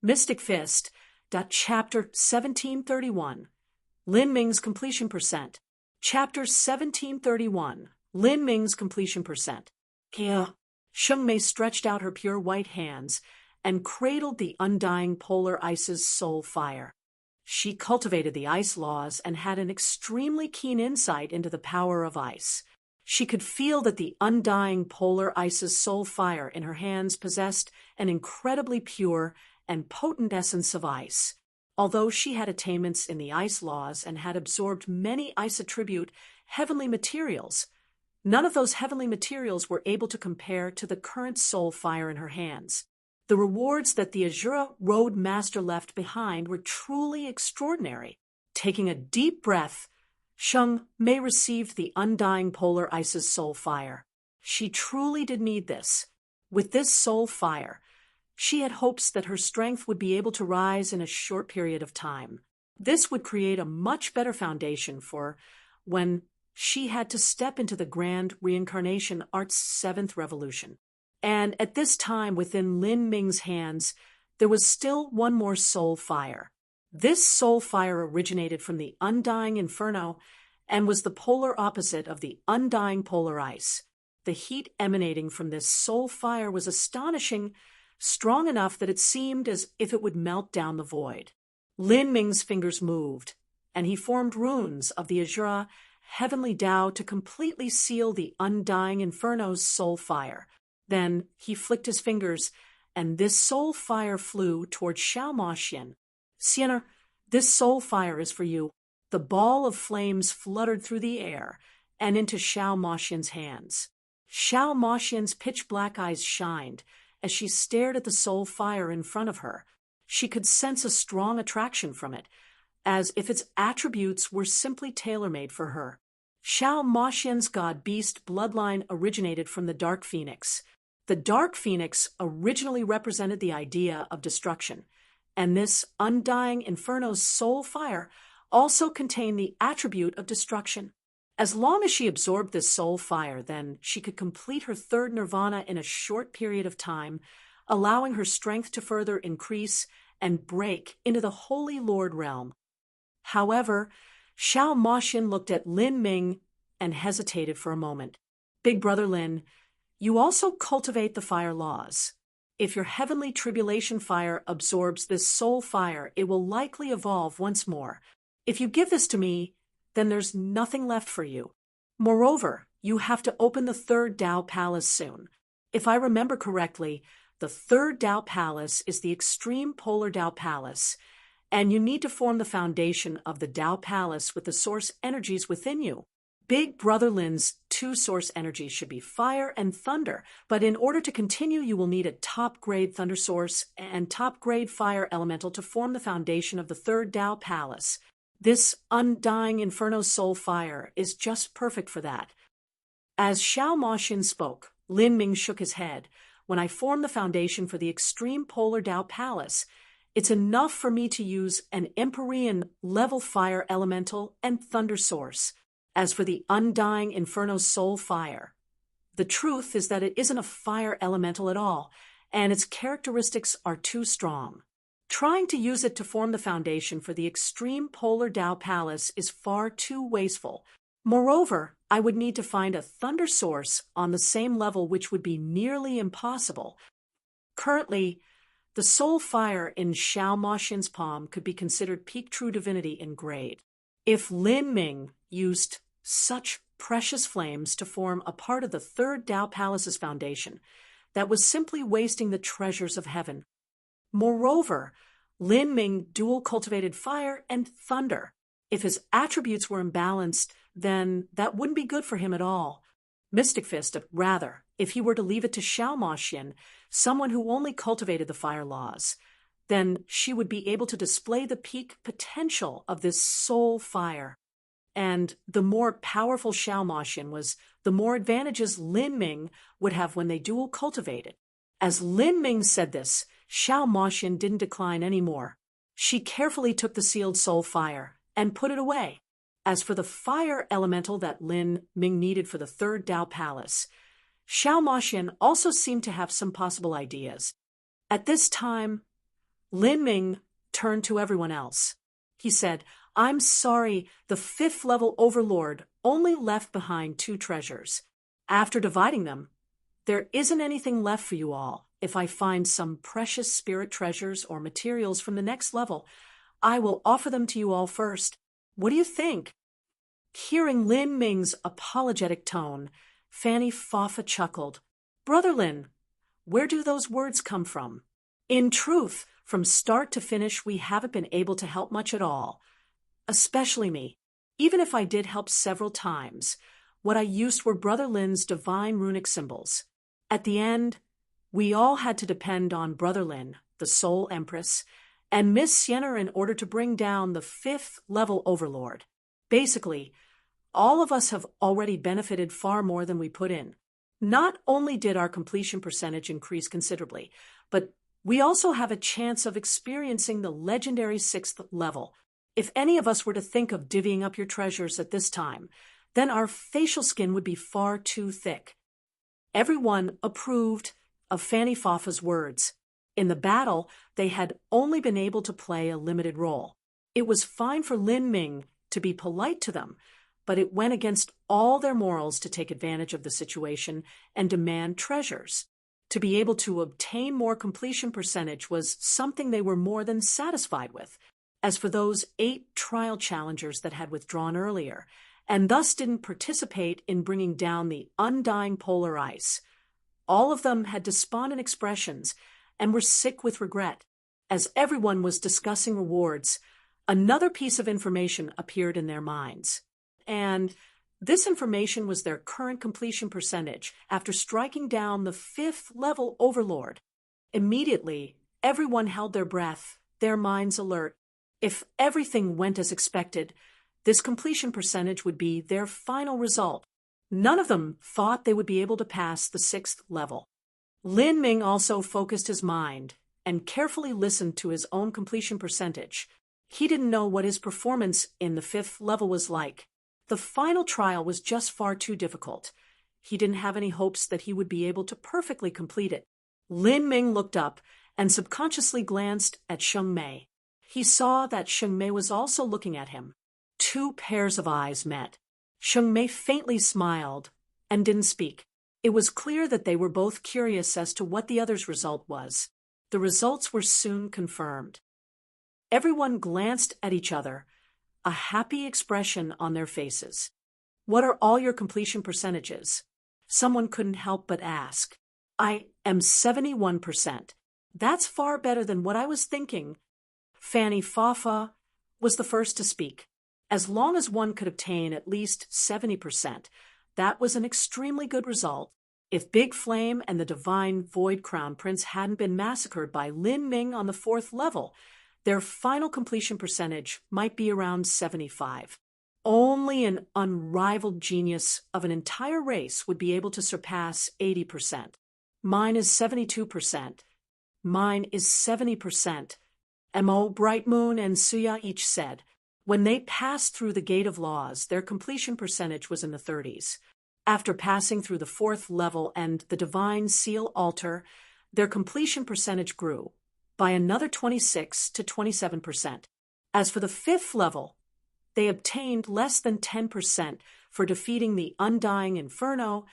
Mystic Fist. Chapter 1731. Lin Ming's completion percent. Chapter 1731. Lin Ming's completion percent. Kia. Sheng Mei stretched out her pure white hands and cradled the undying polar ice's soul fire. She cultivated the ice laws and had an extremely keen insight into the power of ice. She could feel that the undying polar ice's soul fire in her hands possessed an incredibly pure and potent essence of ice. Although she had attainments in the ice laws and had absorbed many ice attribute heavenly materials, none of those heavenly materials were able to compare to the current soul fire in her hands. The rewards that the Azura Road Master left behind were truly extraordinary. Taking a deep breath, Sheng Mei received the undying polar ice's soul fire. She truly did need this. With this soul fire, she had hopes that her strength would be able to rise in a short period of time. This would create a much better foundation for when she had to step into the grand reincarnation art's 7th revolution. And at this time, within Lin Ming's hands, there was still one more soul fire. This soul fire originated from the undying inferno and was the polar opposite of the undying polar ice. The heat emanating from this soul fire was astonishing, strong enough that it seemed as if it would melt down the void. Lin Ming's fingers moved, and he formed runes of the Azura heavenly Tao to completely seal the undying inferno's soul fire. Then he flicked his fingers, and this soul fire flew toward Xiao Moxian. Sienna, this soul fire is for you. The ball of flames fluttered through the air and into Xiao Moxian's hands. Xiao Moxian's pitch-black eyes shined as she stared at the soul fire in front of her. She could sense a strong attraction from it, as if its attributes were simply tailor-made for her. Xiao Moxian's god-beast bloodline originated from the Dark Phoenix. The Dark Phoenix originally represented the idea of destruction, and this undying inferno's soul fire also contained the attribute of destruction. As long as she absorbed this soul fire, then she could complete her 3rd nirvana in a short period of time, allowing her strength to further increase and break into the Holy Lord realm. However, Xiao Moxian looked at Lin Ming and hesitated for a moment. Big Brother Lin, you also cultivate the fire laws. If your heavenly tribulation fire absorbs this soul fire, it will likely evolve once more. If you give this to me, then there's nothing left for you. Moreover, you have to open the 3rd Tao Palace soon. If I remember correctly, the 3rd Tao Palace is the extreme polar Tao Palace, and you need to form the foundation of the Tao Palace with the source energies within you. Big Brother Lin's 2 source energies should be fire and thunder, but in order to continue, you will need a top-grade thunder source and top-grade fire elemental to form the foundation of the 3rd Tao Palace. This undying inferno soul fire is just perfect for that. As Xiao Moxian spoke, Lin Ming shook his head. When I form the foundation for the extreme polar Tao Palace, it's enough for me to use an Empyrean level fire elemental and thunder source. As for the undying inferno soul fire, the truth is that it isn't a fire elemental at all, and its characteristics are too strong. Trying to use it to form the foundation for the extreme polar Tao Palace is far too wasteful. Moreover, I would need to find a thunder source on the same level, which would be nearly impossible. Currently, the soul fire in Xiao Moxian's palm could be considered peak true divinity in grade. If Lin Ming used such precious flames to form a part of the 3rd Tao Palace's foundation, that was simply wasting the treasures of heaven. Moreover, Lin Ming dual-cultivated fire and thunder. If his attributes were imbalanced, then that wouldn't be good for him at all. Mystic Fist, rather, if he were to leave it to Xiao Moxian, someone who only cultivated the fire laws, then she would be able to display the peak potential of this soul fire. And the more powerful Xiao Moxian was, the more advantages Lin Ming would have when they dual cultivated. As Lin Ming said this, Xiao Moxian didn't decline any more. She carefully took the sealed soul fire and put it away. As for the fire elemental that Lin Ming needed for the 3rd Tao Palace, Xiao Moxian also seemed to have some possible ideas. At this time, Lin Ming turned to everyone else. He said, "I'm sorry, the fifth-level overlord only left behind 2 treasures. After dividing them, there isn't anything left for you all. If I find some precious spirit treasures or materials from the next level, I will offer them to you all first. What do you think?" Hearing Lin Ming's apologetic tone, Fanny Fafa chuckled. "Brother Lin, where do those words come from? In truth, from start to finish, we haven't been able to help much at all. Especially me. Even if I did help several times, what I used were Brother Lin's divine runic symbols. At the end, we all had to depend on Brother Lin, the Soul Empress, and Miss Sienner in order to bring down the 5th-level overlord. Basically, all of us have already benefited far more than we put in. Not only did our completion percentage increase considerably, but we also have a chance of experiencing the legendary 6th level. If any of us were to think of divvying up your treasures at this time, then our facial skin would be far too thick." Everyone approved of Fanny Fafa's words. In the battle, they had only been able to play a limited role. It was fine for Lin Ming to be polite to them, but it went against all their morals to take advantage of the situation and demand treasures. To be able to obtain more completion percentage was something they were more than satisfied with. As for those 8 trial challengers that had withdrawn earlier, and thus didn't participate in bringing down the undying polar ice, all of them had despondent expressions and were sick with regret. As everyone was discussing rewards, another piece of information appeared in their minds. And this information was their current completion percentage after striking down the 5th-level overlord. Immediately, everyone held their breath, their minds alert. If everything went as expected, this completion percentage would be their final result. None of them thought they would be able to pass the 6th level. Lin Ming also focused his mind and carefully listened to his own completion percentage. He didn't know what his performance in the 5th level was like. The final trial was just far too difficult. He didn't have any hopes that he would be able to perfectly complete it. Lin Ming looked up and subconsciously glanced at Sheng Mei. He saw that Sheng Mei was also looking at him. 2 pairs of eyes met. Sheng Mei faintly smiled and didn't speak. It was clear that they were both curious as to what the other's result was. The results were soon confirmed. Everyone glanced at each other, a happy expression on their faces. "What are all your completion percentages?" Someone couldn't help but ask. "I am 71%. That's far better than what I was thinking." Fanny Fafa was the first to speak. As long as one could obtain at least 70%, that was an extremely good result. If Big Flame and the Divine Void Crown Prince hadn't been massacred by Lin Ming on the 4th level, their final completion percentage might be around 75. Only an unrivaled genius of an entire race would be able to surpass 80%. Mine is 72%. Mine is 70%. Mo, Bright Moon, and Suya each said. When they passed through the Gate of Laws, their completion percentage was in the 30s. After passing through the 4th level and the Divine Seal Altar, their completion percentage grew by another 26 to 27%. As for the 5th level, they obtained less than 10% for defeating the Undying Inferno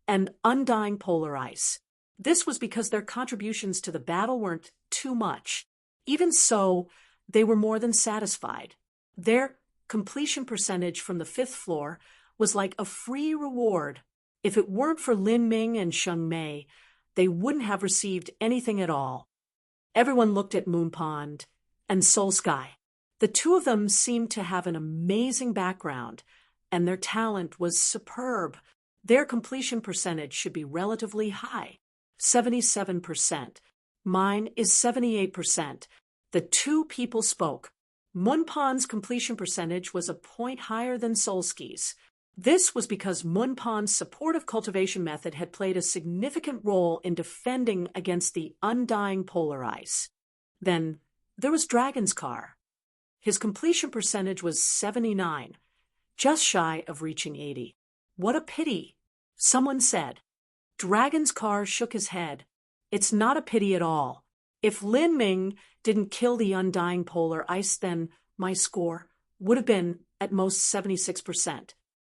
and Undying Polar Ice. This was because their contributions to the battle weren't too much. Even so, they were more than satisfied. Their completion percentage from the 5th floor was like a free reward. If it weren't for Lin Ming and Sheng Mei, they wouldn't have received anything at all. Everyone looked at Moon Pond and Soul Sky. The 2 of them seemed to have an amazing background, and their talent was superb. Their completion percentage should be relatively high, 77%. Mine is 78%. The 2 people spoke. Munpan's completion percentage was a point higher than Solski's. This was because Munpan's supportive cultivation method had played a significant role in defending against the undying polar ice. Then there was Dragon's Car. His completion percentage was 79, just shy of reaching 80. What a pity, someone said. Dragon's Car shook his head. It's not a pity at all. If Lin Ming didn't kill the undying polar ice, then my score would have been at most 76%.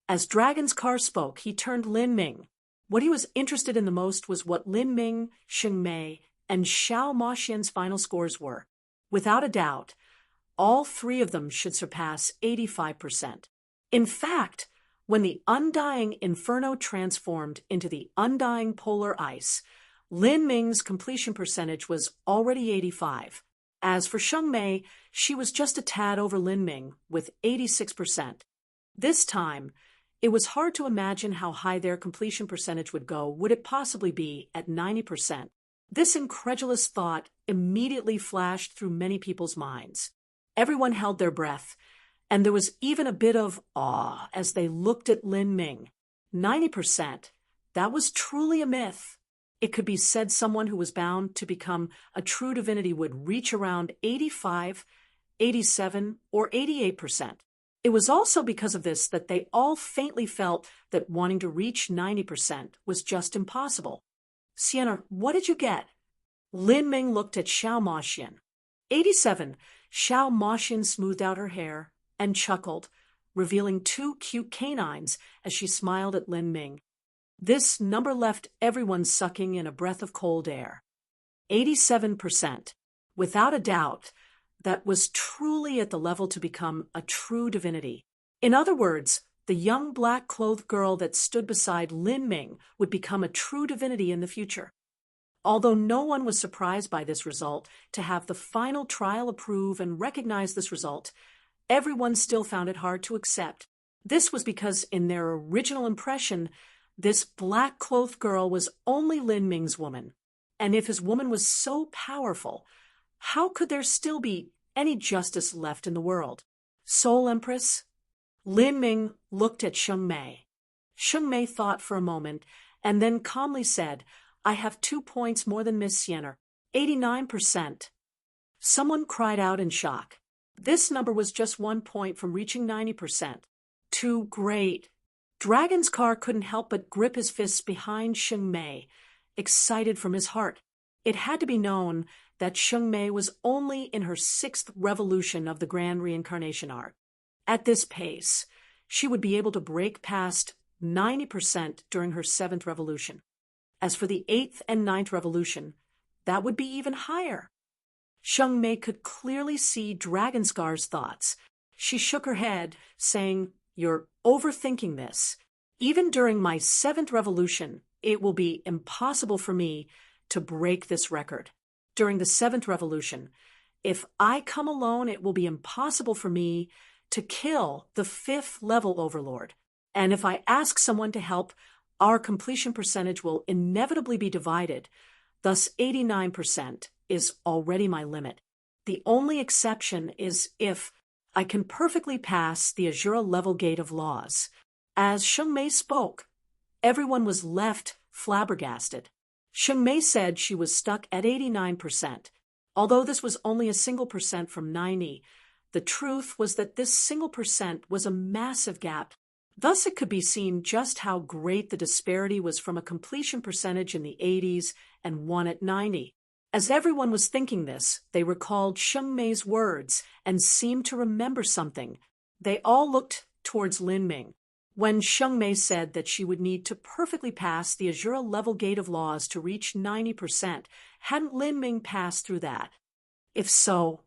As Dragon's car spoke, he turned Lin Ming. What he was interested in the most was what Lin Ming, Xing Mei, and Xiao Maxian's final scores were. Without a doubt, all three of them should surpass 85%. In fact, when the undying inferno transformed into the undying polar ice, Lin Ming's completion percentage was already 85. As for Xing Mei, she was just a tad over Lin Ming with 86%. This time, it was hard to imagine how high their completion percentage would go. Would it possibly be at 90%? This incredulous thought immediately flashed through many people's minds. Everyone held their breath, and there was even a bit of awe as they looked at Lin Ming. 90%, that was truly a myth. It could be said someone who was bound to become a true divinity would reach around 85, 87, or 88%. It was also because of this that they all faintly felt that wanting to reach 90% was just impossible. Sienna, what did you get? Lin Ming looked at Xiao Maxian. 87. Xiao Maxian smoothed out her hair and chuckled, revealing two cute canines as she smiled at Lin Ming. This number left everyone sucking in a breath of cold air. 87%. Without a doubt, that was truly at the level to become a true divinity. In other words, the young black-clothed girl that stood beside Lin Ming would become a true divinity in the future. Although no one was surprised by this result, to have the final trial approve and recognize this result, everyone still found it hard to accept. This was because in their original impression, this black-clothed girl was only Lin Ming's woman. And if his woman was so powerful, how could there still be any justice left in the world? Soul Empress? Lin Ming looked at Xing Mei. Xing Mei thought for a moment and then calmly said, I have 2 points more than Miss Sienna, 89%. Someone cried out in shock. This number was just 1 point from reaching 90%. Too great. Dragon's car couldn't help but grip his fists behind Xing Mei, excited from his heart. It had to be known that Xing Mei was only in her 6th revolution of the Grand Reincarnation arc. At this pace, she would be able to break past 90% during her 7th revolution. As for the 8th and 9th revolution, that would be even higher. Xing Mei could clearly see Dragonscar's thoughts. She shook her head, saying, You're overthinking this. Even during my 7th revolution, it will be impossible for me to break this record. During the 7th revolution, if I come alone, it will be impossible for me to kill the 5th level overlord. And if I ask someone to help, our completion percentage will inevitably be divided. Thus, 89% is already my limit. The only exception is if I can perfectly pass the Azura level gate of laws. As Xing Mei spoke, everyone was left flabbergasted. Xing Mei said she was stuck at 89%. Although this was only a single percent from 90, the truth was that this single percent was a massive gap. Thus, it could be seen just how great the disparity was from a completion percentage in the 80s and one at 90. As everyone was thinking this, they recalled Xing Mei's words and seemed to remember something. They all looked towards Lin Ming. When Xing Mei said that she would need to perfectly pass the Azura level gate of laws to reach 90%, hadn't Lin Ming passed through that? If so,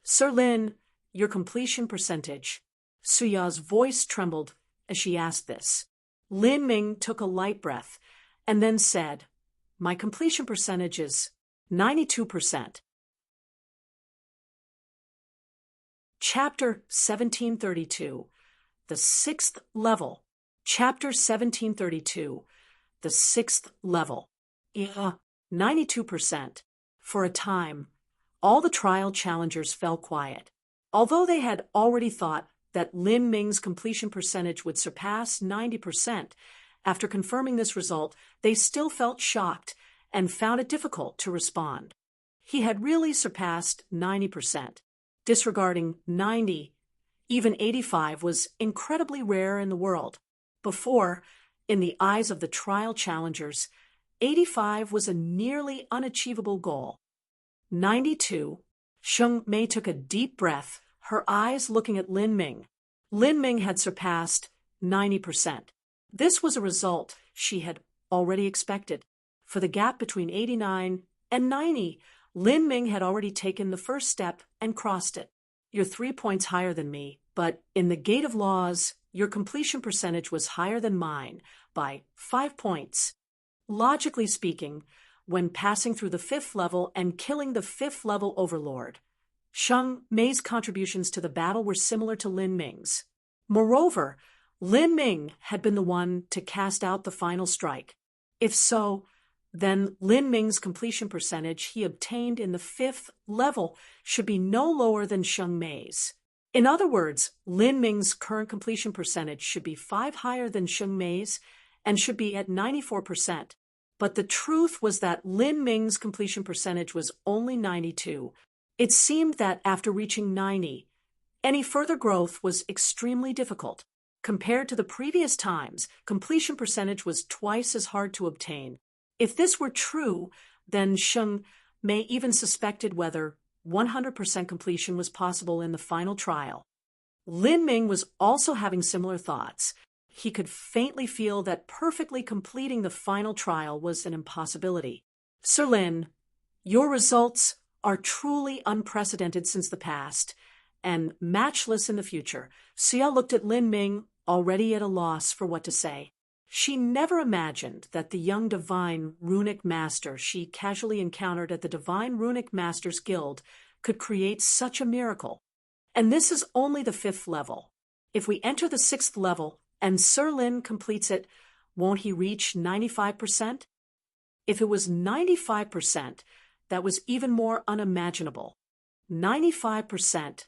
Sir Lin, your completion percentage. Suya's voice trembled as she asked this. Lin Ming took a light breath and then said, My completion percentage is 92%. Chapter 1732. The 6th level. Chapter 1732. The 6th level. 92%. For a time, all the trial challengers fell quiet. Although they had already thought that Lin Ming's completion percentage would surpass 90%, after confirming this result, they still felt shocked and found it difficult to respond. He had really surpassed 90%. Disregarding 90, even 85 was incredibly rare in the world. Before, in the eyes of the trial challengers, 85 was a nearly unachievable goal. 92. Sheng Mei took a deep breath, her eyes looking at Lin Ming. Lin Ming had surpassed 90%. This was a result she had already expected. For the gap between 89 and 90, Lin Ming had already taken the first step and crossed it. You're 3 points higher than me, but in the gate of laws, your completion percentage was higher than mine by 5 points. Logically speaking, when passing through the 5th level and killing the 5th level overlord, Sheng Mei's contributions to the battle were similar to Lin Ming's. Moreover, Lin Ming had been the one to cast out the final strike. If so, then Lin Ming's completion percentage he obtained in the 5th level should be no lower than Sheng Mei's. In other words, Lin Ming's current completion percentage should be 5 higher than Sheng Mei's and should be at 94%. But the truth was that Lin Ming's completion percentage was only 92. It seemed that after reaching 90, any further growth was extremely difficult. Compared to the previous times, completion percentage was twice as hard to obtain. If this were true, then Sheng Mei even suspected whether 100% completion was possible in the final trial. Lin Ming was also having similar thoughts. He could faintly feel that perfectly completing the final trial was an impossibility. Sir Lin, your results are truly unprecedented since the past, and matchless in the future. Xia looked at Lin Ming, already at a loss for what to say. She never imagined that the young divine runic master she casually encountered at the Divine Runic Masters Guild could create such a miracle. And this is only the 5th level. If we enter the 6th level and Sir Lin completes it, won't he reach 95%? If it was 95%, that was even more unimaginable. 95%.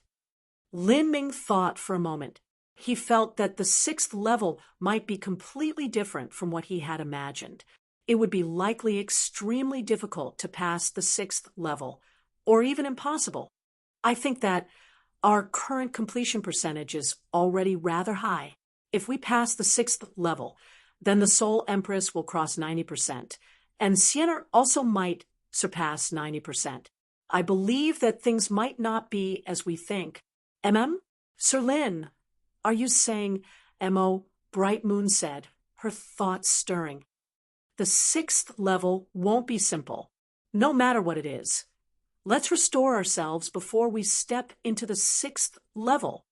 Lin Ming thought for a moment. He felt that the 6th level might be completely different from what he had imagined. It would be likely extremely difficult to pass the 6th level, or even impossible. I think that our current completion percentage is already rather high. If we pass the 6th level, then the Soul Empress will cross 90%, and Sienna also might surpass 90%. I believe that things might not be as we think. Sir Lin, are you saying, Mo? Bright Moon said, her thoughts stirring. The 6th level won't be simple, no matter what it is. Let's restore ourselves before we step into the 6th level.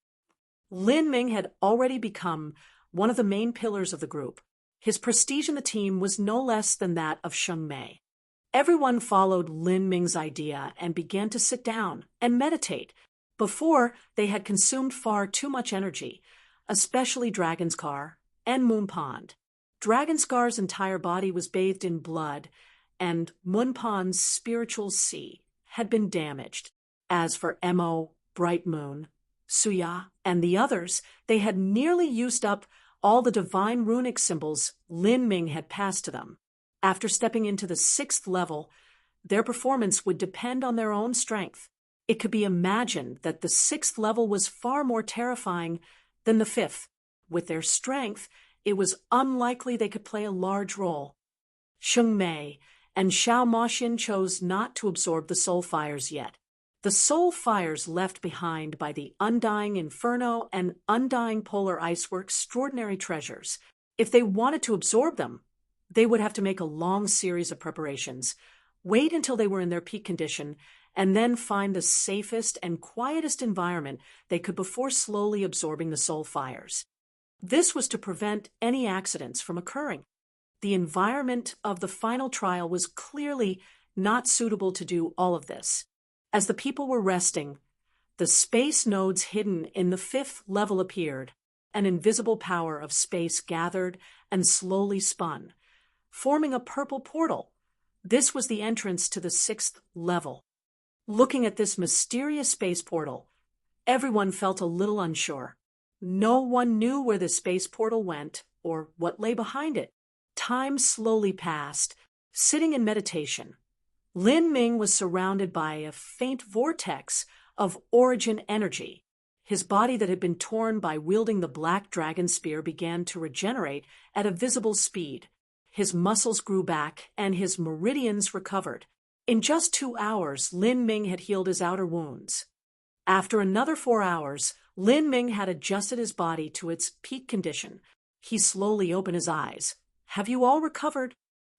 Lin Ming had already become one of the main pillars of the group. His prestige in the team was no less than that of Sheng Mei. Everyone followed Lin Ming's idea and began to sit down and meditate. Before, they had consumed far too much energy, especially Dragonscar and Moonpond. Dragonscar's entire body was bathed in blood, and Moonpond's spiritual sea had been damaged. As for Mo, Bright Moon, Suya, and the others, they had nearly used up all the divine runic symbols Lin Ming had passed to them. After stepping into the 6th level, their performance would depend on their own strength. It could be imagined that the 6th level was far more terrifying than the 5th. With their strength, it was unlikely they could play a large role. Sheng Mei and Xiao Moxin chose not to absorb the soul fires yet. The soul fires left behind by the Undying Inferno and Undying Polar Ice were extraordinary treasures. If they wanted to absorb them, they would have to make a long series of preparations, wait until they were in their peak condition, and then find the safest and quietest environment they could before slowly absorbing the soul fires. This was to prevent any accidents from occurring. The environment of the final trial was clearly not suitable to do all of this. As the people were resting, the space nodes hidden in the 5th level appeared. An invisible power of space gathered and slowly spun, forming a purple portal. This was the entrance to the 6th level. Looking at this mysterious space portal, everyone felt a little unsure. No one knew where the space portal went or what lay behind it. Time slowly passed. Sitting in meditation, Lin Ming was surrounded by a faint vortex of origin energy. His body that had been torn by wielding the black dragon spear began to regenerate at a visible speed. His muscles grew back and his meridians recovered. In just 2 hours, Lin Ming had healed his outer wounds. After another 4 hours, Lin Ming had adjusted his body to its peak condition. He slowly opened his eyes. Have you all recovered?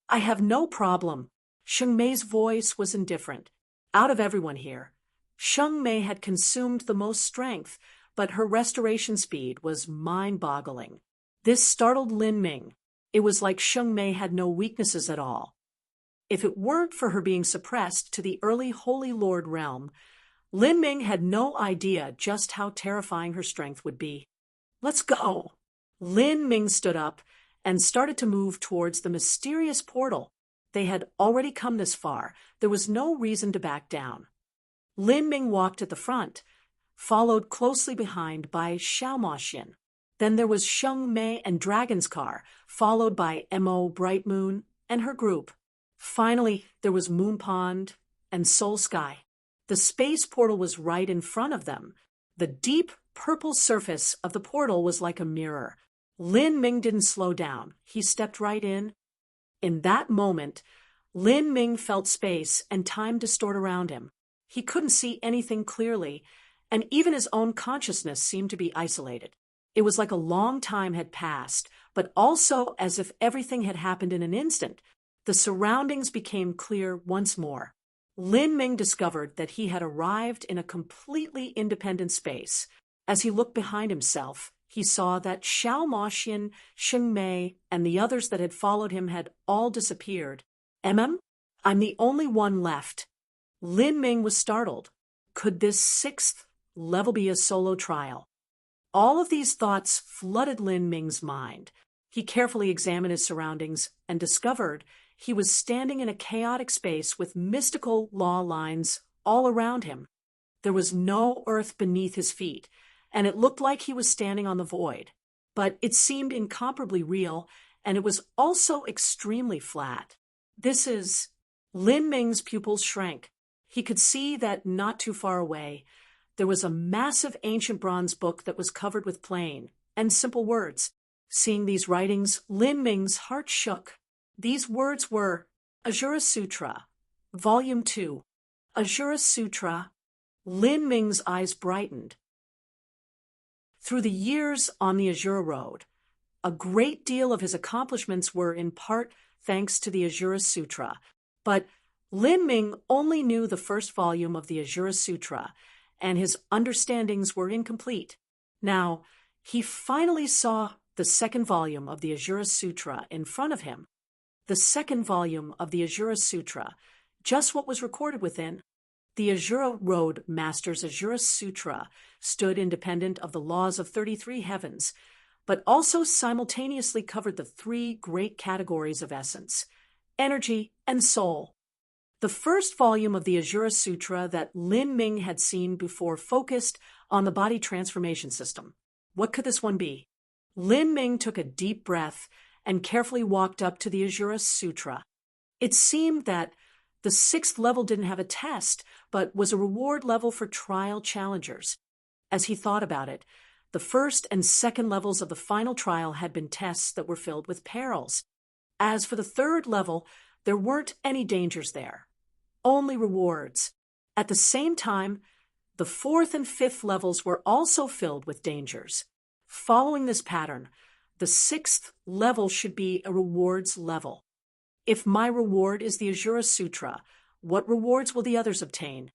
I have no problem. Sheng Mei's voice was indifferent. Out of everyone here, Sheng Mei had consumed the most strength, but her restoration speed was mind-boggling. This startled Lin Ming. It was like Sheng Mei had no weaknesses at all. If it weren't for her being suppressed to the early Holy Lord realm, Lin Ming had no idea just how terrifying her strength would be. Let's go! Lin Ming stood up and started to move towards the mysterious portal. They had already come this far. There was no reason to back down. Lin Ming walked at the front, followed closely behind by Xiao Moxian. Then there was Sheng Mei and Dragon's Car, followed by Mo Bright Moon and her group. Finally, there was Moon Pond and Soul Sky. The space portal was right in front of them. The deep purple surface of the portal was like a mirror. Lin Ming didn't slow down. He stepped right in. In that moment, Lin Ming felt space and time distort around him. He couldn't see anything clearly, and even his own consciousness seemed to be isolated. It was like a long time had passed, but also as if everything had happened in an instant. The surroundings became clear once more. Lin Ming discovered that he had arrived in a completely independent space. As he looked behind himself, he saw that Xiao Moxian, Sheng Mei, and the others that had followed him had all disappeared. I'm the only one left. Lin Ming was startled. Could this 6th level be a solo trial? All of these thoughts flooded Lin Ming's mind. He carefully examined his surroundings and discovered he was standing in a chaotic space with mystical law lines all around him. There was no earth beneath his feet, and it looked like he was standing on the void. But it seemed incomparably real, and it was also extremely flat. Lin Ming's pupils shrank. He could see that not too far away, there was a massive ancient bronze book that was covered with plain and simple words. Seeing these writings, Lin Ming's heart shook. These words were Ajura Sutra, Volume 2. Ajura Sutra. Lin Ming's eyes brightened. Through the years on the Ajura Road, a great deal of his accomplishments were in part thanks to the Ajura Sutra, but Lin Ming only knew the first volume of the Ajura Sutra, and his understandings were incomplete. Now, he finally saw the second volume of the Ajura Sutra in front of him. The second volume of the Ajura Sutra, just what was recorded within. The Ajura Road Master's Ajura Sutra stood independent of the laws of 33 heavens, but also simultaneously covered the 3 great categories of essence, energy and soul. The first volume of the Ajura Sutra that Lin Ming had seen before focused on the body transformation system. What could this one be? Lin Ming took a deep breath and carefully walked up to the Ajura Sutra. It seemed that the 6th level didn't have a test, but was a reward level for trial challengers. As he thought about it, the 1st and 2nd levels of the final trial had been tests that were filled with perils. As for the 3rd level, there weren't any dangers there, only rewards. At the same time, the 4th and 5th levels were also filled with dangers. Following this pattern, the 6th level should be a rewards level. If my reward is the Ajura Sutra, what rewards will the others obtain?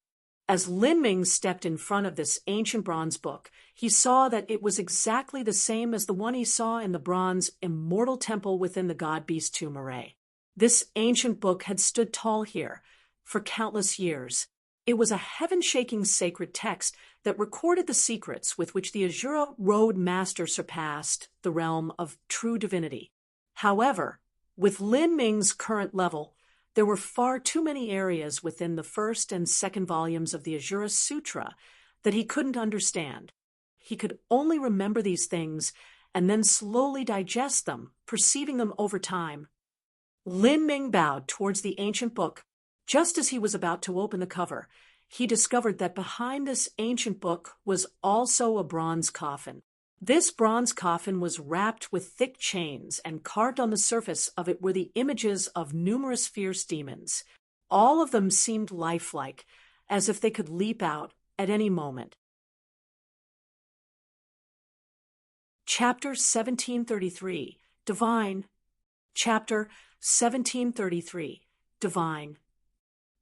As Lin Ming stepped in front of this ancient bronze book, he saw that it was exactly the same as the one he saw in the bronze immortal temple within the god-beast tomb array. This ancient book had stood tall here for countless years. It was a heaven-shaking sacred text that recorded the secrets with which the Ajura Road Master surpassed the realm of true divinity. However, with Lin Ming's current level, there were far too many areas within the 1st and 2nd volumes of the Ajura Sutra that he couldn't understand. He could only remember these things and then slowly digest them, perceiving them over time. Lin Ming bowed towards the ancient book. Just as he was about to open the cover, he discovered that behind this ancient book was also a bronze coffin. This bronze coffin was wrapped with thick chains, and carved on the surface of it were the images of numerous fierce demons. All of them seemed lifelike, as if they could leap out at any moment. Chapter 1733, Divine. Chapter 1733, Divine.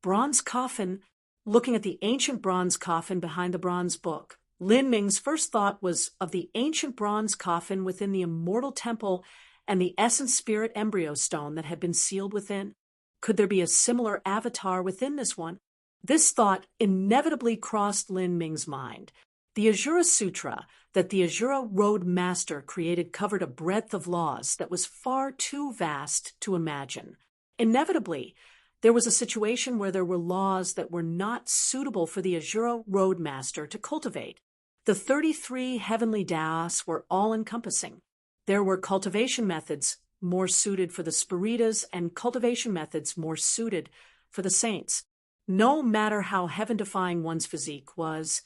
Bronze coffin. Looking at the ancient bronze coffin behind the bronze book, Lin Ming's first thought was of the ancient bronze coffin within the immortal temple and the essence spirit embryo stone that had been sealed within. Could there be a similar avatar within this one? This thought inevitably crossed Lin Ming's mind. The Ajura Sutra that the Ajura Road Master created covered a breadth of laws that was far too vast to imagine. Inevitably, there was a situation where there were laws that were not suitable for the Ajura Road Master to cultivate. The 33 heavenly Taos were all-encompassing. There were cultivation methods more suited for the Spiritas and cultivation methods more suited for the saints. No matter how heaven-defying one's physique was,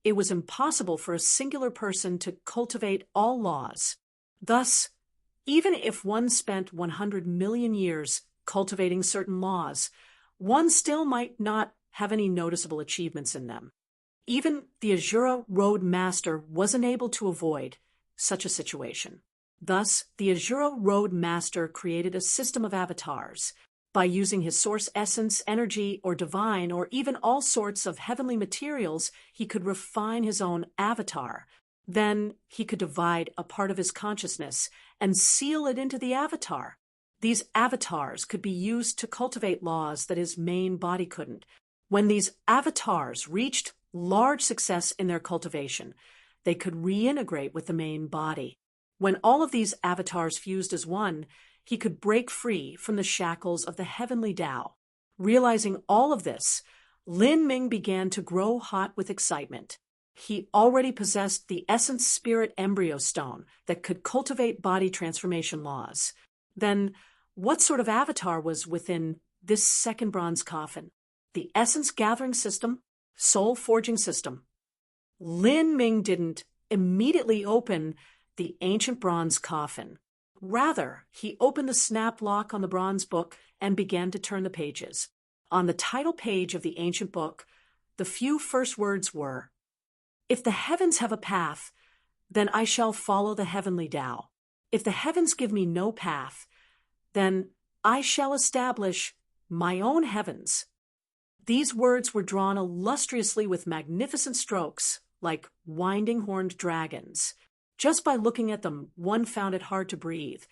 it was impossible for a singular person to cultivate all laws. Thus, even if one spent 100 million years cultivating certain laws, one still might not have any noticeable achievements in them. Even the Ajura Road Master wasn't able to avoid such a situation. Thus, the Ajura Road Master created a system of avatars. By using his source essence, energy, or divine, or even all sorts of heavenly materials, he could refine his own avatar. Then he could divide a part of his consciousness and seal it into the avatar. These avatars could be used to cultivate laws that his main body couldn't. When these avatars reached large success in their cultivation, they could reintegrate with the main body. When all of these avatars fused as one, he could break free from the shackles of the heavenly Tao. Realizing all of this, Lin Ming began to grow hot with excitement. He already possessed the essence spirit embryo stone that could cultivate body transformation laws. Then, what sort of avatar was within this second bronze coffin? The essence gathering system, soul forging system. Lin Ming didn't immediately open the ancient bronze coffin. Rather, he opened the snap lock on the bronze book and began to turn the pages. On the title page of the ancient book, the few first words were, "If the heavens have a path, then I shall follow the heavenly Tao. If the heavens give me no path, then I shall establish my own heavens." These words were drawn illustriously with magnificent strokes, like winding horned dragons. Just by looking at them, one found it hard to breathe,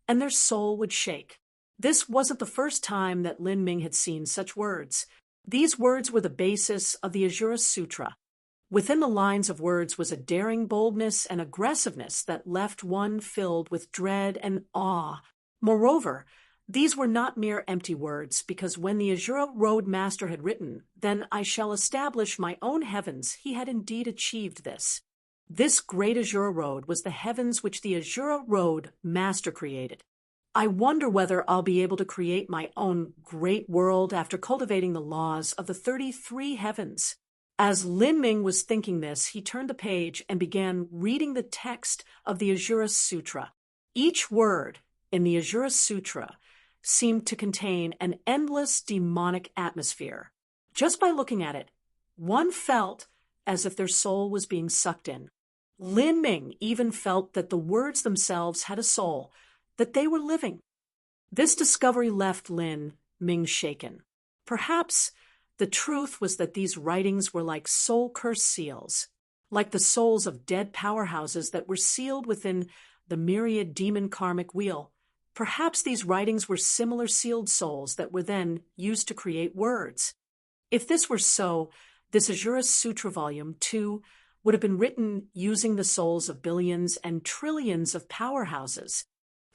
and their soul would shake. This wasn't the first time that Lin Ming had seen such words. These words were the basis of the Ajura Sutra. Within the lines of words was a daring boldness and aggressiveness that left one filled with dread and awe. Moreover, these were not mere empty words, because when the Ajura Road Master had written, "Then I shall establish my own heavens," he had indeed achieved this. This great Ajura Road was the heavens which the Ajura Road Master created. I wonder whether I'll be able to create my own great world after cultivating the laws of the 33 heavens. As Lin Ming was thinking this, he turned the page and began reading the text of the Ajura Sutra. Each word in the Ajura Sutra seemed to contain an endless demonic atmosphere. Just by looking at it, one felt as if their soul was being sucked in. Lin Ming even felt that the words themselves had a soul, that they were living. This discovery left Lin Ming shaken. Perhaps the truth was that these writings were like soul-cursed seals, like the souls of dead powerhouses that were sealed within the myriad demon karmic wheel. Perhaps these writings were similar sealed souls that were then used to create words. If this were so, this Ajura Sutra Volume 2 would have been written using the souls of billions and trillions of powerhouses.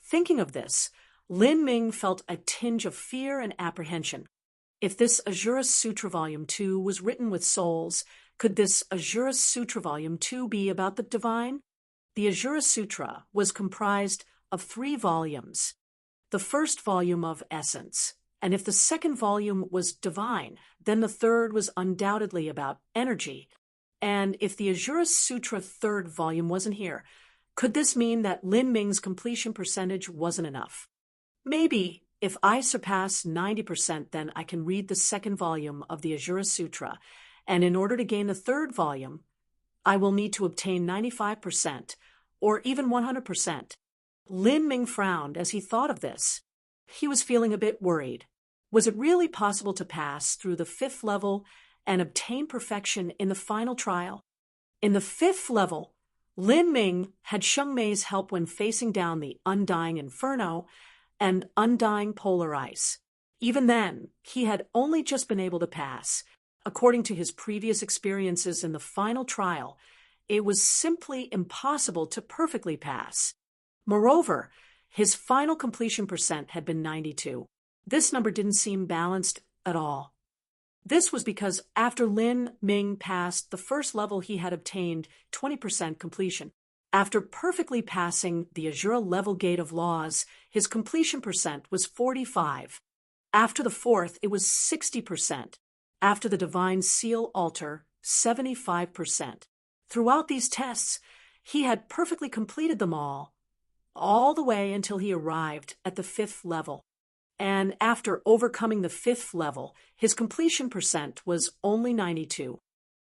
Thinking of this, Lin Ming felt a tinge of fear and apprehension. If this Ajura Sutra Volume 2 was written with souls, could this Ajura Sutra Volume 2 be about the divine? The Ajura Sutra was comprised of 3 volumes. The first volume of essence, and if the second volume was divine, then the third was undoubtedly about energy. And if the Ajura Sutra third volume wasn't here, could this mean that Lin Ming's completion percentage wasn't enough? Maybe If I surpass 90%, then I can read the second volume of the Ajura Sutra, and in order to gain the third volume, I will need to obtain 95%, or even 100%. Lin Ming frowned as he thought of this. He was feeling a bit worried. Was it really possible to pass through the fifth level and obtain perfection in the final trial? In the fifth level, Lin Ming had Sheng Mei's help when facing down the undying inferno and undying polar ice. Even then, he had only just been able to pass. According to his previous experiences in the final trial, it was simply impossible to perfectly pass. Moreover, his final completion percent had been 92. This number didn't seem balanced at all. This was because after Lin Ming passed the first level, he had obtained 20% completion. After perfectly passing the Ajura level gate of laws, his completion percent was 45. After the fourth, it was 60%. After the divine seal altar, 75%. Throughout these tests, he had perfectly completed them all the way until he arrived at the fifth level. And after overcoming the fifth level, his completion percent was only 92.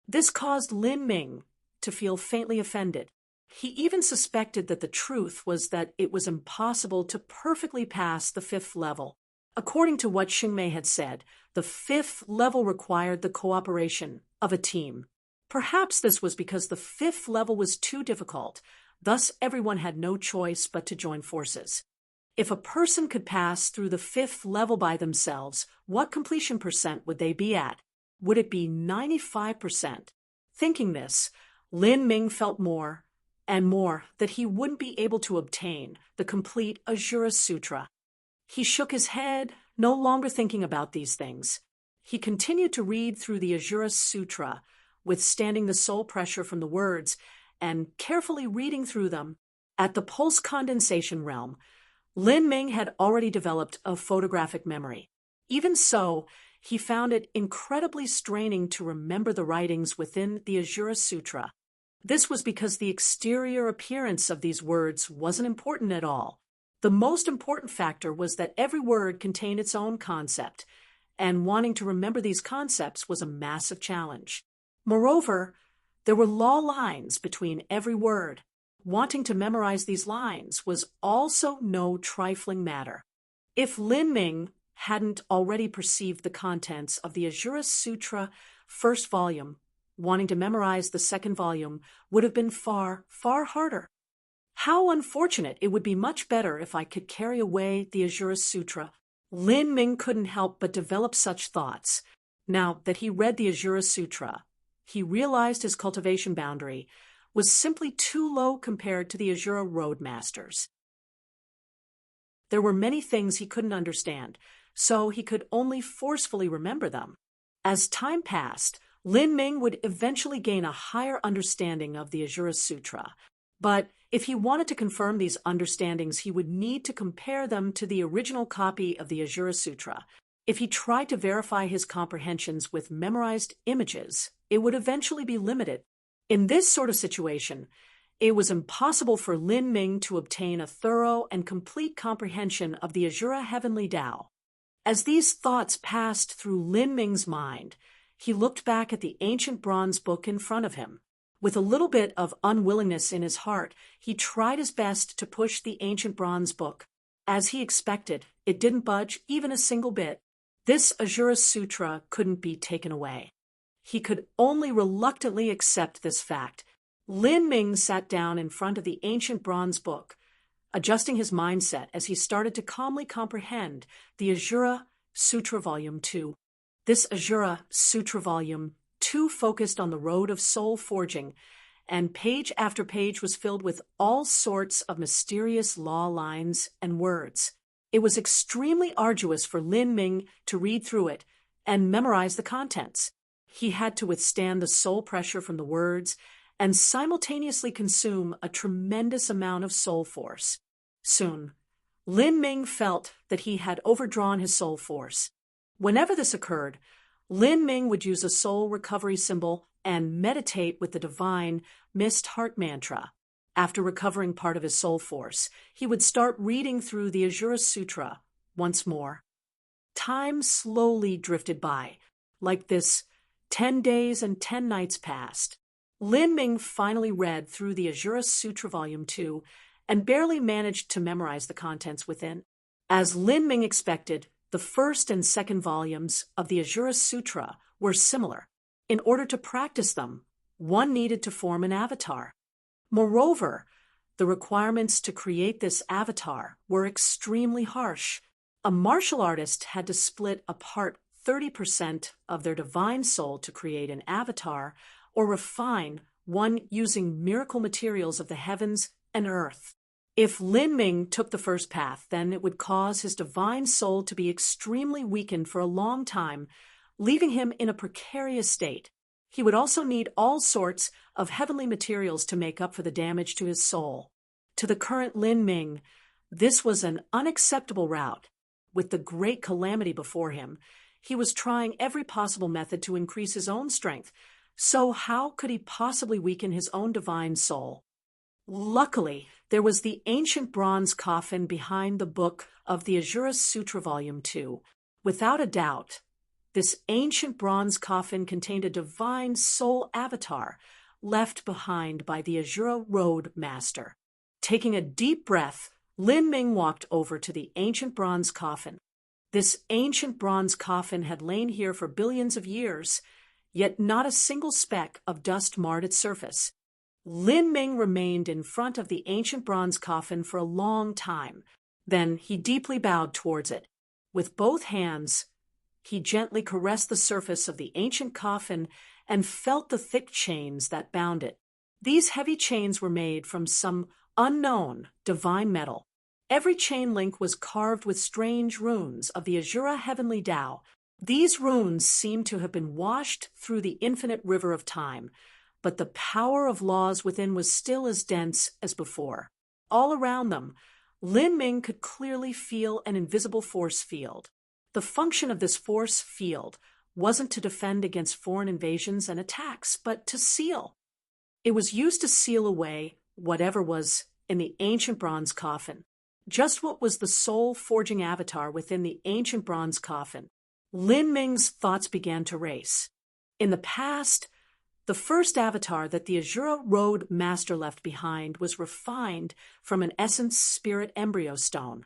This caused Lin Ming to feel faintly offended. He even suspected that the truth was that it was impossible to perfectly pass the fifth level. According to what Sheng Mei had said, the fifth level required the cooperation of a team. Perhaps this was because the fifth level was too difficult, thus everyone had no choice but to join forces. If a person could pass through the fifth level by themselves, what completion percent would they be at? Would it be 95%? Thinking this, Lin Ming felt more and more that he wouldn't be able to obtain the complete Ajura Sutra. He shook his head, no longer thinking about these things. He continued to read through the Ajura Sutra, withstanding the soul pressure from the words and carefully reading through them. At the pulse condensation realm, Lin Ming had already developed a photographic memory. Even so, he found it incredibly straining to remember the writings within the Ajura Sutra. This was because the exterior appearance of these words wasn't important at all. The most important factor was that every word contained its own concept, and wanting to remember these concepts was a massive challenge. Moreover, there were law lines between every word. Wanting to memorize these lines was also no trifling matter. If Lin Ming hadn't already perceived the contents of the Ajura Sutra first volume, wanting to memorize the second volume would have been far, far harder. How unfortunate! It would be much better if I could carry away the Ajura Sutra. Lin Ming couldn't help but develop such thoughts. Now that he read the Ajura Sutra, he realized his cultivation boundary was simply too low compared to the Ajura Roadmasters. There were many things he couldn't understand, so he could only forcefully remember them. As time passed, Lin Ming would eventually gain a higher understanding of the Ajura Sutra. But if he wanted to confirm these understandings, he would need to compare them to the original copy of the Ajura Sutra. If he tried to verify his comprehensions with memorized images, it would eventually be limited. In this sort of situation, it was impossible for Lin Ming to obtain a thorough and complete comprehension of the Ajura Heavenly Tao. As these thoughts passed through Lin Ming's mind, he looked back at the ancient bronze book in front of him. With a little bit of unwillingness in his heart, he tried his best to push the ancient bronze book. As he expected, it didn't budge even a single bit. This Ajura Sutra couldn't be taken away. He could only reluctantly accept this fact. Lin Ming sat down in front of the ancient bronze book, adjusting his mindset as he started to calmly comprehend the Ajura Sutra Volume 2. This Ajura Sutra Volume 2 focused on the road of soul forging, and page after page was filled with all sorts of mysterious law lines and words. It was extremely arduous for Lin Ming to read through it and memorize the contents. He had to withstand the soul pressure from the words and simultaneously consume a tremendous amount of soul force. Soon, Lin Ming felt that he had overdrawn his soul force. Whenever this occurred, Lin Ming would use a soul recovery symbol and meditate with the divine mist heart mantra. After recovering part of his soul force, he would start reading through the Ajura Sutra once more. Time slowly drifted by, like this 10 days and 10 nights passed. Lin Ming finally read through the Ajura Sutra Volume 2 and barely managed to memorize the contents within. As Lin Ming expected, the first and second volumes of the Ajura Sutra were similar. In order to practice them, one needed to form an avatar. Moreover, the requirements to create this avatar were extremely harsh. A martial artist had to split apart 30% of their divine soul to create an avatar, or refine one using miracle materials of the heavens and earth. If Lin Ming took the first path, then it would cause his divine soul to be extremely weakened for a long time, leaving him in a precarious state. He would also need all sorts of heavenly materials to make up for the damage to his soul. To the current Lin Ming, this was an unacceptable route. With the great calamity before him, he was trying every possible method to increase his own strength. So how could he possibly weaken his own divine soul? Luckily, there was the ancient bronze coffin behind the book of the Ajura Sutra Volume 2. Without a doubt, this ancient bronze coffin contained a divine soul avatar left behind by the Ajura Road Master. Taking a deep breath, Lin Ming walked over to the ancient bronze coffin. This ancient bronze coffin had lain here for billions of years, yet not a single speck of dust marred its surface. Lin Ming remained in front of the ancient bronze coffin for a long time. Then he deeply bowed towards it. With both hands, he gently caressed the surface of the ancient coffin and felt the thick chains that bound it. These heavy chains were made from some unknown divine metal. Every chain link was carved with strange runes of the Ajura Heavenly Tao. These runes seemed to have been washed through the infinite river of time, but the power of laws within was still as dense as before. All around them, Lin Ming could clearly feel an invisible force field. The function of this force field wasn't to defend against foreign invasions and attacks, but to seal. It was used to seal away whatever was in the ancient bronze coffin. Just what was the soul-forging avatar within the ancient bronze coffin? Lin Ming's thoughts began to race. In the past, the first avatar that the Ajura Road Master left behind was refined from an essence spirit embryo stone.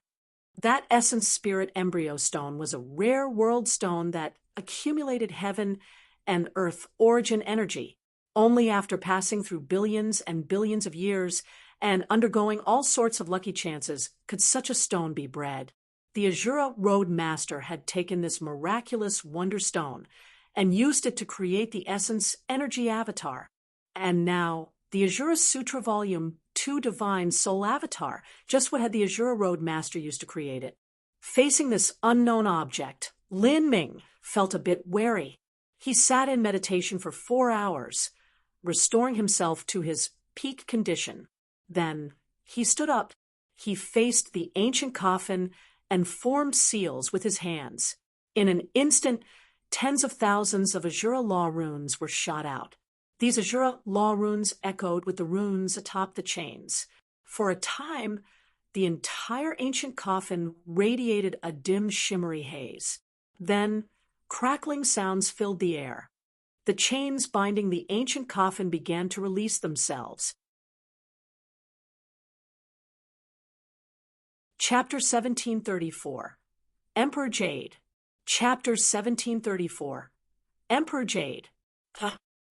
That essence spirit embryo stone was a rare world stone that accumulated heaven and earth origin energy. Only after passing through billions and billions of years and undergoing all sorts of lucky chances could such a stone be bred. The Ajura Road Master had taken this miraculous wonder stone and used it to create the essence energy avatar. And now, the Ajura Sutra Volume 2 Divine Soul Avatar, just what had the Ajura Road Master used to create it. Facing this unknown object, Lin Ming felt a bit wary. He sat in meditation for 4 hours, restoring himself to his peak condition. Then he stood up. He faced the ancient coffin and formed seals with his hands. In an instant, tens of thousands of Ajura law runes were shot out. These Ajura law runes echoed with the runes atop the chains. For a time, the entire ancient coffin radiated a dim, shimmery haze. Then, crackling sounds filled the air. The chains binding the ancient coffin began to release themselves. Chapter 1734. Emperor Jade. Chapter 1734. Emperor Jade.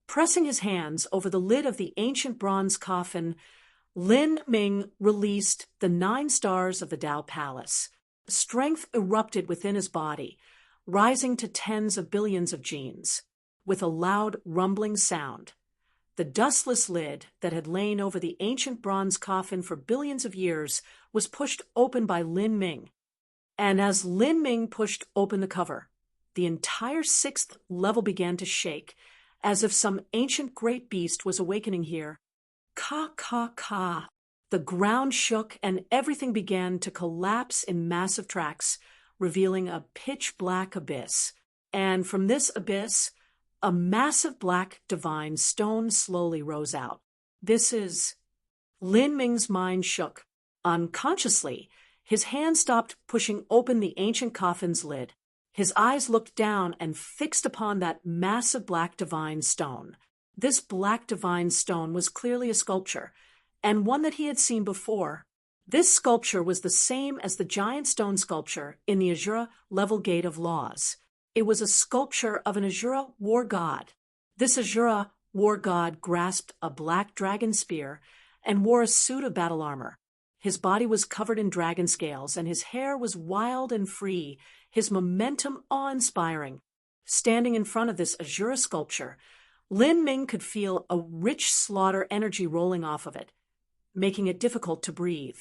Pressing his hands over the lid of the ancient bronze coffin, Lin Ming released the 9 stars of the Tao Palace. Strength erupted within his body, rising to tens of billions of genes. With a loud rumbling sound, the dustless lid that had lain over the ancient bronze coffin for billions of years was pushed open by Lin Ming. And as Lin Ming pushed open the cover, the entire 6th level began to shake, as if some ancient great beast was awakening here. Ka, ka, ka. The ground shook and everything began to collapse in massive tracks, revealing a pitch-black abyss. And from this abyss, a massive black divine stone slowly rose out. This is... Lin Ming's mind shook. Unconsciously, His hand stopped pushing open the ancient coffin's lid. His eyes looked down and fixed upon that massive black divine stone. This black divine stone was clearly a sculpture, and one that he had seen before. This sculpture was the same as the giant stone sculpture in the Azura level gate of laws. It was a sculpture of an Azura war god. This Azura war god grasped a black dragon spear and wore a suit of battle armor. His body was covered in dragon scales, and his hair was wild and free, his momentum awe-inspiring. Standing in front of this Azura sculpture, Lin Ming could feel a rich slaughter energy rolling off of it, making it difficult to breathe.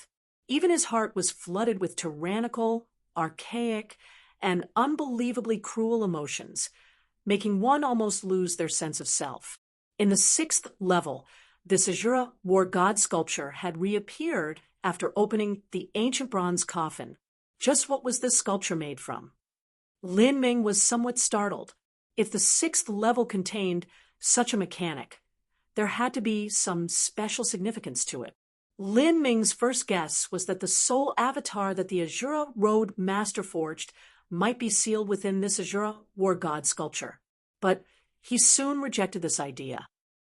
Even his heart was flooded with tyrannical, archaic, and unbelievably cruel emotions, making one almost lose their sense of self. In the 6th level, this Azura war god sculpture had reappeared after opening the ancient bronze coffin. Just what was this sculpture made from? Lin Ming was somewhat startled. If the 6th level contained such a mechanic, there had to be some special significance to it. Lin Ming's first guess was that the soul avatar that the Azura Road Master forged might be sealed within this Azura war god sculpture. But he soon rejected this idea.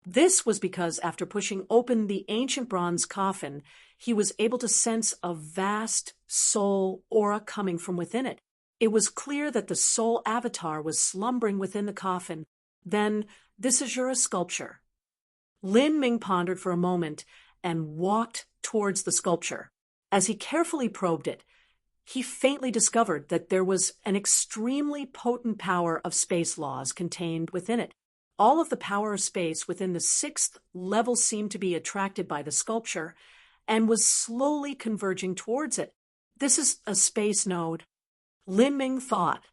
This was because after pushing open the ancient bronze coffin, he was able to sense a vast soul aura coming from within it. It was clear that the soul avatar was slumbering within the coffin. Then this Azura sculpture. Lin Ming pondered for a moment and walked towards the sculpture. As he carefully probed it, he faintly discovered that there was an extremely potent power of space laws contained within it. All of the power of space within the 6th level seemed to be attracted by the sculpture and was slowly converging towards it. This is a space node. Lin Ming thought.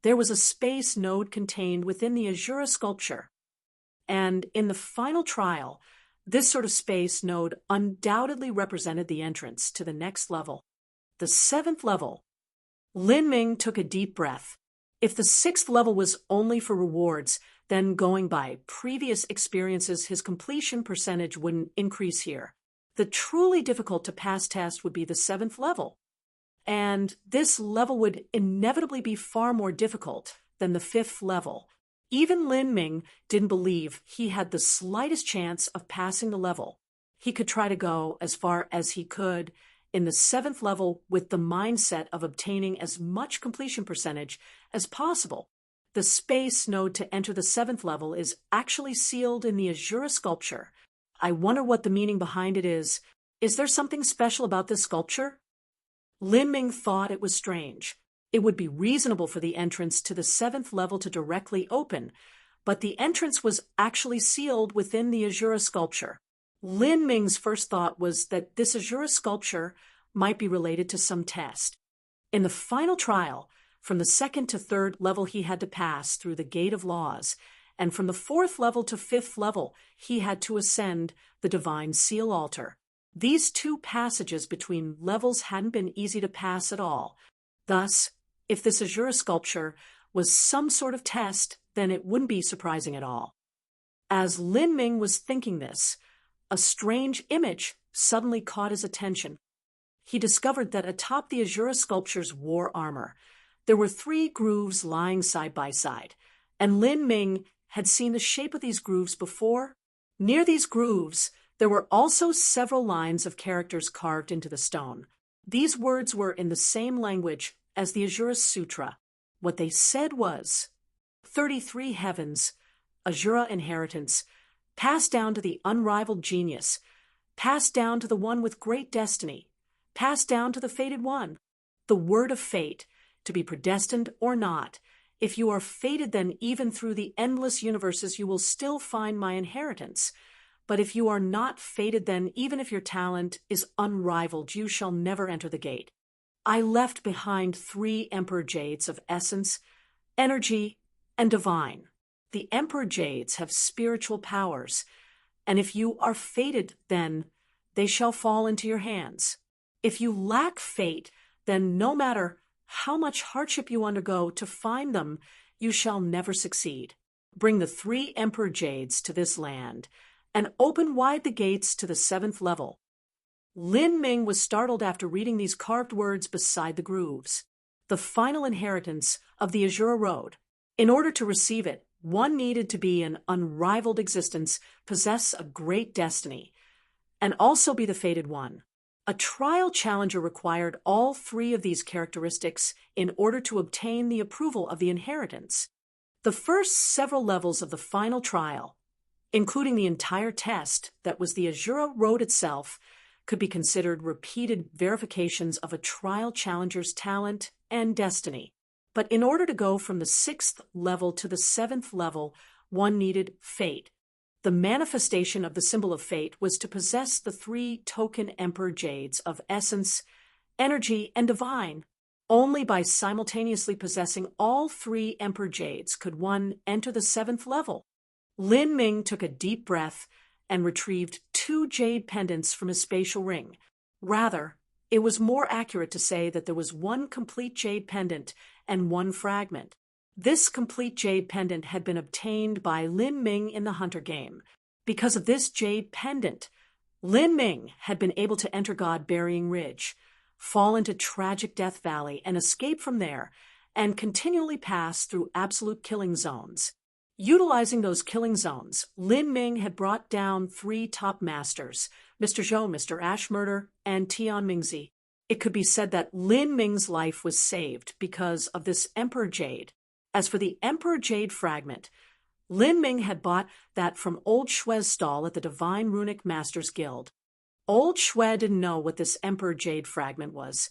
There was a space node contained within the Azura sculpture. And in the final trial, this sort of space node undoubtedly represented the entrance to the next level. The 7th level. Lin Ming took a deep breath. If the 6th level was only for rewards, then going by previous experiences, his completion percentage wouldn't increase here. The truly difficult to pass test would be the 7th level. And this level would inevitably be far more difficult than the 5th level. Even Lin Ming didn't believe he had the slightest chance of passing the level. He could try to go as far as he could in the 7th level with the mindset of obtaining as much completion percentage as possible. The space node to enter the 7th level is actually sealed in the Azura sculpture. I wonder what the meaning behind it is. Is there something special about this sculpture? Lin Ming thought it was strange. It would be reasonable for the entrance to the 7th level to directly open, but the entrance was actually sealed within the Azura sculpture. Lin Ming's first thought was that this Azura sculpture might be related to some test. In the final trial, from the 2nd to 3rd level he had to pass through the Gate of Laws, and from the 4th level to 5th level he had to ascend the Divine Seal Altar. These 2 passages between levels hadn't been easy to pass at all. Thus, if this Azura sculpture was some sort of test, then it wouldn't be surprising at all. As Lin Ming was thinking this, a strange image suddenly caught his attention. He discovered that atop the Azura sculpture's war armor, there were 3 grooves lying side by side, and Lin Ming had seen the shape of these grooves before. Near these grooves, there were also several lines of characters carved into the stone. These words were in the same language as the Azura Sutra. What they said was, 33 heavens, Azura inheritance, passed down to the unrivaled genius, passed down to the one with great destiny, passed down to the fated one. The word of fate, to be predestined or not. If you are fated, then even through the endless universes you will still find my inheritance. But if you are not fated, then even if your talent is unrivaled, you shall never enter the gate. I left behind 3 Emperor Jades of essence, energy, and divine. The Emperor Jades have spiritual powers, and if you are fated, then they shall fall into your hands. If you lack fate, then no matter how much hardship you undergo to find them, you shall never succeed. Bring the 3 Emperor Jades to this land, and open wide the gates to the 7th level. Lin Ming was startled after reading these carved words beside the grooves. The final inheritance of the Azura Road. In order to receive it, one needed to be an unrivaled existence, possess a great destiny, and also be the fated one. A trial challenger required all three of these characteristics in order to obtain the approval of the inheritance. The first several levels of the final trial, including the entire test that was the Azura Road itself, could be considered repeated verifications of a trial challenger's talent and destiny. But in order to go from the 6th level to the 7th level, one needed fate. The manifestation of the symbol of fate was to possess the 3 token Emperor Jades of essence, energy, and divine. Only by simultaneously possessing all 3 Emperor Jades could one enter the 7th level. Lin Ming took a deep breath and retrieved 2 jade pendants from his spatial ring. Rather, it was more accurate to say that there was 1 complete jade pendant and 1 fragment. This complete jade pendant had been obtained by Lin Ming in the Hunter game. Because of this jade pendant, Lin Ming had been able to enter God Burying Ridge, fall into Tragic Death Valley, and escape from there, and continually pass through absolute killing zones. Utilizing those killing zones, Lin Ming had brought down 3 top masters, Mr. Zhou, Mr. Ashmurder, and Tian Mingzi. It could be said that Lin Ming's life was saved because of this Emperor Jade. As for the Emperor Jade fragment, Lin Ming had bought that from Old Shue's stall at the Divine Runic Masters Guild. Old Shue didn't know what this Emperor Jade fragment was,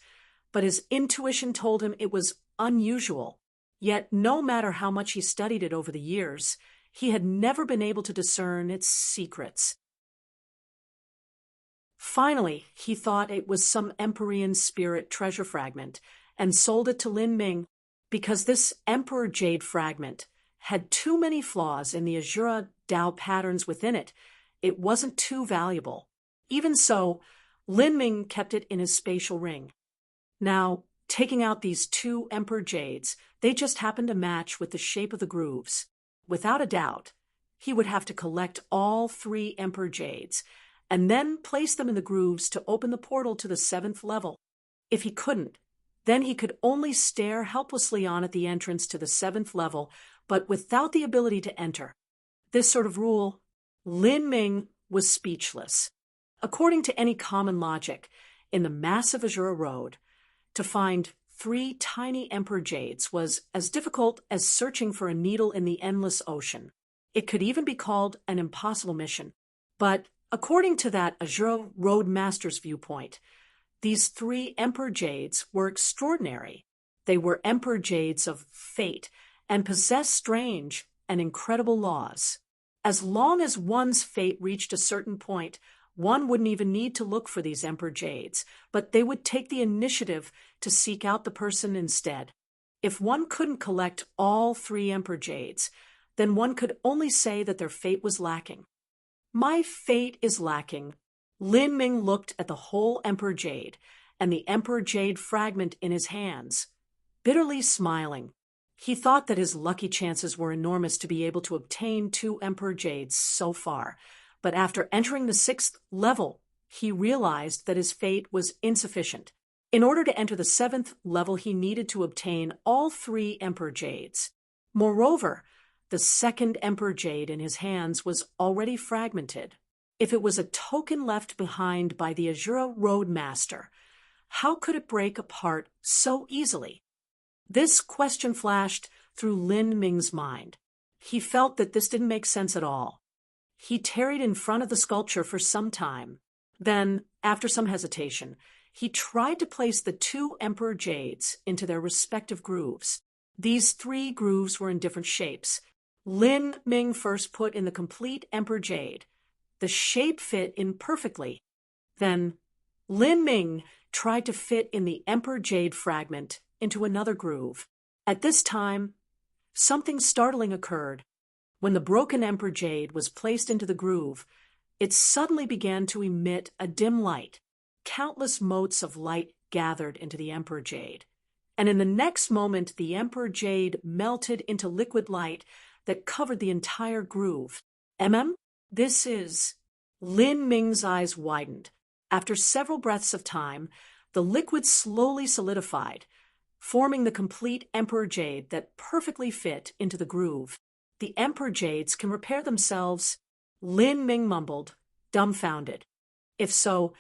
but his intuition told him it was unusual. Yet, no matter how much he studied it over the years, he had never been able to discern its secrets. Finally, he thought it was some Empyrean spirit treasure fragment and sold it to Lin Ming because this Emperor Jade fragment had too many flaws in the Azura Dao patterns within it. It wasn't too valuable. Even so, Lin Ming kept it in his spatial ring. Now, taking out these 2 Emperor Jades, they just happened to match with the shape of the grooves. Without a doubt, he would have to collect all 3 Emperor Jades and then place them in the grooves to open the portal to the 7th level. If he couldn't, then he could only stare helplessly on at the entrance to the 7th level, but without the ability to enter. This sort of rule, Lin Ming was speechless. According to any common logic, in the massive Azura Road, to find 3 tiny Emperor Jades was as difficult as searching for a needle in the endless ocean. It could even be called an impossible mission. But according to that Azura Road Master's viewpoint, these 3 Emperor Jades were extraordinary. They were Emperor Jades of fate and possessed strange and incredible laws. As long as one's fate reached a certain point, one wouldn't even need to look for these Emperor Jades, but they would take the initiative to seek out the person instead. If one couldn't collect all 3 Emperor Jades, then one could only say that their fate was lacking. My fate is lacking. Lin Ming looked at the whole Emperor Jade and the Emperor Jade fragment in his hands, bitterly smiling. He thought that his lucky chances were enormous to be able to obtain 2 Emperor Jades so far, but after entering the 6th level, he realized that his fate was insufficient. In order to enter the 7th level, he needed to obtain all 3 Emperor Jades. Moreover, the 2nd Emperor Jade in his hands was already fragmented. If it was a token left behind by the Azura Road Master, how could it break apart so easily? This question flashed through Lin Ming's mind. He felt that this didn't make sense at all. He tarried in front of the sculpture for some time. Then, after some hesitation, he tried to place the 2 Emperor Jades into their respective grooves. These 3 grooves were in different shapes. Lin Ming first put in the complete Emperor Jade. The shape fit in perfectly. Then, Lin Ming tried to fit in the Emperor Jade fragment into another groove. At this time, something startling occurred. When the broken Emperor Jade was placed into the groove, it suddenly began to emit a dim light. Countless motes of light gathered into the Emperor Jade. And in the next moment, the Emperor Jade melted into liquid light that covered the entire groove. This is... Lin Ming's eyes widened. After several breaths of time, the liquid slowly solidified, forming the complete Emperor Jade that perfectly fit into the groove. The Emperor Jades can repair themselves, Lin Ming mumbled, dumbfounded. If so,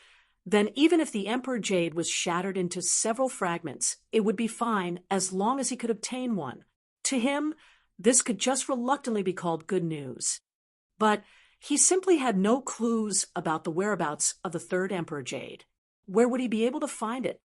then even if the Emperor Jade was shattered into several fragments, it would be fine as long as he could obtain one. To him, this could just reluctantly be called good news. But he simply had no clues about the whereabouts of the third Emperor Jade. Where would he be able to find it?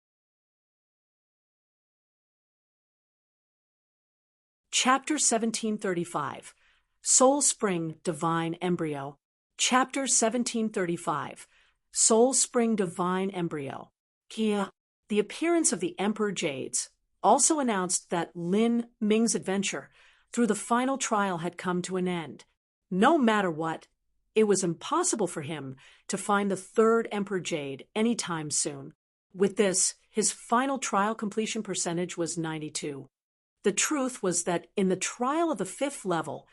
Chapter 1735, Soul Spring Divine Embryo. Chapter 1735, Soul Spring Divine Embryo. Kia. The appearance of the Emperor Jades also announced that Lin Ming's adventure through the final trial had come to an end. No matter what, it was impossible for him to find the third Emperor Jade anytime soon. With this, his final trial completion percentage was 92. The truth was that in the trial of the 5th level,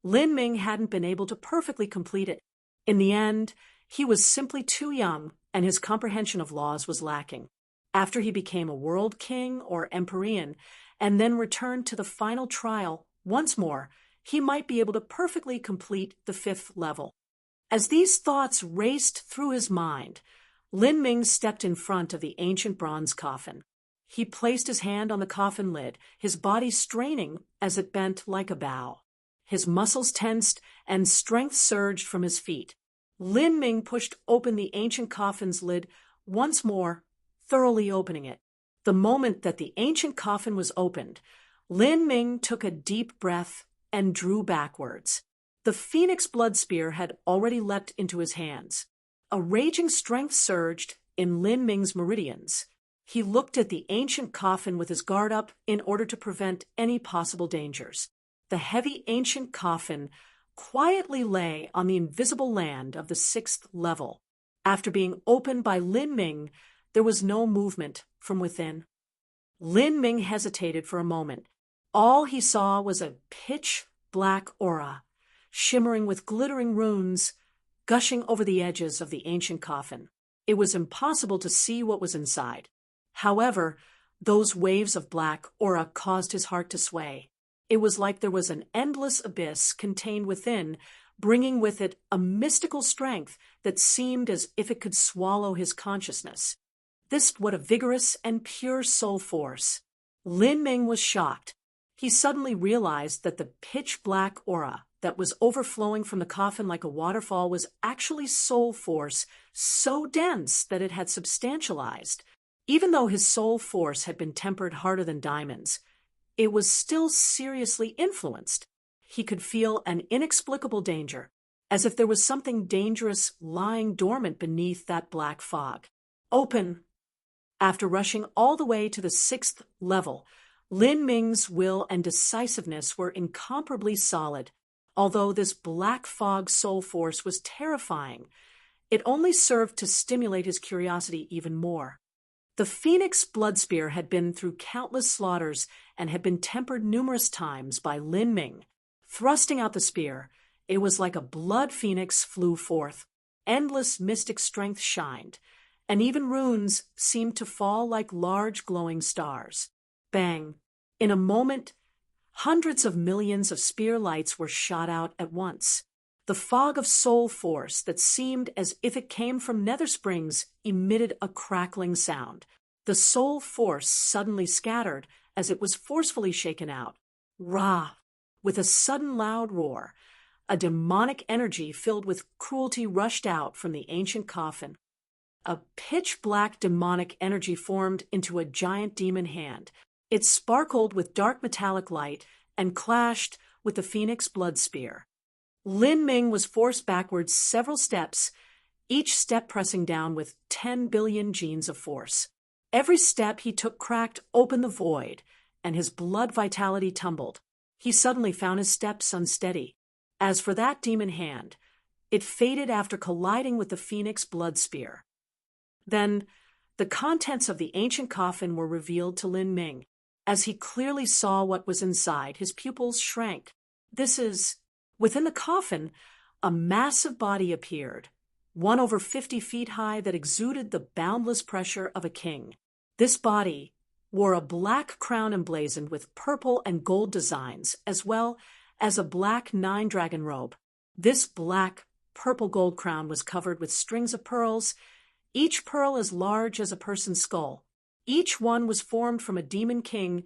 Lin Ming hadn't been able to perfectly complete it. In the end, he was simply too young, and his comprehension of laws was lacking. After he became a world king or empyrean, and then returned to the final trial once more, he might be able to perfectly complete the 5th level. As these thoughts raced through his mind, Lin Ming stepped in front of the ancient bronze coffin. He placed his hand on the coffin lid, his body straining as it bent like a bow. His muscles tensed and strength surged from his feet. Lin Ming pushed open the ancient coffin's lid once more, thoroughly opening it. The moment that the ancient coffin was opened, Lin Ming took a deep breath and drew backwards. The phoenix blood spear had already leapt into his hands. A raging strength surged in Lin Ming's meridians. He looked at the ancient coffin with his guard up in order to prevent any possible dangers. The heavy ancient coffin quietly lay on the invisible land of the 6th level. After being opened by Lin Ming, there was no movement from within. Lin Ming hesitated for a moment. All he saw was a pitch-black aura, shimmering with glittering runes, gushing over the edges of the ancient coffin. It was impossible to see what was inside. However, those waves of black aura caused his heart to sway. It was like there was an endless abyss contained within, bringing with it a mystical strength that seemed as if it could swallow his consciousness. What a vigorous and pure soul force. Lin Ming was shocked. He suddenly realized that the pitch-black aura that was overflowing from the coffin like a waterfall was actually soul force so dense that it had substantialized. Even though his soul force had been tempered harder than diamonds, it was still seriously influenced. He could feel an inexplicable danger, as if there was something dangerous lying dormant beneath that black fog. Open! After rushing all the way to the 6th level, Lin Ming's will and decisiveness were incomparably solid. Although this black fog soul force was terrifying, it only served to stimulate his curiosity even more. The phoenix blood spear had been through countless slaughters and had been tempered numerous times by Lin Ming. Thrusting out the spear, it was like a blood phoenix flew forth. Endless mystic strength shined, and even runes seemed to fall like large glowing stars. Bang! In a moment, hundreds of millions of spear lights were shot out at once. The fog of soul force that seemed as if it came from nether springs emitted a crackling sound. The soul force suddenly scattered as it was forcefully shaken out. Rah! With a sudden loud roar, a demonic energy filled with cruelty rushed out from the ancient coffin. A pitch-black demonic energy formed into a giant demon hand. It sparkled with dark metallic light and clashed with the phoenix blood spear. Lin Ming was forced backwards several steps, each step pressing down with 10 billion genes of force. Every step he took cracked open the void, and his blood vitality tumbled. He suddenly found his steps unsteady. As for that demon hand, it faded after colliding with the phoenix blood spear. Then, the contents of the ancient coffin were revealed to Lin Ming. As he clearly saw what was inside, his pupils shrank. Within the coffin, a massive body appeared, one over 50 feet high that exuded the boundless pressure of a king. This body wore a black crown emblazoned with purple and gold designs, as well as a black nine-dragon robe. This black, purple gold crown was covered with strings of pearls, each pearl as large as a person's skull. Each one was formed from a demon king,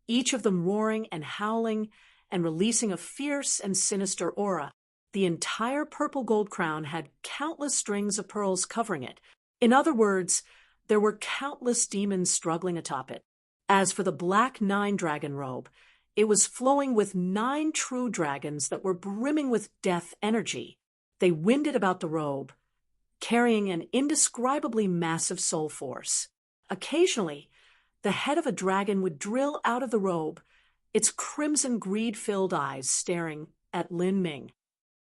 each of them roaring and howling and releasing a fierce and sinister aura. The entire purple gold crown had countless strings of pearls covering it. In other words, there were countless demons struggling atop it. As for the black nine-dragon robe, it was flowing with 9 true dragons that were brimming with death energy. They winded about the robe, carrying an indescribably massive soul force. Occasionally, the head of a dragon would drill out of the robe, its crimson greed-filled eyes staring at Lin Ming.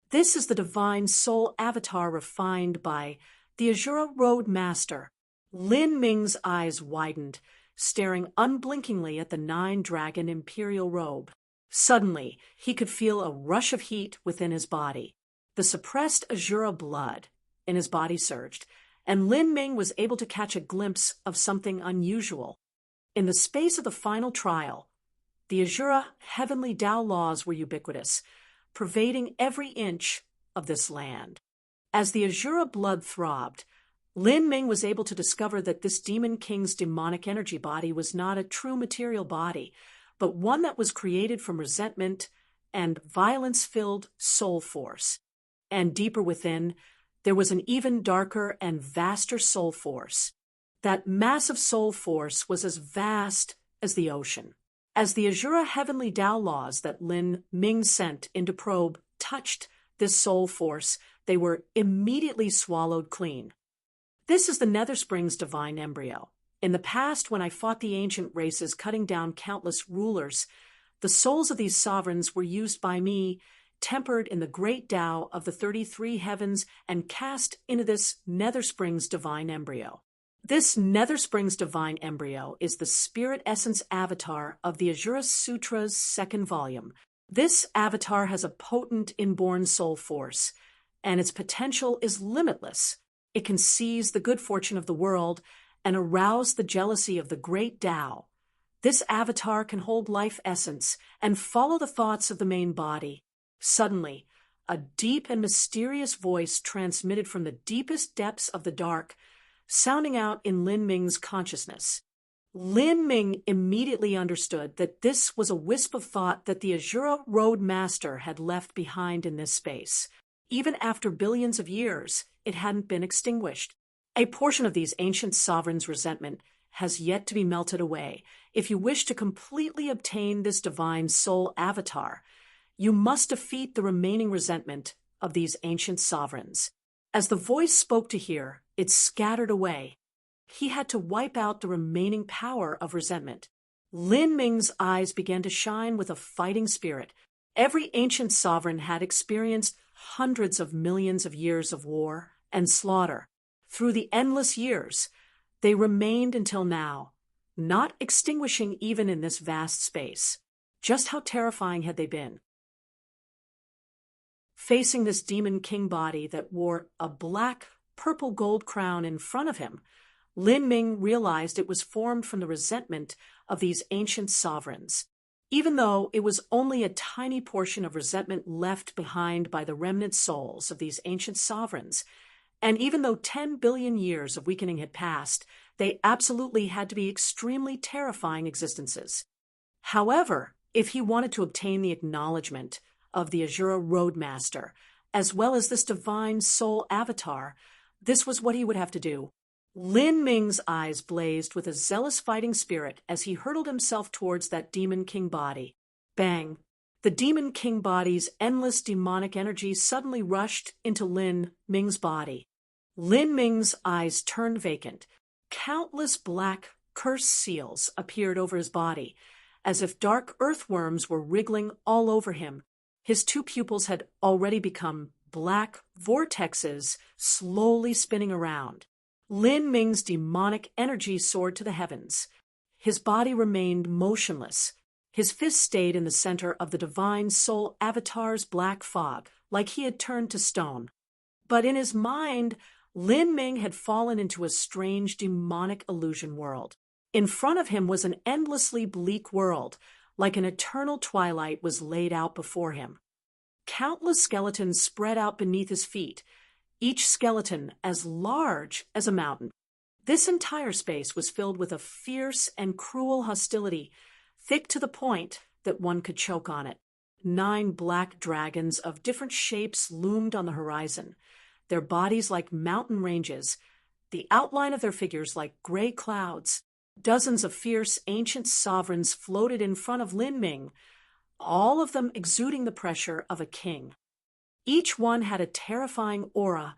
This is the divine soul avatar refined by the Azura Road Master. Lin Ming's eyes widened, staring unblinkingly at the 9-dragon imperial robe. Suddenly, he could feel a rush of heat within his body. The suppressed Azura blood in his body surged, and Lin Ming was able to catch a glimpse of something unusual. In the space of the final trial, the Azura heavenly Tao laws were ubiquitous, pervading every inch of this land. As the Azura blood throbbed, Lin Ming was able to discover that this demon king's demonic energy body was not a true material body, but one that was created from resentment and violence-filled soul force. And deeper within, there was an even darker and vaster soul force. That massive soul force was as vast as the ocean. As the Azura heavenly Tao laws that Lin Ming sent into probe touched this soul force, they were immediately swallowed clean. This is the Netherspring's divine embryo. In the past, when I fought the ancient races cutting down countless rulers, the souls of these sovereigns were used by me, tempered in the great Tao of the 33 heavens, and cast into this Netherspring's divine embryo. This Netherspring's divine embryo is the spirit essence avatar of the Azura Sutra's 2nd volume. This avatar has a potent inborn soul force, and its potential is limitless. It can seize the good fortune of the world and arouse the jealousy of the great Tao. This avatar can hold life essence and follow the thoughts of the main body. Suddenly, a deep and mysterious voice transmitted from the deepest depths of the dark, sounding out in Lin Ming's consciousness. Lin Ming immediately understood that this was a wisp of thought that the Azura Road Master had left behind in this space. Even after billions of years, it hadn't been extinguished. A portion of these ancient sovereigns' resentment has yet to be melted away. If you wish to completely obtain this divine soul avatar, you must defeat the remaining resentment of these ancient sovereigns. As the voice spoke to hear, it scattered away. He had to wipe out the remaining power of resentment. Lin Ming's eyes began to shine with a fighting spirit. Every ancient sovereign had experienced hundreds of millions of years of war and slaughter. Through the endless years, they remained until now, not extinguishing even in this vast space. Just how terrifying had they been? Facing this demon king body that wore a black, purple gold crown in front of him, Lin Ming realized it was formed from the resentment of these ancient sovereigns. Even though it was only a tiny portion of resentment left behind by the remnant souls of these ancient sovereigns, and even though 10 billion years of weakening had passed, they absolutely had to be extremely terrifying existences. However, if he wanted to obtain the acknowledgement of the Azura Roadmaster, as well as this divine soul avatar, this was what he would have to do. Lin Ming's eyes blazed with a zealous fighting spirit as he hurtled himself towards that demon king body. Bang! The demon king body's endless demonic energy suddenly rushed into Lin Ming's body. Lin Ming's eyes turned vacant. Countless black, cursed seals appeared over his body, as if dark earthworms were wriggling all over him. His 2 pupils had already become black vortexes slowly spinning around. Lin Ming's demonic energy soared to the heavens. His body remained motionless. His fist stayed in the center of the divine soul avatar's black fog, like he had turned to stone. But in his mind, Lin Ming had fallen into a strange demonic illusion world. In front of him was an endlessly bleak world, like an eternal twilight was laid out before him. Countless skeletons spread out beneath his feet, each skeleton as large as a mountain. This entire space was filled with a fierce and cruel hostility, thick to the point that one could choke on it. 9 black dragons of different shapes loomed on the horizon, their bodies like mountain ranges, the outline of their figures like gray clouds. Dozens of fierce ancient sovereigns floated in front of Lin Ming, all of them exuding the pressure of a king. Each one had a terrifying aura,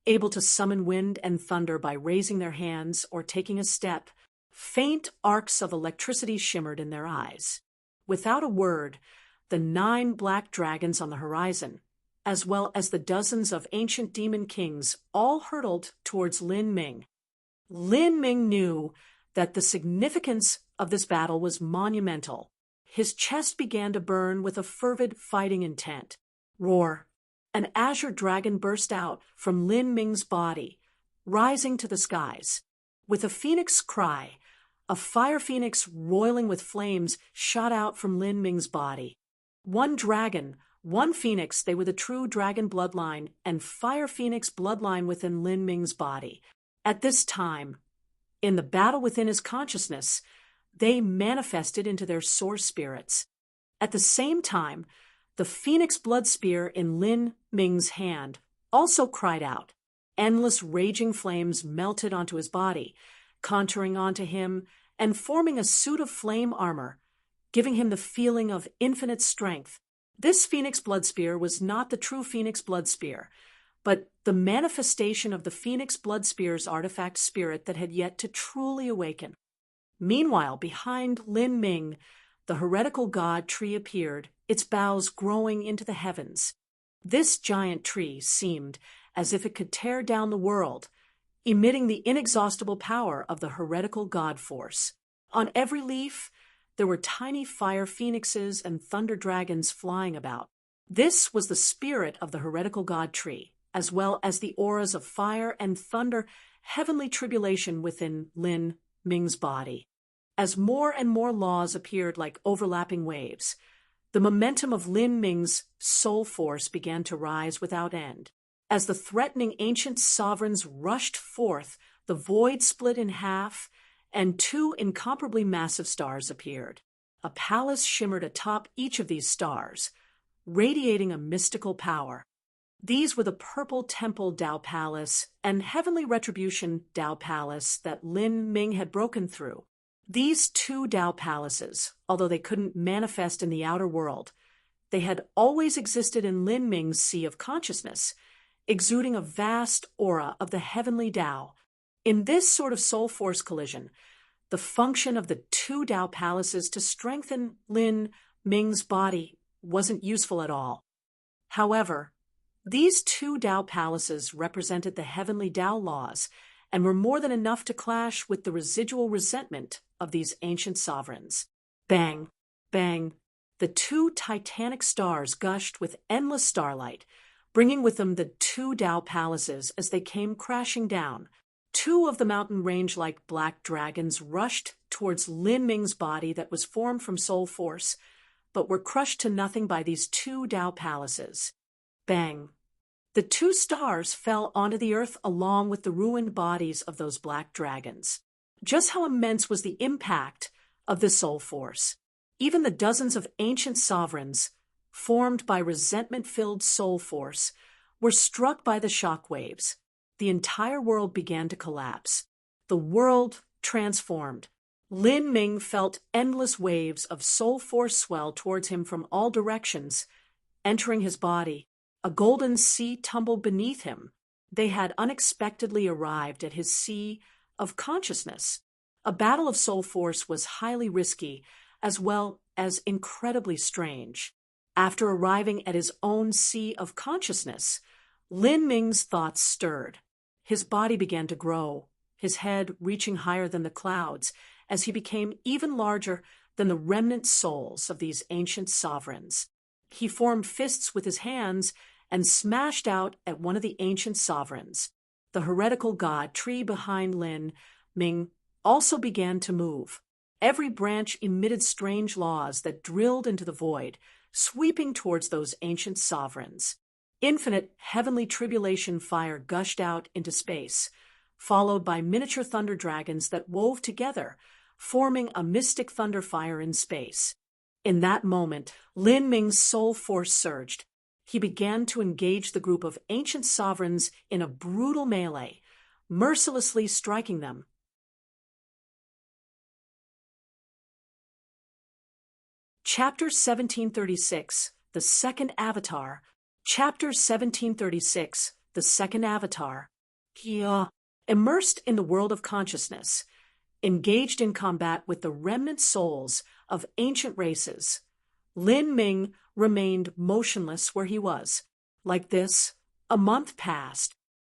able to summon wind and thunder by raising their hands or taking a step. Faint arcs of electricity shimmered in their eyes. Without a word, the 9 black dragons on the horizon, as well as the dozens of ancient demon kings, all hurtled towards Lin Ming. Lin Ming knew that the significance of this battle was monumental. His chest began to burn with a fervid fighting intent. Roar! An azure dragon burst out from Lin Ming's body, rising to the skies. With a phoenix cry, a fire phoenix roiling with flames shot out from Lin Ming's body. One dragon, one phoenix, they were the true dragon bloodline and fire phoenix bloodline within Lin Ming's body. At this time, in the battle within his consciousness, they manifested into their source spirits. At the same time, the phoenix blood spear in Lin Ming's hand also cried out. Endless raging flames melted onto his body, contouring onto him and forming a suit of flame armor, giving him the feeling of infinite strength. This phoenix blood spear was not the true phoenix blood spear, but the manifestation of the phoenix blood spear's artifact spirit that had yet to truly awaken. Meanwhile, behind Lin Ming, the heretical god tree appeared, its boughs growing into the heavens. This giant tree seemed as if it could tear down the world, emitting the inexhaustible power of the heretical god force. On every leaf, there were tiny fire phoenixes and thunder dragons flying about. This was the spirit of the heretical god tree, as well as the auras of fire and thunder, heavenly tribulation within Lin Ming's body. As more and more laws appeared like overlapping waves, the momentum of Lin Ming's soul force began to rise without end. As the threatening ancient sovereigns rushed forth, the void split in half, and 2 incomparably massive stars appeared. A palace shimmered atop each of these stars, radiating a mystical power. These were the Purple Temple Tao Palace and Heavenly Retribution Tao Palace that Lin Ming had broken through. These 2 Tao palaces, although they couldn't manifest in the outer world, they had always existed in Lin Ming's sea of consciousness, exuding a vast aura of the heavenly Tao. In this sort of soul force collision, the function of the 2 Tao palaces to strengthen Lin Ming's body wasn't useful at all. However, these 2 Tao palaces represented the heavenly Tao laws and were more than enough to clash with the residual resentment of these ancient sovereigns. Bang, bang, the 2 titanic stars gushed with endless starlight, bringing with them the 2 Tao palaces as they came crashing down. 2 of the mountain range-like black dragons rushed towards Lin Ming's body that was formed from soul force, but were crushed to nothing by these 2 Tao palaces. Bang. The 2 stars fell onto the earth along with the ruined bodies of those black dragons. Just how immense was the impact of the soul force. Even the dozens of ancient sovereigns, formed by resentment-filled soul force, were struck by the shock waves. The entire world began to collapse. The world transformed. Lin Ming felt endless waves of soul force swell towards him from all directions, entering his body. A golden sea tumbled beneath him. They had unexpectedly arrived at his sea of consciousness. A battle of soul force was highly risky, as well as incredibly strange. After arriving at his own sea of consciousness, Lin Ming's thoughts stirred. His body began to grow, his head reaching higher than the clouds, as he became even larger than the remnant souls of these ancient sovereigns. He formed fists with his hands and smashed out at one of the ancient sovereigns. The heretical god tree behind Lin Ming also began to move. Every branch emitted strange laws that drilled into the void, sweeping towards those ancient sovereigns. Infinite heavenly tribulation fire gushed out into space, followed by miniature thunder dragons that wove together, forming a mystic thunder fire in space. In that moment, Lin Ming's soul force surged. He began to engage the group of ancient sovereigns in a brutal melee, mercilessly striking them. Chapter 1736, The Second Avatar. Chapter 1736, The Second Avatar. Immersed in the world of consciousness, engaged in combat with the remnant souls of ancient races, Lin Ming remained motionless where he was. Like this, a month passed.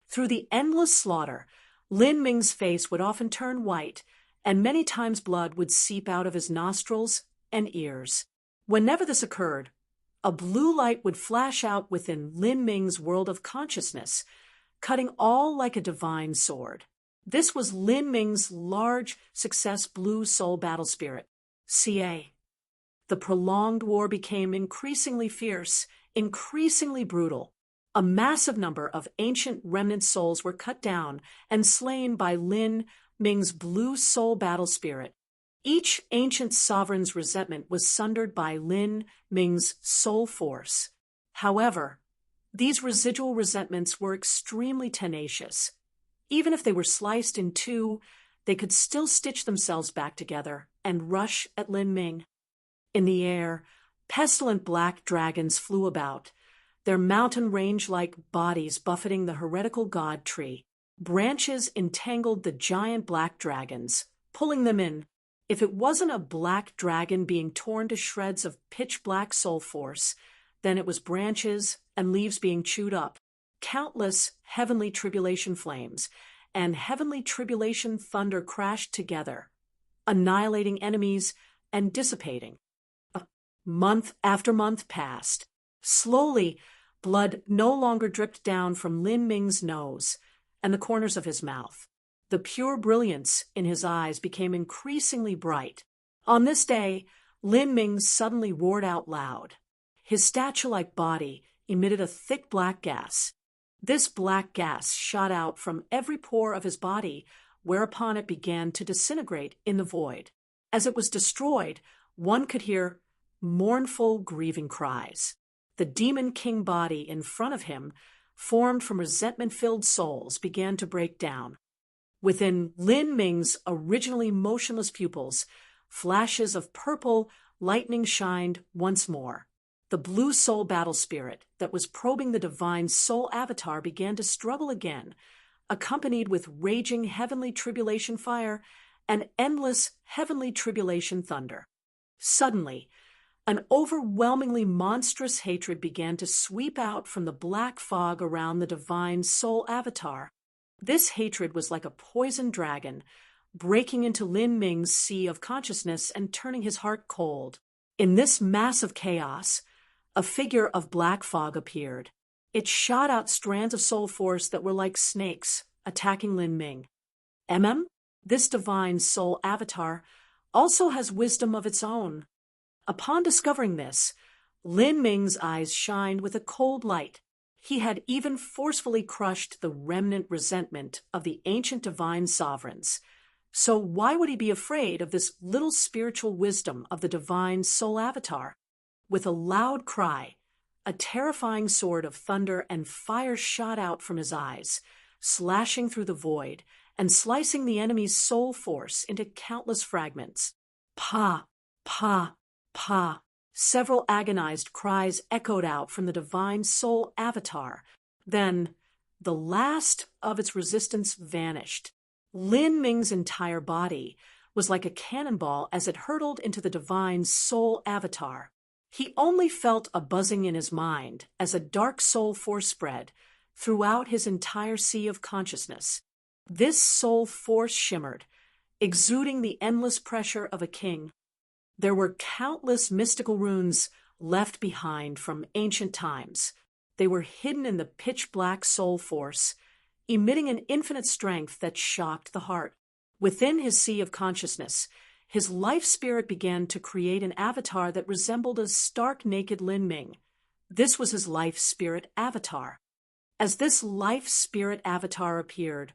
Through the endless slaughter, Lin Ming's face would often turn white, and many times blood would seep out of his nostrils and ears. Whenever this occurred, a blue light would flash out within Lin Ming's world of consciousness, cutting all like a divine sword. This was Lin Ming's large success blue soul battle spirit, CA. The prolonged war became increasingly fierce, increasingly brutal. A massive number of ancient remnant souls were cut down and slain by Lin Ming's blue soul battle spirit. Each ancient sovereign's resentment was sundered by Lin Ming's soul force. However, these residual resentments were extremely tenacious. Even if they were sliced in two, they could still stitch themselves back together and rush at Lin Ming. In the air, pestilent black dragons flew about, their mountain range-like bodies buffeting the heretical god tree. Branches entangled the giant black dragons, pulling them in. If it wasn't a black dragon being torn to shreds of pitch-black soul force, then it was branches and leaves being chewed up. Countless heavenly tribulation flames and heavenly tribulation thunder crashed together, annihilating enemies and dissipating. Month after month passed. Slowly, blood no longer dripped down from Lin Ming's nose and the corners of his mouth. The pure brilliance in his eyes became increasingly bright. On this day, Lin Ming suddenly roared out loud. His statue-like body emitted a thick black gas. This black gas shot out from every pore of his body, whereupon it began to disintegrate in the void. As it was destroyed, one could hear mournful, grieving cries. The demon king body in front of him, formed from resentment-filled souls, began to break down. Within Lin Ming's originally motionless pupils, flashes of purple lightning shined once more. The blue soul battle spirit that was probing the divine soul avatar began to struggle again, accompanied with raging heavenly tribulation fire and endless heavenly tribulation thunder. Suddenly, an overwhelmingly monstrous hatred began to sweep out from the black fog around the divine soul avatar. This hatred was like a poisoned dragon, breaking into Lin Ming's sea of consciousness and turning his heart cold. In this mass of chaos, a figure of black fog appeared. It shot out strands of soul force that were like snakes, attacking Lin Ming. This divine soul avatar also has wisdom of its own. Upon discovering this, Lin Ming's eyes shined with a cold light. He had even forcefully crushed the remnant resentment of the ancient divine sovereigns. So why would he be afraid of this little spiritual wisdom of the divine soul avatar? With a loud cry, a terrifying sword of thunder and fire shot out from his eyes, slashing through the void and slicing the enemy's soul force into countless fragments. Pa, pa, pa. Several agonized cries echoed out from the divine soul avatar. Then, the last of its resistance vanished. Lin Ming's entire body was like a cannonball as it hurtled into the divine soul avatar. He only felt a buzzing in his mind as a dark soul force spread throughout his entire sea of consciousness. This soul force shimmered, exuding the endless pressure of a king. There were countless mystical runes left behind from ancient times. They were hidden in the pitch-black soul force, emitting an infinite strength that shocked the heart. Within his sea of consciousness, his life spirit began to create an avatar that resembled a stark naked Lin Ming. This was his life spirit avatar. As this life spirit avatar appeared,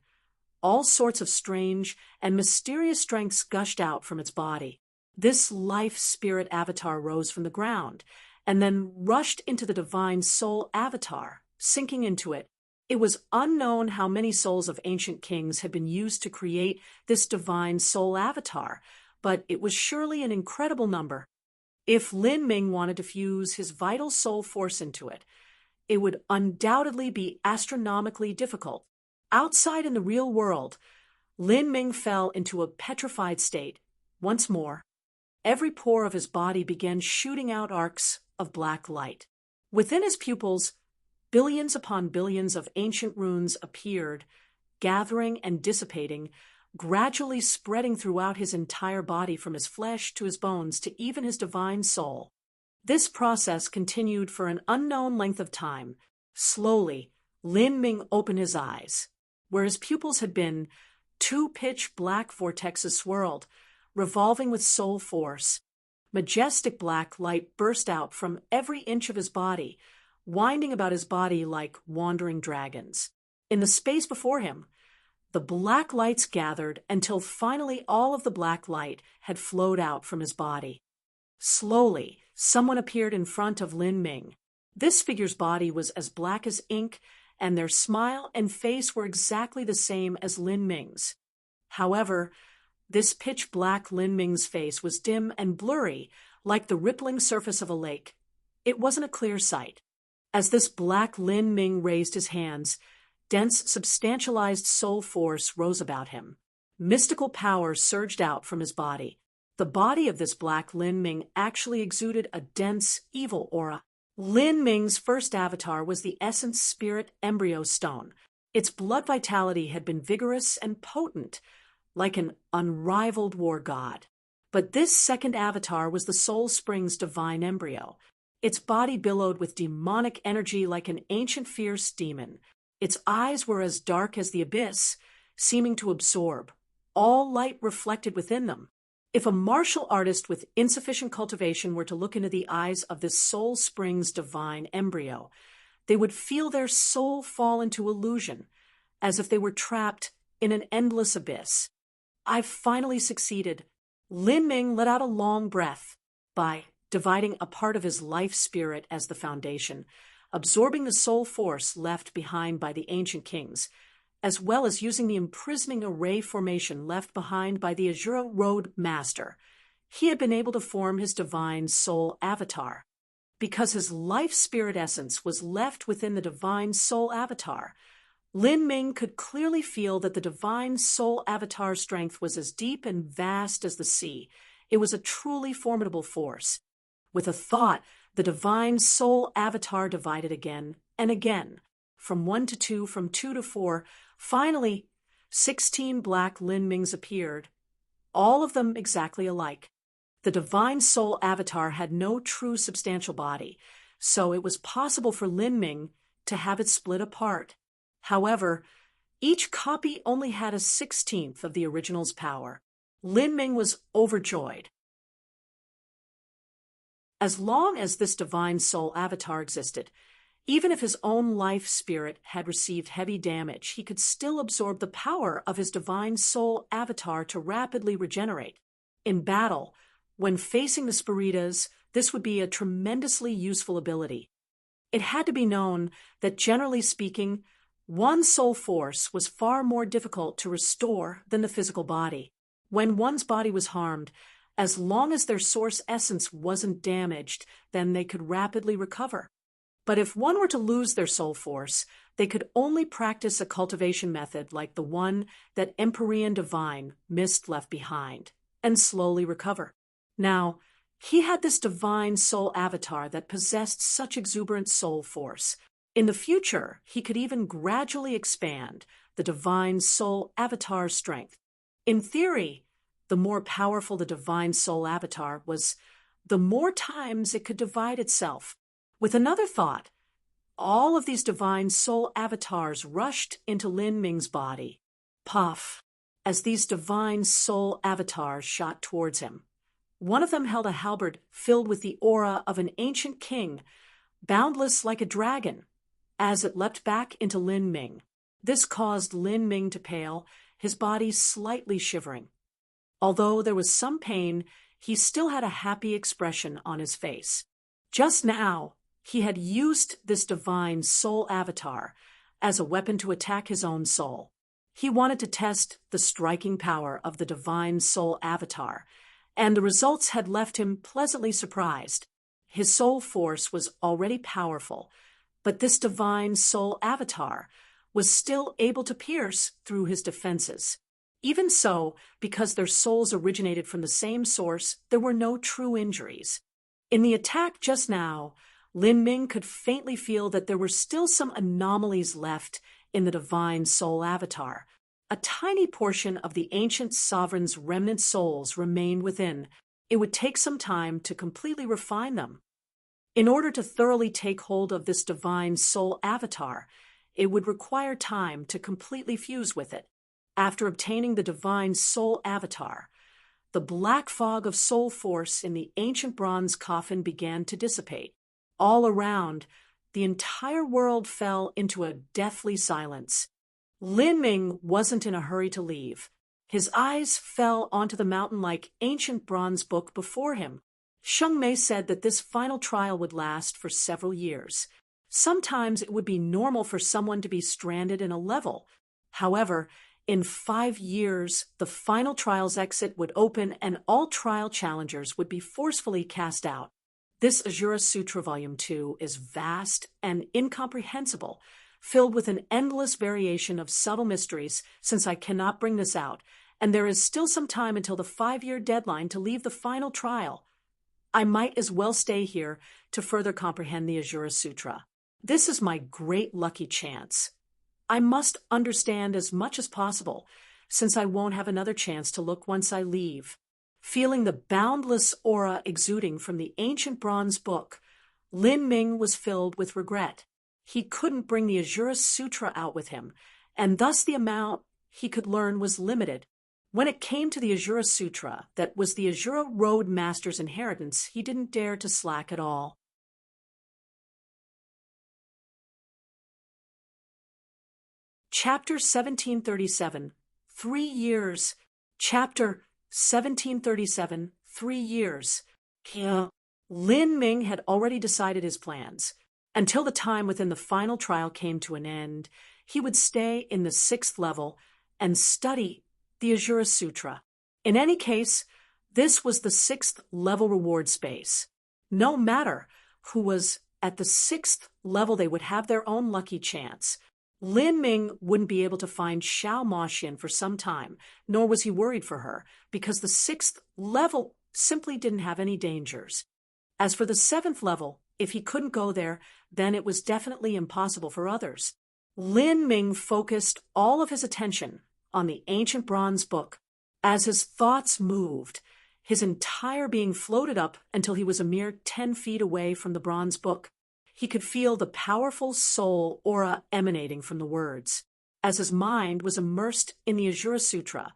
all sorts of strange and mysterious strengths gushed out from its body. This life spirit avatar rose from the ground and then rushed into the divine soul avatar, sinking into it. It was unknown how many souls of ancient kings had been used to create this divine soul avatar, but it was surely an incredible number. If Lin Ming wanted to fuse his vital soul force into it, it would undoubtedly be astronomically difficult. Outside in the real world, Lin Ming fell into a petrified state. Once more, every pore of his body began shooting out arcs of black light. Within his pupils, billions upon billions of ancient runes appeared, gathering and dissipating, gradually spreading throughout his entire body from his flesh to his bones to even his divine soul. This process continued for an unknown length of time. Slowly, Lin Ming opened his eyes. Where his pupils had been, two pitch-black vortexes swirled, revolving with soul force. Majestic black light burst out from every inch of his body, winding about his body like wandering dragons. In the space before him, the black lights gathered until finally all of the black light had flowed out from his body. Slowly, someone appeared in front of Lin Ming. This figure's body was as black as ink, and their smile and face were exactly the same as Lin Ming's. However, this pitch-black Lin Ming's face was dim and blurry, like the rippling surface of a lake. It wasn't a clear sight. As this black Lin Ming raised his hands, dense, substantialized soul force rose about him. Mystical power surged out from his body. The body of this black Lin Ming actually exuded a dense, evil aura. Lin Ming's first avatar was the Essence Spirit Embryo Stone. Its blood vitality had been vigorous and potent, like an unrivaled war god. But this second avatar was the Soul Spring's divine embryo. Its body billowed with demonic energy like an ancient fierce demon. Its eyes were as dark as the abyss, seeming to absorb all light reflected within them. If a martial artist with insufficient cultivation were to look into the eyes of this Soul Spring's divine embryo, they would feel their soul fall into illusion, as if they were trapped in an endless abyss. I've finally succeeded. Lin Ming let out a long breath. By dividing a part of his life spirit as the foundation, absorbing the soul force left behind by the ancient kings, as well as using the imprisoning array formation left behind by the Azura Road Master, he had been able to form his divine soul avatar. Because his life spirit essence was left within the divine soul avatar, Lin Ming could clearly feel that the divine soul avatar strength was as deep and vast as the sea. It was a truly formidable force. With a thought, the divine soul avatar divided again and again, from 1 to 2, from 2 to 4. Finally, 16 black Lin Mings appeared, all of them exactly alike. The divine soul avatar had no true substantial body, so it was possible for Lin Ming to have it split apart. However, each copy only had a 16th of the original's power. Lin Ming was overjoyed. As long as this divine soul avatar existed, even if his own life spirit had received heavy damage, he could still absorb the power of his divine soul avatar to rapidly regenerate. In battle, when facing the Spiritas, this would be a tremendously useful ability. It had to be known that, generally speaking, one soul force was far more difficult to restore than the physical body. When one's body was harmed, as long as their source essence wasn't damaged, then they could rapidly recover. But if one were to lose their soul force, they could only practice a cultivation method like the one that Empyrean Divine Mist left behind, and slowly recover. Now, he had this divine soul avatar that possessed such exuberant soul force. In the future, he could even gradually expand the divine soul avatar's strength. In theory, the more powerful the divine soul avatar was, the more times it could divide itself. With another thought, All of these divine soul avatars rushed into Lin Ming's body. Puff! As these divine soul avatars shot towards him. One of them held a halberd filled with the aura of an ancient king, boundless like a dragon, as it leapt back into Lin Ming. This caused Lin Ming to pale, his body slightly shivering. Although there was some pain, he still had a happy expression on his face. Just now, he had used this divine soul avatar as a weapon to attack his own soul. He wanted to test the striking power of the divine soul avatar, and the results had left him pleasantly surprised. His soul force was already powerful, but this divine soul avatar was still able to pierce through his defenses. Even so, because their souls originated from the same source, there were no true injuries. In the attack just now, Lin Ming could faintly feel that there were still some anomalies left in the divine soul avatar. A tiny portion of the ancient sovereign's remnant souls remained within. It would take some time to completely refine them. In order to thoroughly take hold of this divine soul avatar, it would require time to completely fuse with it. After obtaining the divine soul avatar, the black fog of soul force in the ancient bronze coffin began to dissipate. All around, the entire world fell into a deathly silence. Lin Ming wasn't in a hurry to leave. His eyes fell onto the mountain-like ancient bronze book before him. Sheng Mei said that this final trial would last for several years. Sometimes it would be normal for someone to be stranded in a level. However, in 5 years, the final trial's exit would open and all trial challengers would be forcefully cast out. This Ajura Sutra Volume 2 is vast and incomprehensible, filled with an endless variation of subtle mysteries since I cannot bring this out, and there is still some time until the 5-year deadline to leave the final trial. I might as well stay here to further comprehend the Ajura Sutra. This is my great lucky chance. I must understand as much as possible, since I won't have another chance to look once I leave. Feeling the boundless aura exuding from the ancient bronze book, Lin Ming was filled with regret. He couldn't bring the Ajura Sutra out with him, and thus the amount he could learn was limited. When it came to the Ajura Sutra, that was the Ajura Road Master's inheritance, he didn't dare to slack at all. Chapter 1737, 3 years. Chapter 1737, 3 years. Lin Ming had already decided his plans. Until the time within the final trial came to an end, he would stay in the 6th level and study the Ajura Sutra. In any case, this was the 6th level reward space. No matter who was at the 6th level, they would have their own lucky chance. Lin Ming wouldn't be able to find Xiao Moxian for some time, nor was he worried for her, because the 6th level simply didn't have any dangers. As for the 7th level, if he couldn't go there, then it was definitely impossible for others. Lin Ming focused all of his attention on the ancient bronze book. As his thoughts moved, his entire being floated up until he was a mere 10 feet away from the bronze book. He could feel the powerful soul aura emanating from the words. As his mind was immersed in the Ajura Sutra,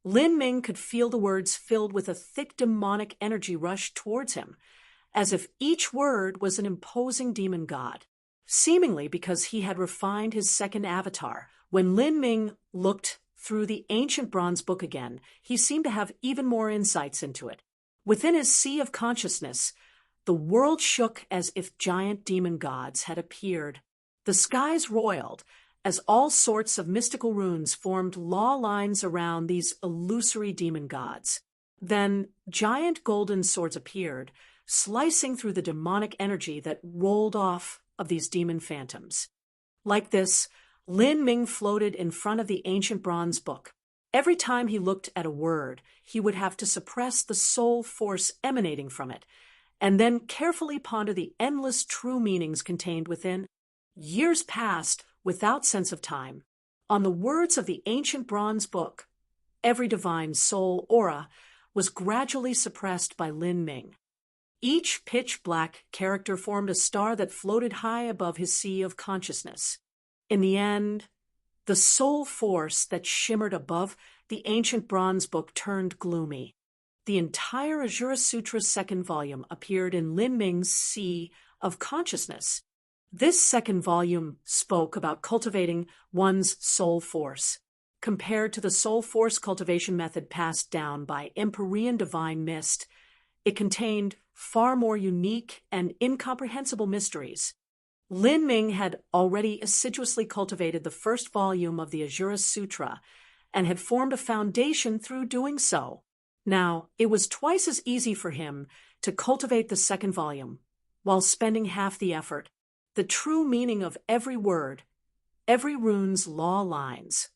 Lin Ming could feel the words filled with a thick demonic energy rush towards him, as if each word was an imposing demon god. Seemingly because he had refined his second avatar, when Lin Ming looked through the ancient bronze book again, he seemed to have even more insights into it. Within his sea of consciousness, the world shook as if giant demon gods had appeared. The skies roiled as all sorts of mystical runes formed law lines around these illusory demon gods. Then giant golden swords appeared, slicing through the demonic energy that rolled off of these demon phantoms. Like this, Lin Ming floated in front of the ancient bronze book. Every time he looked at a word, he would have to suppress the soul force emanating from it, and then carefully ponder the endless true meanings contained within. Years passed without sense of time. On the words of the ancient bronze book, every divine soul aura was gradually suppressed by Lin Ming. Each pitch-black character formed a star that floated high above his sea of consciousness. In the end, the soul force that shimmered above the ancient bronze book turned gloomy. The entire Ajura Sutra's second volume appeared in Lin Ming's Sea of Consciousness. This second volume spoke about cultivating one's soul force. Compared to the soul force cultivation method passed down by Empyrean divine mist, it contained far more unique and incomprehensible mysteries. Lin Ming had already assiduously cultivated the first volume of the Ajura Sutra and had formed a foundation through doing so. Now, it was twice as easy for him to cultivate the second volume, while spending half the effort. The true meaning of every word, every rune's law lines,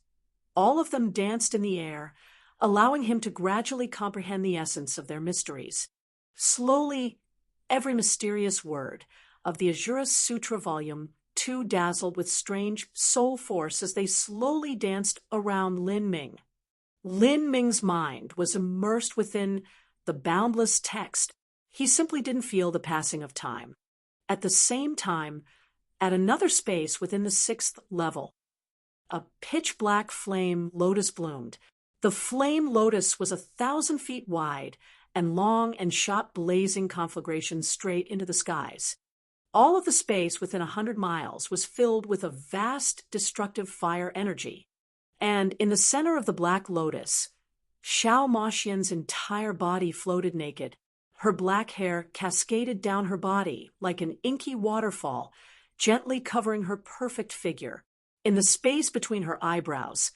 all of them danced in the air, allowing him to gradually comprehend the essence of their mysteries. Slowly, every mysterious word of the Ajura Sutra Volume 2 dazzled with strange soul force as they slowly danced around Lin Ming. Lin Ming's mind was immersed within the boundless text. He simply didn't feel the passing of time. At the same time, at another space within the sixth level, a pitch-black flame lotus bloomed. The flame lotus was 1,000 feet wide and long and shot blazing conflagrations straight into the skies. All of the space within 100 miles was filled with a vast destructive fire energy. And in the center of the black lotus, Xiao Moxian's entire body floated naked. Her black hair cascaded down her body like an inky waterfall, gently covering her perfect figure. In the space between her eyebrows,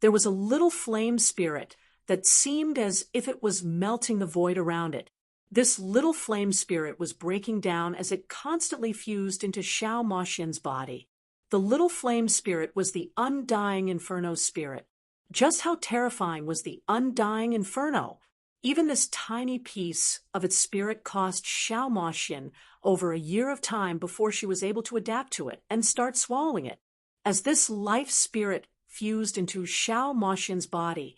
there was a little flame spirit that seemed as if it was melting the void around it. This little flame spirit was breaking down as it constantly fused into Xiao Moxian's body. The little flame spirit was the undying inferno spirit. Just how terrifying was the undying inferno? Even this tiny piece of its spirit cost Xiao Moxian over a year of time before she was able to adapt to it and start swallowing it. As this life spirit fused into Xiao Moxian's body,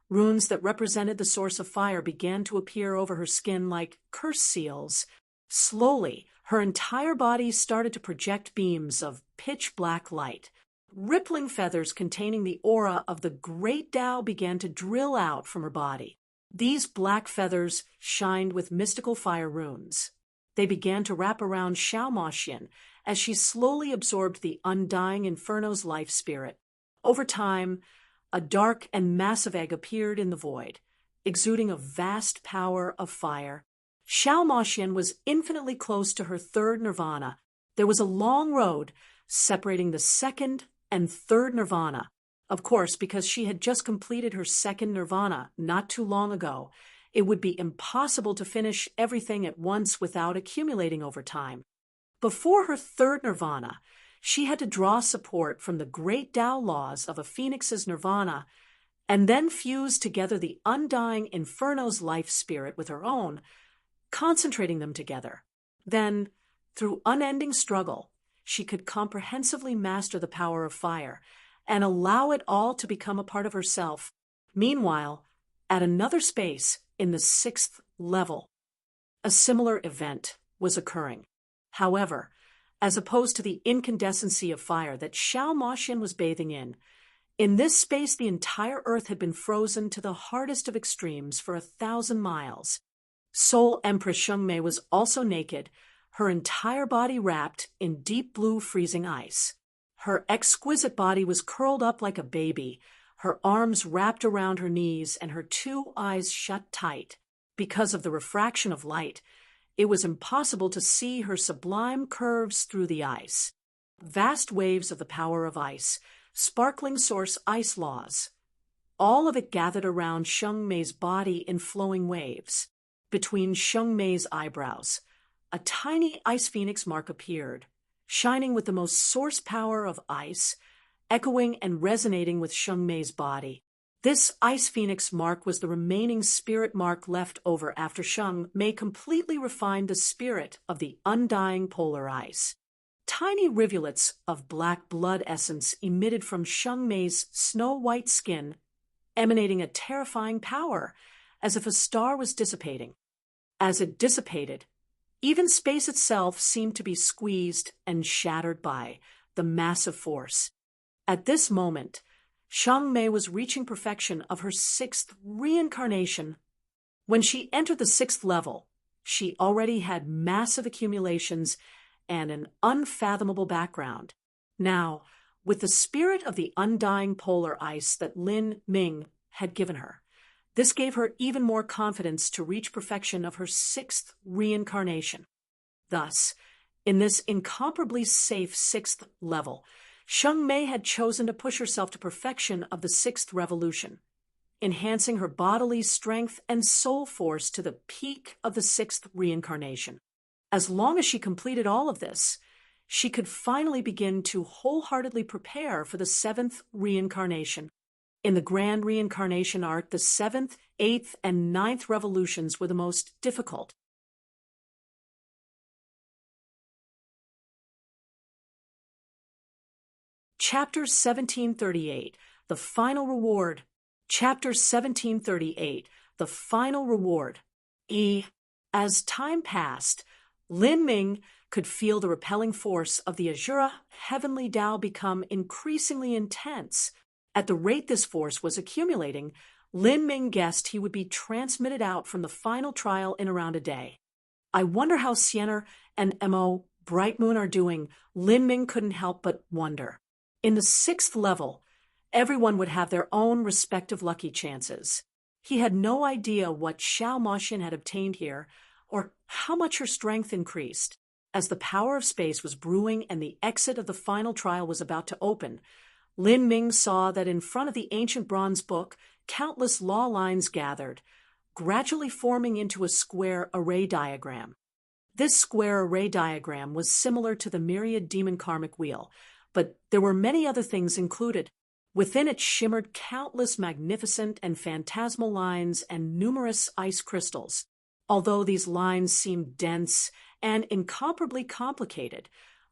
runes that represented the source of fire began to appear over her skin like curse seals. Slowly, her entire body started to project beams of pitch-black light. Rippling feathers containing the aura of the great Tao began to drill out from her body. These black feathers shined with mystical fire runes. They began to wrap around Xiao Moxian as she slowly absorbed the undying inferno's life spirit. Over time, a dark and massive egg appeared in the void, exuding a vast power of fire. Xiao Moxian was infinitely close to her third nirvana. There was a long road separating the second and third nirvana. Of course, because she had just completed her second nirvana not too long ago, it would be impossible to finish everything at once without accumulating over time. Before her third nirvana, she had to draw support from the great Tao laws of a phoenix's nirvana and then fuse together the undying inferno's life spirit with her own, concentrating them together. Then, through unending struggle, she could comprehensively master the power of fire and allow it all to become a part of herself. Meanwhile, at another space in the sixth level, a similar event was occurring. However, as opposed to the incandescency of fire that Xiao Moxian was bathing in this space the entire earth had been frozen to the hardest of extremes for 1,000 miles. Soul Empress Shengmei was also naked, her entire body wrapped in deep blue freezing ice. Her exquisite body was curled up like a baby, her arms wrapped around her knees and her 2 eyes shut tight. Because of the refraction of light, it was impossible to see her sublime curves through the ice. Vast waves of the power of ice, sparkling source ice laws. All of it gathered around Shengmei's body in flowing waves. Between Shengmei's eyebrows, a tiny ice phoenix mark appeared, shining with the most source power of ice, echoing and resonating with Shengmei's body. This ice phoenix mark was the remaining spirit mark left over after Shengmei completely refined the spirit of the undying polar ice. Tiny rivulets of black blood essence emitted from Shengmei's snow-white skin, emanating a terrifying power, as if a star was dissipating. As it dissipated, Even space itself seemed to be squeezed and shattered by the massive force. At this moment, Xiang Mei was reaching perfection of her 6th reincarnation. When she entered the 6th level, she already had massive accumulations and an unfathomable background. Now, with the spirit of the undying polar ice that Lin Ming had given her, this gave her even more confidence to reach perfection of her 6th reincarnation. Thus, in this incomparably safe 6th level, Xiang Mei had chosen to push herself to perfection of the 6th revolution, enhancing her bodily strength and soul force to the peak of the 6th reincarnation. As long as she completed all of this, she could finally begin to wholeheartedly prepare for the 7th reincarnation. In the grand reincarnation arc, the 7th, 8th, and 9th revolutions were the most difficult. Chapter 1738, The Final Reward. Chapter 1738, The Final Reward. As time passed, Lin Ming could feel the repelling force of the Azura heavenly Tao become increasingly intense. At the rate this force was accumulating, Lin Ming guessed he would be transmitted out from the final trial in around a day. I wonder how Sienna and Mo Bright Moon are doing, Lin Ming couldn't help but wonder. In the 6th level, everyone would have their own respective lucky chances. He had no idea what Xiao Moxin had obtained here, or how much her strength increased. As the power of space was brewing and the exit of the final trial was about to open, Lin Ming saw that in front of the ancient bronze book, countless law lines gathered, gradually forming into a square array diagram. This square array diagram was similar to the myriad demon karmic wheel, but there were many other things included. Within it shimmered countless magnificent and phantasmal lines and numerous ice crystals. Although these lines seemed dense and incomparably complicated,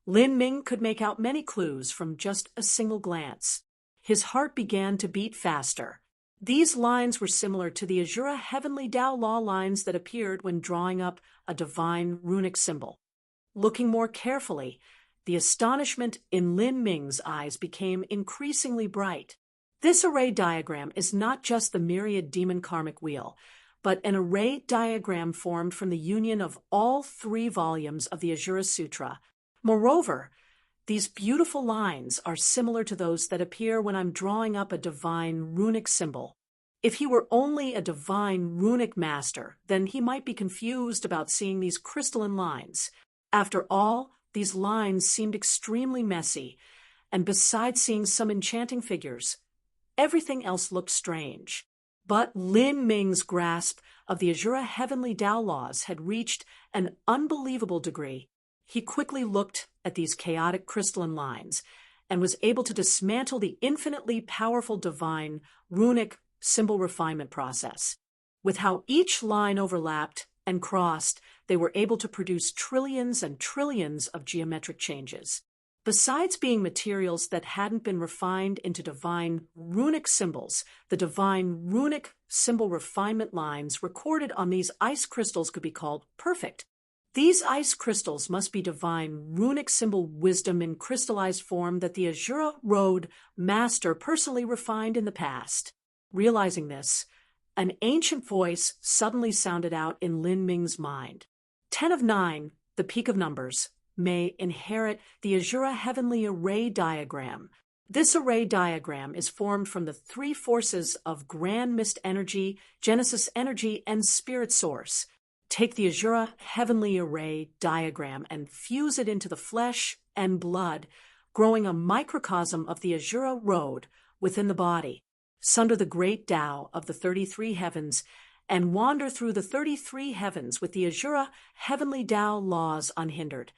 Lin Ming could make out many clues from just a single glance. His heart began to beat faster. These lines were similar to the Azura Heavenly Tao law lines that appeared when drawing up a divine runic symbol. Looking more carefully, the astonishment in Lin Ming's eyes became increasingly bright. This array diagram is not just the myriad demon karmic wheel, but an array diagram formed from the union of all 3 volumes of the Azura Sutra. Moreover, these beautiful lines are similar to those that appear when I'm drawing up a divine runic symbol. If he were only a divine runic master, then he might be confused about seeing these crystalline lines. After all, these lines seemed extremely messy, and besides seeing some enchanting figures, everything else looked strange. But Lin Ming's grasp of the Azura Heavenly Tao laws had reached an unbelievable degree. He quickly looked at these chaotic crystalline lines and was able to dismantle the infinitely powerful divine runic symbol refinement process. With how each line overlapped and crossed, they were able to produce trillions and trillions of geometric changes. Besides being materials that hadn't been refined into divine runic symbols, the divine runic symbol refinement lines recorded on these ice crystals could be called perfect. These ice crystals must be divine runic symbol wisdom in crystallized form that the Azura Road master personally refined in the past. Realizing this, an ancient voice suddenly sounded out in Lin Ming's mind. 10 of 9, the peak of numbers, may inherit the Azura Heavenly Array diagram. This array diagram is formed from the 3 forces of Grand Mist Energy, Genesis Energy, and Spirit Source. Take the Azura Heavenly Array diagram and fuse it into the flesh and blood, growing a microcosm of the Azura Road within the body. Sunder the great Tao of the 33 heavens and wander through the 33 heavens with the Azura Heavenly Tao laws unhindered.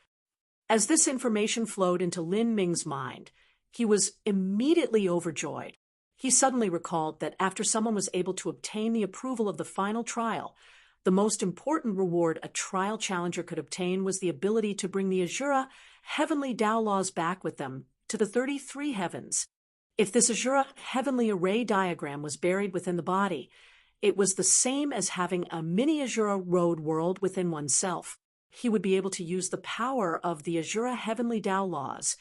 As this information flowed into Lin Ming's mind, he was immediately overjoyed. He suddenly recalled that after someone was able to obtain the approval of the final trial, the most important reward a trial challenger could obtain was the ability to bring the Azura Heavenly Tao laws back with them to the 33 heavens. If this Azura Heavenly Array diagram was buried within the body, it was the same as having a mini Azura Road world within oneself. he would be able to use the power of the Azura Heavenly Tao laws,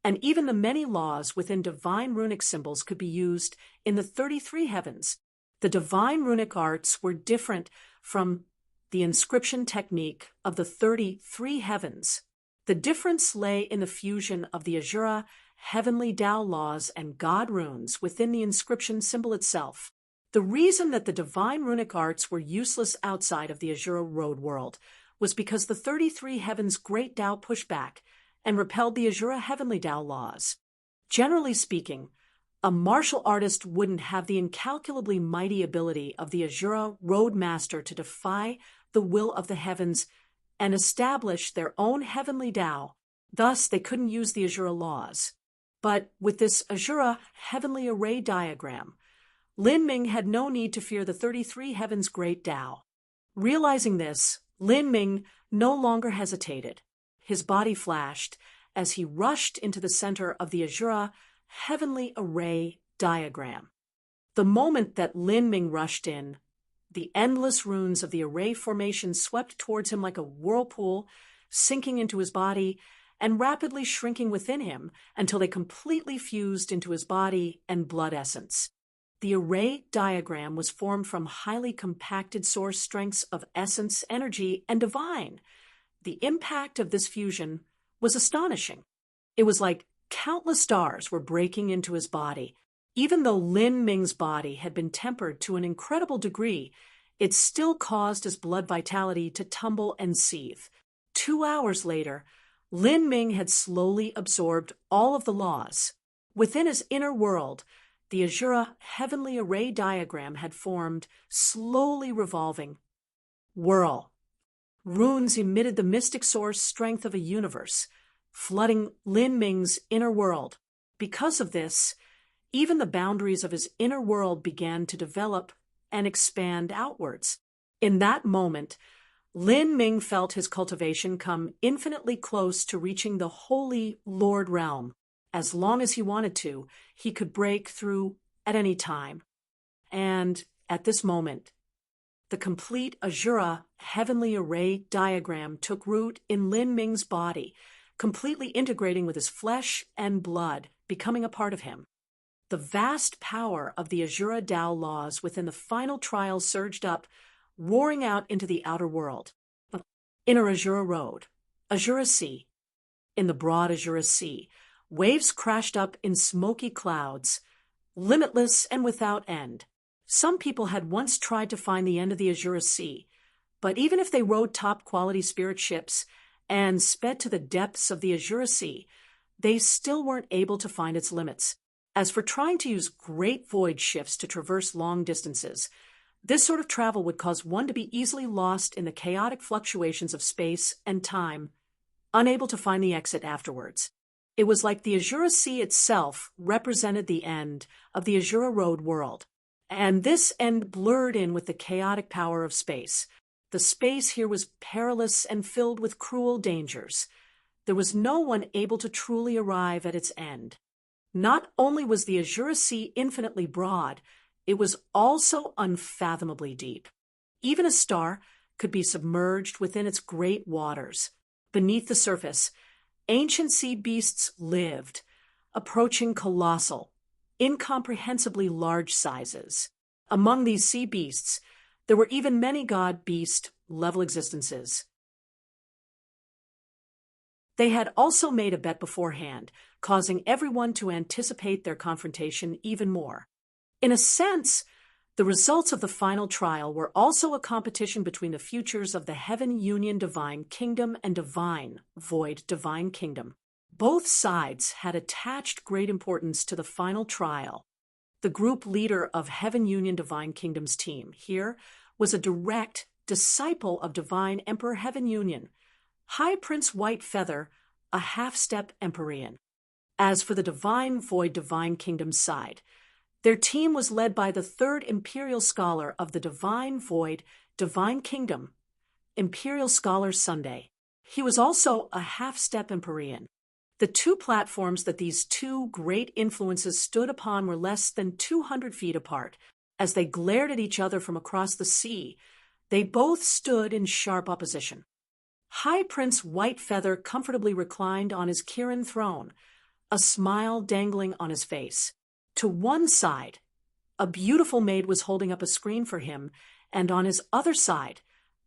and even the many laws within divine runic symbols could be used in the 33 heavens. The divine runic arts were different from the inscription technique of the 33 heavens. The difference lay in the fusion of the Azura Heavenly Tao laws and God runes within the inscription symbol itself. The reason that the divine runic arts were useless outside of the Azura road world was because the 33 heavens Great Tao pushed back and repelled the Azura Heavenly Tao laws. Generally speaking, a martial artist wouldn't have the incalculably mighty ability of the Azura Road Master to defy the will of the heavens and establish their own Heavenly Tao. Thus, they couldn't use the Azura laws. But with this Azura Heavenly Array diagram, Lin Ming had no need to fear the 33 heavens Great Tao. Realizing this, Lin Ming no longer hesitated. His body flashed as he rushed into the center of the Azura Heavenly Array diagram. The moment that Lin Ming rushed in, the endless runes of the array formation swept towards him like a whirlpool, sinking into his body and rapidly shrinking within him until they completely fused into his body and blood essence. The array diagram was formed from highly compacted source strengths of essence, energy, and divine. The impact of this fusion was astonishing. It was like countless stars were breaking into his body. Even though Lin Ming's body had been tempered to an incredible degree, it still caused his blood vitality to tumble and seethe. 2 hours later, Lin Ming had slowly absorbed all of the laws. Within his inner world, the Azura Heavenly Array diagram had formed, slowly revolving. Whirl. Runes emitted the mystic source strength of a universe, flooding Lin Ming's inner world. Because of this, even the boundaries of his inner world began to develop and expand outwards. In that moment, Lin Ming felt his cultivation come infinitely close to reaching the Holy Lord realm. As long as he wanted to, he could break through at any time. And at this moment, the complete Azura Heavenly Array diagram took root in Lin Ming's body, completely integrating with his flesh and blood, becoming a part of him. The vast power of the Azura Tao laws within the final trial surged up, roaring out into the outer world. Inner Azura Road, Azura Sea. In the broad Azura Sea, waves crashed up in smoky clouds, limitless and without end. Some people had once tried to find the end of the Azura Sea, but even if they rode top-quality spirit ships and sped to the depths of the Azura Sea, they still weren't able to find its limits. As for trying to use great void shifts to traverse long distances, this sort of travel would cause one to be easily lost in the chaotic fluctuations of space and time, unable to find the exit afterwards. It was like the Azura Sea itself represented the end of the Azura Road world, and this end blurred in with the chaotic power of space. The space here was perilous and filled with cruel dangers. There was no one able to truly arrive at its end. Not only was the Azura Sea infinitely broad, it was also unfathomably deep. Even a star could be submerged within its great waters. Beneath the surface, ancient sea beasts lived, approaching colossal, incomprehensibly large sizes. Among these sea beasts, there were even many god-beast level existences. They had also made a bet beforehand, causing everyone to anticipate their confrontation even more. In a sense, the results of the final trial were also a competition between the futures of the Heaven Union Divine Kingdom and Divine Void Divine Kingdom. Both sides had attached great importance to the final trial. The group leader of Heaven Union Divine Kingdom's team here was a direct disciple of Divine Emperor Heaven Union, High Prince White Feather, a half-step Empyrean. As for the Divine Void Divine Kingdom's side, their team was led by the third Imperial Scholar of the Divine Void Divine Kingdom, Imperial Scholar Sunday. He was also a half-step Empyrean. The two platforms that these two great influences stood upon were less than 200 feet apart. As they glared at each other from across the sea, they both stood in sharp opposition. High Prince Whitefeather comfortably reclined on his Kirin throne, a smile dangling on his face. To one side, a beautiful maid was holding up a screen for him, and on his other side,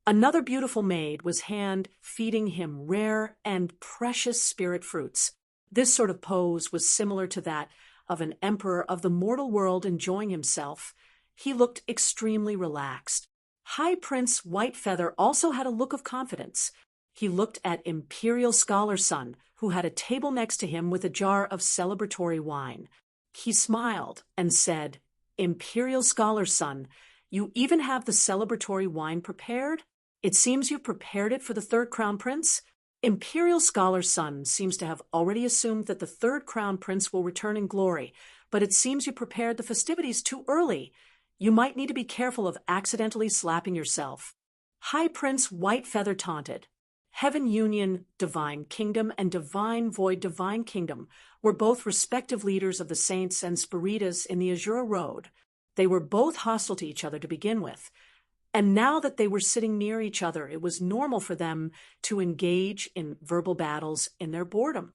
another beautiful maid was hand-feeding him rare and precious spirit fruits. This sort of pose was similar to that of an emperor of the mortal world enjoying himself. He looked extremely relaxed. High Prince Whitefeather also had a look of confidence. He looked at Imperial Scholar Sun, who had a table next to him with a jar of celebratory wine. He smiled and said, "Imperial Scholar Sun, you even have the celebratory wine prepared? It seems you've prepared it for the third Crown Prince?" Imperial Scholar Sun seems to have already assumed that the third Crown Prince will return in glory, but it seems you prepared the festivities too early. You might need to be careful of accidentally slapping yourself. High Prince Whitefeather taunted. Heaven Union Divine Kingdom and Divine Void Divine Kingdom were both respective leaders of the Saints and Spiritas in the Azura Road. They were both hostile to each other to begin with, and now that they were sitting near each other, it was normal for them to engage in verbal battles in their boredom.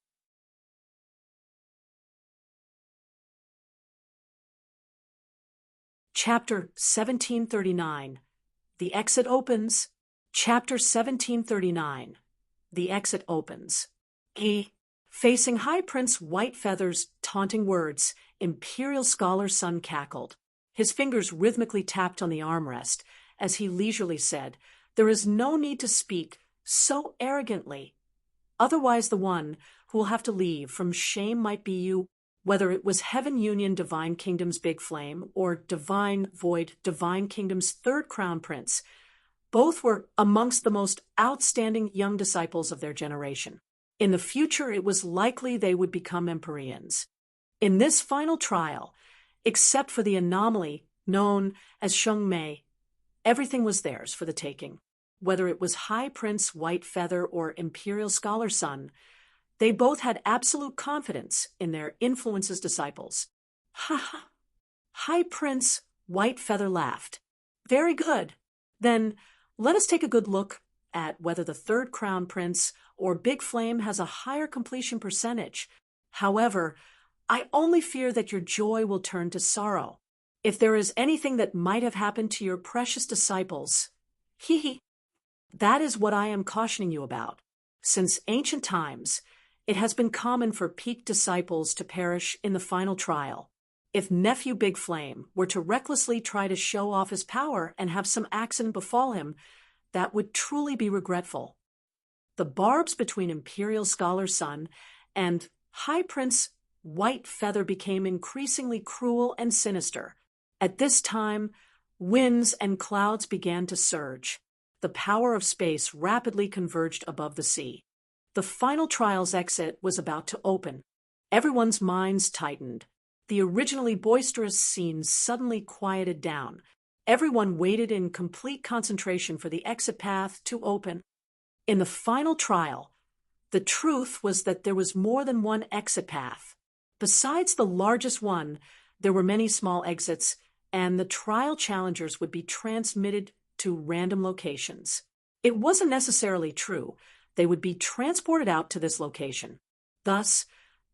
Chapter 1739. The Exit Opens. Chapter 1739. The Exit Opens. Facing High Prince Whitefeather's taunting words, Imperial Scholar Sun cackled. His fingers rhythmically tapped on the armrest as he leisurely said, "There is no need to speak so arrogantly. Otherwise the one who will have to leave from shame might be you." Whether it was Heaven Union Divine Kingdom's Big Flame or Divine Void Divine Kingdom's third Crown Prince, both were amongst the most outstanding young disciples of their generation. In the future, it was likely they would become Empyreans. In this final trial, except for the anomaly known as Shung Mei, everything was theirs for the taking. Whether it was High Prince Whitefeather or Imperial Scholar Sun, they both had absolute confidence in their influence as disciples. Ha ha! High Prince Whitefeather laughed. "Very good. Then let us take a good look at whether the third Crown Prince or Big Flame has a higher completion percentage. However, I only fear that your joy will turn to sorrow. If there is anything that might have happened to your precious disciples, that is what I am cautioning you about. Since ancient times, it has been common for peak disciples to perish in the final trial. If Nephew Big Flame were to recklessly try to show off his power and have some accident befall him, that would truly be regretful." The barbs between Imperial Scholar Sun and High Prince Whitefeather became increasingly cruel and sinister. At this time, winds and clouds began to surge. The power of space rapidly converged above the sea. The final trial's exit was about to open. Everyone's minds tightened. The originally boisterous scene suddenly quieted down. Everyone waited in complete concentration for the exit path to open. In the final trial, the truth was that there was more than one exit path. Besides the largest one, there were many small exits, and the trial challengers would be transmitted to random locations. It wasn't necessarily true. They would be transported out to this location. Thus,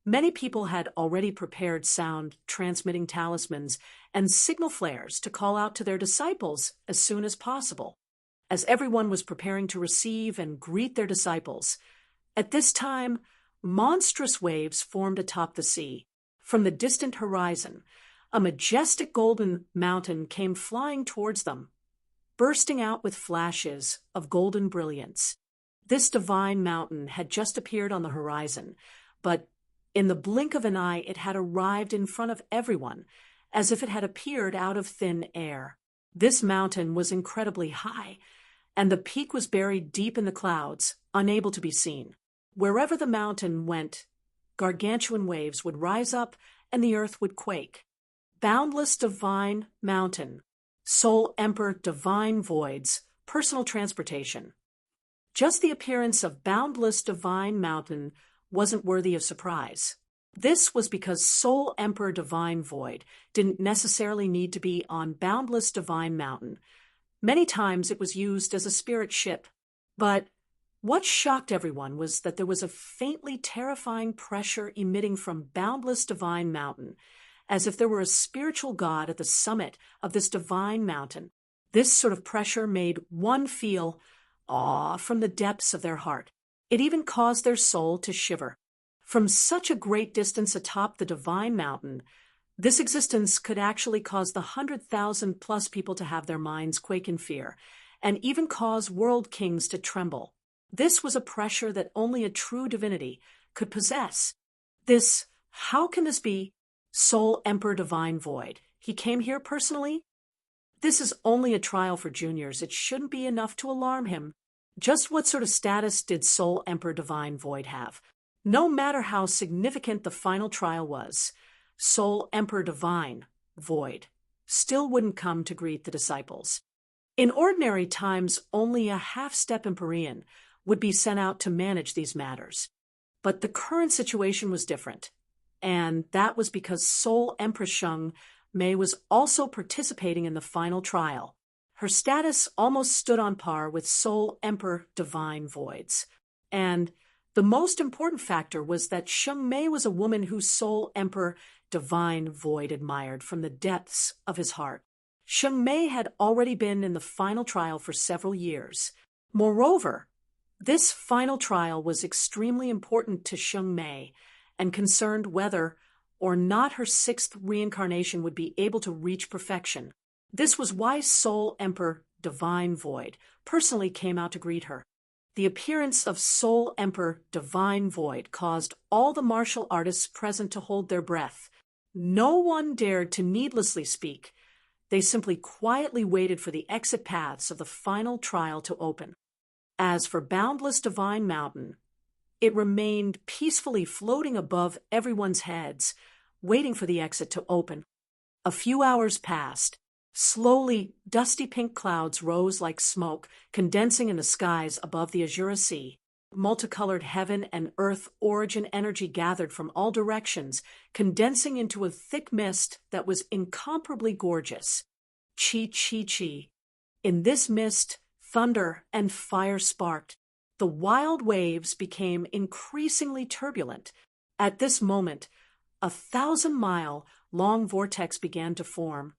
many people had already prepared sound transmitting talismans and signal flares to call out to their disciples as soon as possible. As everyone was preparing to receive and greet their disciples, at this time, monstrous waves formed atop the sea. From the distant horizon, a majestic golden mountain came flying towards them, bursting out with flashes of golden brilliance. This divine mountain had just appeared on the horizon, but in the blink of an eye it had arrived in front of everyone, as if it had appeared out of thin air. This mountain was incredibly high, and the peak was buried deep in the clouds, unable to be seen. Wherever the mountain went, gargantuan waves would rise up and the earth would quake. Boundless Divine Mountain, Soul Emperor Divine Voids, Personal Transportation. Just the appearance of Boundless Divine Mountain wasn't worthy of surprise. This was because Soul Emperor Divine Void didn't necessarily need to be on Boundless Divine Mountain. Many times it was used as a spirit ship. But What shocked everyone was that there was a faintly terrifying pressure emitting from boundless divine mountain, as if there were a spiritual god at the summit of this divine mountain. This sort of pressure made one feel awe from the depths of their heart. It even caused their soul to shiver. From such a great distance atop the divine mountain, this existence could actually cause the 100,000 plus people to have their minds quake in fear, and even cause world kings to tremble. This was a pressure that only a true divinity could possess. This, how can this be? Soul Emperor Divine Void. He came here personally? This is only a trial for juniors. It shouldn't be enough to alarm him. Just what sort of status did Soul Emperor Divine Void have? No matter how significant the final trial was, Soul Emperor Divine Void still wouldn't come to greet the disciples. In ordinary times, only a half-step Empyrean would be sent out to manage these matters. But the current situation was different, and that was because Soul Empress Sheng Mei was also participating in the final trial. Her status almost stood on par with Soul Emperor Divine Void's. And the most important factor was that Sheng Mei was a woman who Soul Emperor Divine Void admired from the depths of his heart. Sheng Mei had already been in the final trial for several years. Moreover, this final trial was extremely important to Sheng Mei and concerned whether or not her sixth reincarnation would be able to reach perfection. This was why Soul Emperor Divine Void personally came out to greet her. The appearance of Soul Emperor Divine Void caused all the martial artists present to hold their breath. No one dared to needlessly speak. They simply quietly waited for the exit paths of the final trial to open. As for boundless Divine Mountain, it remained peacefully floating above everyone's heads, waiting for the exit to open. A few hours passed. Slowly, dusty pink clouds rose like smoke, condensing in the skies above the azure sea. Multicolored heaven and earth origin energy gathered from all directions, condensing into a thick mist that was incomparably gorgeous. Chi, chi, chi. In this mist, thunder and fire sparked. The wild waves became increasingly turbulent. At this moment, a 1,000-mile-long vortex began to form.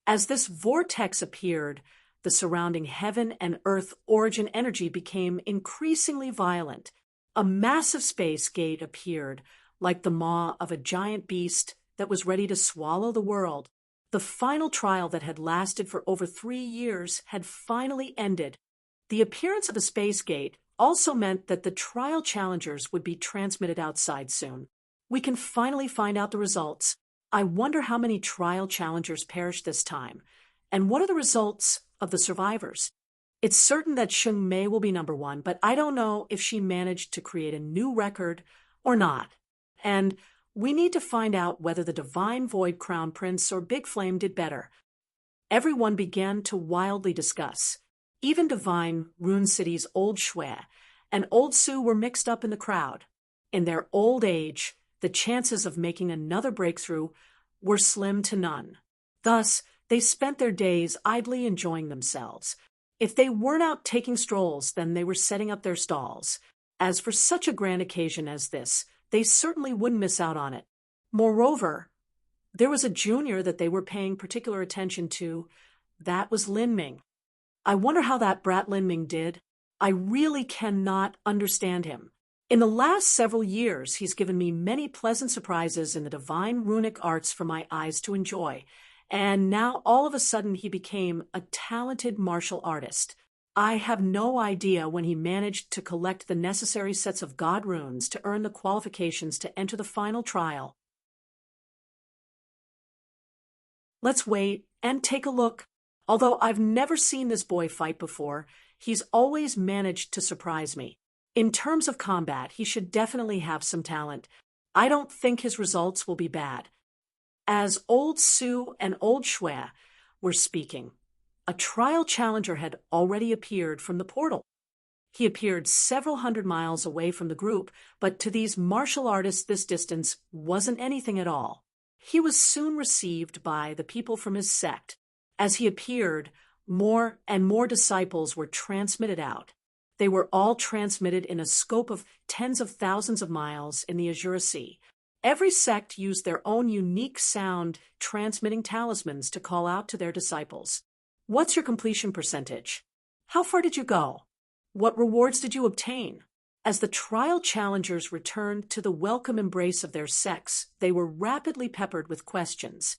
As this vortex appeared, the surrounding heaven and earth origin energy became increasingly violent. A massive space gate appeared, like the maw of a giant beast that was ready to swallow the world. The final trial that had lasted for over 3 years had finally ended. The appearance of the space gate also meant that the trial challengers would be transmitted outside soon. We can finally find out the results. I wonder how many trial challengers perished this time, and what are the results of the survivors? It's certain that Sheng Mei will be number 1, but I don't know if she managed to create a new record or not. And we need to find out whether the Divine Void Crown Prince or Big Flame did better. Everyone began to wildly discuss. Even Divine Rune City's Old Shui and Old Su were mixed up in the crowd. In their old age, the chances of making another breakthrough were slim to none. Thus, they spent their days idly enjoying themselves. If they weren't out taking strolls, then they were setting up their stalls. As for such a grand occasion as this, they certainly wouldn't miss out on it. Moreover, there was a junior that they were paying particular attention to. That was Lin Ming. I wonder how that brat Lin Ming did. I really cannot understand him. In the last several years, he's given me many pleasant surprises in the divine runic arts for my eyes to enjoy, and now all of a sudden he became a talented martial artist. I have no idea when he managed to collect the necessary sets of god runes to earn the qualifications to enter the final trial. Let's wait and take a look. Although I've never seen this boy fight before, he's always managed to surprise me. In terms of combat, he should definitely have some talent. I don't think his results will be bad. As Old Su and Old Shui were speaking, a trial challenger had already appeared from the portal. He appeared several hundred miles away from the group, but to these martial artists this distance wasn't anything at all. He was soon received by the people from his sect. As he appeared, more and more disciples were transmitted out. They were all transmitted in a scope of tens of thousands of miles in the Azure Sea. Every sect used their own unique sound transmitting talismans to call out to their disciples. What's your completion percentage? How far did you go? What rewards did you obtain? As the trial challengers returned to the welcome embrace of their sects, they were rapidly peppered with questions.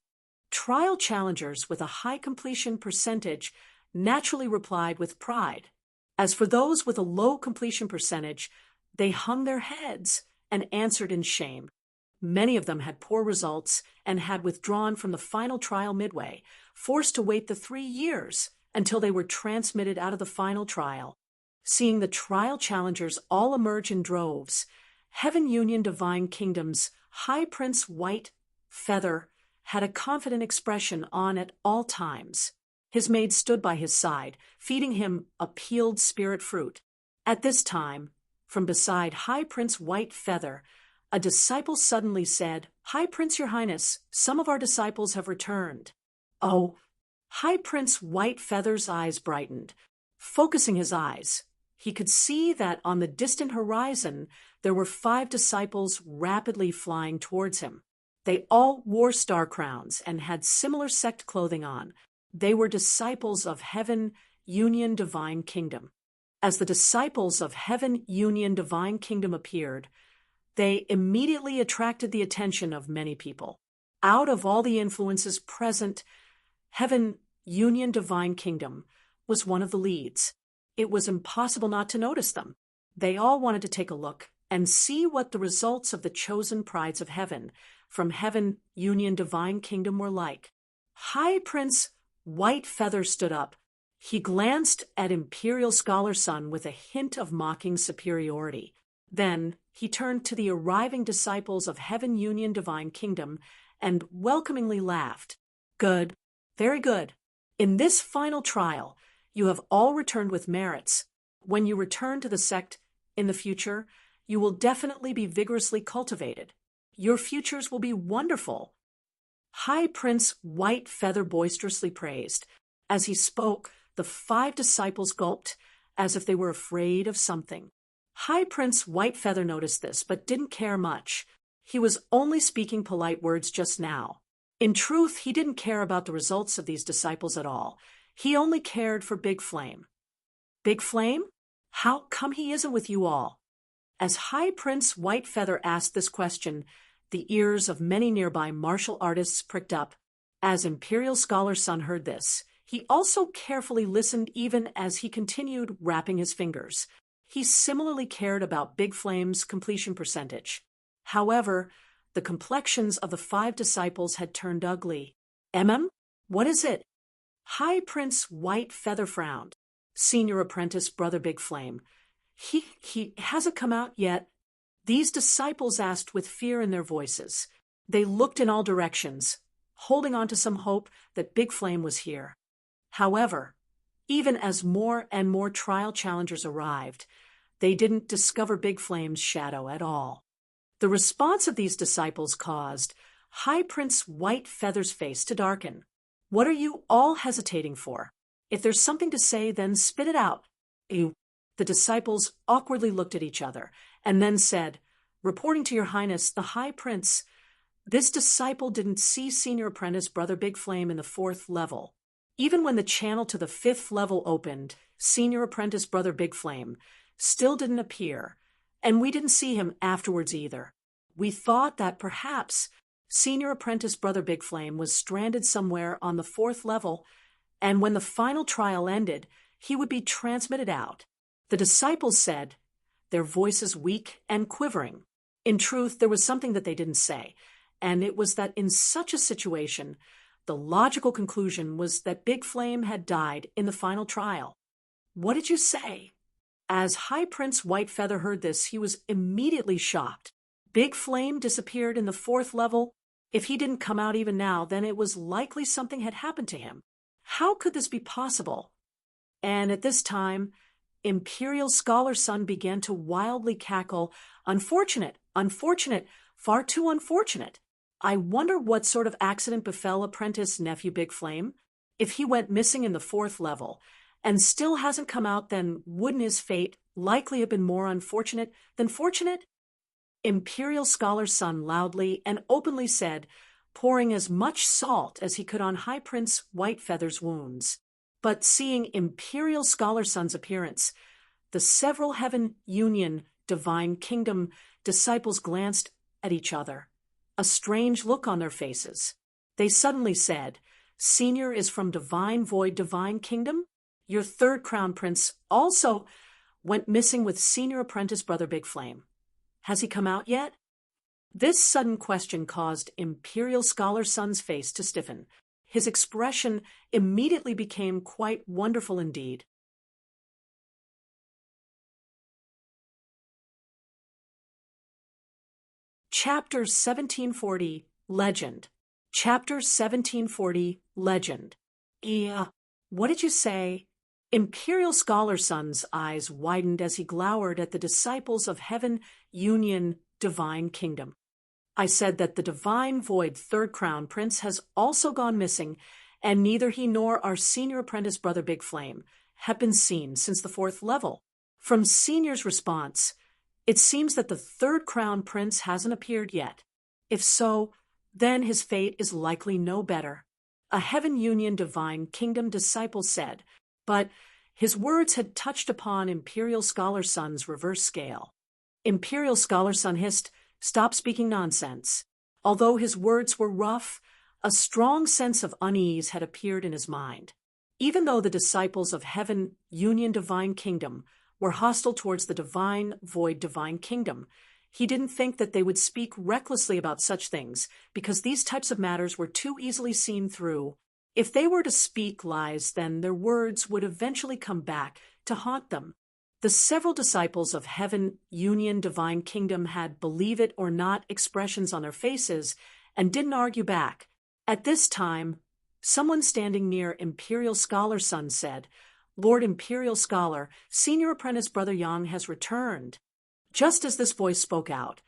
Trial challengers with a high completion percentage naturally replied with pride. As for those with a low completion percentage, they hung their heads and answered in shame. Many of them had poor results and had withdrawn from the final trial midway, forced to wait the 3 years until they were transmitted out of the final trial. Seeing the trial challengers all emerge in droves, Heaven Union Divine Kingdom's High Prince White Feather had a confident expression on at all times. His maid stood by his side, feeding him a peeled spirit fruit. At this time, from beside High Prince White Feather, a disciple suddenly said, "High Prince, Your Highness, some of our disciples have returned." Oh, High Prince White Feather's eyes brightened. Focusing his eyes, he could see that on the distant horizon there were 5 disciples rapidly flying towards him. They all wore star crowns and had similar sect clothing on. They were disciples of Heaven Union Divine Kingdom. As the disciples of Heaven Union Divine Kingdom appeared, they immediately attracted the attention of many people. Out of all the influences present, Heaven Union Divine Kingdom was one of the leads. It was impossible not to notice them. They all wanted to take a look and see what the results of the chosen prides of heaven from Heaven Union Divine Kingdom were like. High Prince White Feather stood up. He glanced at Imperial Scholar Sun with a hint of mocking superiority. Then he turned to the arriving disciples of Heaven Union Divine Kingdom and welcomingly laughed. Good, very good. In this final trial, you have all returned with merits. When you return to the sect in the future, you will definitely be vigorously cultivated. Your futures will be wonderful. High Prince White Feather boisterously praised. As he spoke, the 5 disciples gulped, as if they were afraid of something. High Prince White Feather noticed this, but didn't care much. He was only speaking polite words just now. In truth, he didn't care about the results of these disciples at all. He only cared for Big Flame. Big Flame? How come he isn't with you all? As High Prince White Feather asked this question, the ears of many nearby martial artists pricked up. As Imperial Scholar Sun heard this, he also carefully listened even as he continued rapping his fingers. He similarly cared about Big Flame's completion percentage. However, the complexions of the 5 disciples had turned ugly. What is it? High Prince White Feather frowned. Senior Apprentice Brother Big Flame. He hasn't come out yet. These disciples asked with fear in their voices. They looked in all directions, holding on to some hope that Big Flame was here. However, even as more and more trial challengers arrived, they didn't discover Big Flame's shadow at all. The response of these disciples caused High Prince White Feather's face to darken. What are you all hesitating for? If there's something to say, then spit it out. The disciples awkwardly looked at each other and then said, "Reporting to Your Highness, the High Prince." This disciple didn't see Senior Apprentice Brother Big Flame in the 4th level. Even when the channel to the 5th level opened, Senior Apprentice Brother Big Flame still didn't appear, and we didn't see him afterwards either. We thought that perhaps Senior Apprentice Brother Big Flame was stranded somewhere on the 4th level, and when the final trial ended, he would be transmitted out. The disciples said, their voices weak and quivering. In truth, there was something that they didn't say, and it was that in such a situation, the logical conclusion was that Big Flame had died in the final trial. What did you say? As High Prince White Feather heard this, he was immediately shocked. Big Flame disappeared in the 4th level. If he didn't come out even now, then it was likely something had happened to him. How could this be possible? And at this time, Imperial Scholar Sun began to wildly cackle, "Unfortunate, unfortunate, far too unfortunate. I wonder what sort of accident befell Apprentice Nephew Big Flame. If he went missing in the 4th level and still hasn't come out, then wouldn't his fate likely have been more unfortunate than fortunate? Imperial Scholar's son loudly and openly said, pouring as much salt as he could on High Prince Whitefeather's wounds. But seeing Imperial Scholar's son's appearance, the several Heaven Union Divine Kingdom disciples glanced at each other, a strange look on their faces. They suddenly said, "Senior is from Divine Void Divine Kingdom? Your third crown prince also went missing with senior apprentice Brother Big Flame. Has he come out yet?" This sudden question caused Imperial Scholar's son's face to stiffen. His expression immediately became quite wonderful indeed. Chapter 1740, Legend. Chapter 1740, Legend. What did you say? Imperial Scholar's son's eyes widened as he glowered at the disciples of Heaven Union Divine Kingdom. I said that the Divine Void Third Crown Prince has also gone missing, and neither he nor our senior apprentice Brother Big Flame have been seen since the 4th level. From Senior's response, it seems that the Third Crown Prince hasn't appeared yet. If so, then his fate is likely no better. A Heaven Union Divine Kingdom disciple said, but his words had touched upon Imperial Scholar's son's reverse scale. Imperial Scholar's son hissed, "Stop speaking nonsense." Although his words were rough, a strong sense of unease had appeared in his mind. Even though the disciples of Heaven Union Divine Kingdom were hostile towards the Divine Void Divine Kingdom, he didn't think that they would speak recklessly about such things, because these types of matters were too easily seen through. If they were to speak lies, then their words would eventually come back to haunt them. The several disciples of Heaven Union Divine Kingdom had believe it or not expressions on their faces and didn't argue back. At this time, someone standing near Imperial Scholar's son said, "Lord Imperial Scholar, Senior Apprentice Brother Yang has returned." Just as this voice spoke out,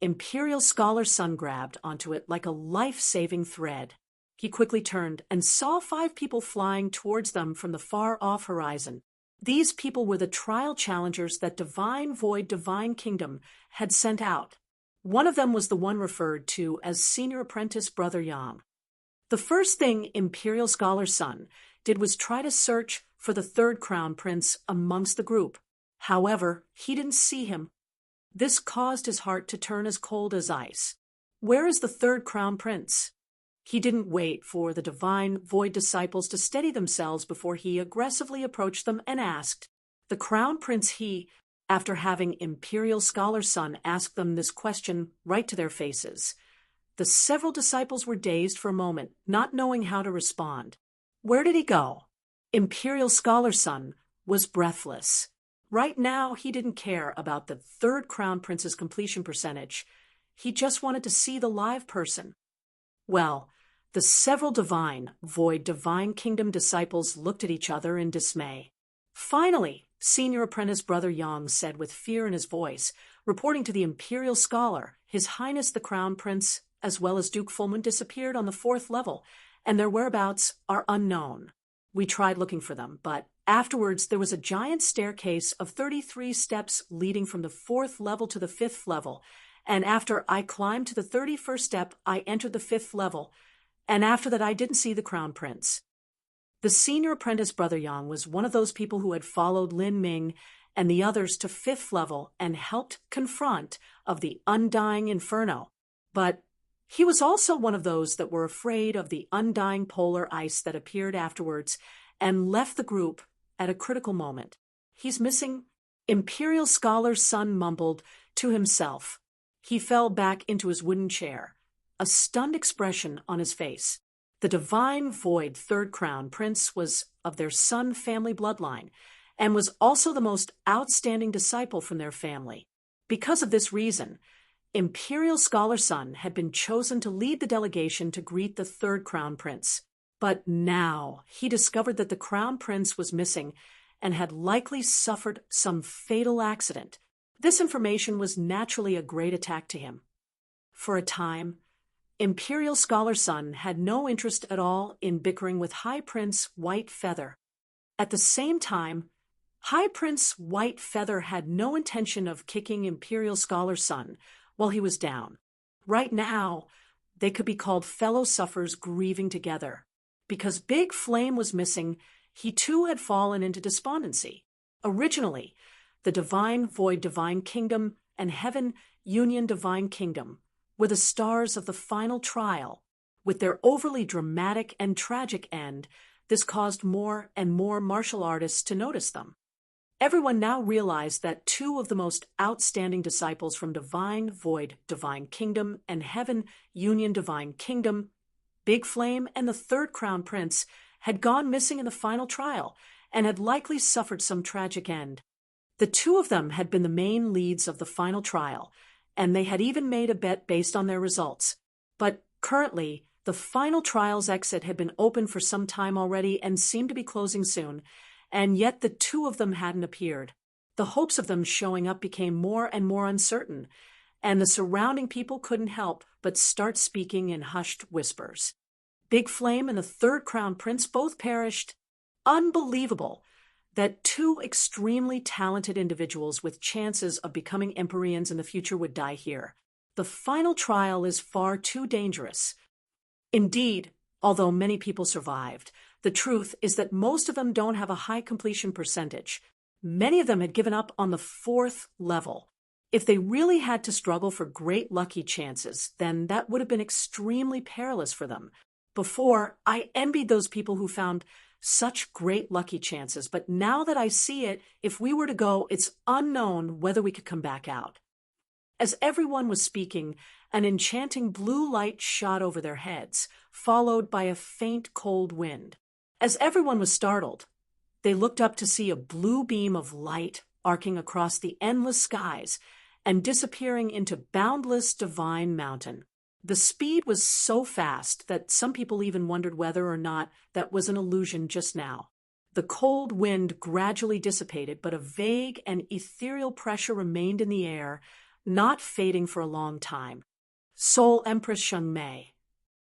Imperial Scholar's son grabbed onto it like a life-saving thread. He quickly turned and saw 5 people flying towards them from the far-off horizon. These people were the trial challengers that Divine Void Divine Kingdom had sent out. One of them was the one referred to as Senior Apprentice Brother Yang. The first thing Imperial Scholar's son did was try to search for the Third Crown Prince amongst the group. However, he didn't see him. This caused his heart to turn as cold as ice. Where is the Third Crown Prince? He didn't wait for the Divine Void disciples to steady themselves before he aggressively approached them and asked. The Crown Prince after having Imperial Scholar's son ask them this question right to their faces. The several disciples were dazed for a moment, not knowing how to respond. Where did he go? Imperial Scholar's son was breathless. Right now, he didn't care about the Third Crown Prince's completion percentage. He just wanted to see the live person. Well, the several Divine Void Divine Kingdom disciples looked at each other in dismay. Finally, Senior Apprentice Brother Yang said with fear in his voice, reporting to the Imperial Scholar, His Highness the Crown Prince, as well as Duke Fullmoon, disappeared on the 4th level, and their whereabouts are unknown. We tried looking for them, but afterwards there was a giant staircase of 33 steps leading from the 4th level to the 5th level, and after I climbed to the 31st step, I entered the 5th level, and after that I didn't see the Crown Prince. The Senior Apprentice Brother Yang was one of those people who had followed Lin Ming and the others to 5th level and helped confront of the undying inferno. But he was also one of those that were afraid of the undying polar ice that appeared afterwards and left the group at a critical moment. He's missing. Imperial Scholar's son mumbled to himself. He fell back into his wooden chair, a stunned expression on his face. The Divine Void Third Crown Prince was of their Sun family bloodline and was also the most outstanding disciple from their family. Because of this reason, Imperial Scholar's son had been chosen to lead the delegation to greet the Third Crown Prince. But now he discovered that the Crown Prince was missing and had likely suffered some fatal accident. This information was naturally a great attack to him. For a time, Imperial Scholar's son had no interest at all in bickering with High Prince Whitefeather. At the same time, High Prince White Feather had no intention of kicking Imperial Scholar Sun while he was down. Right now, they could be called fellow sufferers grieving together. Because Big Flame was missing, he too had fallen into despondency. Originally, the Divine Void Divine Kingdom and Heaven Union Divine Kingdom were the stars of the final trial. With their overly dramatic and tragic end, this caused more and more martial artists to notice them. Everyone now realized that two of the most outstanding disciples from Divine Void Divine Kingdom and Heaven Union Divine Kingdom, Big Flame and the Third Crown Prince, had gone missing in the final trial and had likely suffered some tragic end. The two of them had been the main leads of the final trial, and they had even made a bet based on their results. But currently, the final trial's exit had been open for some time already and seemed to be closing soon, and yet the two of them hadn't appeared. The hopes of them showing up became more and more uncertain, and the surrounding people couldn't help but start speaking in hushed whispers. Big Flame and the Third Crown Prince both perished. Unbelievable that two extremely talented individuals with chances of becoming Empyreans in the future would die here. The final trial is far too dangerous. Indeed, although many people survived, the truth is that most of them don't have a high completion percentage. Many of them had given up on the 4th level. If they really had to struggle for great lucky chances, then that would have been extremely perilous for them. Before, I envied those people who found such great lucky chances, but now that I see it, if we were to go, it's unknown whether we could come back out. As everyone was speaking, an enchanting blue light shot over their heads, followed by a faint cold wind. As everyone was startled, they looked up to see a blue beam of light arcing across the endless skies and disappearing into boundless divine mountain. The speed was so fast that some people even wondered whether or not that was an illusion just now. The cold wind gradually dissipated, but a vague and ethereal pressure remained in the air, not fading for a long time. Soul Empress Sheng Mei.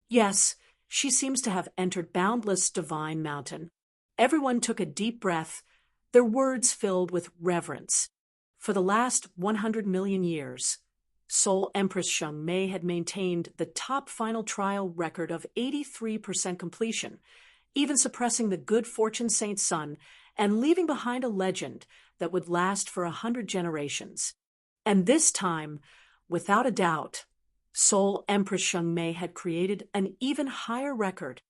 Yes, she seems to have entered boundless divine mountain. Everyone took a deep breath, their words filled with reverence. For the last 100 million years, Soul Empress Sheng Mei had maintained the top final trial record of 83% completion, even suppressing the good fortune Saint Sun and leaving behind a legend that would last for 100 generations. And this time, without a doubt, Soul Empress Sheng Mei had created an even higher record.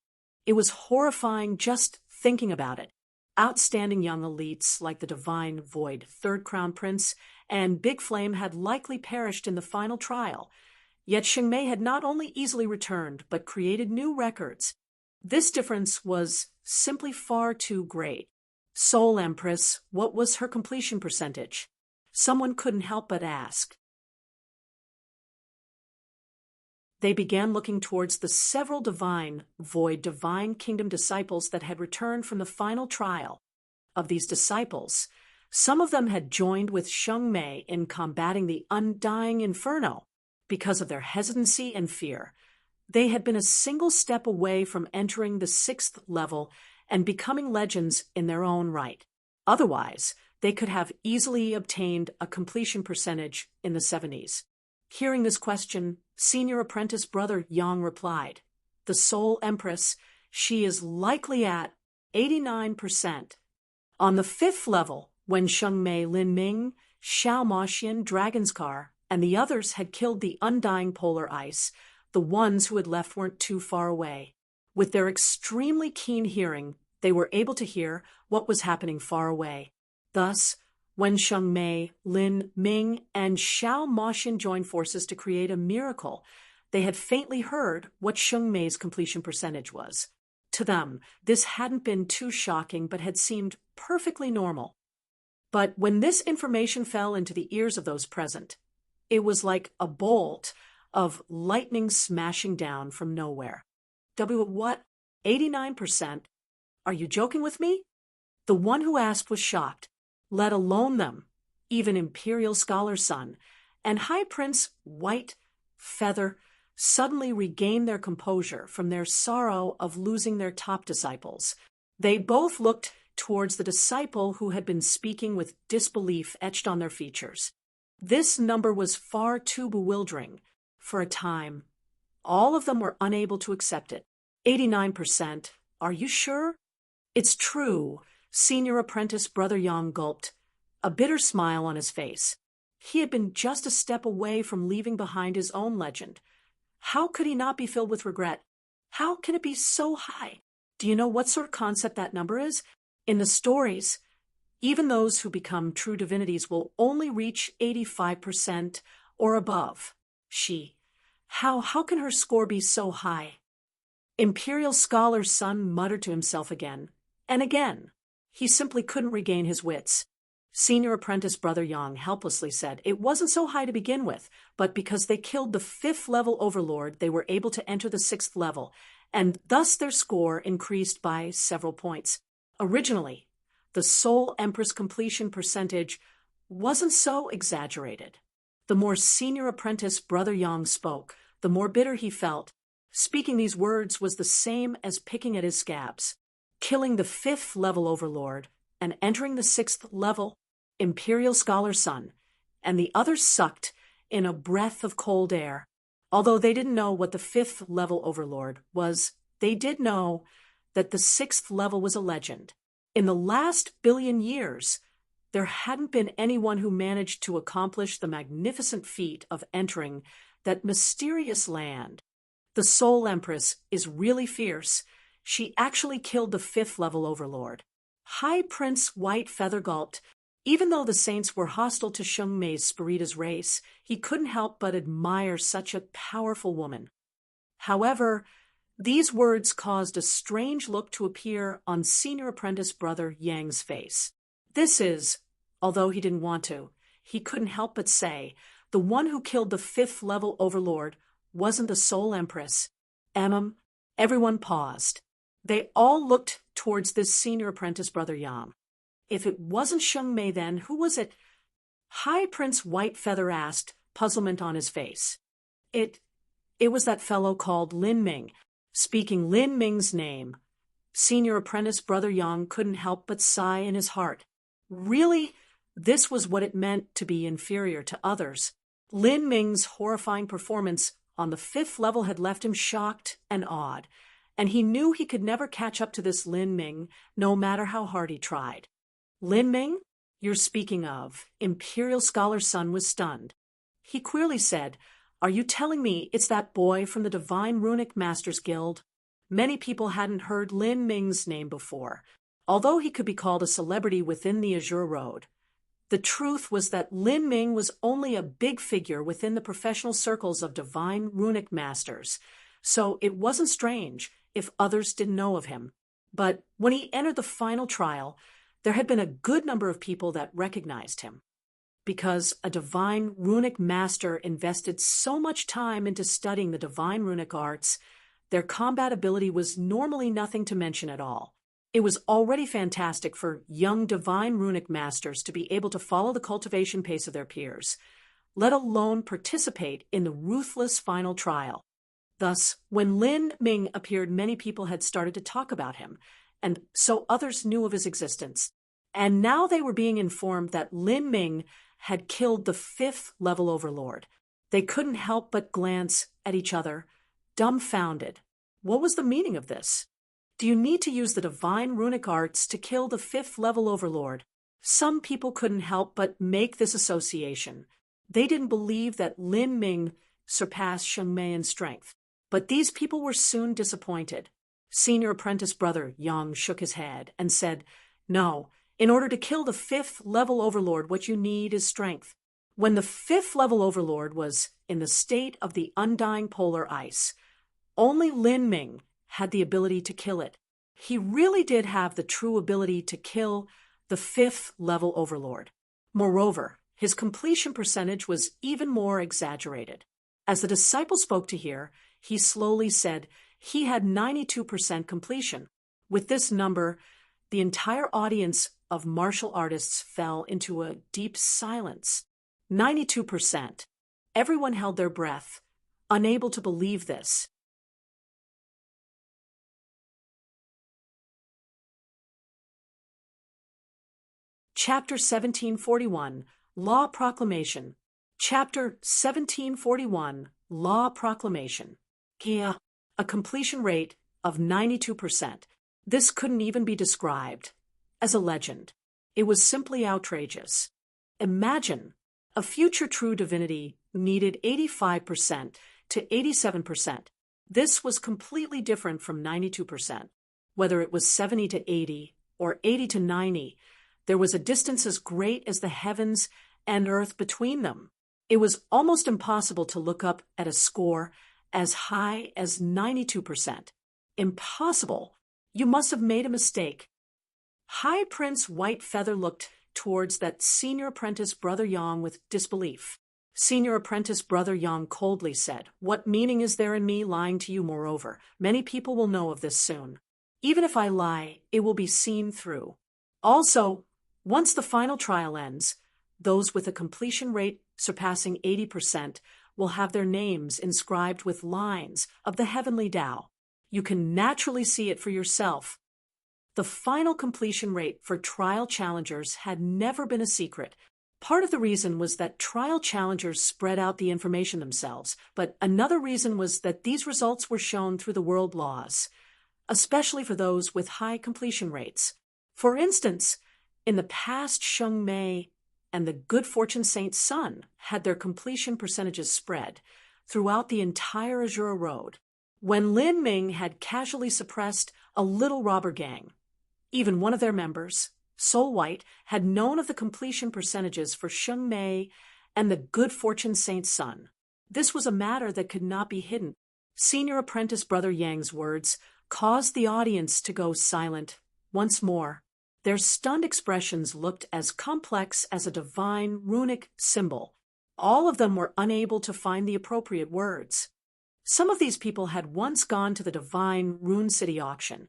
It was horrifying just thinking about it. Outstanding young elites like the Divine Void Third Crown Prince and Big Flame had likely perished in the final trial, yet Sheng Mei had not only easily returned, but created new records. This difference was simply far too great. Soul Empress, what was her completion percentage? Someone couldn't help but ask. They began looking towards the several Divine Void Divine Kingdom disciples that had returned from the final trial. Of these disciples, some of them had joined with Sheng Mei in combating the undying inferno. Because of their hesitancy and fear, they had been a single step away from entering the 6th level and becoming legends in their own right. Otherwise, they could have easily obtained a completion percentage in the 70s. Hearing this question, Senior Apprentice Brother Yang replied, "The Soul Empress, she is likely at 89%. On the 5th level, when Sheng Mei, Lin Ming, Xiao Maxian, Dragon's Car, and the others had killed the undying polar ice, the ones who had left weren't too far away. With their extremely keen hearing, they were able to hear what was happening far away. Thus, when Sheng Mei, Lin Ming, and Xiao Maxian joined forces to create a miracle, they had faintly heard what Sheng Mei's completion percentage was. To them, this hadn't been too shocking but had seemed perfectly normal. But when this information fell into the ears of those present, it was like a bolt of lightning smashing down from nowhere. What? 89%? Are you joking with me? The one who asked was shocked, let alone them, even Imperial Scholar Sun, and High Prince White Feather suddenly regained their composure from their sorrow of losing their top disciples. They both looked towards the disciple who had been speaking with disbelief etched on their features. This number was far too bewildering. For a time, all of them were unable to accept it. 89%. Are you sure? It's true, Senior Apprentice Brother Yang gulped, a bitter smile on his face. He had been just a step away from leaving behind his own legend. How could he not be filled with regret? How can it be so high? Do you know what sort of concept that number is? In the stories, even those who become true divinities will only reach 85% or above. How can her score be so high? Imperial Scholar's son muttered to himself again and again. He simply couldn't regain his wits. Senior Apprentice Brother Yang helplessly said it wasn't so high to begin with, but because they killed the 5th level overlord, they were able to enter the 6th level, and thus their score increased by several points. Originally, the Soul Empress completion percentage wasn't so exaggerated. The more Senior Apprentice Brother Yang spoke, the more bitter he felt. Speaking these words was the same as picking at his scabs. Killing the 5th level overlord and entering the 6th level Imperial Scholar's son, and the others sucked in a breath of cold air. Although they didn't know what the 5th level overlord was, they did know that the 6th level was a legend. In the last billion years, there hadn't been anyone who managed to accomplish the magnificent feat of entering that mysterious land. The Soul Empress is really fierce. She actually killed the 5th level overlord. High Prince White Feather gulped. Even though the saints were hostile to Sheng Mei's Spirita's race, he couldn't help but admire such a powerful woman. However, these words caused a strange look to appear on Senior Apprentice Brother Yang's face. This is, although he didn't want to, he couldn't help but say, the one who killed the 5th level overlord wasn't the Soul Empress. Everyone paused. They all looked towards this Senior Apprentice Brother Yang. If it wasn't Sheng Mei, then who was it? High Prince White Feather asked, puzzlement on his face. It was that fellow called Lin Ming. Speaking Lin Ming's name, Senior Apprentice Brother Yang couldn't help but sigh in his heart. Really, this was what it meant to be inferior to others. Lin Ming's horrifying performance on the 5th level had left him shocked and awed, and he knew he could never catch up to this Lin Ming, no matter how hard he tried. Lin Ming, you're speaking of, Imperial Scholar's son was stunned. He queerly said, are you telling me it's that boy from the Divine Runic Masters Guild? Many people hadn't heard Lin Ming's name before, although he could be called a celebrity within the Azure Road. The truth was that Lin Ming was only a big figure within the professional circles of Divine Runic Masters, so it wasn't strange if others didn't know of him. But when he entered the final trial, there had been a good number of people that recognized him. Because a Divine Runic Master invested so much time into studying the Divine Runic arts, their combat ability was normally nothing to mention at all. It was already fantastic for young Divine Runic Masters to be able to follow the cultivation pace of their peers, let alone participate in the ruthless final trial. Thus, when Lin Ming appeared, many people had started to talk about him, and so others knew of his existence. And now they were being informed that Lin Ming had killed the 5th level overlord. They couldn't help but glance at each other, dumbfounded. What was the meaning of this? Do you need to use the Divine Runic arts to kill the 5th level overlord? Some people couldn't help but make this association. They didn't believe that Lin Ming surpassed Sheng Mei in strength. But these people were soon disappointed. Senior Apprentice Brother Yang shook his head and said, no, in order to kill the 5th level overlord, what you need is strength. When the 5th level overlord was in the state of the undying polar ice, only Lin Ming had the ability to kill it. He really did have the true ability to kill the 5th level overlord. Moreover, his completion percentage was even more exaggerated. As the disciple spoke to hear, he slowly said he had 92% completion. With this number, the entire audience of martial artists fell into a deep silence. 92%. Everyone held their breath, unable to believe this. Chapter 1741, Law Proclamation. Chapter 1741, Law Proclamation. Kia, a completion rate of 92%. This couldn't even be described as a legend. It was simply outrageous. Imagine, a future true divinity needed 85% to 87%. This was completely different from 92%. Whether it was 70 to 80 or 80 to 90, there was a distance as great as the heavens and earth between them. It was almost impossible to look up at a score as high as 92%. Impossible. You must have made a mistake. High Prince Whitefeather looked towards that senior apprentice Brother Yang with disbelief. Senior apprentice Brother Yang coldly said, "What meaning is there in me lying to you moreover? Many people will know of this soon. Even if I lie, it will be seen through. Also, once the final trial ends, those with a completion rate surpassing 80% will have their names inscribed with lines of the heavenly Tao. You can naturally see it for yourself." The final completion rate for trial challengers had never been a secret. Part of the reason was that trial challengers spread out the information themselves, but another reason was that these results were shown through the world laws, especially for those with high completion rates. For instance, in the past, Sheng Mei and the Good Fortune Saint's son had their completion percentages spread throughout the entire Azura Road. When Lin Ming had casually suppressed a little robber gang, even one of their members, Soul White, had known of the completion percentages for Sheng Mei and the Good Fortune Saint's son. This was a matter that could not be hidden. Senior apprentice Brother Yang's words caused the audience to go silent once more. Their stunned expressions looked as complex as a divine runic symbol. All of them were unable to find the appropriate words. Some of these people had once gone to the divine Rune City auction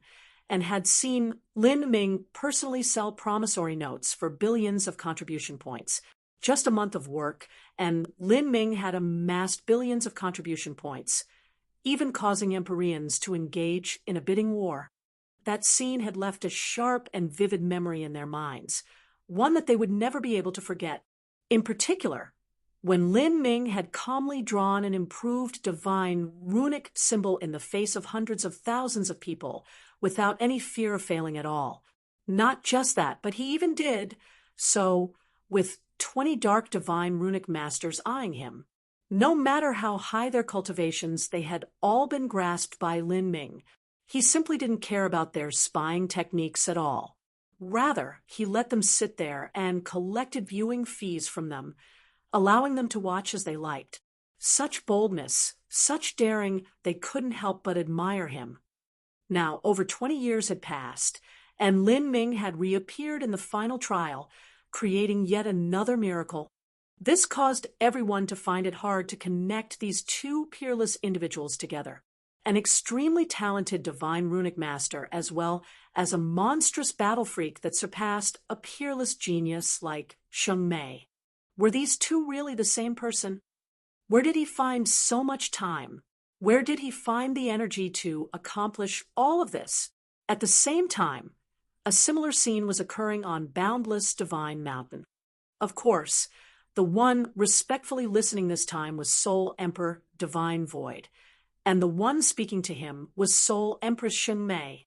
and had seen Lin Ming personally sell promissory notes for billions of contribution points. Just a month of work, and Lin Ming had amassed billions of contribution points, even causing Empyreans to engage in a bidding war. That scene had left a sharp and vivid memory in their minds, one that they would never be able to forget. In particular, when Lin Ming had calmly drawn an improved divine runic symbol in the face of hundreds of thousands of people without any fear of failing at all. Not just that, but he even did so with 20 dark divine runic masters eyeing him. No matter how high their cultivations, they had all been grasped by Lin Ming. He simply didn't care about their spying techniques at all. Rather, he let them sit there and collected viewing fees from them, allowing them to watch as they liked. Such boldness, such daring, they couldn't help but admire him. Now, over 20 years had passed, and Lin Ming had reappeared in the final trial, creating yet another miracle. This caused everyone to find it hard to connect these two peerless individuals together. An extremely talented divine runic master, as well as a monstrous battle freak that surpassed a peerless genius like Sheng Mei. Were these two really the same person? Where did he find so much time? Where did he find the energy to accomplish all of this? At the same time, a similar scene was occurring on Boundless Divine Mountain. Of course, the one respectfully listening this time was Soul Emperor Divine Void, and the one speaking to him was Soul Empress Sheng Mei.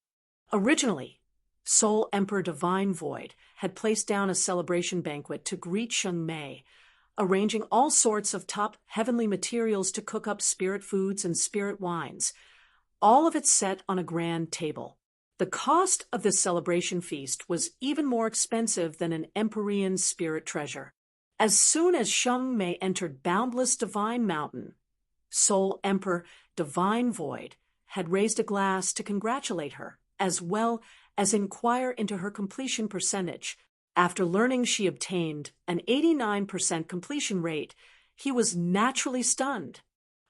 Originally, Soul Emperor Divine Void had placed down a celebration banquet to greet Sheng Mei, arranging all sorts of top heavenly materials to cook up spirit foods and spirit wines, all of it set on a grand table. The cost of this celebration feast was even more expensive than an Empyrean spirit treasure. As soon as Sheng Mei entered Boundless Divine Mountain, Soul Emperor Divine Void had raised a glass to congratulate her, as well as inquire into her completion percentage. After learning she obtained an 89% completion rate, he was naturally stunned.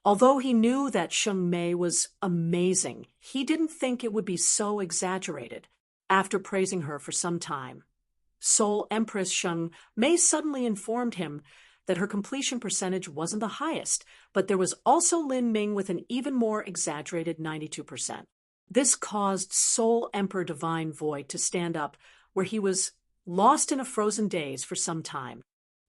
Although he knew that Sheng Mei was amazing, he didn't think it would be so exaggerated. After praising her for some time, Soul Empress Sheng Mei suddenly informed him that her completion percentage wasn't the highest, but there was also Lin Ming with an even more exaggerated 92%. This caused Soul Emperor Divine Void to stand up where he was lost in a frozen daze for some time.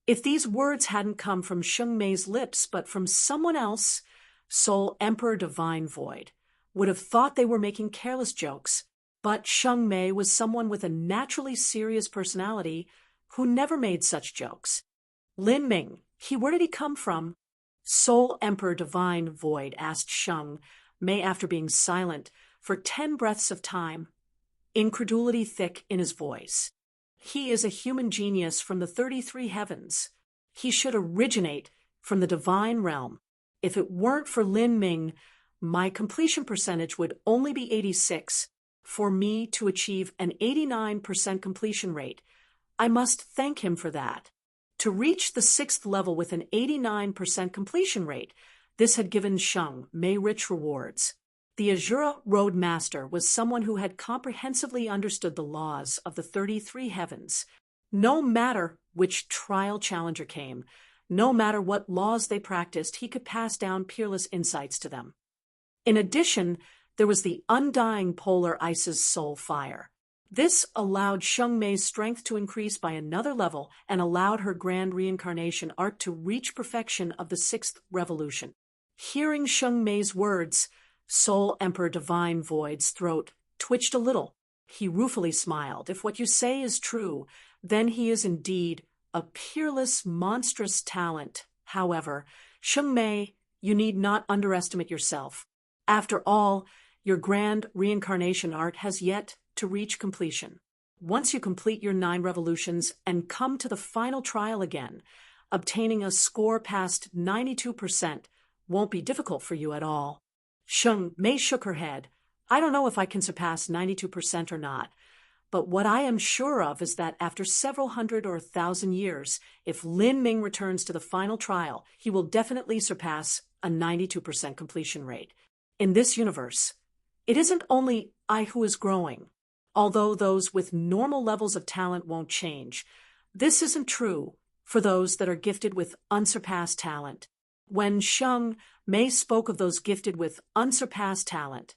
If these words hadn't come from Sheng Mei's lips but from someone else, Soul Emperor Divine Void would have thought they were making careless jokes. But Sheng Mei was someone with a naturally serious personality who never made such jokes. Lin Ming, where did he come from? Soul Emperor Divine Void asked Sheng Mei after being silent for 10 breaths of time, incredulity thick in his voice. He is a human genius from the 33 heavens. He should originate from the divine realm. If it weren't for Lin Ming, my completion percentage would only be 86. For me to achieve an 89% completion rate, I must thank him for that. To reach the 6th level with an 89% completion rate, this had given Sheng Mei rich rewards. The Azura Road Master was someone who had comprehensively understood the laws of the 33 heavens. No matter which trial challenger came, no matter what laws they practiced, he could pass down peerless insights to them. In addition, there was the undying polar ice's soul fire. This allowed Sheng Mei's strength to increase by another level and allowed her grand reincarnation art to reach perfection of the 6th revolution. Hearing Sheng Mei's words, Soul Emperor Divine Void's throat twitched a little. He ruefully smiled. If what you say is true, then he is indeed a peerless, monstrous talent. However, Sheng Mei, you need not underestimate yourself. After all, your grand reincarnation art has yet to reach completion. Once you complete your 9 revolutions and come to the final trial again, obtaining a score past 92% won't be difficult for you at all. Sheng Mei shook her head. I don't know if I can surpass 92% or not, but what I am sure of is that after several hundred or 1,000 years, if Lin Ming returns to the final trial, he will definitely surpass a 92% completion rate. In this universe, it isn't only I who is growing. Although those with normal levels of talent won't change, this isn't true for those that are gifted with unsurpassed talent. When Sheng Mei spoke of those gifted with unsurpassed talent,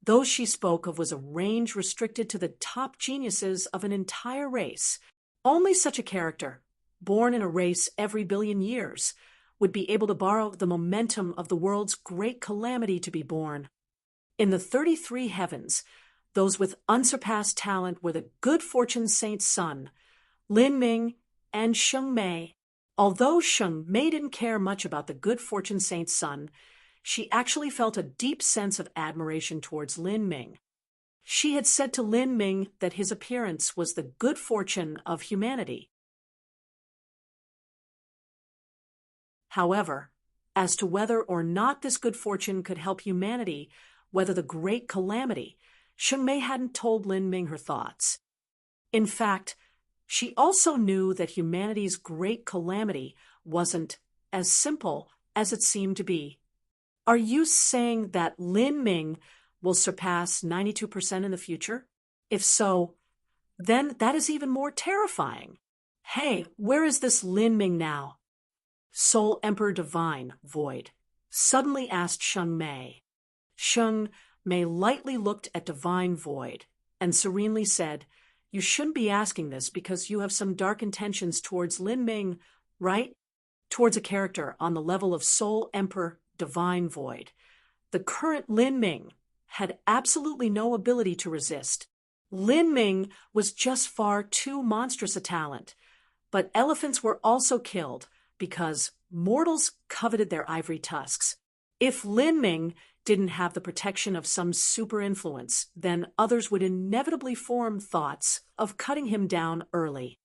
those she spoke of was a range restricted to the top geniuses of an entire race. Only such a character, born in a race every billion years, would be able to borrow the momentum of the world's great calamity to be born. In the 33 heavens, those with unsurpassed talent were the good fortune saint's son, Lin Ming and Sheng Mei. Although Sheng Mei didn't care much about the good fortune saint's son, she actually felt a deep sense of admiration towards Lin Ming. She had said to Lin Ming that his appearance was the good fortune of humanity. However, as to whether or not this good fortune could help humanity weather the great calamity, Sheng Mei hadn't told Lin Ming her thoughts. In fact, she also knew that humanity's great calamity wasn't as simple as it seemed to be. Are you saying that Lin Ming will surpass 92% in the future? If so, then that is even more terrifying. Hey, where is this Lin Ming now? Soul Emperor Divine Void suddenly asked Sheng Mei. Sheng Mei lightly looked at Divine Void and serenely said, You shouldn't be asking this because you have some dark intentions towards Lin Ming, right? Towards a character on the level of Soul Emperor Divine Void. The current Lin Ming had absolutely no ability to resist. Lin Ming was just far too monstrous a talent, but elephants were also killed because mortals coveted their ivory tusks. If Lin Ming didn't have the protection of some super influence, then others would inevitably form thoughts of cutting him down early.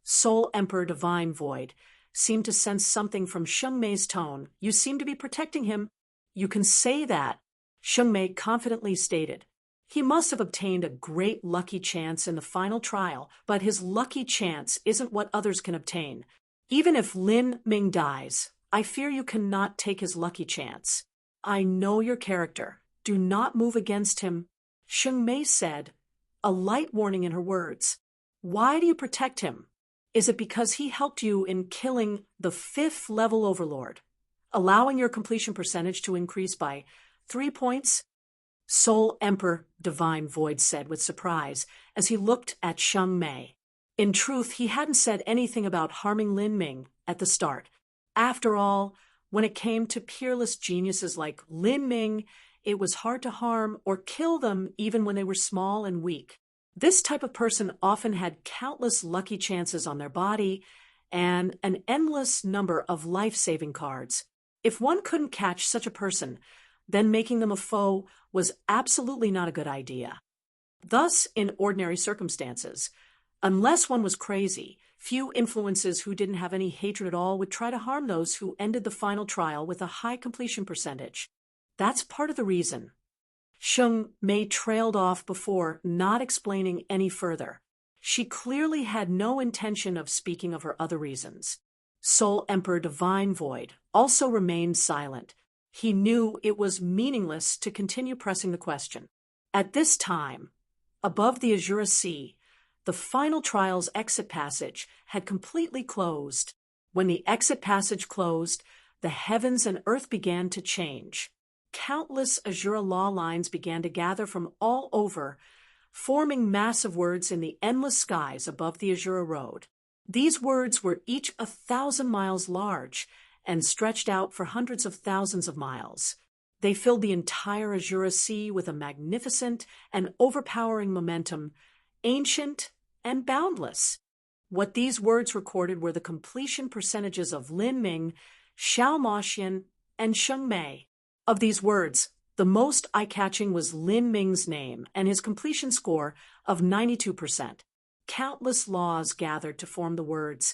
Soul Emperor Divine Void seemed to sense something from Sheng Mei's tone. You seem to be protecting him. You can say that, Sheng Mei confidently stated. He must have obtained a great lucky chance in the final trial, but his lucky chance isn't what others can obtain. Even if Lin Ming dies, I fear you cannot take his lucky chance. I know your character. Do not move against him, Sheng Mei said, a light warning in her words. Why do you protect him? Is it because he helped you in killing the 5th level overlord, allowing your completion percentage to increase by 3 points? Soul Emperor Divine Void said with surprise as he looked at Sheng Mei. In truth, he hadn't said anything about harming Lin Ming at the start. After all, when it came to peerless geniuses like Lin Ming, it was hard to harm or kill them even when they were small and weak. This type of person often had countless lucky chances on their body and an endless number of life-saving cards. If one couldn't catch such a person, then making them a foe was absolutely not a good idea. Thus, in ordinary circumstances, unless one was crazy, few influences who didn't have any hatred at all would try to harm those who ended the final trial with a high completion percentage. That's part of the reason. Sheng Mei trailed off before not explaining any further. She clearly had no intention of speaking of her other reasons. Soul Emperor Divine Void also remained silent. He knew it was meaningless to continue pressing the question. At this time, above the Azura Sea, the final trial's exit passage had completely closed. When the exit passage closed, the heavens and earth began to change. Countless Azura law lines began to gather from all over, forming massive words in the endless skies above the Azura Road. These words were each 1,000 miles large and stretched out for hundreds of thousands of miles. They filled the entire Azura Sea with a magnificent and overpowering momentum, ancient and boundless. What these words recorded were the completion percentages of Lin Ming, Xiao Moxian, and Sheng Mei. Of these words, the most eye-catching was Lin Ming's name and his completion score of 92%. Countless laws gathered to form the words,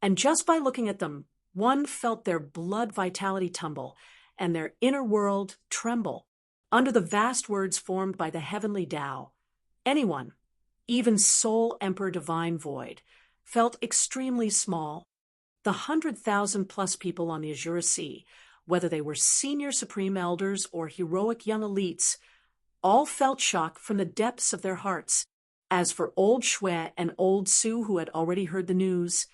and just by looking at them, one felt their blood vitality tumble and their inner world tremble. Under the vast words formed by the heavenly Tao, anyone, even Soul Emperor Divine Void, felt extremely small. The 100,000+ people on the Azura Sea, whether they were senior supreme elders or heroic young elites, all felt shock from the depths of their hearts. As for Old Shui and Old Su, who had already heard the news,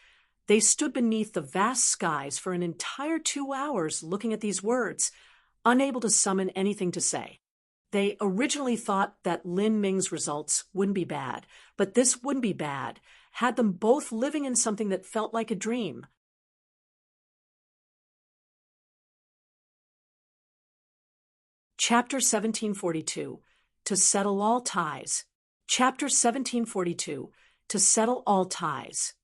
they stood beneath the vast skies for an entire 2 hours looking at these words, unable to summon anything to say. They originally thought that Lin Ming's results wouldn't be bad, but this wouldn't be bad, had them both living in something that felt like a dream. Chapter 1742, To Settle All Ties. Chapter 1742, To Settle All Ties.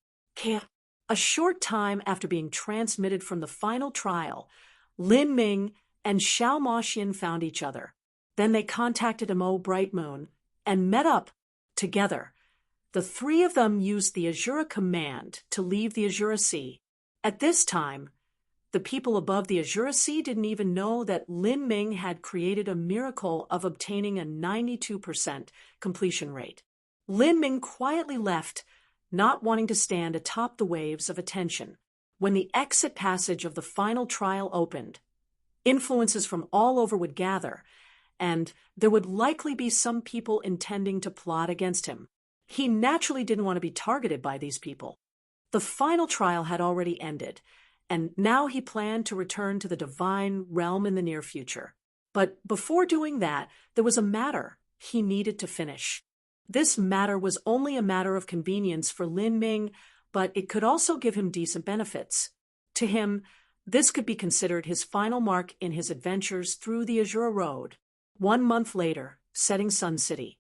A short time after being transmitted from the final trial, Lin Ming and Xiao Moxian found each other. Then they contacted Mo Bright Moon and met up together. The three of them used the Azura command to leave the Azura Sea. At this time, the people above the Azura Sea didn't even know that Lin Ming had created a miracle of obtaining a 92% completion rate. Lin Ming quietly left, not wanting to stand atop the waves of attention. When the exit passage of the final trial opened, influences from all over would gather, and there would likely be some people intending to plot against him. He naturally didn't want to be targeted by these people. The final trial had already ended, and now he planned to return to the divine realm in the near future. But before doing that, there was a matter he needed to finish. This matter was only a matter of convenience for Lin Ming, but it could also give him decent benefits. To him, this could be considered his final mark in his adventures through the Azura Road. 1 month later, Setting Sun City.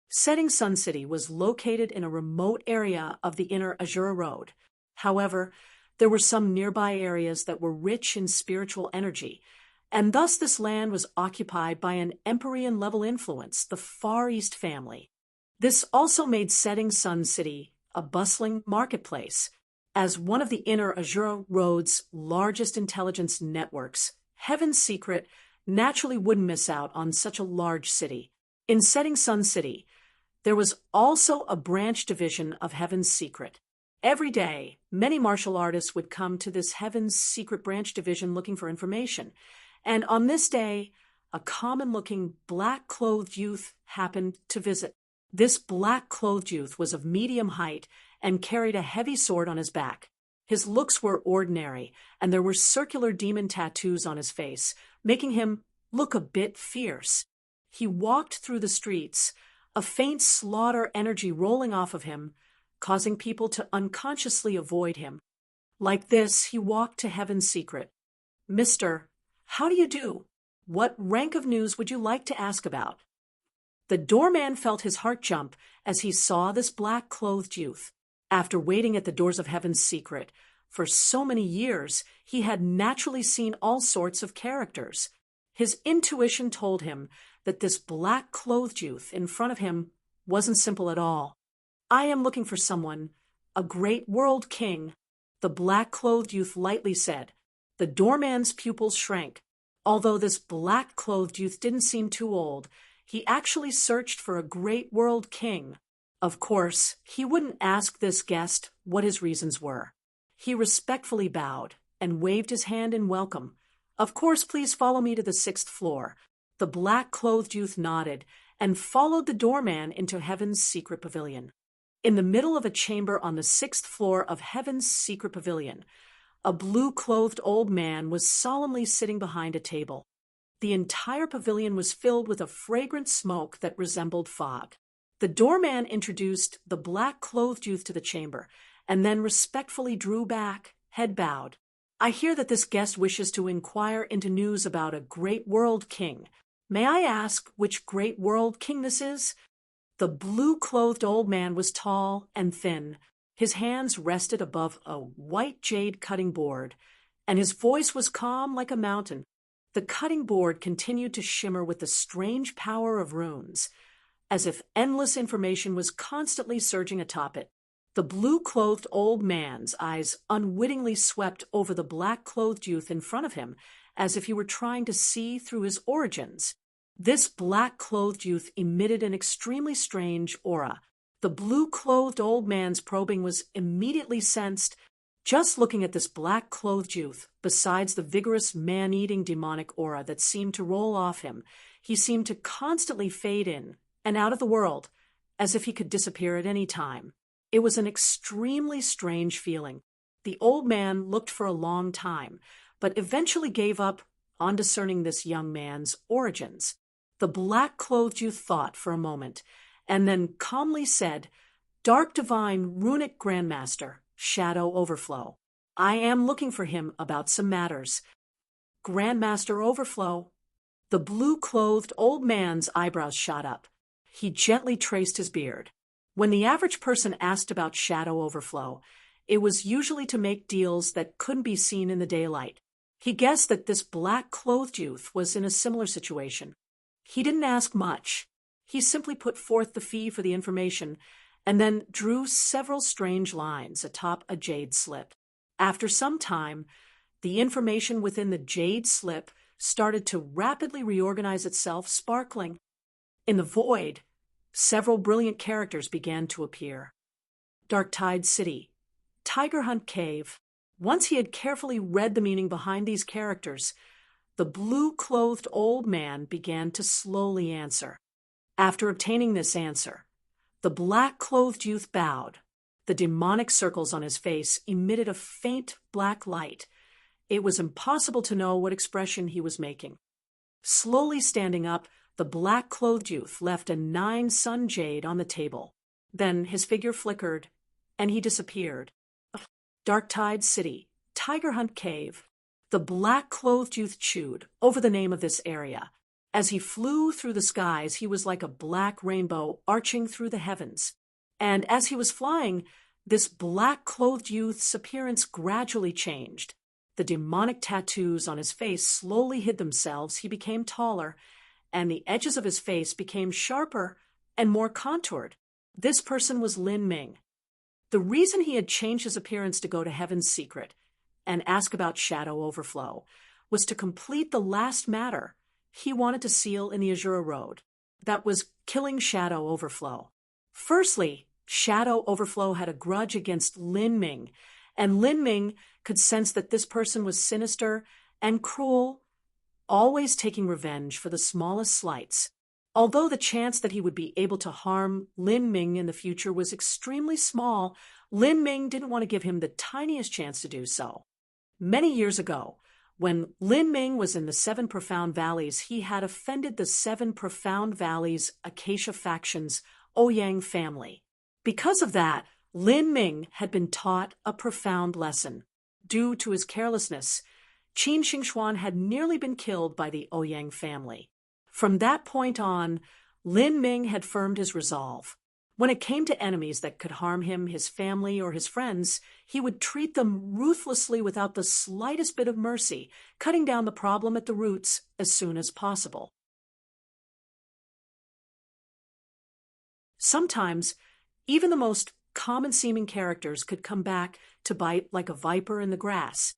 Setting Sun City was located in a remote area of the inner Azura Road. However, there were some nearby areas that were rich in spiritual energy, and thus this land was occupied by an Empyrean-level influence, the Far East family. This also made Setting Sun City a bustling marketplace. As one of the inner Azura Road's largest intelligence networks, Heaven's Secret naturally wouldn't miss out on such a large city. In Setting Sun City, there was also a branch division of Heaven's Secret. Every day, many martial artists would come to this Heaven's Secret branch division looking for information. And on this day, a common-looking black-clothed youth happened to visit. This black-clothed youth was of medium height and carried a heavy sword on his back. His looks were ordinary, and there were circular demon tattoos on his face, making him look a bit fierce. He walked through the streets, a faint slaughter energy rolling off of him, causing people to unconsciously avoid him. Like this, he walked to heaven's secret. "Mister, how do you do? What rank of news would you like to ask about?" The doorman felt his heart jump as he saw this black-clothed youth. After waiting at the doors of heaven's secret for so many years, he had naturally seen all sorts of characters. His intuition told him that this black-clothed youth in front of him wasn't simple at all. "I am looking for someone, a great world king," the black-clothed youth lightly said. The doorman's pupils shrank. Although this black-clothed youth didn't seem too old, he actually searched for a great world king. Of course, he wouldn't ask this guest what his reasons were. He respectfully bowed and waved his hand in welcome. "Of course, please follow me to the 6th floor. The black-clothed youth nodded and followed the doorman into heaven's secret pavilion. In the middle of a chamber on the 6th floor of heaven's secret pavilion, a blue-clothed old man was solemnly sitting behind a table. The entire pavilion was filled with a fragrant smoke that resembled fog. The doorman introduced the black-clothed youth to the chamber, and then respectfully drew back, head bowed. "I hear that this guest wishes to inquire into news about a great world king. May I ask which great world king this is?" The blue-clothed old man was tall and thin. His hands rested above a white jade cutting board, and his voice was calm like a mountain. The cutting board continued to shimmer with the strange power of runes, as if endless information was constantly surging atop it. The blue-clothed old man's eyes unwittingly swept over the black-clothed youth in front of him, as if he were trying to see through his origins. This black-clothed youth emitted an extremely strange aura. The blue-clothed old man's probing was immediately sensed. Just looking at this black-clothed youth, besides the vigorous man-eating demonic aura that seemed to roll off him, he seemed to constantly fade in and out of the world, as if he could disappear at any time. It was an extremely strange feeling. The old man looked for a long time, but eventually gave up on discerning this young man's origins. The black-clothed youth thought for a moment, and then calmly said, "Dark Divine Runic Grandmaster, Shadow Overflow. I am looking for him about some matters." "Grandmaster Overflow." The blue-clothed old man's eyebrows shot up. He gently traced his beard. When the average person asked about Shadow Overflow, it was usually to make deals that couldn't be seen in the daylight. He guessed that this black-clothed youth was in a similar situation. He didn't ask much. He simply put forth the fee for the information and then drew several strange lines atop a jade slip. After some time, the information within the jade slip started to rapidly reorganize itself, sparkling. In the void, several brilliant characters began to appear. Dark-Tide City, Tiger Hunt Cave. Once he had carefully read the meaning behind these characters, the blue-clothed old man began to slowly answer. After obtaining this answer, the black-clothed youth bowed. The demonic circles on his face emitted a faint black light. It was impossible to know what expression he was making. Slowly standing up, the black-clothed youth left a 9-sun jade on the table. Then his figure flickered, and he disappeared. Dark-Tide City, Tiger Hunt Cave. The black-clothed youth chewed over the name of this area. As he flew through the skies, he was like a black rainbow arching through the heavens. And as he was flying, this black-clothed youth's appearance gradually changed. The demonic tattoos on his face slowly hid themselves. He became taller, and the edges of his face became sharper and more contoured. This person was Lin Ming. The reason he had changed his appearance to go to heaven's secret and ask about Shadow Overflow was to complete the last matter he wanted to seal in the Azura Road. That was killing Shadow Overflow. Firstly, Shadow Overflow had a grudge against Lin Ming, and Lin Ming could sense that this person was sinister and cruel, always taking revenge for the smallest slights. Although the chance that he would be able to harm Lin Ming in the future was extremely small, Lin Ming didn't want to give him the tiniest chance to do so. Many years ago, When Lin Ming was in the Seven Profound Valleys, he had offended the Seven Profound Valleys Acacia faction's Ouyang family. Because of that, Lin Ming had been taught a profound lesson. Due to his carelessness, Qin Xingxuan had nearly been killed by the Ouyang family. From that point on, Lin Ming had firmed his resolve. When it came to enemies that could harm him, his family, or his friends, he would treat them ruthlessly without the slightest bit of mercy, cutting down the problem at the roots as soon as possible. Sometimes, even the most common-seeming characters could come back to bite like a viper in the grass.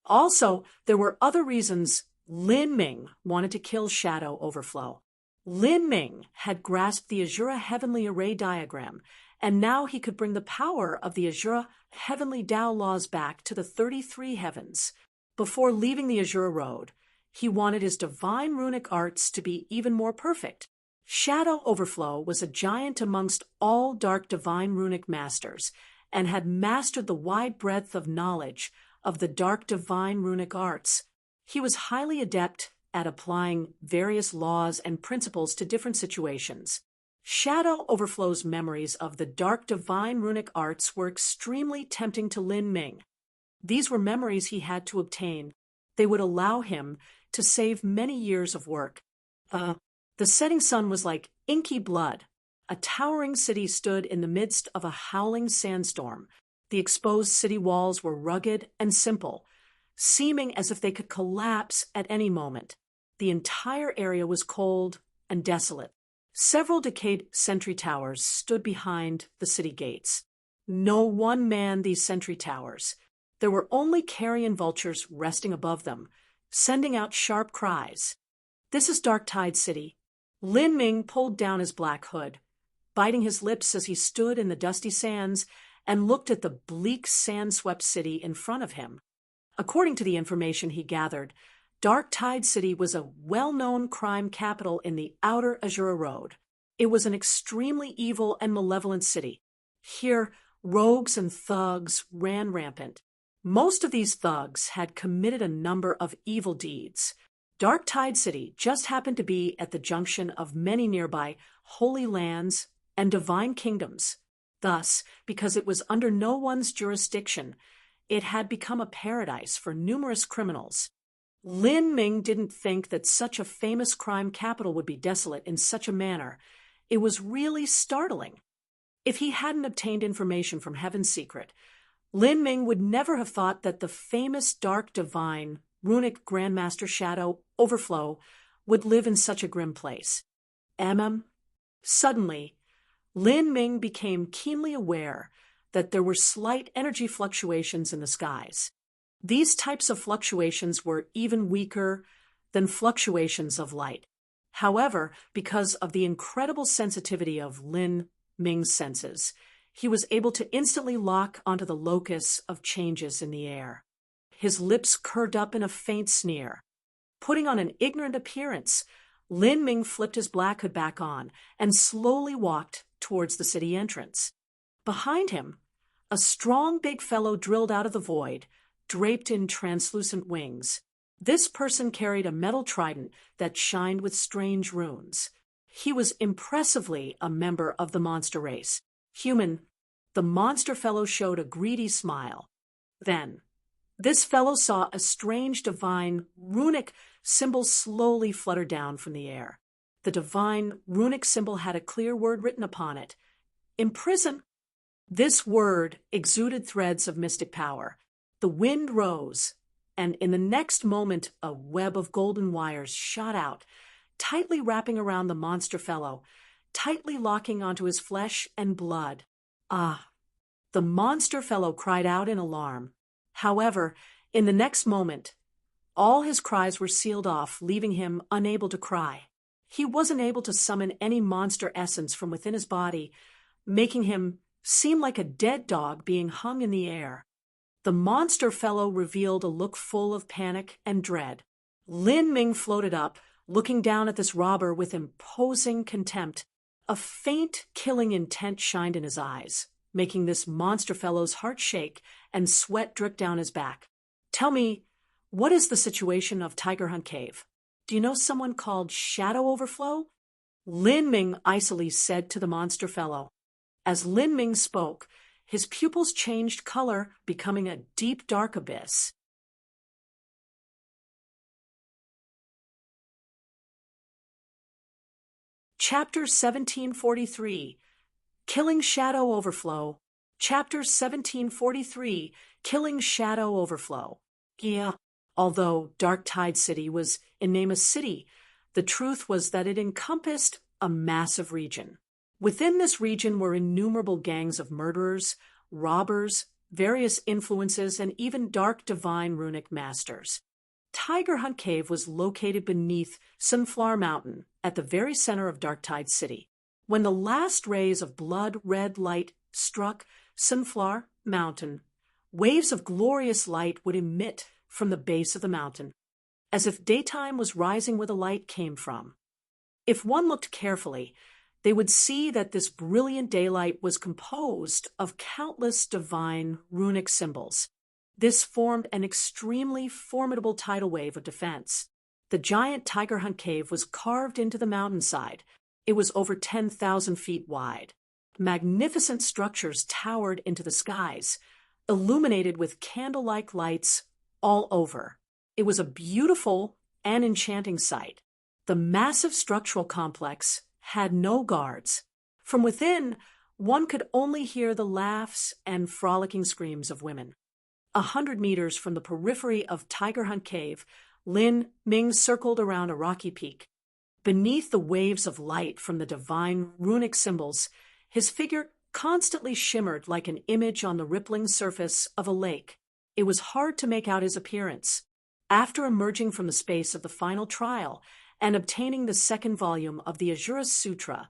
Also, there were other reasons Lin Ming wanted to kill Shadow Overflow. Lin Ming had grasped the Azura Heavenly Array diagram, and now he could bring the power of the Azura Heavenly Tao laws back to the 33 heavens. Before leaving the Azura Road, he wanted his divine runic arts to be even more perfect. Shadow Overflow was a giant amongst all dark divine runic masters, and had mastered the wide breadth of knowledge of the dark divine runic arts. He was highly adept at applying various laws and principles to different situations. Shadow Overflow's memories of the dark divine runic arts were extremely tempting to Lin Ming. These were memories he had to obtain. They would allow him to save many years of work. The setting sun was like inky blood. A towering city stood in the midst of a howling sandstorm. The exposed city walls were rugged and simple, seeming as if they could collapse at any moment. The entire area was cold and desolate. Several decayed sentry towers stood behind the city gates. No one manned these sentry towers. There were only carrion vultures resting above them, sending out sharp cries. "This is Dark Tide City." Lin Ming pulled down his black hood, biting his lips as he stood in the dusty sands and looked at the bleak sand-swept city in front of him. According to the information he gathered, Dark Tide City was a well-known crime capital in the outer Azura Road. It was an extremely evil and malevolent city. Here, rogues and thugs ran rampant. Most of these thugs had committed a number of evil deeds. Dark Tide City just happened to be at the junction of many nearby holy lands and divine kingdoms. Thus, because it was under no one's jurisdiction, it had become a paradise for numerous criminals. Lin Ming didn't think that such a famous crime capital would be desolate in such a manner. It was really startling. If he hadn't obtained information from Heaven's Secret, Lin Ming would never have thought that the famous dark divine runic Grandmaster Shadow Overflow would live in such a grim place. Suddenly, Lin Ming became keenly aware that there were slight energy fluctuations in the skies. These types of fluctuations were even weaker than fluctuations of light. However, because of the incredible sensitivity of Lin Ming's senses, he was able to instantly lock onto the locus of changes in the air. His lips curved up in a faint sneer. Putting on an ignorant appearance, Lin Ming flipped his black hood back on and slowly walked towards the city entrance. Behind him, a strong big fellow drilled out of the void, draped in translucent wings. This person carried a metal trident that shined with strange runes. He was impressively a member of the monster race. Human, the monster fellow showed a greedy smile. Then, this fellow saw a strange divine runic symbol slowly flutter down from the air. The divine runic symbol had a clear word written upon it: "Imprison." This word exuded threads of mystic power. The wind rose, and in the next moment a web of golden wires shot out, tightly wrapping around the monster fellow, tightly locking onto his flesh and blood. Ah! The monster fellow cried out in alarm. However, in the next moment, all his cries were sealed off, leaving him unable to cry. He wasn't able to summon any monster essence from within his body, making him seem like a dead dog being hung in the air. The monster fellow revealed a look full of panic and dread. Lin Ming floated up, looking down at this robber with imposing contempt. A faint, killing intent shined in his eyes, making this monster fellow's heart shake and sweat drip down his back. "Tell me, What is the situation of Tiger Hunt Cave? Do you know someone called Shadow Overflow? Lin Ming icily said to the monster fellow. As Lin Ming spoke, his pupils changed color, becoming a deep dark abyss. Chapter 1743, Killing Shadow Overflow. Chapter 1743, Killing Shadow Overflow. Yeah, although Dark Tide City was in name a city, the truth was that it encompassed a massive region. Within this region were innumerable gangs of murderers, robbers, various influences, and even dark divine runic masters. Tiger Hunt Cave was located beneath Sunflower Mountain at the very center of Dark Tide City. When the last rays of blood-red light struck Sunflower Mountain, waves of glorious light would emit from the base of the mountain, as if daytime was rising where the light came from. If one looked carefully, they would see that this brilliant daylight was composed of countless divine runic symbols. This formed an extremely formidable tidal wave of defense. The giant Tiger Hunt Cave was carved into the mountainside. It was over 10,000 feet wide. Magnificent structures towered into the skies, illuminated with candle-like lights all over. It was a beautiful and enchanting sight. The massive structural complex had no guards. From within, one could only hear the laughs and frolicking screams of women. 100 meters from the periphery of Tiger Hunt Cave, Lin Ming circled around a rocky peak. Beneath the waves of light from the divine runic symbols, his figure constantly shimmered like an image on the rippling surface of a lake. It was hard to make out his appearance. After emerging from the space of the final trial and obtaining the second volume of the Azura Sutra,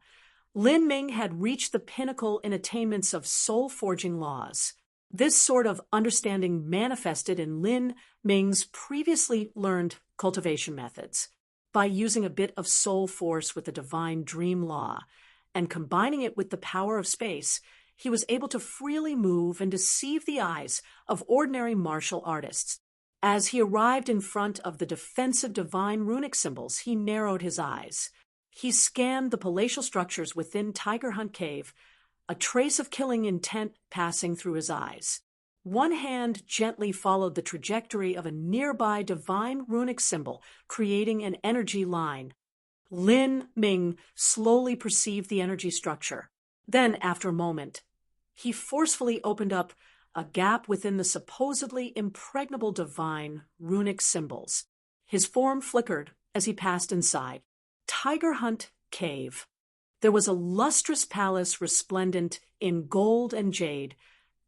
Lin Ming had reached the pinnacle in attainments of soul-forging laws. This sort of understanding manifested in Lin Ming's previously learned cultivation methods. By using a bit of soul force with the divine dream law and combining it with the power of space, he was able to freely move and deceive the eyes of ordinary martial artists. As he arrived in front of the defensive divine runic symbols, he narrowed his eyes. He scanned the palatial structures within Tiger Hunt Cave, a trace of killing intent passing through his eyes. One hand gently followed the trajectory of a nearby divine runic symbol, creating an energy line. Lin Ming slowly perceived the energy structure. Then, after a moment, he forcefully opened up a gap within the supposedly impregnable divine runic symbols. His form flickered as he passed inside. Tiger Hunt Cave. There was a lustrous palace resplendent in gold and jade,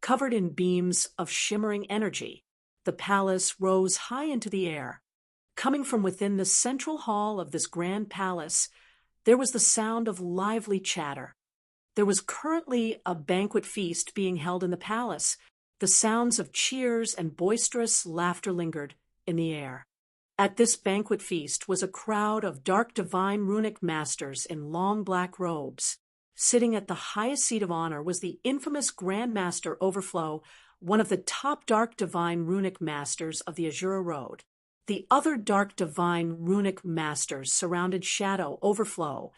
covered in beams of shimmering energy. The palace rose high into the air. Coming from within the central hall of this grand palace, there was the sound of lively chatter. There was currently a banquet feast being held in the palace. The sounds of cheers and boisterous laughter lingered in the air. At this banquet feast was a crowd of dark divine runic masters in long black robes. Sitting at the highest seat of honor was the infamous Grand Master Overflow, one of the top dark divine runic masters of the Azura Road. The other dark divine runic masters surrounded Shadow Overflow,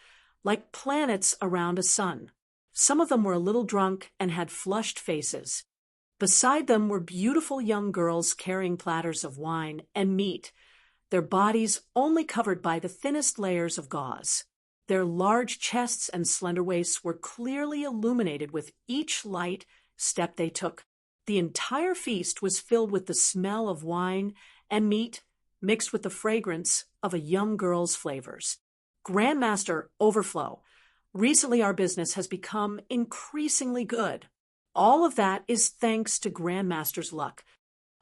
like planets around a sun. Some of them were a little drunk and had flushed faces. Beside them were beautiful young girls carrying platters of wine and meat, their bodies only covered by the thinnest layers of gauze. Their large chests and slender waists were clearly illuminated with each light step they took. The entire feast was filled with the smell of wine and meat mixed with the fragrance of a young girl's flavors. Grandmaster Overflow, recently our business has become increasingly good. All of that is thanks to Grandmaster's luck.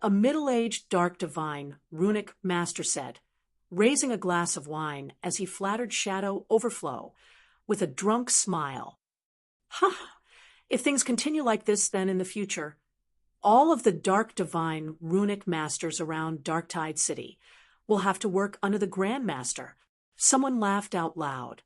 A middle-aged dark divine runic master said, raising a glass of wine as he flattered Shadow Overflow with a drunk smile. If things continue like this, then in the future, all of the dark divine runic masters around Dark Tide City will have to work under the Grand Master. Someone laughed out loud.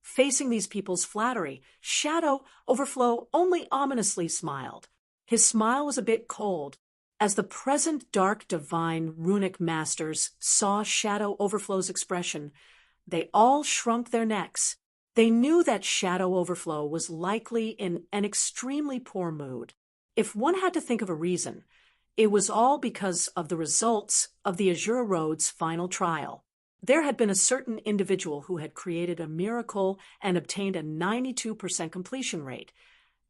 Facing these people's flattery, Shadow Overflow only ominously smiled. His smile was a bit cold. As the present dark divine runic masters saw Shadow Overflow's expression, they all shrunk their necks. They knew that Shadow Overflow was likely in an extremely poor mood. If one had to think of a reason, it was all because of the results of the Azura Road's final trial. There had been a certain individual who had created a miracle and obtained a 92% completion rate.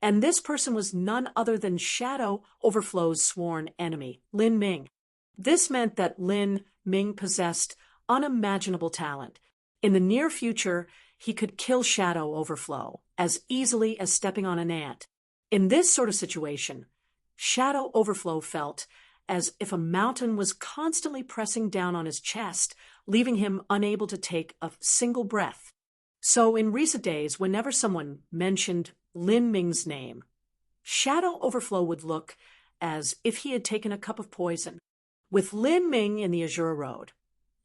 And this person was none other than Shadow Overflow's sworn enemy, Lin Ming. This meant that Lin Ming possessed unimaginable talent. In the near future, he could kill Shadow Overflow as easily as stepping on an ant. In this sort of situation, Shadow Overflow felt as if a mountain was constantly pressing down on his chest, leaving him unable to take a single breath. So in recent days, whenever someone mentioned Lin Ming's name, Shadow Overflow would look as if he had taken a cup of poison. With Lin Ming in the Azura Road,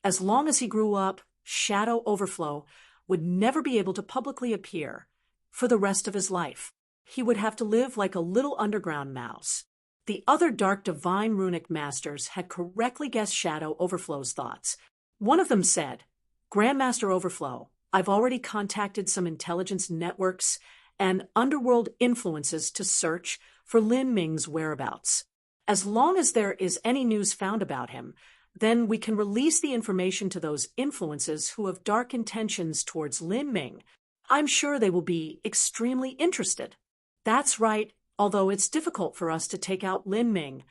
as long as he grew up, Shadow Overflow would never be able to publicly appear for the rest of his life. He would have to live like a little underground mouse. The other Dark Divine Runic Masters had correctly guessed Shadow Overflow's thoughts. One of them said, "Grandmaster Overflow, I've already contacted some intelligence networks and underworld influences to search for Lin Ming's whereabouts. As long as there is any news found about him, then we can release the information to those influences who have dark intentions towards Lin Ming. I'm sure they will be extremely interested." That's right, although it's difficult for us to take out Lin Ming.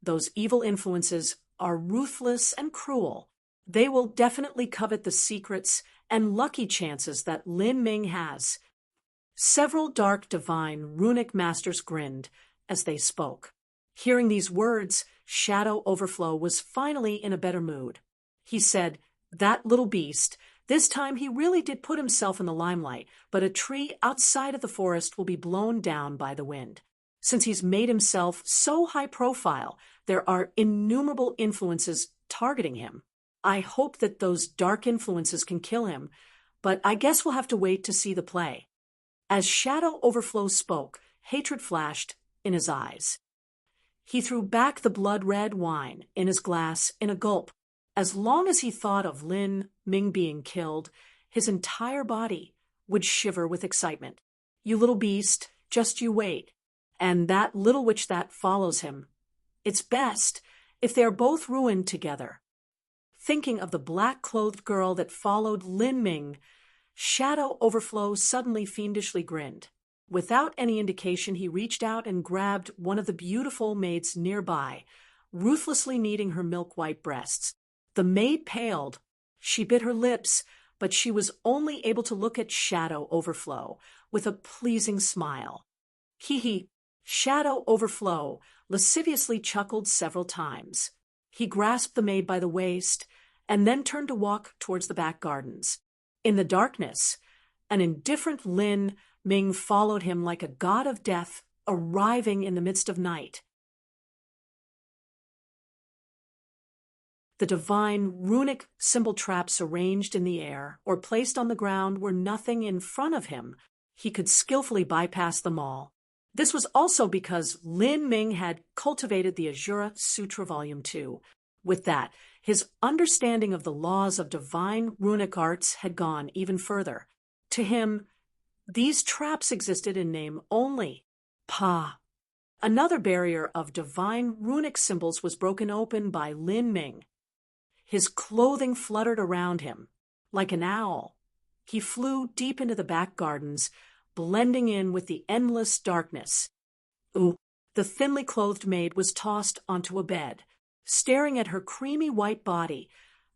Those evil influences are ruthless and cruel. They will definitely covet the secrets and lucky chances that Lin Ming has. Several Dark Divine Runic Masters grinned as they spoke. Hearing these words, Shadow Overflow was finally in a better mood. He said, "That little beast, this time he really did put himself in the limelight, but a tree outside of the forest will be blown down by the wind. Since he's made himself so high profile, there are innumerable influences targeting him. I hope that those dark influences can kill him, but I guess we'll have to wait to see the play." As Shadow Overflow spoke, hatred flashed in his eyes. He threw back the blood-red wine in his glass in a gulp. As long as he thought of Lin Ming being killed, his entire body would shiver with excitement. "You little beast, just you wait. And that little witch that follows him. It's best if they are both ruined together." Thinking of the black-clothed girl that followed Lin Ming, Shadow Overflow suddenly fiendishly grinned. Without any indication, he reached out and grabbed one of the beautiful maids nearby, ruthlessly kneading her milk-white breasts. The maid paled. She bit her lips, but she was only able to look at Shadow Overflow with a pleasing smile. Hee. Shadow Overflow lasciviously chuckled several times. He grasped the maid by the waist and then turned to walk towards the back gardens. In the darkness, an indifferent Lin Ming followed him like a god of death arriving in the midst of night. The divine runic symbol traps arranged in the air or placed on the ground were nothing in front of him. He could skillfully bypass them all. This was also because Lin Ming had cultivated the Azura Sutra Volume 2. With that, his understanding of the laws of divine runic arts had gone even further. To him, these traps existed in name only. Pa. Another barrier of divine runic symbols was broken open by Lin Ming. His clothing fluttered around him like an owl. He flew deep into the back gardens, blending in with the endless darkness. Ooh, the thinly clothed maid was tossed onto a bed. Staring at her creamy white body,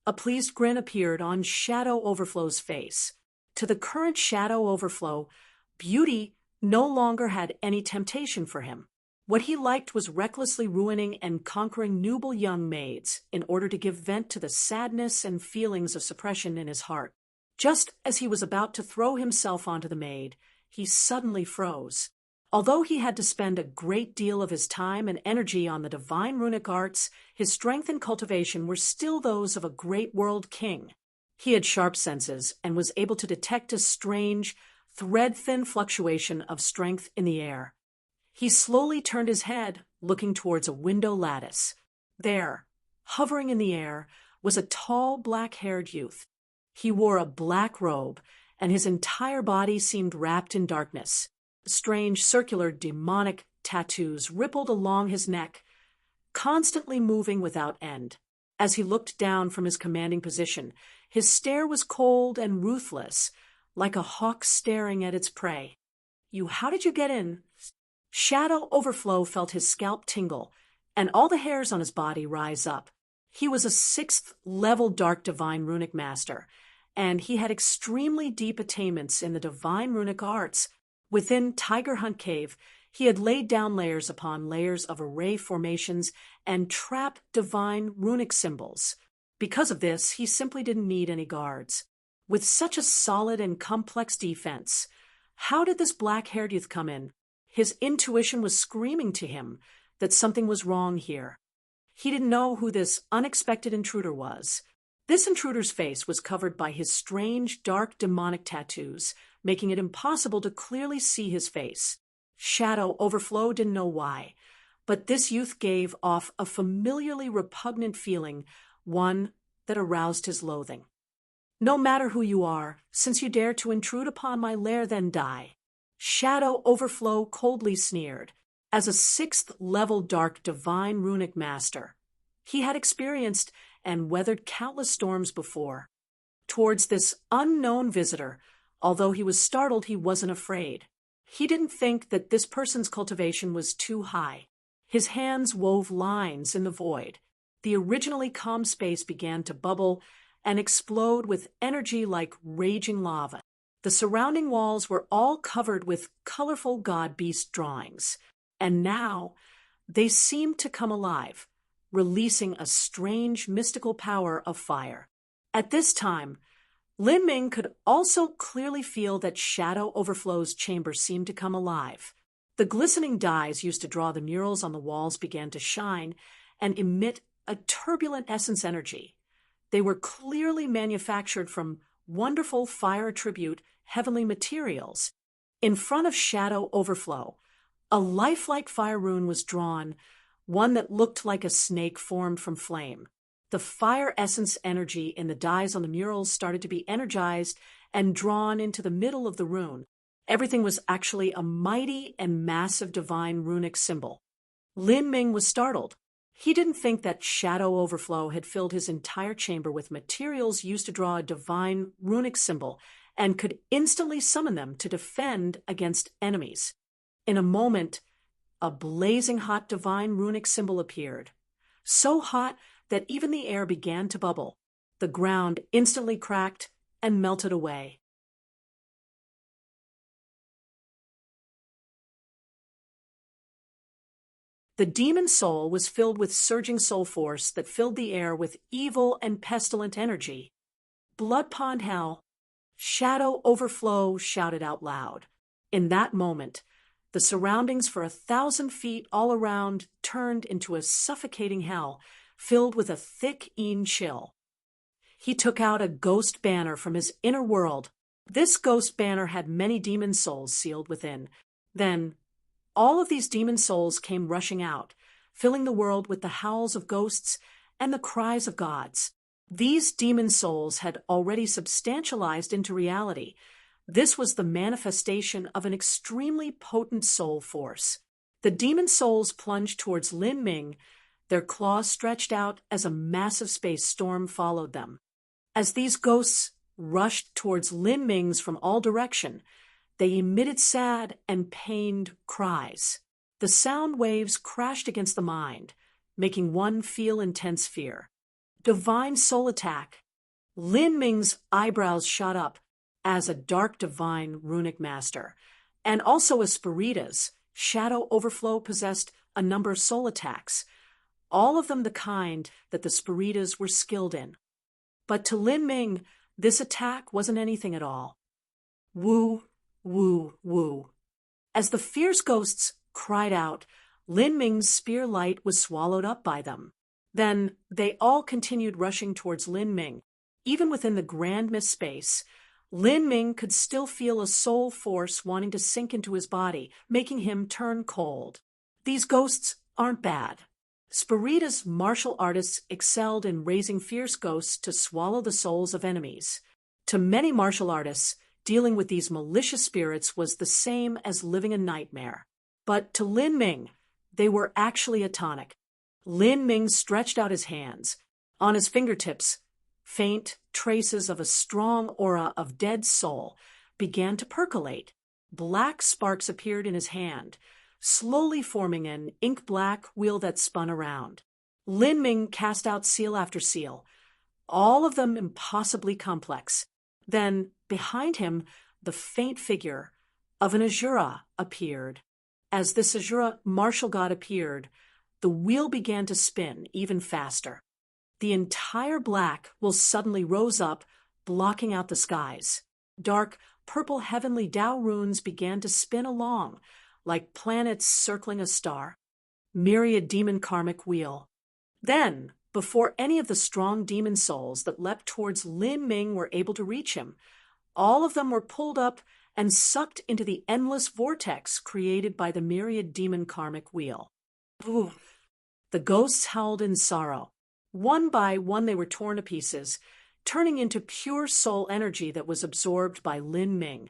a pleased grin appeared on Shadow Overflow's face. To the current Shadow Overflow, beauty no longer had any temptation for him. What he liked was recklessly ruining and conquering noble young maids in order to give vent to the sadness and feelings of suppression in his heart. Just as he was about to throw himself onto the maid, he suddenly froze. Although he had to spend a great deal of his time and energy on the divine runic arts, his strength and cultivation were still those of a great world king. He had sharp senses and was able to detect a strange, thread-thin fluctuation of strength in the air. He slowly turned his head, looking towards a window lattice. There, hovering in the air, was a tall, black-haired youth. He wore a black robe, and his entire body seemed wrapped in darkness. Strange, circular, demonic tattoos rippled along his neck, constantly moving without end. As he looked down from his commanding position, his stare was cold and ruthless, like a hawk staring at its prey. How did you get in? Shadow Overflow felt his scalp tingle, and all the hairs on his body rise up. He was a 6th-level Dark Divine Runic Master, and he had extremely deep attainments in the Divine Runic Arts. Within Tiger Hunt Cave, he had laid down layers upon layers of array formations and trap divine runic symbols. Because of this, he simply didn't need any guards. With such a solid and complex defense, how did this black-haired youth come in? His intuition was screaming to him that something was wrong here. He didn't know who this unexpected intruder was. This intruder's face was covered by his strange, dark, demonic tattoos, making it impossible to clearly see his face. Shadow Overflow didn't know why, but this youth gave off a familiarly repugnant feeling, one that aroused his loathing. No matter who you are, since you dare to intrude upon my lair, then die. Shadow Overflow coldly sneered. As a 6th-level Dark Divine Runic Master, he had experienced and weathered countless storms before. Towards this unknown visitor, although he was startled, he wasn't afraid. He didn't think that this person's cultivation was too high. His hands wove lines in the void. The originally calm space began to bubble and explode with energy like raging lava. The surrounding walls were all covered with colorful god-beast drawings, and now they seemed to come alive, releasing a strange mystical power of fire. At this time, Lin Ming could also clearly feel that Shadow Overflow's chamber seemed to come alive. The glistening dyes used to draw the murals on the walls began to shine and emit a turbulent essence energy. They were clearly manufactured from wonderful fire attribute heavenly materials. In front of Shadow Overflow, a lifelike fire rune was drawn, one that looked like a snake formed from flame. The fire essence energy in the dyes on the murals started to be energized and drawn into the middle of the rune. Everything was actually a mighty and massive divine runic symbol. Lin Ming was startled. He didn't think that Shadow Overflow had filled his entire chamber with materials used to draw a divine runic symbol and could instantly summon them to defend against enemies. In a moment, a blazing hot divine runic symbol appeared. So hot that even the air began to bubble. The ground instantly cracked and melted away. The demon soul was filled with surging soul force that filled the air with evil and pestilent energy. Blood Pond Hell, Shadow Overflow shouted out loud. In that moment, the surroundings for 1,000 feet all around turned into a suffocating hell, filled with a thick chill. He took out a ghost banner from his inner world. This ghost banner had many demon souls sealed within. Then, all of these demon souls came rushing out, filling the world with the howls of ghosts and the cries of gods. These demon souls had already substantialized into reality. This was the manifestation of an extremely potent soul force. The demon souls plunged towards Lin Ming, their claws stretched out as a massive space storm followed them. As these ghosts rushed towards Lin Ming's from all direction, they emitted sad and pained cries. The sound waves crashed against the mind, making one feel intense fear. Divine soul attack. Lin Ming's eyebrows shot up as a dark divine runic master, and also as Spiritas, Shadow Overflow possessed a number of soul attacks, all of them the kind that the Spiritas were skilled in. But to Lin Ming, this attack wasn't anything at all. Woo, woo, woo. As the fierce ghosts cried out, Lin Ming's spear light was swallowed up by them. Then they all continued rushing towards Lin Ming. Even within the grand mist space, Lin Ming could still feel a soul force wanting to sink into his body, making him turn cold. These ghosts aren't bad. Spirita's martial artists excelled in raising fierce ghosts to swallow the souls of enemies. To many martial artists, dealing with these malicious spirits was the same as living a nightmare. But to Lin Ming, they were actually a tonic. Lin Ming stretched out his hands. On his fingertips, faint traces of a strong aura of dead soul began to percolate. Black sparks appeared in his hand, slowly forming an ink-black wheel that spun around. Lin Ming cast out seal after seal, all of them impossibly complex. Then, behind him, the faint figure of an Asura appeared. As this Asura martial god appeared, the wheel began to spin even faster. The entire black wheel suddenly rose up, blocking out the skies. Dark, purple heavenly Tao runes began to spin along, like planets circling a star. Myriad demon karmic wheel. Then, before any of the strong demon souls that leapt towards Lin Ming were able to reach him, all of them were pulled up and sucked into the endless vortex created by the myriad demon karmic wheel. Ooh. The ghosts howled in sorrow. One by one they were torn to pieces, turning into pure soul energy that was absorbed by Lin Ming.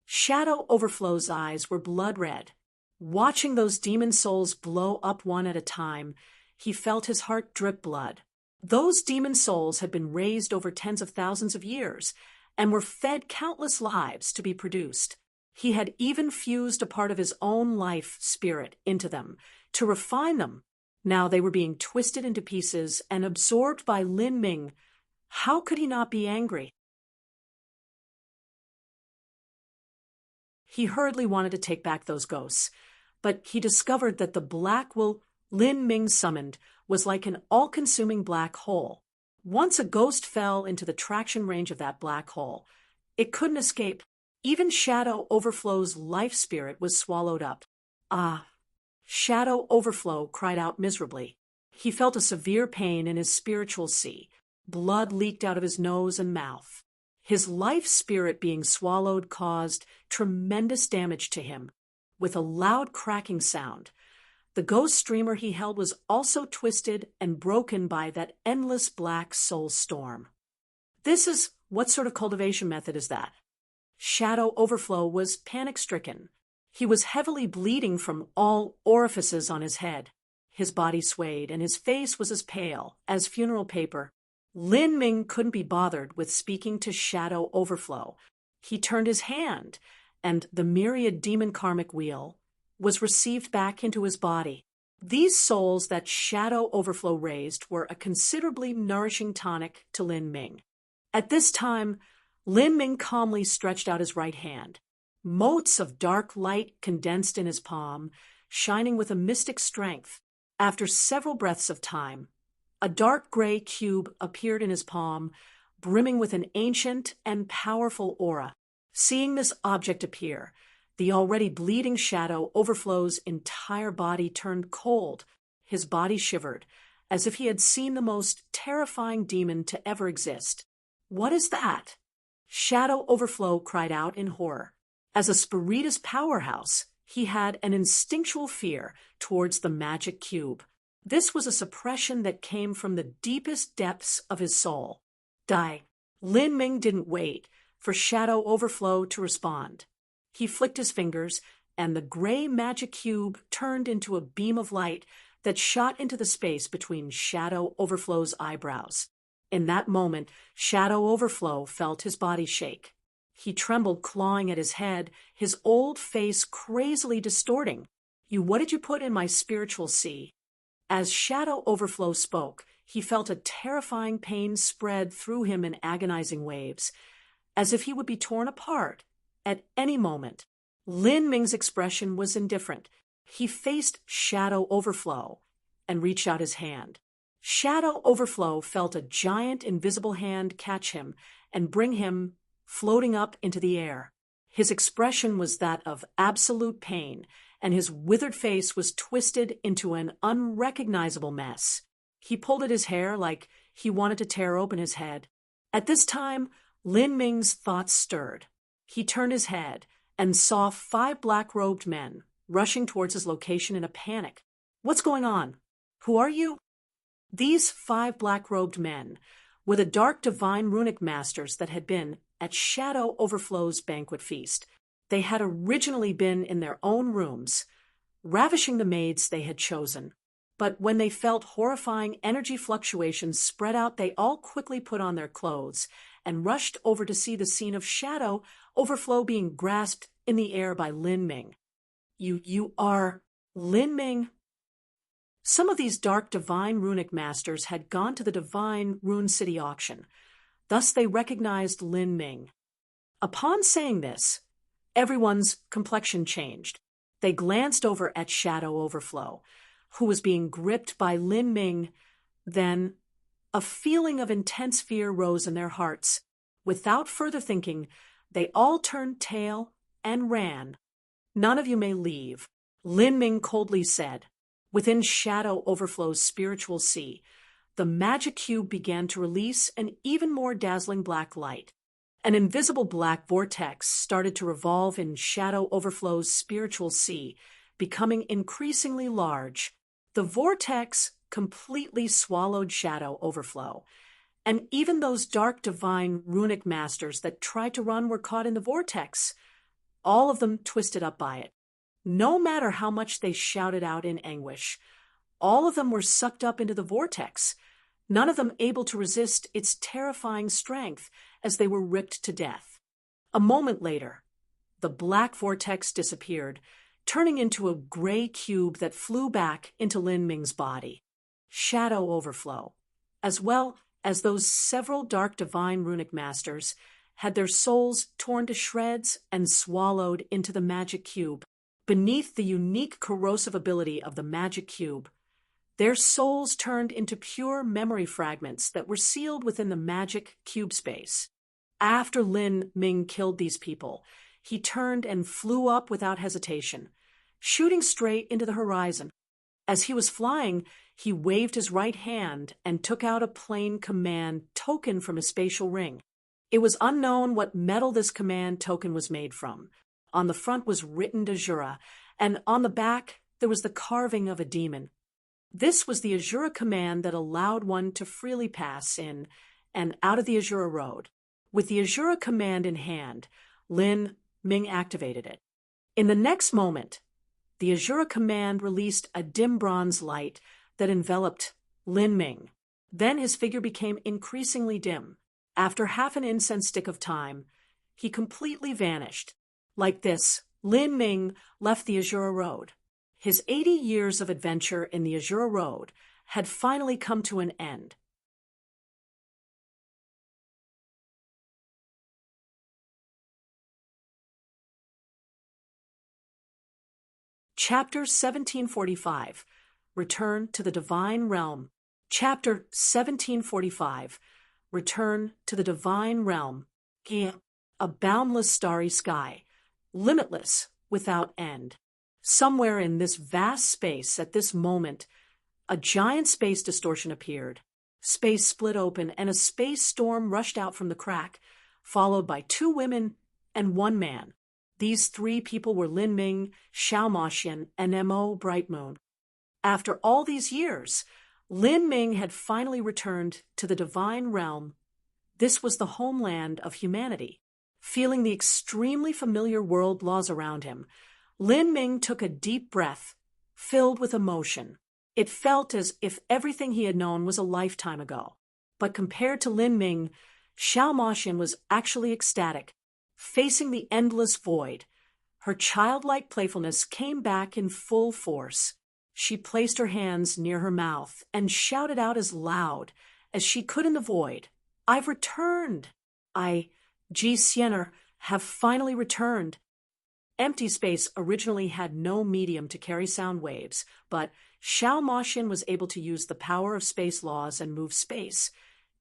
Shadow Overflow's eyes were blood red. Watching those demon souls blow up one at a time, he felt his heart drip blood. Those demon souls had been raised over tens of thousands of years and were fed countless lives to be produced. He had even fused a part of his own life spirit into them to refine them. Now they were being twisted into pieces and absorbed by Lin Ming. How could he not be angry? He hurriedly wanted to take back those ghosts, but he discovered that the black will Lin Ming summoned was like an all-consuming black hole. Once a ghost fell into the traction range of that black hole, it couldn't escape. Even Shadow Overflow's life spirit was swallowed up. Ah! Shadow Overflow cried out miserably. He felt a severe pain in his spiritual sea. Blood leaked out of his nose and mouth. His life spirit being swallowed caused tremendous damage to him. With a loud cracking sound, the ghost streamer he held was also twisted and broken by that endless black soul storm. What sort of cultivation method is that? Shadow Overflow was panic-stricken. He was heavily bleeding from all orifices on his head. His body swayed, and his face was as pale as funeral paper. Lin Ming couldn't be bothered with speaking to Shadow Overflow. He turned his hand, and the myriad demon karmic wheel was received back into his body. These souls that Shadow Overflow raised were a considerably nourishing tonic to Lin Ming. At this time, Lin Ming calmly stretched out his right hand. Motes of dark light condensed in his palm, shining with a mystic strength. After several breaths of time, a dark gray cube appeared in his palm, brimming with an ancient and powerful aura. Seeing this object appear, the already bleeding Shadow Overflow's entire body turned cold. His body shivered, as if he had seen the most terrifying demon to ever exist. What is that? Shadow Overflow cried out in horror. As a Spiritus powerhouse, he had an instinctual fear towards the magic cube. This was a suppression that came from the deepest depths of his soul. Lin Ming didn't wait for Shadow Overflow to respond. He flicked his fingers, and the gray magic cube turned into a beam of light that shot into the space between Shadow Overflow's eyebrows. In that moment, Shadow Overflow felt his body shake. He trembled, clawing at his head, his old face crazily distorting. What did you put in my spiritual sea? As Shadow Overflow spoke, he felt a terrifying pain spread through him in agonizing waves, as if he would be torn apart at any moment. Lin Ming's expression was indifferent. He faced Shadow Overflow and reached out his hand. Shadow Overflow felt a giant invisible hand catch him and bring him floating up into the air. His expression was that of absolute pain, and his withered face was twisted into an unrecognizable mess. He pulled at his hair like he wanted to tear open his head. At this time, Lin Ming's thoughts stirred. He turned his head and saw 5 black-robed men rushing towards his location in a panic. "What's going on? Who are you?" These 5 black-robed men were the dark divine runic masters that had been at Shadow Overflow's banquet feast. They had originally been in their own rooms, ravishing the maids they had chosen. But when they felt horrifying energy fluctuations spread out, they all quickly put on their clothes and rushed over to see the scene of Shadow Overflow being grasped in the air by Lin Ming. You are Lin Ming?" Some of these dark divine runic masters had gone to the divine Rune City auction. Thus they recognized Lin Ming. Upon saying this, everyone's complexion changed. They glanced over at Shadow Overflow, who was being gripped by Lin Ming. Then a feeling of intense fear rose in their hearts. Without further thinking, they all turned tail and ran. "None of you may leave," Lin Ming coldly said. Within Shadow Overflow's spiritual sea, the magic cube began to release an even more dazzling black light. An invisible black vortex started to revolve in Shadow Overflow's spiritual sea, becoming increasingly large. The vortex completely swallowed Shadow Overflow, and even those dark divine runic masters that tried to run were caught in the vortex, all of them twisted up by it. No matter how much they shouted out in anguish, all of them were sucked up into the vortex, none of them able to resist its terrifying strength as they were ripped to death. A moment later, the black vortex disappeared, turning into a gray cube that flew back into Lin Ming's body. Shadow Overflow, as well as those several dark divine runic masters, had their souls torn to shreds and swallowed into the magic cube. Beneath the unique corrosive ability of the magic cube, their souls turned into pure memory fragments that were sealed within the magic cube space. After Lin Ming killed these people, he turned and flew up without hesitation, shooting straight into the horizon. As he was flying, he waved his right hand and took out a plain command token from his spatial ring. It was unknown what metal this command token was made from. On the front was written Azura, and on the back there was the carving of a demon. This was the Azura command that allowed one to freely pass in and out of the Azura Road. With the Azura command in hand, Lin Ming activated it. In the next moment, the Azura command released a dim bronze light that enveloped Lin Ming. Then his figure became increasingly dim. After half an incense stick of time, he completely vanished. Like this, Lin Ming left the Azura Road. His 80 years of adventure in the Azura Road had finally come to an end. Chapter 1745, Return to the Divine Realm. Chapter 1745, Return to the Divine Realm. A boundless starry sky, limitless without end. Somewhere in this vast space at this moment, a giant space distortion appeared. Space split open and a space storm rushed out from the crack, followed by 2 women and 1 man. These 3 people were Lin Ming, Xiao Maxian, and Mo Brightmoon. After all these years, Lin Ming had finally returned to the divine realm. This was the homeland of humanity. Feeling the extremely familiar world laws around him, Lin Ming took a deep breath, filled with emotion. It felt as if everything he had known was a lifetime ago. But compared to Lin Ming, Xiao Maxian was actually ecstatic. Facing the endless void, her childlike playfulness came back in full force. She placed her hands near her mouth and shouted out as loud as she could in the void, "I've returned! Ji Siener, have finally returned." Empty space originally had no medium to carry sound waves, but Xiao Maxian was able to use the power of space laws and move space,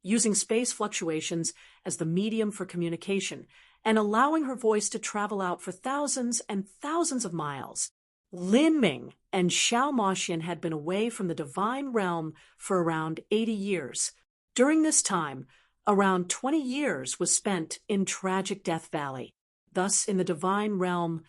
using space fluctuations as the medium for communication, and allowing her voice to travel out for thousands and thousands of miles. Lin Ming and Xiao Maxian had been away from the divine realm for around 80 years. During this time, around 20 years was spent in tragic Death Valley. Thus, in the divine realm,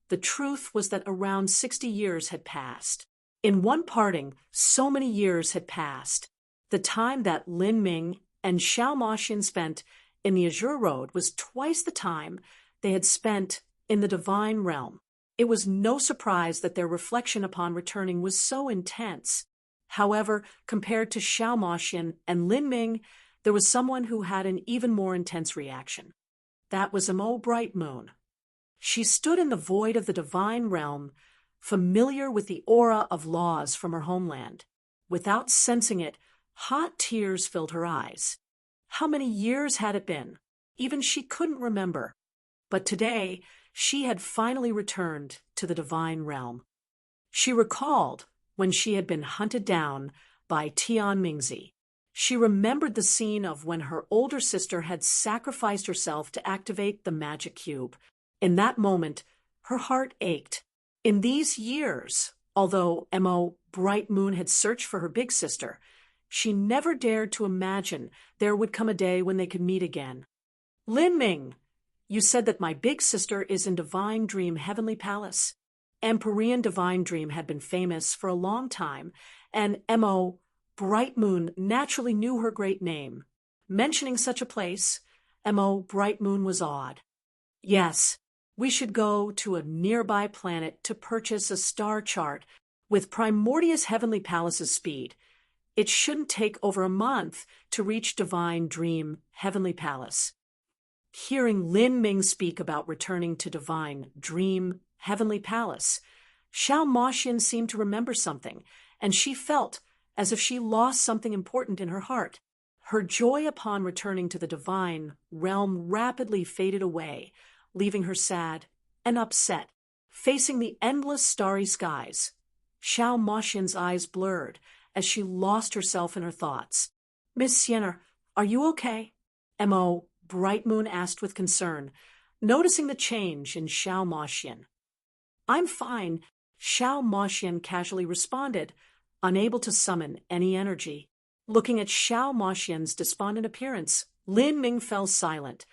The truth was that around 60 years had passed. In one parting, so many years had passed. The time that Lin Ming and Xiao Moxian spent in the Azure Road was twice the time they had spent in the divine realm. It was no surprise that their reflection upon returning was so intense. However, compared to Xiao Moxian and Lin Ming, there was someone who had an even more intense reaction. That was Mo Bright Moon. She stood in the void of the divine realm, familiar with the aura of laws from her homeland. Without sensing it, hot tears filled her eyes. How many years had it been? Even she couldn't remember. But today, she had finally returned to the divine realm. She recalled when she had been hunted down by Tian Mingzi. She remembered the scene of when her older sister had sacrificed herself to activate the magic cube. In that moment, her heart ached. In these years, although Mo Bright Moon had searched for her big sister, she never dared to imagine there would come a day when they could meet again. Lin Ming, you said that my big sister is in Divine Dream Heavenly Palace. Empyrean Divine Dream had been famous for a long time, and Mo Bright Moon naturally knew her great name. Mentioning such a place, Mo Bright Moon was awed. Yes, we should go to a nearby planet to purchase a star chart with Primordius Heavenly Palace's speed. It shouldn't take over a month to reach Divine Dream Heavenly Palace. Hearing Lin Ming speak about returning to Divine Dream Heavenly Palace, Xiao Moxian seemed to remember something, and she felt as if she lost something important in her heart. Her joy upon returning to the divine realm rapidly faded away, leaving her sad and upset, facing the endless starry skies. Xiao Moxian's eyes blurred as she lost herself in her thoughts. Miss Siener, are you okay? Mo Bright Moon asked with concern, noticing the change in Xiao Moxian. I'm fine, Xiao Moxian casually responded, unable to summon any energy. Looking at Xiao Moxian's despondent appearance, Lin Ming fell silent,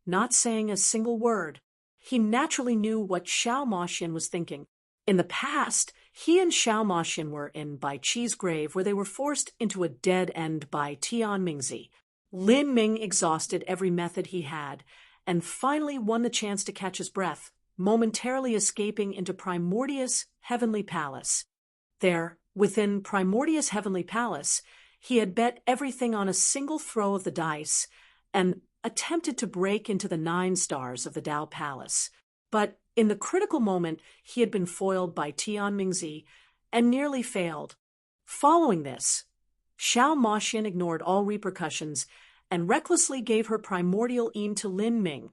not saying a single word. He naturally knew what Xiao Moxian was thinking. In the past, he and Xiao Moxian were in Bai Qi's grave, where they were forced into a dead end by Tian Mingzi. Lin Ming exhausted every method he had, and finally won the chance to catch his breath, momentarily escaping into Primordius Heavenly Palace. There, within Primordius Heavenly Palace, he had bet everything on a single throw of the dice and attempted to break into the 9 stars of the Dao Palace. But in the critical moment, he had been foiled by Tian Mingzi and nearly failed. Following this, Xiao Moxian ignored all repercussions and recklessly gave her primordial yin to Lin Ming,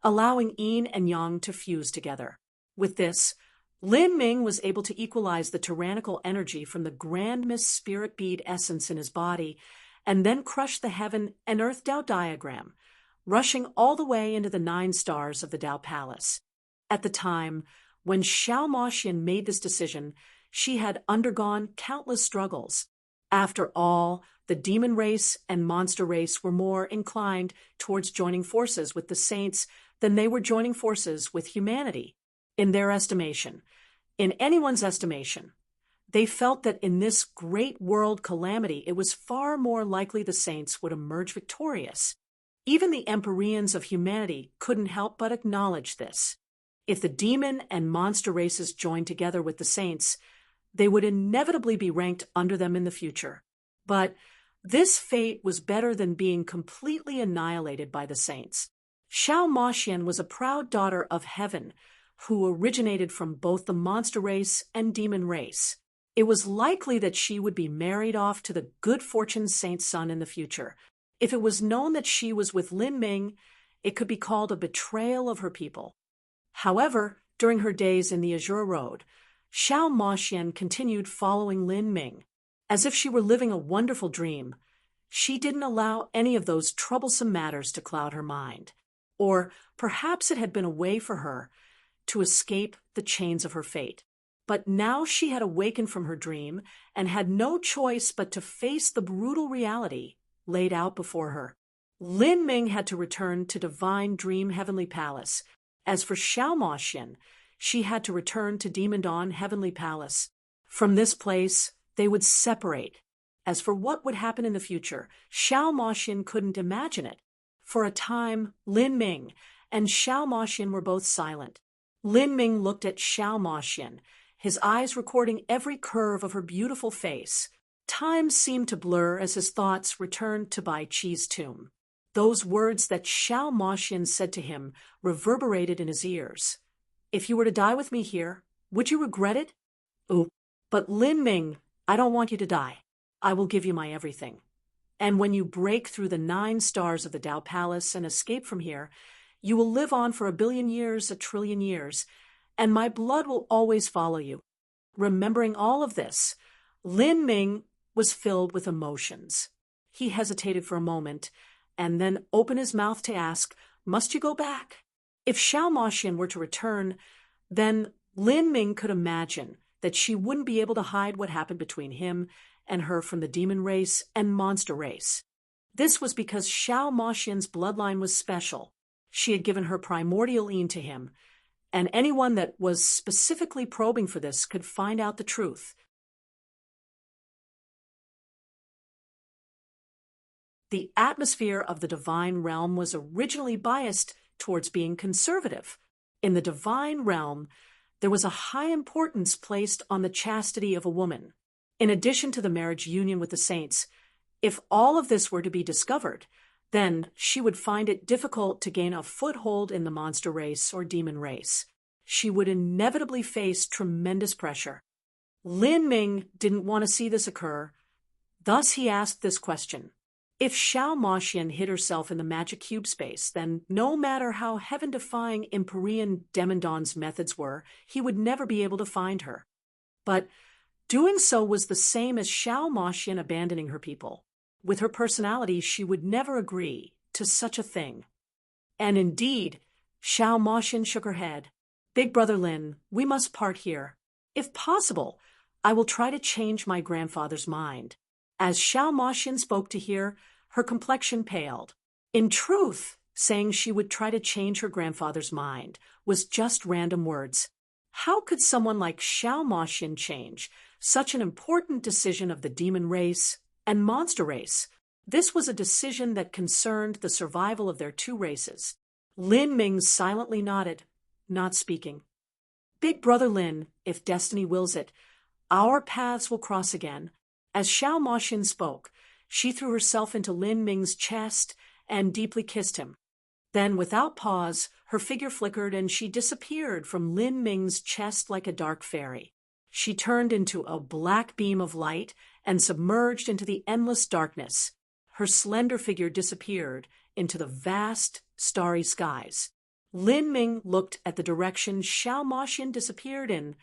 allowing yin and yang to fuse together. With this, Lin Ming was able to equalize the tyrannical energy from the Grand Mist Spirit Bead essence in his body and then crush the Heaven and Earth Dao diagram, rushing all the way into the 9 stars of the Dao Palace. At the time when Xiao Moxian made this decision, she had undergone countless struggles. After all, the demon race and monster race were more inclined towards joining forces with the saints than they were joining forces with humanity. In their estimation, in anyone's estimation, they felt that in this great world calamity, it was far more likely the saints would emerge victorious. Even the Empyreans of humanity couldn't help but acknowledge this. If the demon and monster races joined together with the saints, they would inevitably be ranked under them in the future. But this fate was better than being completely annihilated by the saints. Xiao Moxian was a proud daughter of heaven who originated from both the monster race and demon race. It was likely that she would be married off to the good fortune saint's son in the future. If it was known that she was with Lin Ming, it could be called a betrayal of her people. However, during her days in the Azure Road, Xiao Moxian continued following Lin Ming. As if she were living a wonderful dream, she didn't allow any of those troublesome matters to cloud her mind. Or perhaps it had been a way for her to escape the chains of her fate. But now she had awakened from her dream and had no choice but to face the brutal reality laid out before her. Lin Ming had to return to Divine Dream Heavenly Palace. As for Xiao Moxian, she had to return to Demon Dawn Heavenly Palace. From this place, they would separate. As for what would happen in the future, Xiao Moxian couldn't imagine it. For a time, Lin Ming and Xiao Moxian were both silent. Lin Ming looked at Xiao Moxian, his eyes recording every curve of her beautiful face. Time seemed to blur as his thoughts returned to Bai Qi's tomb. Those words that Xiao Moxian said to him reverberated in his ears. If you were to die with me here, would you regret it? Oh, but Lin Ming, I don't want you to die. I will give you my everything. And when you break through the 9 stars of the Dao Palace and escape from here, you will live on for 1,000,000,000 years, 1,000,000,000,000 years, and my blood will always follow you. Remembering all of this, Lin Ming was filled with emotions. He hesitated for a moment, and then opened his mouth to ask, must you go back? If Xiao Moxian were to return, then Lin Ming could imagine that she wouldn't be able to hide what happened between him and her from the demon race and monster race. This was because Xiao Moxian's bloodline was special. She had given her primordial Yin to him, and anyone that was specifically probing for this could find out the truth. The atmosphere of the divine realm was originally biased towards being conservative. In the divine realm, there was a high importance placed on the chastity of a woman. In addition to the marriage union with the saints, if all of this were to be discovered, then she would find it difficult to gain a foothold in the monster race or demon race. She would inevitably face tremendous pressure. Lin Ming didn't want to see this occur. Thus he asked this question. If Xiao Moxian hid herself in the magic cube space, then no matter how heaven-defying Empyrean Demon Dawn's methods were, he would never be able to find her. But doing so was the same as Xiao Moxian abandoning her people. With her personality, she would never agree to such a thing. And indeed, Xiao Moxian shook her head. Big Brother Lin, we must part here. If possible, I will try to change my grandfather's mind. As Xiao Moxian spoke to hear, her complexion paled. In truth, saying she would try to change her grandfather's mind was just random words. How could someone like Xiao Moxian change such an important decision of the demon race and monster race? This was a decision that concerned the survival of their 2 races. Lin Ming silently nodded, not speaking. Big Brother Lin, if destiny wills it, our paths will cross again. As Xiao Moxian spoke, she threw herself into Lin Ming's chest and deeply kissed him. Then, without pause, her figure flickered and she disappeared from Lin Ming's chest like a dark fairy. She turned into a black beam of light and submerged into the endless darkness. Her slender figure disappeared into the vast, starry skies. Lin Ming looked at the direction Xiao Moxian disappeared in,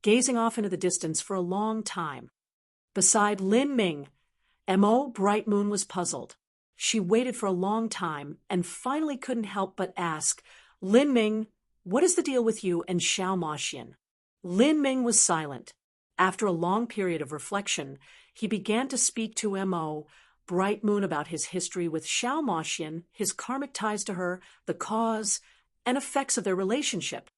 gazing off into the distance for a long time. Beside Lin Ming, Mo Bright Moon was puzzled. She waited for a long time and finally couldn't help but ask, Lin Ming, what is the deal with you and Xiao Moxian? Lin Ming was silent. After a long period of reflection, he began to speak to Mo Bright Moon about his history with Xiao Moxian, his karmic ties to her, the cause and effects of their relationship.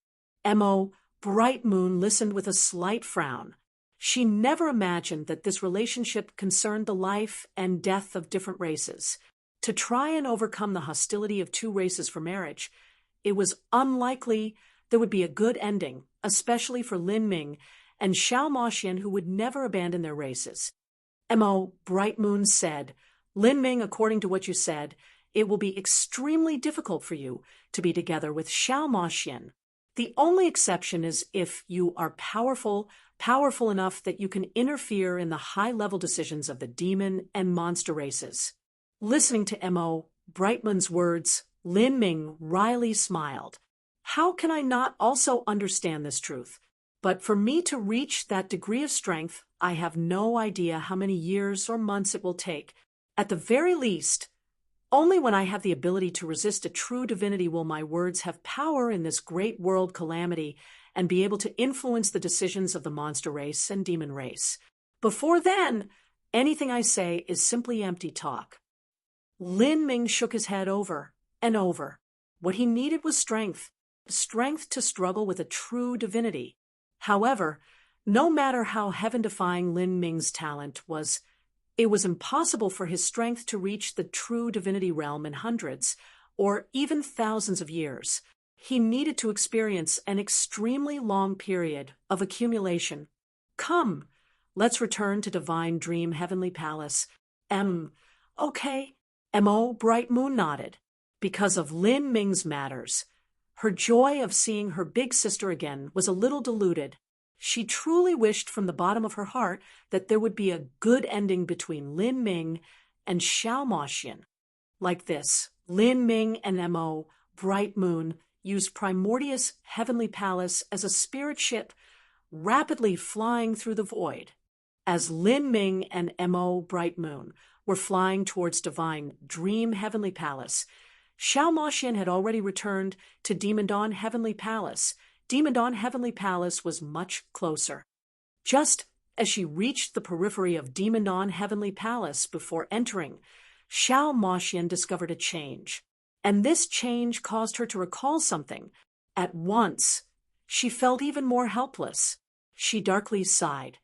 Mo Bright Moon listened with a slight frown. She never imagined that this relationship concerned the life and death of different races. To try and overcome the hostility of 2 races for marriage, it was unlikely there would be a good ending, especially for Lin Ming and Xiao Moxian, who would never abandon their races. Mo Bright Moon said, Lin Ming, according to what you said, it will be extremely difficult for you to be together with Xiao Moxian. The only exception is if you are powerful enough that you can interfere in the high-level decisions of the demon and monster races. Listening to Mo Brightman's words, Lin Ming wryly smiled. How can I not also understand this truth? But for me to reach that degree of strength, I have no idea how many years or months it will take. At the very least, only when I have the ability to resist a true divinity will my words have power in this great world calamity and be able to influence the decisions of the monster race and demon race. Before then, anything I say is simply empty talk. Lin Ming shook his head over and over. What he needed was strength. strength to struggle with a true divinity. However, no matter how heaven-defying Lin Ming's talent was, it was impossible for his strength to reach the true divinity realm in hundreds, or even thousands of years. He needed to experience an extremely long period of accumulation. Come, let's return to Divine Dream Heavenly Palace. Okay. M.O. Bright Moon nodded. Because of Lin Ming's matters, her joy of seeing her big sister again was a little diluted. She truly wished from the bottom of her heart that there would be a good ending between Lin Ming and Xiao Moxian. Like this, Lin Ming and M.O. Bright Moon used Primordius Heavenly Palace as a spirit ship, rapidly flying through the void. As Lin Ming and M.O. Bright Moon were flying towards Divine Dream Heavenly Palace, Xiao Moxian had already returned to Demon Dawn Heavenly Palace. Demon Dawn Heavenly Palace was much closer. Just as she reached the periphery of Demon Dawn Heavenly Palace before entering, Xiao Moxian discovered a change, and this change caused her to recall something. At once, she felt even more helpless. She darkly sighed.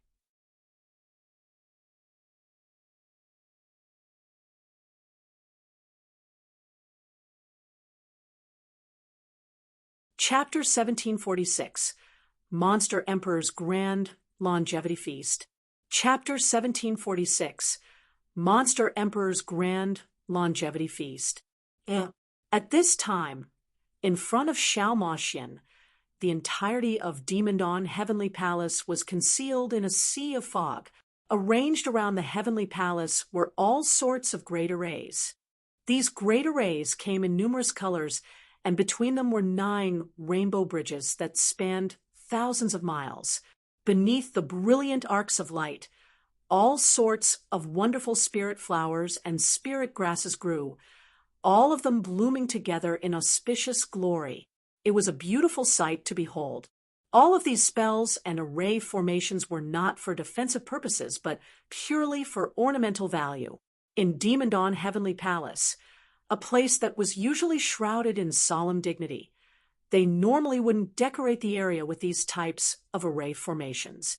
Chapter 1746, Monster Emperor's Grand Longevity Feast. Chapter 1746, Monster Emperor's Grand Longevity Feast. At this time, in front of Xiao Moxian, the entirety of Demon Dawn Heavenly Palace was concealed in a sea of fog. Arranged around the Heavenly Palace were all sorts of great arrays. These great arrays came in numerous colors, and between them were 9 rainbow bridges that spanned thousands of miles. Beneath the brilliant arcs of light, all sorts of wonderful spirit flowers and spirit grasses grew, all of them blooming together in auspicious glory. It was a beautiful sight to behold. All of these spells and array formations were not for defensive purposes, but purely for ornamental value. In Demon Dawn Heavenly Palace, a place that was usually shrouded in solemn dignity, they normally wouldn't decorate the area with these types of array formations.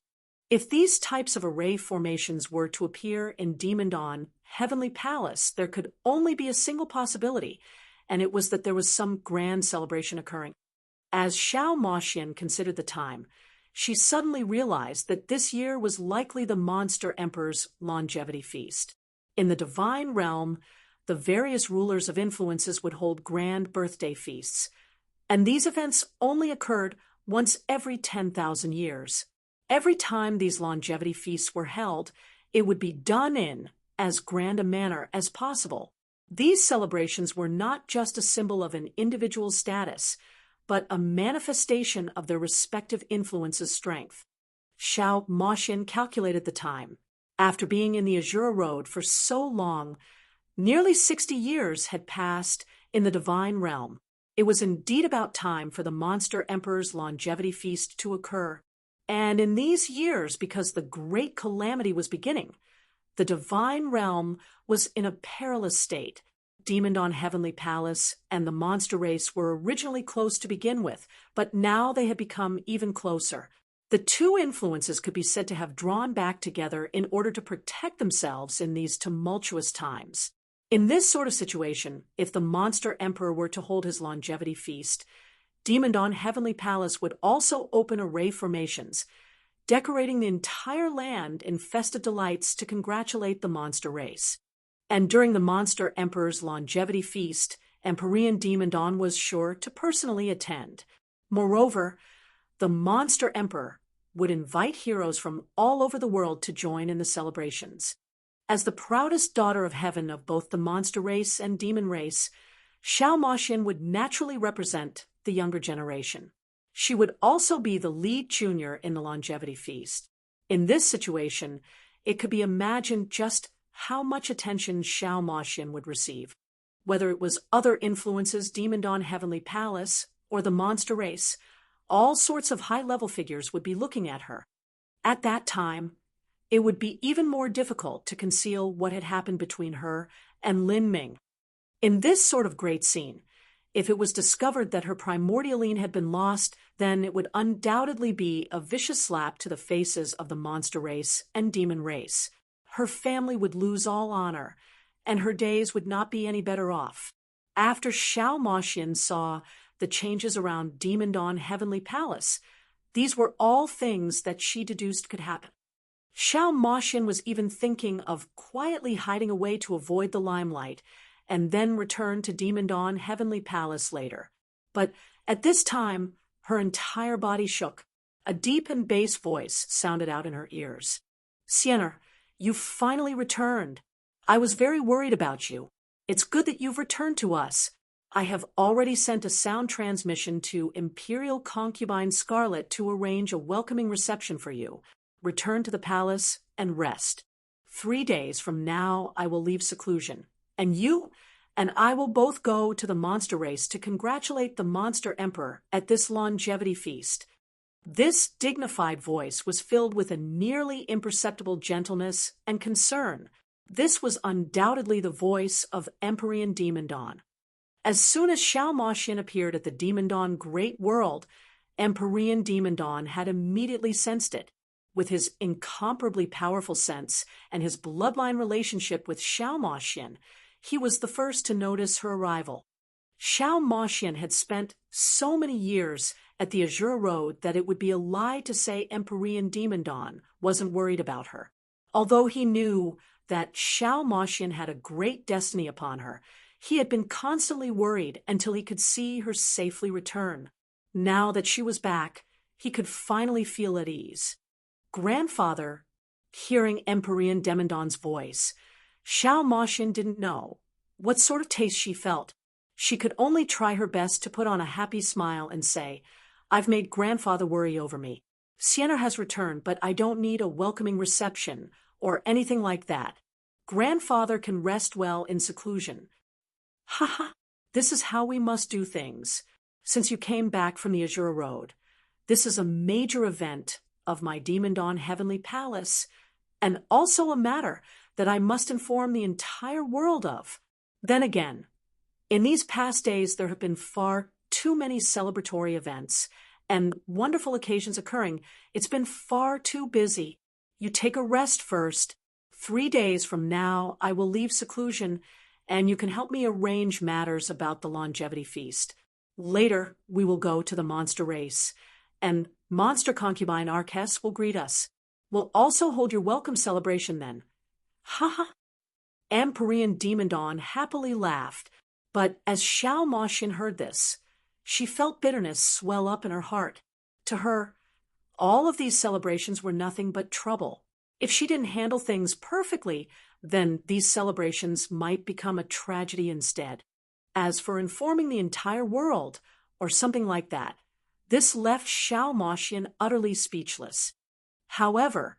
If these types of array formations were to appear in Demon Dawn Heavenly Palace, there could only be a single possibility, and it was that there was some grand celebration occurring. As Xiao Moxian considered the time, she suddenly realized that this year was likely the Monster Emperor's longevity feast. In the divine realm, the various rulers of influences would hold grand birthday feasts, and these events only occurred once every 10,000 years. Every time these longevity feasts were held, it would be done in as grand a manner as possible. These celebrations were not just a symbol of an individual's status, but a manifestation of their respective influences' strength. Xiao Moxian calculated the time. After being in the Azura Road for so long, nearly 60 years had passed in the divine realm. It was indeed about time for the Monster Emperor's longevity feast to occur. And in these years, because the great calamity was beginning, the divine realm was in a perilous state. Demon Dawn Heavenly Palace and the monster race were originally close to begin with, but now they had become even closer. The two influences could be said to have drawn back together in order to protect themselves in these tumultuous times. In this sort of situation, if the Monster Emperor were to hold his longevity feast, Demon Dawn Heavenly Palace would also open array formations, decorating the entire land in festive delights to congratulate the monster race. And during the Monster Emperor's longevity feast, Empyrean Demon Dawn was sure to personally attend. Moreover, the Monster Emperor would invite heroes from all over the world to join in the celebrations. As the proudest daughter of heaven of both the monster race and demon race, Xiao Moxian would naturally represent the younger generation. She would also be the lead junior in the longevity feast. In this situation, it could be imagined just how much attention Xiao Moxian would receive. Whether it was other influences, Demon Dawn Heavenly Palace, or the monster race, all sorts of high-level figures would be looking at her. At that time, it would be even more difficult to conceal what had happened between her and Lin Ming. In this sort of great scene, If it was discovered that her primordialine had been lost, then it would undoubtedly be a vicious slap to the faces of the monster race and demon race. Her family would lose all honor, and her days would not be any better off. After Xiao Moxian saw the changes around Demon Dawn Heavenly Palace, these were all things that she deduced could happen. Xiao Moxian was even thinking of quietly hiding away to avoid the limelight, and then return to Demon Dawn Heavenly Palace later. But at this time, her entire body shook. A deep and bass voice sounded out in her ears. "Sienna, you've finally returned. I was very worried about you. It's good that you've returned to us. I have already sent a sound transmission to Imperial Concubine Scarlet to arrange a welcoming reception for you. Return to the palace and rest. 3 days from now I will leave seclusion, and you and I will both go to the monster race to congratulate the Monster Emperor at this longevity feast." This dignified voice was filled with a nearly imperceptible gentleness and concern. This was undoubtedly the voice of Empyrean Demon Dawn. As soon as Xiao Moxian appeared at the Demon Dawn Great World, Empyrean Demon Dawn had immediately sensed it. With his incomparably powerful sense and his bloodline relationship with Xiao Moxian, he was the first to notice her arrival. Xiao Moxian had spent so many years at the Azure Road that it would be a lie to say Empyrean Demon Dawn wasn't worried about her. Although he knew that Xiao Moxian had a great destiny upon her, he had been constantly worried until he could see her safely return. Now that she was back, he could finally feel at ease. Grandfather, hearing Empyrean Demon Dawn's voice, Xiao Moxian didn't know what sort of taste she felt. She could only try her best to put on a happy smile and say, "I've made Grandfather worry over me. Sienna has returned, but I don't need a welcoming reception or anything like that. Grandfather can rest well in seclusion. Ha! This is how we must do things. Since you came back from the Azure Road, this is a major event of my Demon Dawn Heavenly Palace, and also a matter that I must inform the entire world of." Then again, in these past days there have been far too many celebratory events and wonderful occasions occurring. It's been far too busy. You take a rest first. 3 days from now I will leave seclusion, and you can help me arrange matters about the longevity feast. Later we will go to the monster race, and Monster Concubine Arquess will greet us. We'll also hold your welcome celebration then. Ha! Empyrean Demon Dawn happily laughed, but as Xiao Moxian heard this, she felt bitterness swell up in her heart. To her, all of these celebrations were nothing but trouble. If she didn't handle things perfectly, then these celebrations might become a tragedy instead. As for informing the entire world, or something like that, this left Xiao Moxian utterly speechless. However,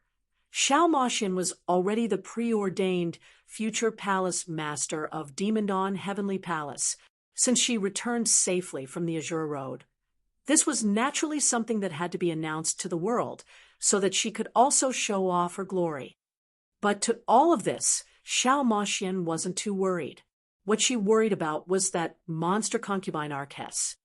Xiao Moxian was already the preordained future palace master of Demon Dawn Heavenly Palace, since she returned safely from the Azure Road. This was naturally something that had to be announced to the world, so that she could also show off her glory. But to all of this, Xiao Moxian wasn't too worried. What she worried about was that monster concubine Arquess.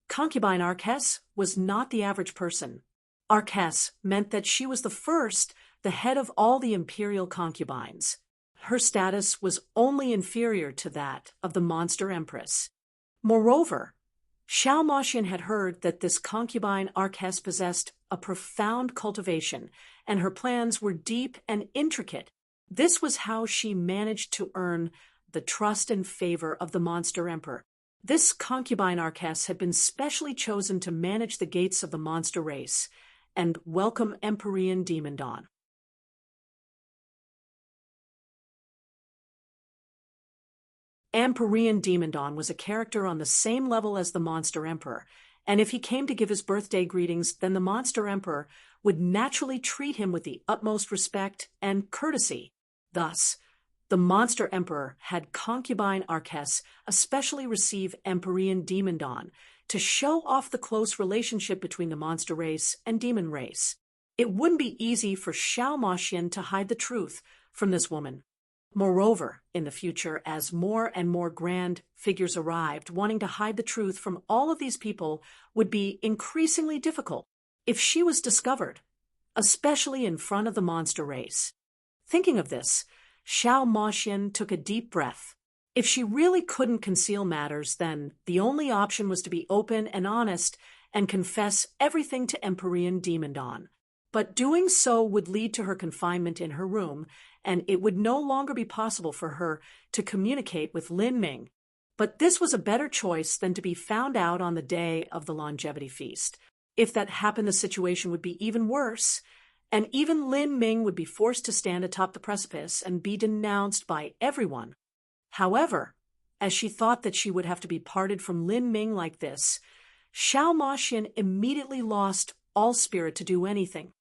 Concubine Arquess was not the average person. Arquess meant that she was the head of all the imperial concubines. Her status was only inferior to that of the monster empress. Moreover, Xiao Moxian had heard that this concubine Arquess possessed a profound cultivation, and her plans were deep and intricate. This was how she managed to earn the trust and favor of the monster emperor. This concubine Arquess had been specially chosen to manage the gates of the monster race and welcome Empyrean Demon Dawn. Empyrean Demon Dawn was a character on the same level as the Monster Emperor, and if he came to give his birthday greetings, then the Monster Emperor would naturally treat him with the utmost respect and courtesy. Thus, the Monster Emperor had concubine Arquess especially receive Empyrean Demon Dawn to show off the close relationship between the monster race and demon race. It wouldn't be easy for Xiao Moxian to hide the truth from this woman. Moreover, in the future, as more and more grand figures arrived, wanting to hide the truth from all of these people would be increasingly difficult if she was discovered, especially in front of the monster race. Thinking of this, Xiao Moxian took a deep breath. If she really couldn't conceal matters, then the only option was to be open and honest and confess everything to Empyrean Demon Dawn. But doing so would lead to her confinement in her room, and it would no longer be possible for her to communicate with Lin Ming. But this was a better choice than to be found out on the day of the longevity feast. If that happened, the situation would be even worse, and even Lin Ming would be forced to stand atop the precipice and be denounced by everyone. However, as she thought that she would have to be parted from Lin Ming like this, Xiao Moxian immediately lost all spirit to do anything.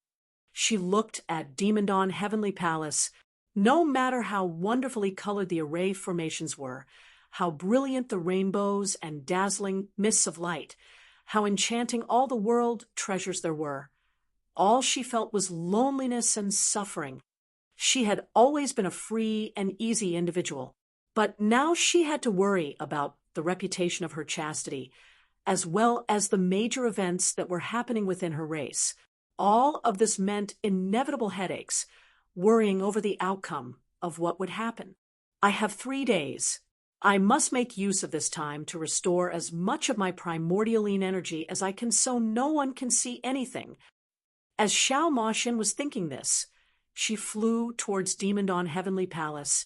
She looked at Demon Dawn Heavenly Palace. No matter how wonderfully colored the array formations were, how brilliant the rainbows and dazzling mists of light, how enchanting all the world treasures there were, all she felt was loneliness and suffering. She had always been a free and easy individual, but now she had to worry about the reputation of her chastity, as well as the major events that were happening within her race. All of this meant inevitable headaches, worrying over the outcome of what would happen. I have 3 days. I must make use of this time to restore as much of my primordialine energy as I can so no one can see anything. As Xiao Moxian was thinking this, she flew towards Demon Dawn Heavenly Palace.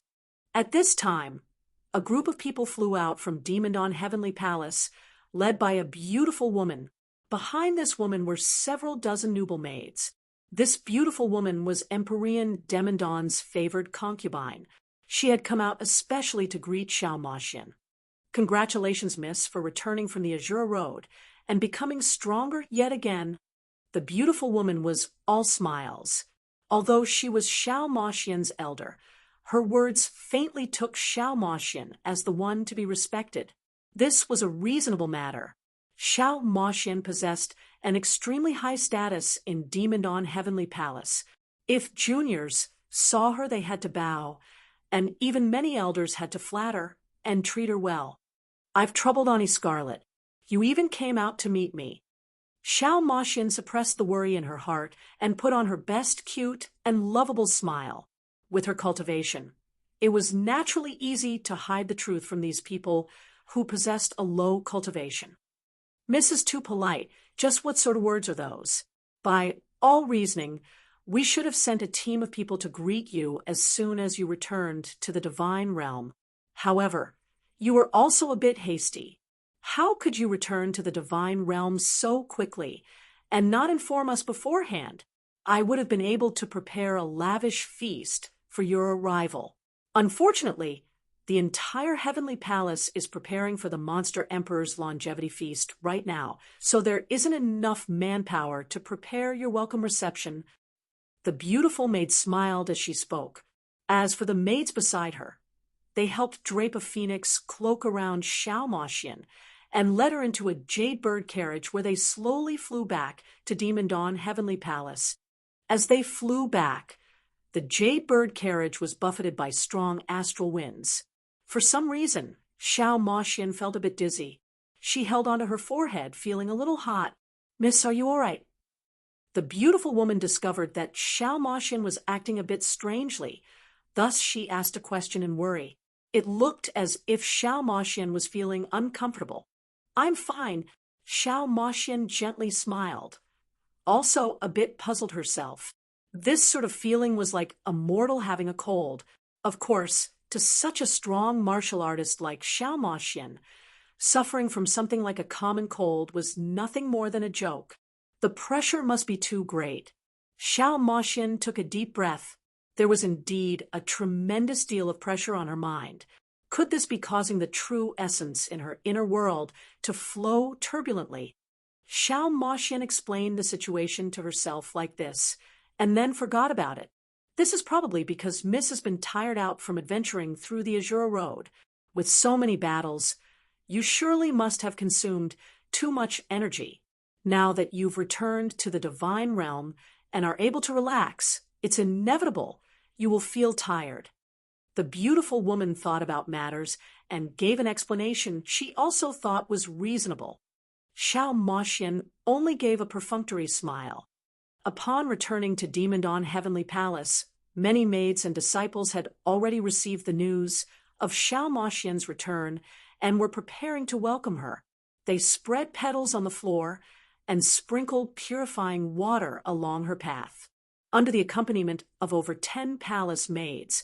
At this time, a group of people flew out from Demon Dawn Heavenly Palace, led by a beautiful woman. Behind this woman were several dozen noble maids. This beautiful woman was Empyrean Demon Dawn's favored concubine. She had come out especially to greet Xiao Moxian. Congratulations, miss, for returning from the Azure Road and becoming stronger yet again. The beautiful woman was all smiles. Although she was Xiao Moxian's elder, her words faintly took Xiao Moxian as the one to be respected. This was a reasonable matter. Xiao Moxian possessed an extremely high status in Demon Dawn Heavenly Palace. If juniors saw her, they had to bow, and even many elders had to flatter and treat her well. I've troubled Ani Scarlet. You even came out to meet me. Xiao Moxian suppressed the worry in her heart and put on her best cute and lovable smile. With her cultivation, it was naturally easy to hide the truth from these people who possessed a low cultivation. Mrs. Too Polite, just what sort of words are those? By all reasoning, we should have sent a team of people to greet you as soon as you returned to the divine realm. However, you were also a bit hasty. How could you return to the divine realm so quickly and not inform us beforehand? I would have been able to prepare a lavish feast for your arrival. Unfortunately, the entire Heavenly Palace is preparing for the Monster Emperor's longevity feast right now, so there isn't enough manpower to prepare your welcome reception. The beautiful maid smiled as she spoke. As for the maids beside her, they helped drape a phoenix cloak around Xiao Moxian and led her into a jade bird carriage where they slowly flew back to Demon Dawn Heavenly Palace. As they flew back, the jade bird carriage was buffeted by strong astral winds. For some reason, Xiao Moxian felt a bit dizzy. She held onto her forehead, feeling a little hot. Miss, are you all right? The beautiful woman discovered that Xiao Moxian was acting a bit strangely. Thus, she asked a question in worry. It looked as if Xiao Moxian was feeling uncomfortable. I'm fine. Xiao Moxian gently smiled, also a bit puzzled herself. This sort of feeling was like a mortal having a cold. Of course, to such a strong martial artist like Xiao Moxian, suffering from something like a common cold was nothing more than a joke. The pressure must be too great. Xiao Moxian took a deep breath. There was indeed a tremendous deal of pressure on her mind. Could this be causing the true essence in her inner world to flow turbulently? Xiao Moxian explained the situation to herself like this, and then forgot about it. This is probably because Miss has been tired out from adventuring through the Azure Road. With so many battles, you surely must have consumed too much energy. Now that you've returned to the divine realm and are able to relax, it's inevitable you will feel tired. The beautiful woman thought about matters and gave an explanation she also thought was reasonable. Xiao Moxian only gave a perfunctory smile. Upon returning to Demon Dawn Heavenly Palace, many maids and disciples had already received the news of Xiao Moxian's return and were preparing to welcome her. They spread petals on the floor and sprinkled purifying water along her path. Under the accompaniment of over 10 palace maids,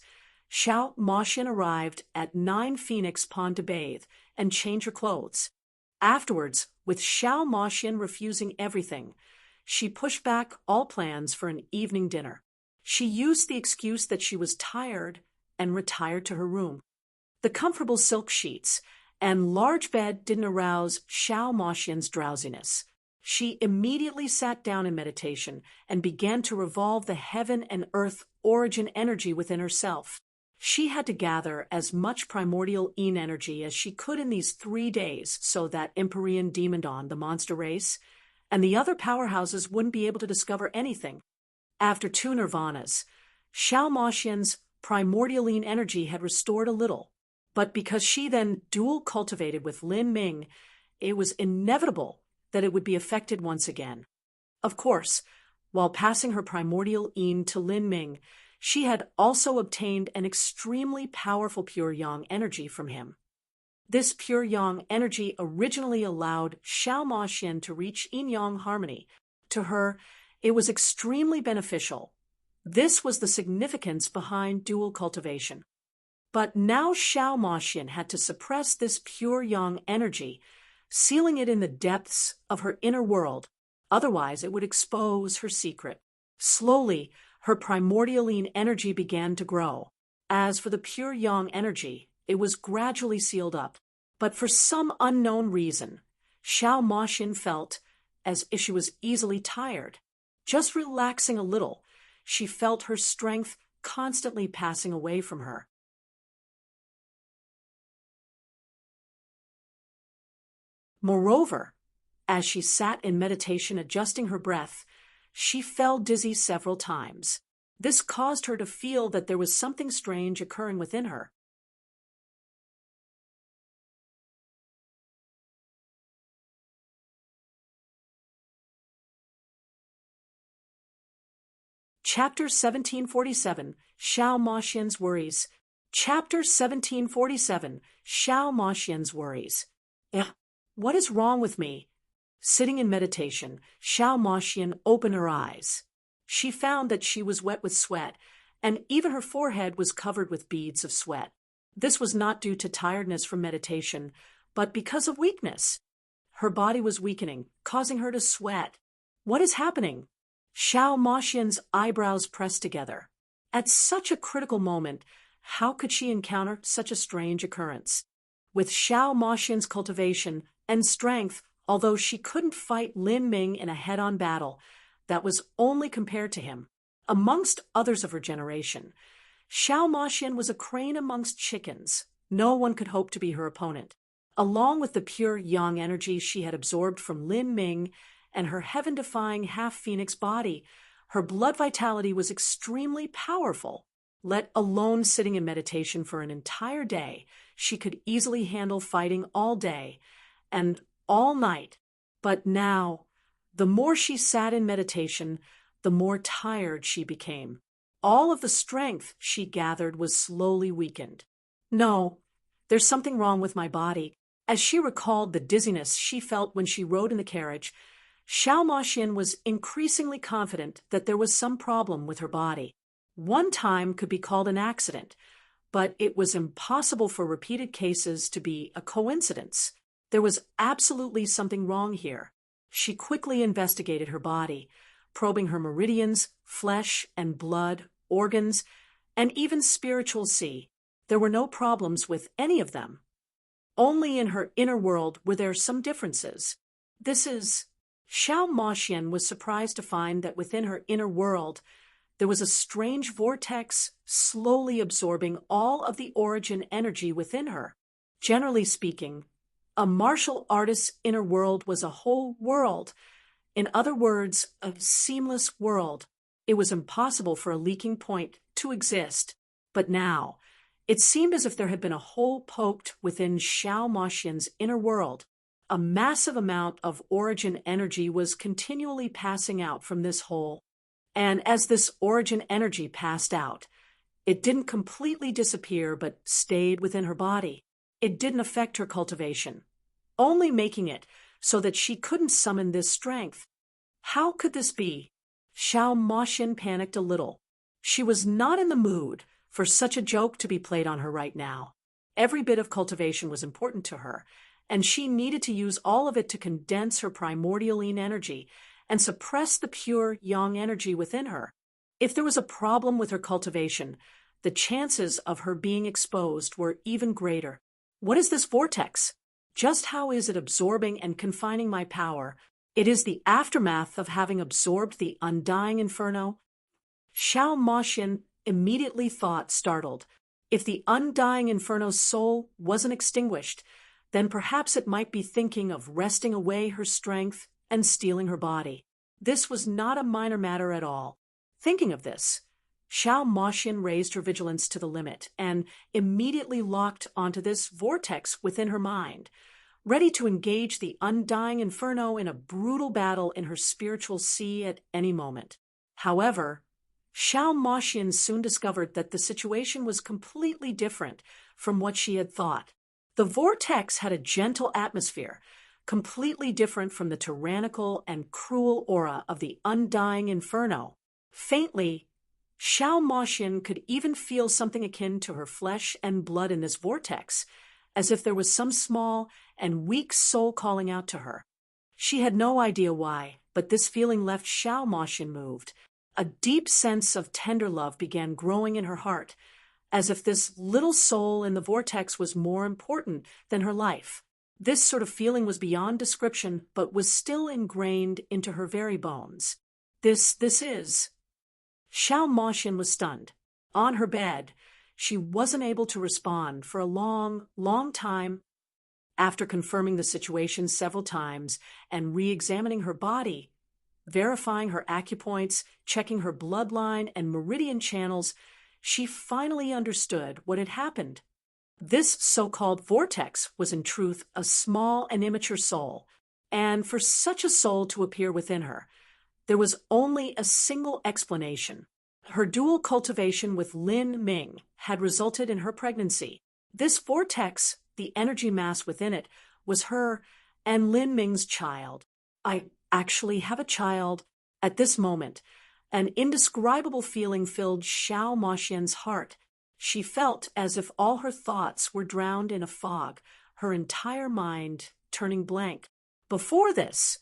Xiao Moxian arrived at 9 Phoenix Pond to bathe and change her clothes. Afterwards, with Xiao Moxian refusing everything, she pushed back all plans for an evening dinner. She used the excuse that she was tired and retired to her room. The comfortable silk sheets and large bed didn't arouse Xiao Moxian's drowsiness. She immediately sat down in meditation and began to revolve the heaven and earth origin energy within herself. She had to gather as much primordial Yin energy as she could in these 3 days so that Empyrean Demon Dawn, the monster race, and the other powerhouses wouldn't be able to discover anything. After 2 nirvanas, Xiao Moxian's primordial Yin energy had restored a little, but because she then dual cultivated with Lin Ming, it was inevitable that it would be affected once again. Of course, while passing her primordial Yin to Lin Ming, she had also obtained an extremely powerful pure yang energy from him. This pure yang energy originally allowed Xiao Moxian to reach yin-yang harmony. To her, it was extremely beneficial. This was the significance behind dual cultivation. But now Xiao Moxian had to suppress this pure yang energy, sealing it in the depths of her inner world. Otherwise, it would expose her secret. Slowly, her primordial Yin energy began to grow. As for the pure yang energy, it was gradually sealed up. But for some unknown reason, Xiao Moxian felt as if she was easily tired. Just relaxing a little, she felt her strength constantly passing away from her. Moreover, as she sat in meditation adjusting her breath, she fell dizzy several times. This caused her to feel that there was something strange occurring within her. Chapter 1747, Xiao Moxian's Worries. Chapter 1747, Xiao Moxian's Worries. What is wrong with me? Sitting in meditation, Xiao Moxian opened her eyes. She found that she was wet with sweat, and even her forehead was covered with beads of sweat. This was not due to tiredness from meditation, but because of weakness. Her body was weakening, causing her to sweat. What is happening? Xiao Moxian's eyebrows pressed together. At such a critical moment, how could she encounter such a strange occurrence? With Xiao Moxian's cultivation and strength, although she couldn't fight Lin Ming in a head-on battle, that was only compared to him. Amongst others of her generation, Xiao Moxian was a crane amongst chickens. No one could hope to be her opponent. Along with the pure yang energy she had absorbed from Lin Ming and her heaven-defying half-phoenix body, her blood vitality was extremely powerful. Let alone sitting in meditation for an entire day, she could easily handle fighting all day and all night. But now, the more she sat in meditation, the more tired she became. All of the strength she gathered was slowly weakened. No, there's something wrong with my body. As she recalled the dizziness she felt when she rode in the carriage, Xiao Moxian was increasingly confident that there was some problem with her body. One time could be called an accident, but it was impossible for repeated cases to be a coincidence. There was absolutely something wrong here. She quickly investigated her body, probing her meridians, flesh and blood, organs, and even spiritual sea. There were no problems with any of them. Only in her inner world were there some differences. Xiao Moxian was surprised to find that within her inner world, there was a strange vortex slowly absorbing all of the origin energy within her. Generally speaking, a martial artist's inner world was a whole world. In other words, a seamless world. It was impossible for a leaking point to exist. But now, It seemed as if there had been a hole poked within Xiao Moxian's inner world. A massive amount of origin energy was continually passing out from this hole. And as this origin energy passed out, it didn't completely disappear but stayed within her body. It didn't affect her cultivation, only making it so that she couldn't summon this strength. How could this be? Xiao Moxian panicked a little. She was not in the mood for such a joke to be played on her right now. Every bit of cultivation was important to her, and she needed to use all of it to condense her primordial yin energy and suppress the pure yang energy within her. If there was a problem with her cultivation, the chances of her being exposed were even greater. What is this vortex? Just how is it absorbing and confining my power? It is the aftermath of having absorbed the undying inferno. Xiao Moxian immediately thought, startled, if the undying inferno's soul wasn't extinguished, then perhaps it might be thinking of wresting away her strength and stealing her body. This was not a minor matter at all. Thinking of this, Xiao Moxian raised her vigilance to the limit and immediately locked onto this vortex within her mind, ready to engage the undying inferno in a brutal battle in her spiritual sea at any moment. However, Xiao Moxian soon discovered that the situation was completely different from what she had thought. The vortex had a gentle atmosphere, completely different from the tyrannical and cruel aura of the undying inferno. Faintly, Xiao Moxian could even feel something akin to her flesh and blood in this vortex, as if there was some small and weak soul calling out to her. She had no idea why, but this feeling left Xiao Moxian moved. A deep sense of tender love began growing in her heart, as if this little soul in the vortex was more important than her life. This sort of feeling was beyond description, but was still ingrained into her very bones. This is... Xiao Moxian was stunned. On her bed, she wasn't able to respond for a long, long time. After confirming the situation several times and re-examining her body, verifying her acupoints, checking her bloodline and meridian channels, she finally understood what had happened. This so-called vortex was in truth a small and immature soul, and for such a soul to appear within her, there was only a single explanation. Her dual cultivation with Lin Ming had resulted in her pregnancy. This vortex, the energy mass within it, was her and Lin Ming's child. I actually have a child. At this moment, an indescribable feeling filled Xiao Moxian's heart. She felt as if all her thoughts were drowned in a fog, her entire mind turning blank. Before this,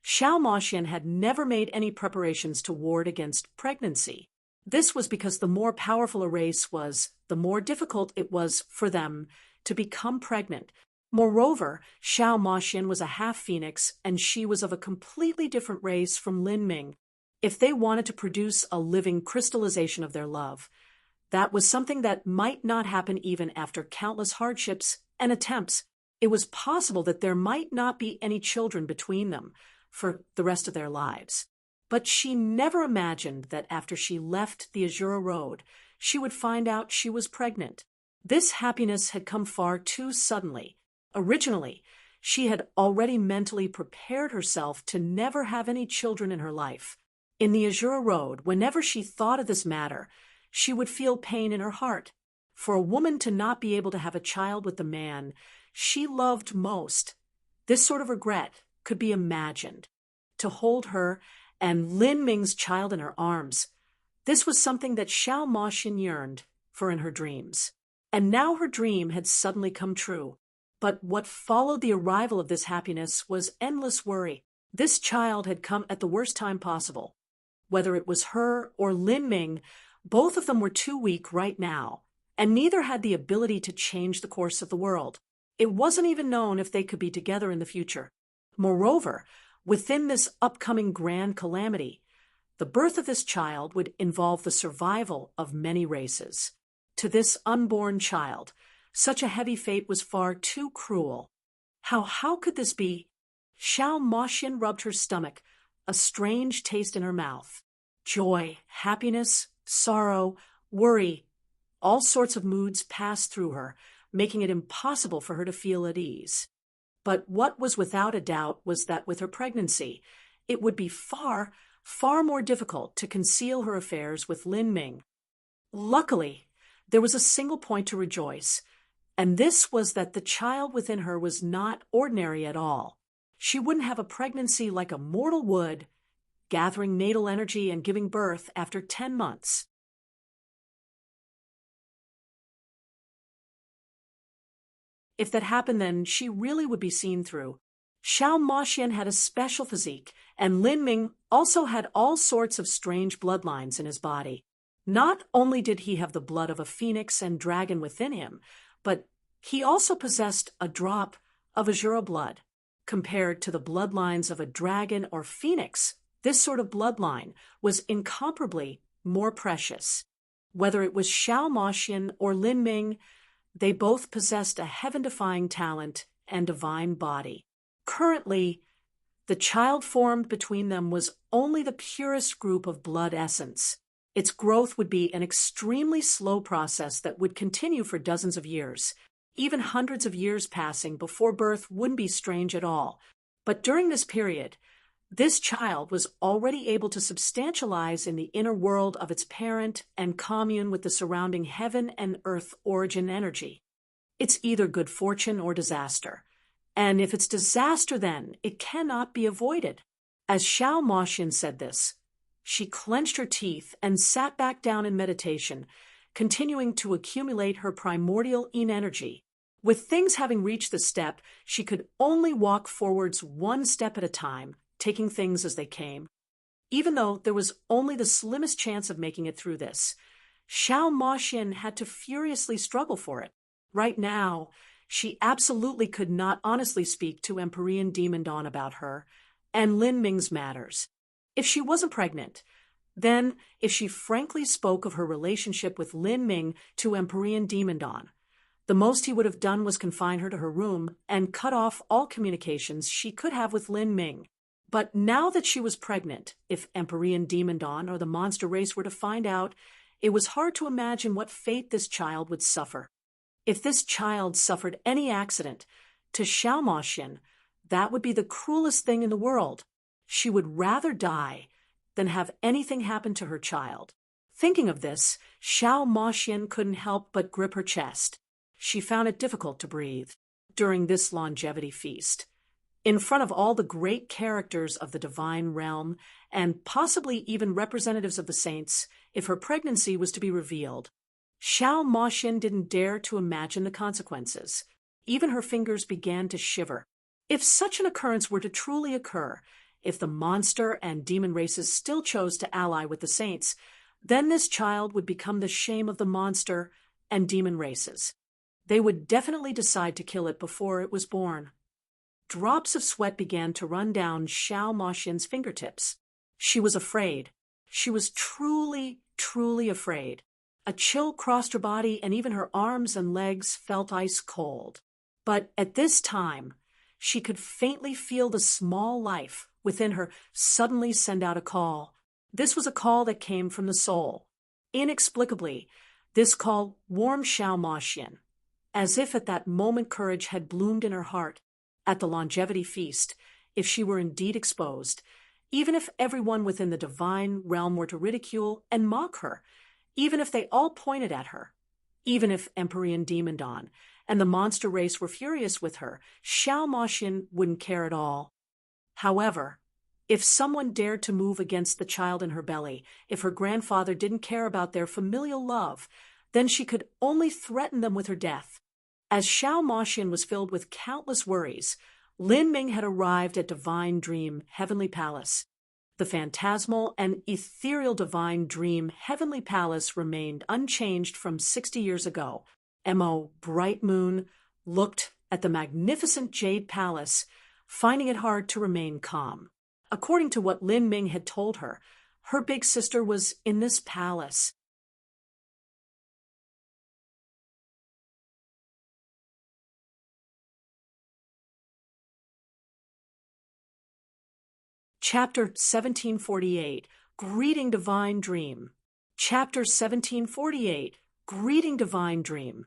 Xiao Moxian had never made any preparations to ward against pregnancy. This was because the more powerful a race was, the more difficult it was for them to become pregnant. Moreover, Xiao Moxian was a half-phoenix, and she was of a completely different race from Lin Ming. If they wanted to produce a living crystallization of their love, that was something that might not happen even after countless hardships and attempts. It was possible that there might not be any children between them for the rest of their lives. But she never imagined that after she left the Azura Road, she would find out she was pregnant. This happiness had come far too suddenly. Originally, she had already mentally prepared herself to never have any children in her life. In the Azura Road, whenever she thought of this matter, she would feel pain in her heart. For a woman to not be able to have a child with the man she loved most, this sort of regret could be imagined. To hold her and Lin Ming's child in her arms, this was something that Xiao Moxian yearned for in her dreams. And now her dream had suddenly come true. But what followed the arrival of this happiness was endless worry. This child had come at the worst time possible. Whether it was her or Lin Ming, both of them were too weak right now, and neither had the ability to change the course of the world. It wasn't even known if they could be together in the future. Moreover, within this upcoming grand calamity, the birth of this child would involve the survival of many races. To this unborn child, such a heavy fate was far too cruel. How could this be? Xiao Moxian rubbed her stomach, a strange taste in her mouth. Joy, happiness, sorrow, worry, All sorts of moods passed through her, making it impossible for her to feel at ease. But what was without a doubt was that with her pregnancy, it would be far, far more difficult to conceal her affairs with Lin Ming. Luckily, there was a single point to rejoice, and this was that the child within her was not ordinary at all. She wouldn't have a pregnancy like a mortal would, gathering natal energy and giving birth after 10 months. If that happened, then she really would be seen through. Xiao Maxian had a special physique, and Lin Ming also had all sorts of strange bloodlines in his body. Not only did he have the blood of a phoenix and dragon within him, but he also possessed a drop of Azura blood. Compared to the bloodlines of a dragon or phoenix, this sort of bloodline was incomparably more precious. Whether it was Xiao Maxian or Lin Ming, they both possessed a heaven-defying talent and divine body. Currently, the child formed between them was only the purest group of blood essence. Its growth would be an extremely slow process that would continue for dozens of years. Even hundreds of years passing before birth wouldn't be strange at all. But during this period, this child was already able to substantialize in the inner world of its parent and commune with the surrounding heaven and earth origin energy. It's either good fortune or disaster. And if it's disaster, then it cannot be avoided. As Xiao Maxian said this, she clenched her teeth and sat back down in meditation, continuing to accumulate her primordial yin energy. With things having reached the step, she could only walk forwards one step at a time, taking things as they came. Even though there was only the slimmest chance of making it through this, Xiao Maxian had to furiously struggle for it. Right now, she absolutely could not honestly speak to Empyrean Demon Dawn about her and Lin Ming's matters. If she wasn't pregnant, then if she frankly spoke of her relationship with Lin Ming to Empyrean Demon Dawn, the most he would have done was confine her to her room and cut off all communications she could have with Lin Ming. But now that she was pregnant, if Empyrean Demon Dawn or the monster race were to find out, it was hard to imagine what fate this child would suffer. If this child suffered any accident, to Xiao Maxian, that would be the cruelest thing in the world. She would rather die than have anything happen to her child. Thinking of this, Xiao Maxian couldn't help but grip her chest. She found it difficult to breathe during this longevity feast. In front of all the great characters of the divine realm, and possibly even representatives of the saints, if her pregnancy was to be revealed, Xiao Maxian didn't dare to imagine the consequences. Even her fingers began to shiver. If such an occurrence were to truly occur, if the monster and demon races still chose to ally with the saints, then this child would become the shame of the monster and demon races. They would definitely decide to kill it before it was born. Drops of sweat began to run down Xiao Maxian's fingertips. She was afraid. She was truly, truly afraid. A chill crossed her body, and even her arms and legs felt ice cold. But at this time, she could faintly feel the small life within her suddenly send out a call. This was a call that came from the soul. Inexplicably, this call warmed Xiao Maxian. As if at that moment courage had bloomed in her heart. At the longevity feast, if she were indeed exposed, even if everyone within the divine realm were to ridicule and mock her, even if they all pointed at her, even if Empyrean Demon Dawn and the monster race were furious with her, Xiao Maxian wouldn't care at all. However, if someone dared to move against the child in her belly, if her grandfather didn't care about their familial love, then she could only threaten them with her death. As Xiao Maxian was filled with countless worries, Lin Ming had arrived at Divine Dream Heavenly Palace. The phantasmal and ethereal Divine Dream Heavenly Palace remained unchanged from 60 years ago. Mo Bright Moon looked at the magnificent Jade Palace, finding it hard to remain calm. According to what Lin Ming had told her, her big sister was in this palace. Chapter 1748, Greeting Divine Dream. Chapter 1748, greeting divine dream.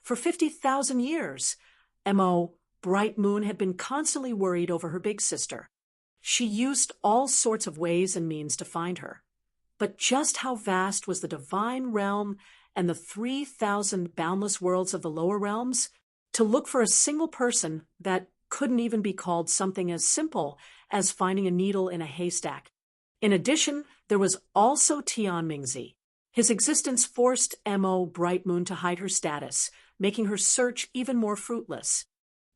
For 50,000 years, Mo, Bright Moon, had been constantly worried over her big sister. She used all sorts of ways and means to find her. But just how vast was the divine realm and the 3,000 boundless worlds of the lower realms? To look for a single person that couldn't even be called something as simple as finding a needle in a haystack. In addition, there was also Tianmingzi. His existence forced Mo, Bright Moon, to hide her status, making her search even more fruitless.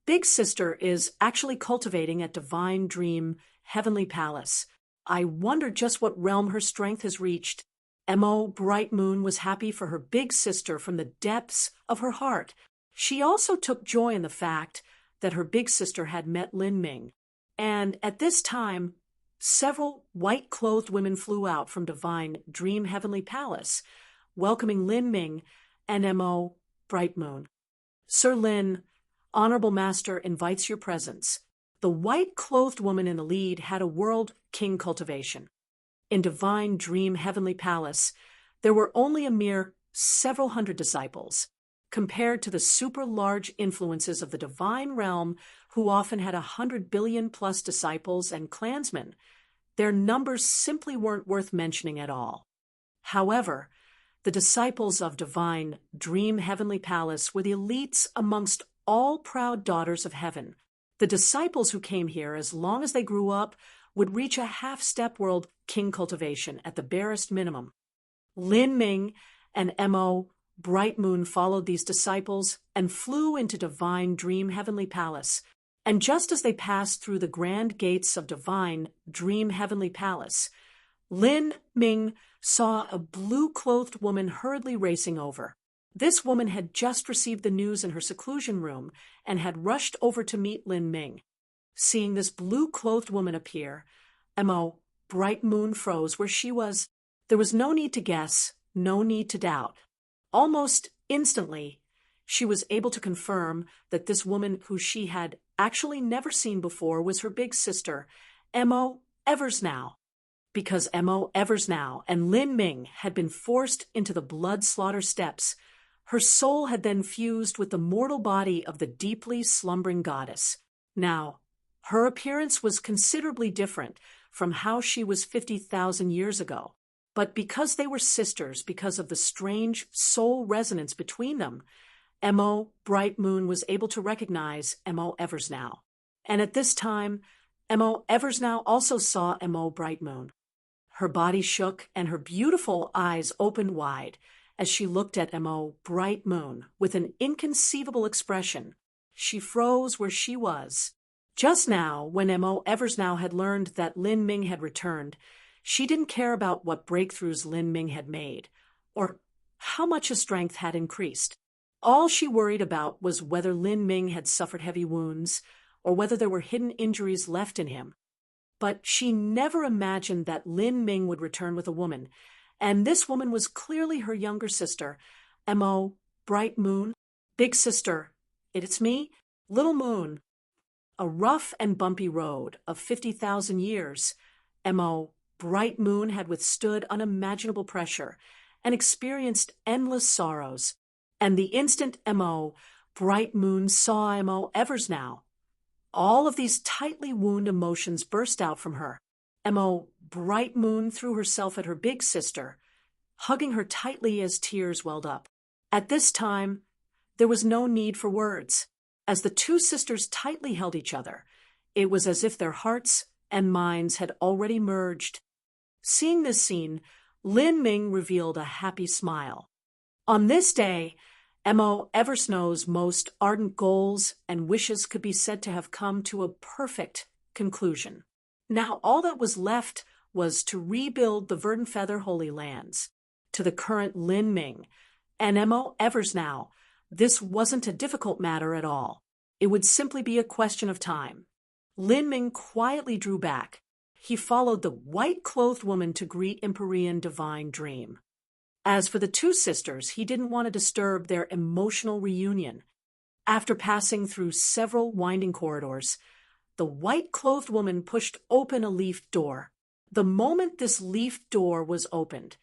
Big Sister is actually cultivating at Divine Dream Heavenly Palace. I wonder just what realm her strength has reached. Mo, Bright Moon, was happy for her big sister from the depths of her heart. She also took joy in the fact that her big sister had met Lin Ming. And at this time, several white-clothed women flew out from Divine Dream Heavenly Palace, welcoming Lin Ming and Mo, Bright Moon. Sir Lin, Honorable Master invites your presence. The white-clothed woman in the lead had a world king cultivation. In Divine Dream Heavenly Palace, there were only a mere several hundred disciples, compared to the super-large influences of the divine realm, who often had 100 billion-plus disciples and clansmen. Their numbers simply weren't worth mentioning at all. However, the disciples of Divine Dream Heavenly Palace were the elites amongst all proud daughters of heaven. The disciples who came here, as long as they grew up, would reach a half-step world king cultivation at the barest minimum. Lin Ming and Mo, Bright Moon, followed these disciples and flew into Divine Dream Heavenly Palace. And just as they passed through the grand gates of Divine Dream Heavenly Palace, Lin Ming saw a blue-clothed woman hurriedly racing over. This woman had just received the news in her seclusion room and had rushed over to meet Lin Ming. Seeing this blue-clothed woman appear, Mo, Bright Moon, froze where she was. There was no need to guess, no need to doubt. Almost instantly, she was able to confirm that this woman, who she had actually never seen before, was her big sister, Mo Eversnow. Because Mo Eversnow and Lin Ming had been forced into the blood-slaughter steppes, her soul had then fused with the mortal body of the deeply slumbering goddess. Now, her appearance was considerably different from how she was 50,000 years ago. But because they were sisters, because of the strange soul resonance between them, Mo, Bright Moon, was able to recognize Mo Eversnow. And at this time, Mo Eversnow also saw Mo, Bright Moon. Her body shook and her beautiful eyes opened wide as she looked at Mo, Bright Moon with an inconceivable expression. She froze where she was. Just now, when Mo Eversnow had learned that Lin Ming had returned, she didn't care about what breakthroughs Lin Ming had made, or how much his strength had increased. All she worried about was whether Lin Ming had suffered heavy wounds, or whether there were hidden injuries left in him. But she never imagined that Lin Ming would return with a woman, and this woman was clearly her younger sister, Mo, Bright Moon. Big sister, it's me, Little Moon. A rough and bumpy road of 50,000 years, Mo, Bright Moon, had withstood unimaginable pressure and experienced endless sorrows. And the instant Mo, Bright Moon, saw Mo Eversnow, all of these tightly wound emotions burst out from her. Mo, Bright Moon, threw herself at her big sister, hugging her tightly as tears welled up. At this time, there was no need for words. As the two sisters tightly held each other, it was as if their hearts and minds had already merged. Seeing this scene, Lin Ming revealed a happy smile. On this day, Mo Eversnow's most ardent goals and wishes could be said to have come to a perfect conclusion. Now all that was left was to rebuild the Verdant Feather Holy Lands. To the current Lin Ming and Mo Eversnow, this wasn't a difficult matter at all. It would simply be a question of time. Lin Ming quietly drew back. He followed the white-clothed woman to greet Empyrean Divine Dream. As for the two sisters, he didn't want to disturb their emotional reunion. After passing through several winding corridors, the white-clothed woman pushed open a leafed door. The moment this leafed door was opened,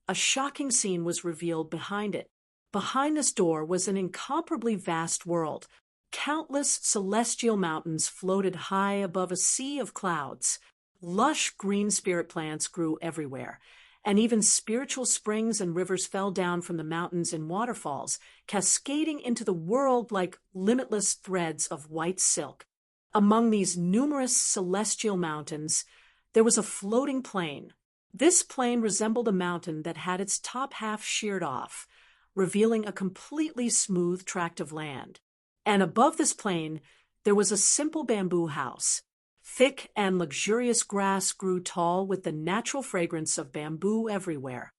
a shocking scene was revealed behind it. Behind this door was an incomparably vast world. Countless celestial mountains floated high above a sea of clouds. Lush green spirit plants grew everywhere, and even spiritual springs and rivers fell down from the mountains in waterfalls, cascading into the world like limitless threads of white silk. Among these numerous celestial mountains, there was a floating plain. This plain resembled a mountain that had its top half sheared off, revealing a completely smooth tract of land. And above this plain, there was a simple bamboo house. Thick and luxurious grass grew tall with the natural fragrance of bamboo everywhere.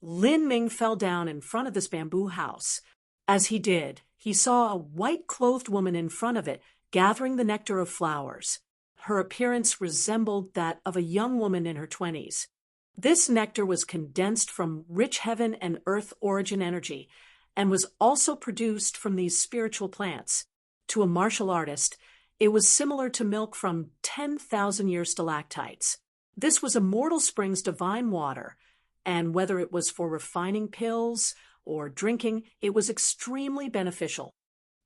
Lin Ming fell down in front of this bamboo house. As he did, he saw a white-clothed woman in front of it, gathering the nectar of flowers. Her appearance resembled that of a young woman in her 20s. This nectar was condensed from rich heaven and earth origin energy, and was also produced from these spiritual plants. To a martial artist, it was similar to milk from 10,000-year stalactites. This was Immortal Spring's divine water, and whether it was for refining pills or drinking, it was extremely beneficial.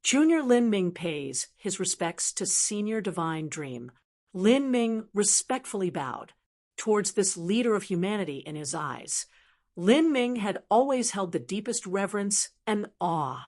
Junior Lin Ming pays his respects to Senior Divine Dream. Lin Ming respectfully bowed towards this leader of humanity in his eyes. Lin Ming had always held the deepest reverence and awe.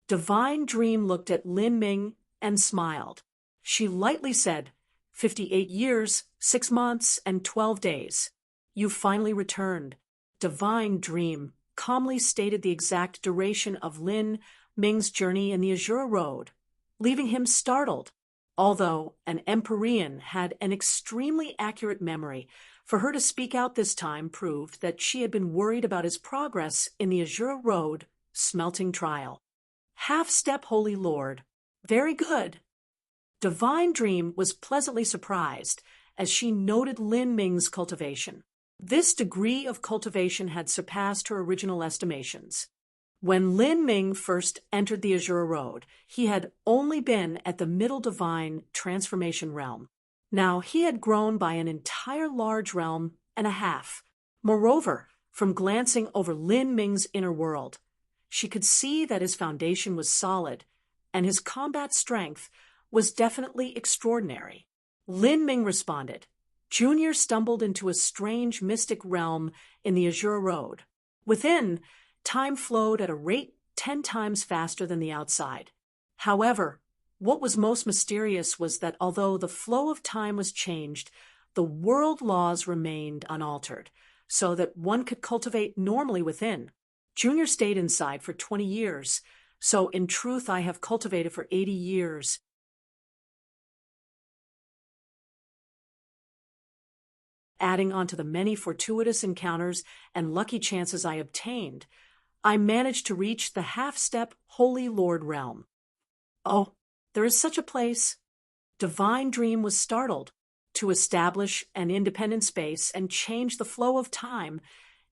Divine Dream looked at Lin Ming and smiled. She lightly said, 58 years, 6 months, and 12 days. You finally returned. Divine Dream calmly stated the exact duration of Lin Ming's journey in the Azura Road, leaving him startled. Although an Empyrean had an extremely accurate memory, for her to speak out this time proved that she had been worried about his progress in the Azura Road smelting trial. Half-step Holy Lord. Very good. Divine Dream was pleasantly surprised as she noted Lin Ming's cultivation. This degree of cultivation had surpassed her original estimations. When Lin Ming first entered the Azura Road, he had only been at the middle divine transformation realm. Now he had grown by an entire large realm and a half. Moreover, from glancing over Lin Ming's inner world, she could see that his foundation was solid, and his combat strength was definitely extraordinary. Lin Ming responded. Junior stumbled into a strange mystic realm in the Azura Road. Within, time flowed at a rate 10 times faster than the outside. However, what was most mysterious was that although the flow of time was changed, the world laws remained unaltered, so that one could cultivate normally within. Junior stayed inside for 20 years, so in truth I have cultivated for 80 years. Adding on to the many fortuitous encounters and lucky chances I obtained, I managed to reach the half-step Holy Lord realm. Oh, there is such a place. Divine Dream was startled. To establish an independent space and change the flow of time,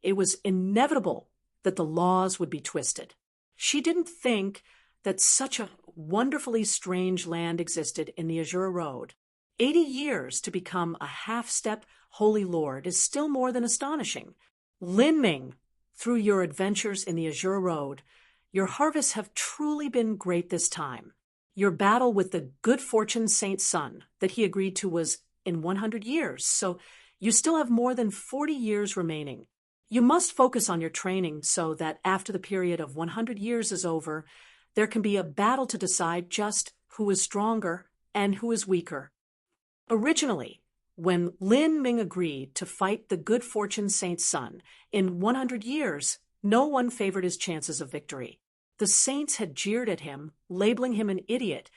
it was inevitable that the laws would be twisted. She didn't think that such a wonderfully strange land existed in the Azura Road. 80 years to become a half-step Holy Lord is still more than astonishing. Lin Ming, through your adventures in the Azura Road, your harvests have truly been great this time. Your battle with the good fortune Saint Sun that he agreed to was in 100 years, so you still have more than 40 years remaining. You must focus on your training so that after the period of 100 years is over, there can be a battle to decide just who is stronger and who is weaker. Originally, when Lin Ming agreed to fight the good fortune Saint Sun, in 100 years, no one favored his chances of victory. The saints had jeered at him, labeling him an idiot,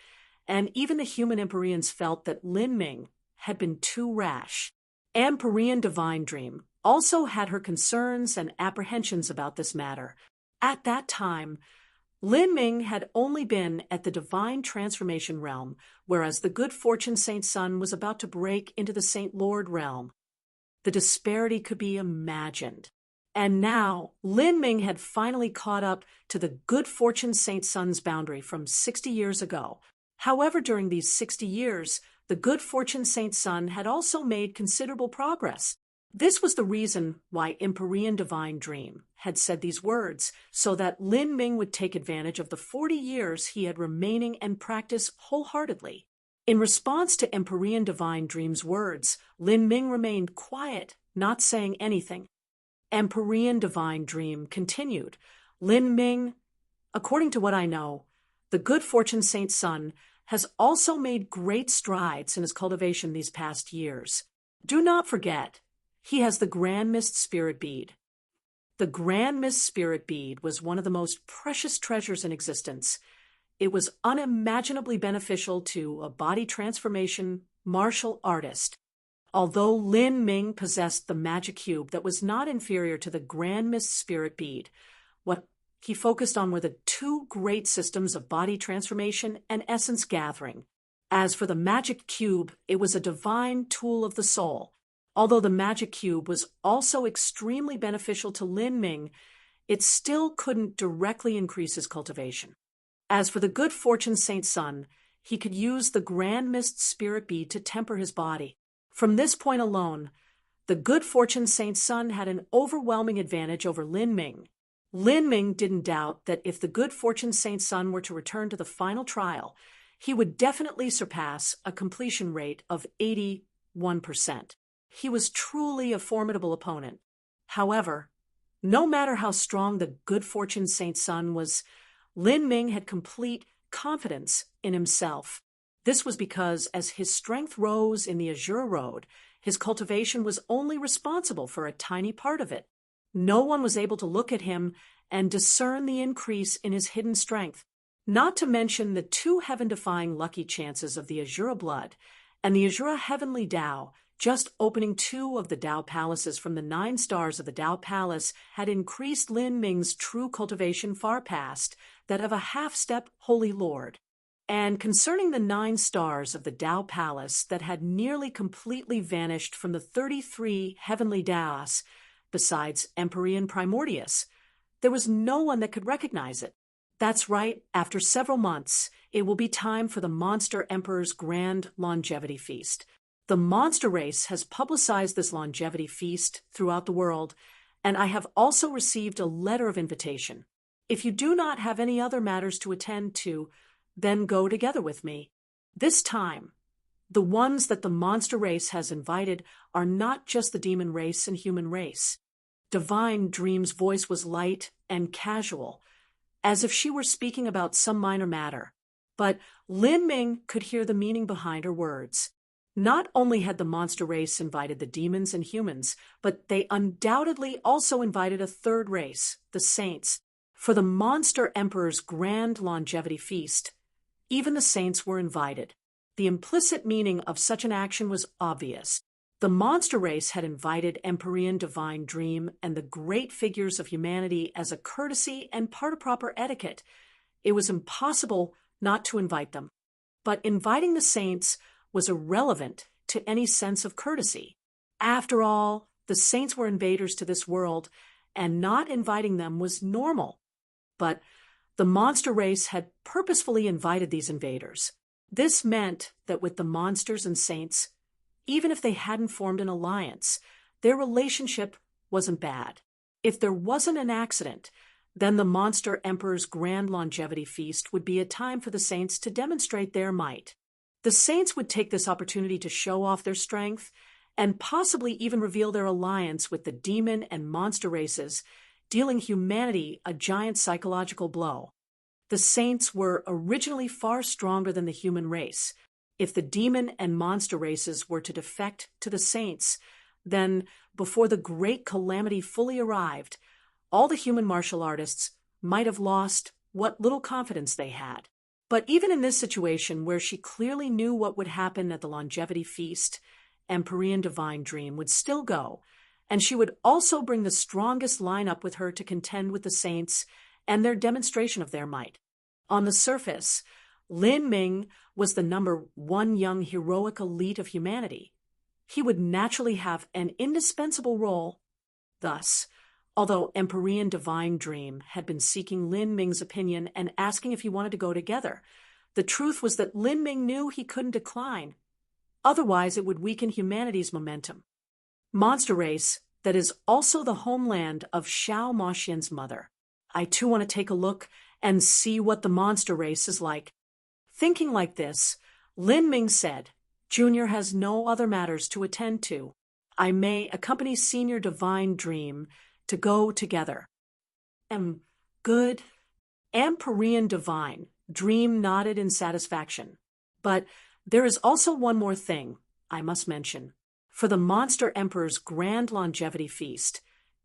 and even the human Empyreans felt that Lin Ming had been too rash. Empyrean Divine Dream also had her concerns and apprehensions about this matter. At that time, Lin Ming had only been at the divine transformation realm, whereas the good fortune Saint Sun was about to break into the Saint Lord realm. The disparity could be imagined. And now, Lin Ming had finally caught up to the good fortune Saint Sun's boundary from 60 years ago. However, during these 60 years, the good fortune Saint Sun had also made considerable progress. This was the reason why Empyrean Divine Dream had said these words, so that Lin Ming would take advantage of the 40 years he had remaining and practice wholeheartedly. In response to Empyrean Divine Dream's words, Lin Ming remained quiet, not saying anything. Empyrean Divine Dream continued, Lin Ming, according to what I know, the good fortune Saint Sun has also made great strides in his cultivation these past years. Do not forget, he has the Grand Mist Spirit Bead. The Grand Mist Spirit Bead was one of the most precious treasures in existence. It was unimaginably beneficial to a body transformation martial artist. Although Lin Ming possessed the magic cube that was not inferior to the Grand Mist Spirit Bead, what he focused on were the two great systems of body transformation and essence gathering. As for the magic cube, it was a divine tool of the soul. Although the magic cube was also extremely beneficial to Lin Ming, it still couldn't directly increase his cultivation. As for the good fortune Saint Sun, he could use the Grand Mist Spirit Bead to temper his body. From this point alone, the good fortune Saint Sun had an overwhelming advantage over Lin Ming. Lin Ming didn't doubt that if the good fortune Saint Sun were to return to the final trial, he would definitely surpass a completion rate of 81%. He was truly a formidable opponent. However, no matter how strong the good fortune Saint Sun was, Lin Ming had complete confidence in himself. This was because as his strength rose in the Azure Road, his cultivation was only responsible for a tiny part of it. No one was able to look at him and discern the increase in his hidden strength, not to mention the two heaven-defying lucky chances of the Azure Blood and the Azure Heavenly Tao. Just opening 2 of the Tao Palaces from the 9 stars of the Tao Palace had increased Lin Ming's true cultivation far past that of a half-step Holy Lord. And concerning the 9 stars of the Tao Palace that had nearly completely vanished from the 33 heavenly Taos, besides Empyrean Primordius, there was no one that could recognize it. That's right, after several months, it will be time for the Monster Emperor's Grand Longevity Feast. The monster race has publicized this longevity feast throughout the world, and I have also received a letter of invitation. If you do not have any other matters to attend to, then go together with me. This time, the ones that the monster race has invited are not just the demon race and human race. Divine Dream's voice was light and casual, as if she were speaking about some minor matter. But Lin Ming could hear the meaning behind her words. Not only had the monster race invited the demons and humans, but they undoubtedly also invited a third race, the saints. For the Monster Emperor's Grand Longevity Feast, even the saints were invited. The implicit meaning of such an action was obvious. The monster race had invited Empyrean Divine Dream and the great figures of humanity as a courtesy and part of proper etiquette. It was impossible not to invite them. But inviting the saints was irrelevant to any sense of courtesy. After all, the saints were invaders to this world, and not inviting them was normal. But the monster race had purposefully invited these invaders. This meant that with the monsters and saints, even if they hadn't formed an alliance, their relationship wasn't bad. If there wasn't an accident, then the Monster Emperor's Grand Longevity Feast would be a time for the saints to demonstrate their might. The saints would take this opportunity to show off their strength and possibly even reveal their alliance with the demon and monster races, dealing humanity a giant psychological blow. The saints were originally far stronger than the human race. If the demon and monster races were to defect to the saints, then, before the great calamity fully arrived, all the human martial artists might have lost what little confidence they had. But even in this situation, where she clearly knew what would happen at the longevity feast, Empyrean Divine Dream would still go, and she would also bring the strongest lineup with her to contend with the saints and their demonstration of their might. On the surface, Lin Ming was the number 1 young heroic elite of humanity. He would naturally have an indispensable role. Thus, although Empyrean Divine Dream had been seeking Lin Ming's opinion and asking if he wanted to go together, the truth was that Lin Ming knew he couldn't decline. Otherwise, it would weaken humanity's momentum. monster race that is also the homeland of Xiao Moxian's mother. I too want to take a look and see what the monster race is like. Thinking like this, Lin Ming said, Junior has no other matters to attend to. I may accompany Senior Divine Dream to go together. Good. Empyrean Divine Dream nodded in satisfaction. But there is also one more thing I must mention. For the Monster Emperor's grand longevity feast,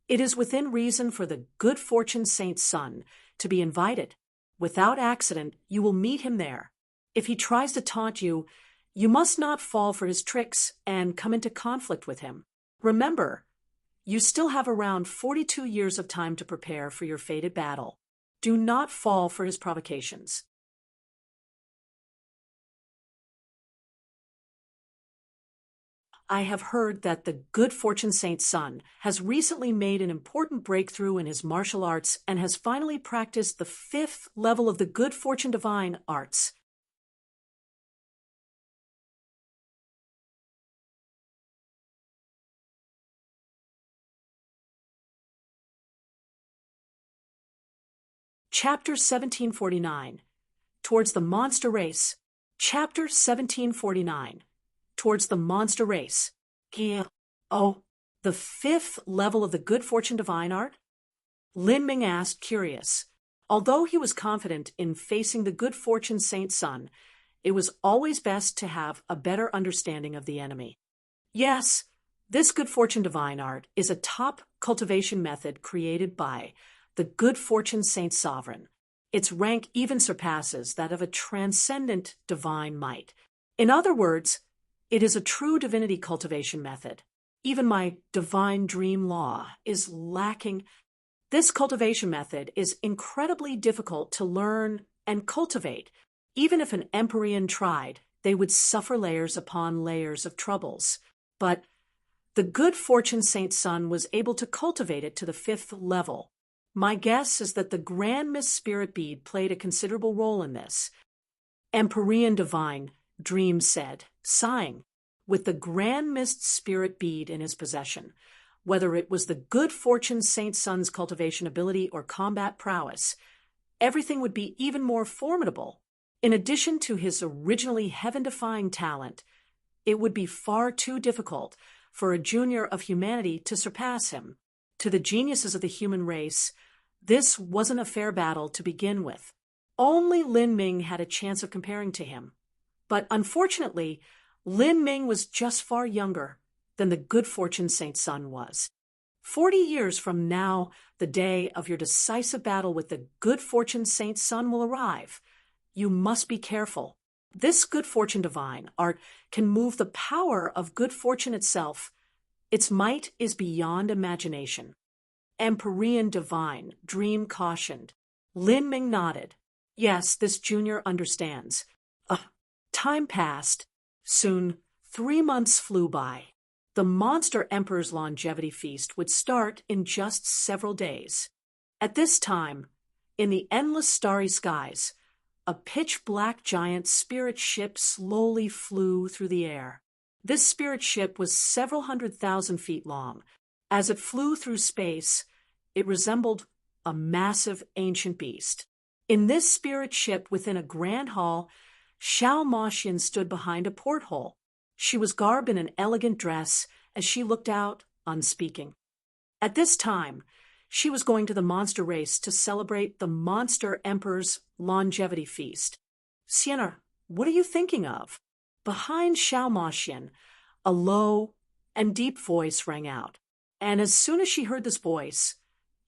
it is within reason for the good fortune Saint's son to be invited. Without accident, you will meet him there. If he tries to taunt you, you must not fall for his tricks and come into conflict with him. Remember, you still have around 42 years of time to prepare for your fated battle. Do not fall for his provocations. I have heard that the good fortune Saint's son has recently made an important breakthrough in his martial arts and has finally practiced the 5th level of the good fortune divine arts. Chapter 1749. Towards the Monster Race. Chapter 1749. Towards the Monster Race. Oh, the 5th level of the good fortune divine art? Lin Ming asked, curious. Although he was confident in facing the good fortune Saint's son, it was always best to have a better understanding of the enemy. Yes, this good fortune divine art is a top cultivation method created by the good fortune Saint Sovereign. Its rank even surpasses that of a transcendent divine might. In other words, it is a true divinity cultivation method. Even my divine dream law is lacking. This cultivation method is incredibly difficult to learn and cultivate. Even if an Empyrean tried, they would suffer layers upon layers of troubles. But the good fortune Saint's son was able to cultivate it to the 5th level. My guess is that the Grand Mist Spirit Bead played a considerable role in this. Empyrean Divine Dream said, sighing, with the Grand Mist Spirit Bead in his possession. Whether it was the good fortune Saint's son's cultivation ability or combat prowess, everything would be even more formidable. In addition to his originally heaven-defying talent, it would be far too difficult for a junior of humanity to surpass him. To the geniuses of the human race, this wasn't a fair battle to begin with. Only Lin Ming had a chance of comparing to him. But unfortunately, Lin Ming was just far younger than the good fortune Saint's son was. 40 years from now, the day of your decisive battle with the good fortune Saint's son will arrive. You must be careful. This good fortune divine art can move the power of good fortune itself. Its might is beyond imagination. Empyrean Divine Dream cautioned. Lin Ming nodded. Yes, this junior understands. Time passed. Soon, 3 months flew by. The Monster Emperor's longevity feast would start in just several days. At this time, in the endless starry skies, a pitch-black giant spirit ship slowly flew through the air. This spirit ship was several 100,000 feet long. As it flew through space, it resembled a massive ancient beast. In this spirit ship within a grand hall, Xiao Moxian stood behind a porthole. She was garbed in an elegant dress as she looked out, unspeaking. At this time, she was going to the monster race to celebrate the Monster Emperor's longevity feast. Sienna, what are you thinking of? Behind Xiao Moxian, a low and deep voice rang out. And as soon as she heard this voice,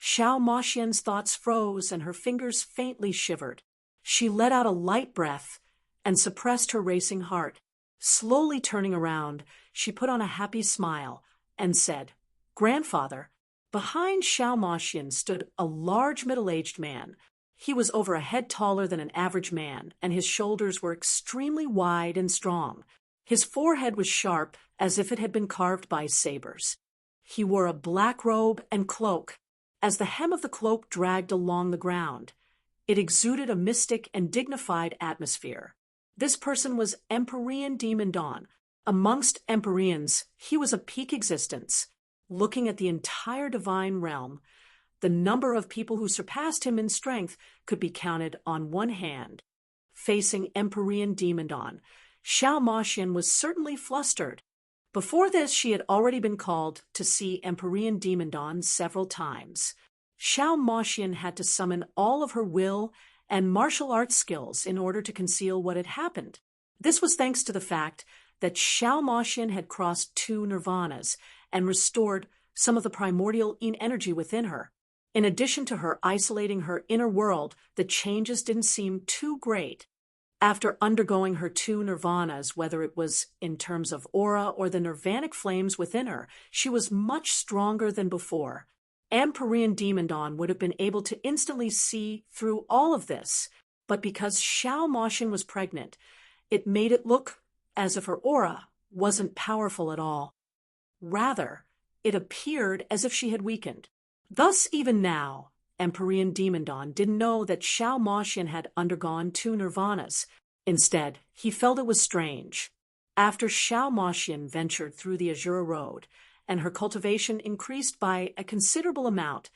Xiao Moxian's thoughts froze and her fingers faintly shivered. She let out a light breath and suppressed her racing heart. Slowly turning around, she put on a happy smile and said, Grandfather. Behind Xiao Moxian stood a large middle-aged man. He was over a head taller than an average man, and his shoulders were extremely wide and strong. His forehead was sharp, as if it had been carved by sabers. He wore a black robe and cloak. As the hem of the cloak dragged along the ground, it exuded a mystic and dignified atmosphere. This person was Empyrean Demon Dawn, Amongst Empyreans, he was a peak existence. Looking at the entire divine realm, the number of people who surpassed him in strength could be counted on one hand. Facing Empyrean Demon, Xiao Moxian was certainly flustered. Before this, she had already been called to see Empyrean Demon several times. Xiao Moxian had to summon all of her will and martial arts skills in order to conceal what had happened. This was thanks to the fact that Xiao Moxian had crossed 2 nirvanas and restored some of the primordial yin energy within her. In addition to her isolating her inner world, the changes didn't seem too great. After undergoing her 2 nirvanas, whether it was in terms of aura or the nirvanic flames within her, she was much stronger than before. Empyrean Demon would have been able to instantly see through all of this, but because Xiao Moxian was pregnant, it made it look as if her aura wasn't powerful at all. Rather, it appeared as if she had weakened. Thus, even now, Empyrean Demon didn't know that Xiao Moxian had undergone 2 nirvanas. Instead, he felt it was strange. After Xiao Moxian ventured through the Azura Road, and her cultivation increased by a considerable amount,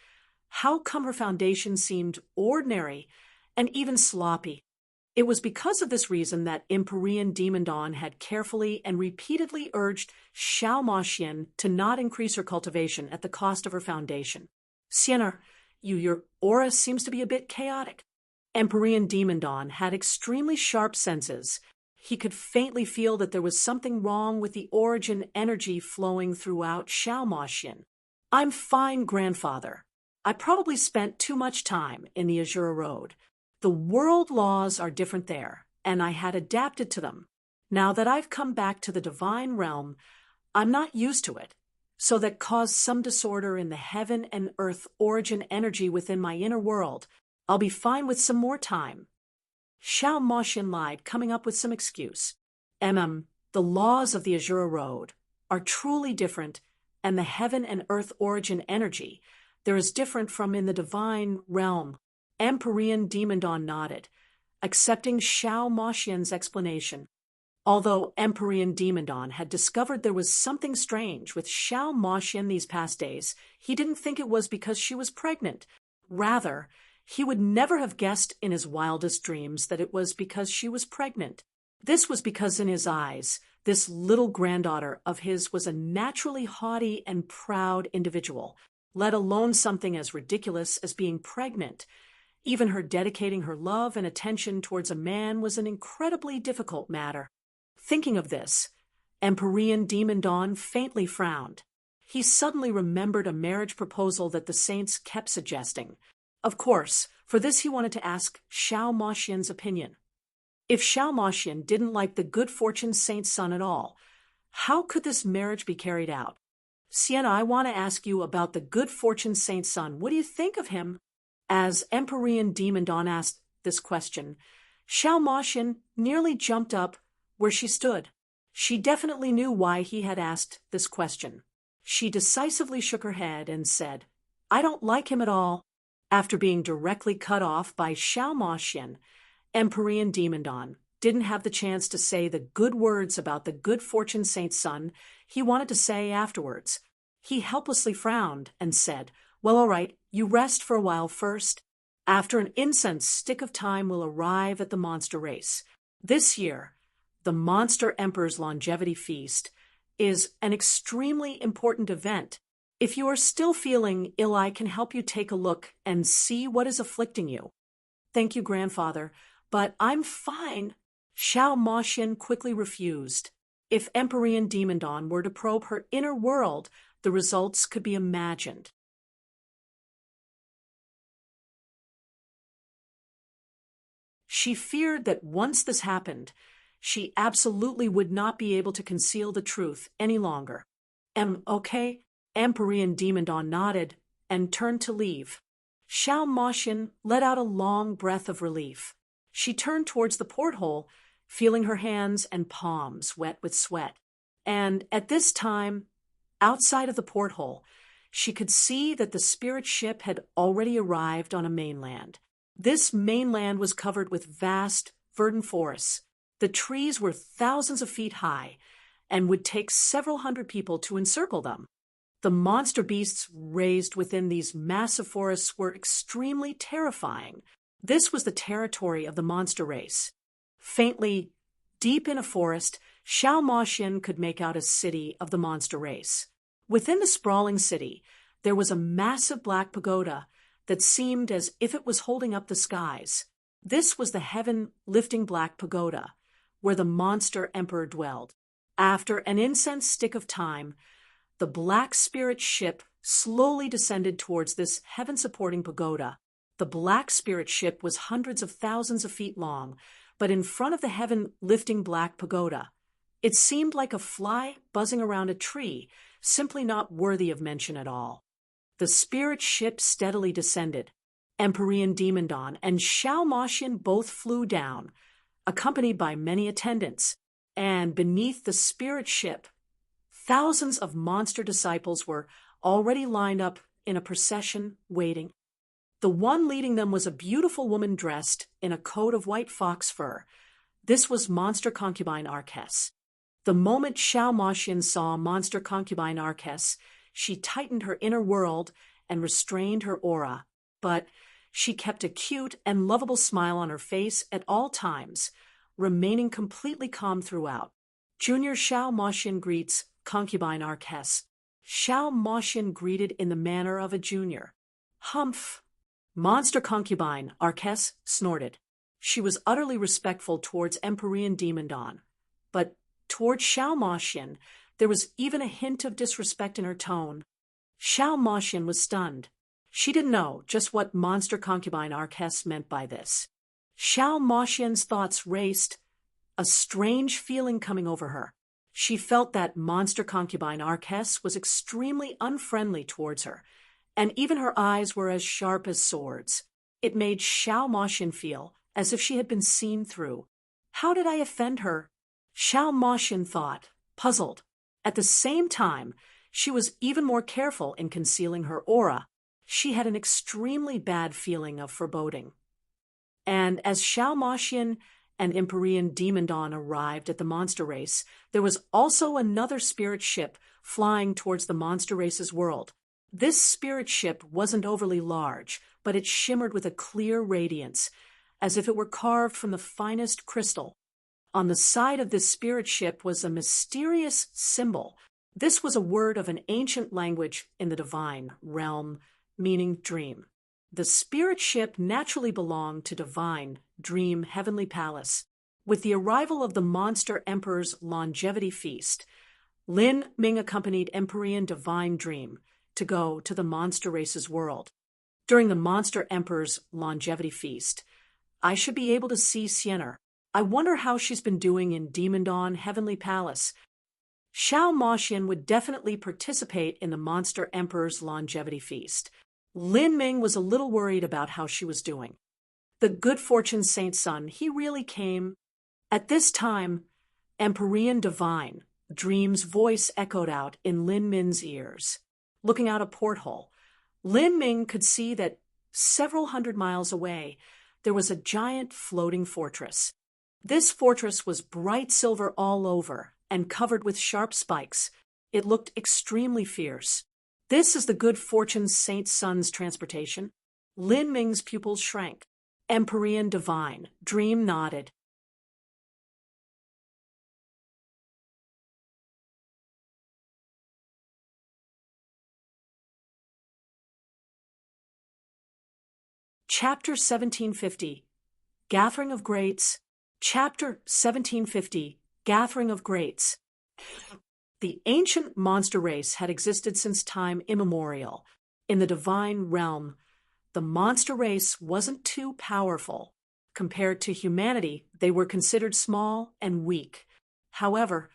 how come her foundation seemed ordinary and even sloppy? It was because of this reason that Empyrean Demon had carefully and repeatedly urged Xiao Moxian to not increase her cultivation at the cost of her foundation. Sienna, your aura seems to be a bit chaotic. Empyrean Demon had extremely sharp senses. He could faintly feel that there was something wrong with the origin energy flowing throughout Xiao Moxian. I'm fine, grandfather. I probably spent too much time in the Azura Road. The world laws are different there, and I had adapted to them. Now that I've come back to the divine realm, I'm not used to it, so that caused some disorder in the heaven and earth origin energy within my inner world. I'll be fine with some more time. Xiao Moxian lied, coming up with some excuse. The laws of the Azura Road are truly different, and the heaven and earth origin energy, there is different from in the divine realm. Empyrean Demon nodded, accepting Xiao Moxian's explanation. Although Empyrean Demon had discovered there was something strange with Xiao Moxian these past days, he didn't think it was because she was pregnant. Rather, he would never have guessed in his wildest dreams that it was because she was pregnant. This was because in his eyes, this little granddaughter of his was a naturally haughty and proud individual, let alone something as ridiculous as being pregnant. Even her dedicating her love and attention towards a man was an incredibly difficult matter. Thinking of this, Empyrean Demon faintly frowned. He suddenly remembered a marriage proposal that the saints kept suggesting. Of course, for this he wanted to ask Xiao Moxian's opinion. If Xiao Moxian didn't like the good fortune saint's son at all, how could this marriage be carried out? Sienna, I want to ask you about the good fortune saint's son. What do you think of him? As Empyrean Demon asked this question, Xiao Moxian nearly jumped up where she stood. She definitely knew why he had asked this question. She decisively shook her head and said, I don't like him at all. After being directly cut off by Xiao Moxian, Empyrean Demon didn't have the chance to say the good words about the good fortune saint's son he wanted to say afterwards. He helplessly frowned and said, Well, all right, you rest for a while first. After an incense stick of time will arrive at the monster race. This year, the Monster Emperor's Longevity Feast is an extremely important event. If you are still feeling ill, I can help you take a look and see what is afflicting you. Thank you, grandfather, but I'm fine. Xiao Moxian quickly refused. If Empyrean Demon were to probe her inner world, the results could be imagined. She feared that once this happened, she absolutely would not be able to conceal the truth any longer. Okay? Empyrean Demon nodded and turned to leave. Xiao Moxian let out a long breath of relief. She turned towards the porthole, feeling her hands and palms wet with sweat. And at this time, outside of the porthole, she could see that the spirit ship had already arrived on a mainland. This mainland was covered with vast, verdant forests. The trees were thousands of feet high, and would take several hundred people to encircle them. The monster beasts raised within these massive forests were extremely terrifying. This was the territory of the monster race. Faintly, deep in a forest, Xiao Moxian could make out a city of the monster race. Within the sprawling city, there was a massive black pagoda that seemed as if it was holding up the skies. This was the heaven-lifting black pagoda, where the monster emperor dwelled. After an incense stick of time, the black spirit ship slowly descended towards this heaven-supporting pagoda. The black spirit ship was hundreds of thousands of feet long, but in front of the heaven-lifting black pagoda, it seemed like a fly buzzing around a tree, simply not worthy of mention at all. The spirit ship steadily descended. Empyrean Demon Dawn and Xiao Moxian both flew down, accompanied by many attendants, and beneath the spirit ship, thousands of monster disciples were already lined up in a procession, waiting. The one leading them was a beautiful woman dressed in a coat of white fox fur. This was monster concubine Arquess. The moment Xiao Moxian saw monster concubine Arquess, she tightened her inner world and restrained her aura, but she kept a cute and lovable smile on her face at all times, remaining completely calm throughout. Junior Xiao Moxian greets concubine Arquess. Xiao Moxian greeted in the manner of a junior. Humph! Monster concubine Arquess snorted. She was utterly respectful towards Empyrean Demon Dawn, but towards Xiao Moxian there was even a hint of disrespect in her tone. Xiao Moxian was stunned. She didn't know just what monster concubine Arquess meant by this. Xiao Moxian's thoughts raced, a strange feeling coming over her. She felt that monster concubine Arquess was extremely unfriendly towards her, and even her eyes were as sharp as swords. It made Xiao Moxian feel as if she had been seen through. How did I offend her? Xiao Moxian thought, puzzled. At the same time, she was even more careful in concealing her aura. She had an extremely bad feeling of foreboding. And as Xiao Moxian and Empyrean Demon Dawn arrived at the monster race, there was also another spirit ship flying towards the monster race's world. This spirit ship wasn't overly large, but it shimmered with a clear radiance, as if it were carved from the finest crystal. On the side of this spirit ship was a mysterious symbol. This was a word of an ancient language in the divine realm, meaning dream. The spirit ship naturally belonged to divine, dream, heavenly palace. With the arrival of the monster emperor's longevity feast, Lin Ming accompanied Empyrean Divine Dream to go to the monster race's world. During the monster emperor's longevity feast, I should be able to see Sienna. I wonder how she's been doing in Demon Dawn Heavenly Palace. Xiao Moxian would definitely participate in the monster emperor's longevity feast. Lin Ming was a little worried about how she was doing. The good fortune saint's son, he really came. At this time, Empyrean Divine Dream's voice echoed out in Lin Ming's ears. Looking out a porthole, Lin Ming could see that several hundred miles away, there was a giant floating fortress. This fortress was bright silver all over and covered with sharp spikes. It looked extremely fierce. This is the good fortune saint's son's transportation. Lin Ming's pupils shrank. Empyrean Divine Dream nodded. Chapter 1750, Gathering of Greats. Chapter 1750, Gathering of Greats. The ancient monster race had existed since time immemorial. In the divine realm, the monster race wasn't too powerful. Compared to humanity, they were considered small and weak. However,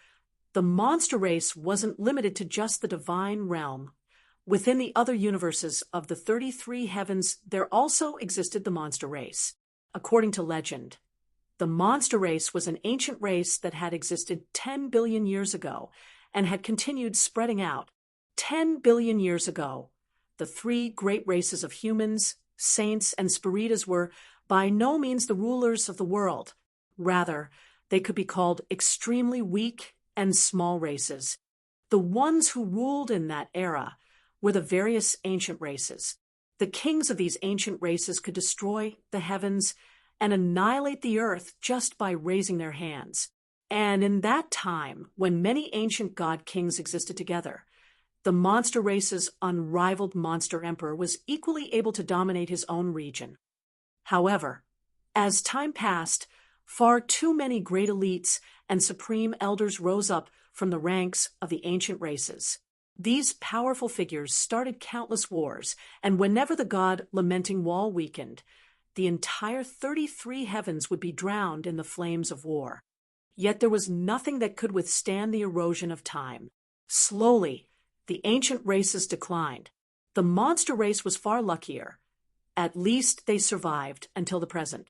the monster race wasn't limited to just the divine realm. Within the other universes of the 33 heavens, there also existed the monster race. According to legend, the monster race was an ancient race that had existed 10 billion years ago and had continued spreading out. 10 billion years ago, the three great races of humans, saints, and spiritas were by no means the rulers of the world. Rather, they could be called extremely weak and small races. The ones who ruled in that era were the various ancient races. The kings of these ancient races could destroy the heavens and annihilate the earth just by raising their hands. And in that time, when many ancient god kings existed together, the monster race's unrivaled monster emperor was equally able to dominate his own region. However, as time passed, far too many great elites and supreme elders rose up from the ranks of the ancient races. These powerful figures started countless wars, and whenever the god-lamenting wall weakened, the entire 33 heavens would be drowned in the flames of war. Yet there was nothing that could withstand the erosion of time. Slowly, the ancient races declined. The monster race was far luckier. At least they survived until the present.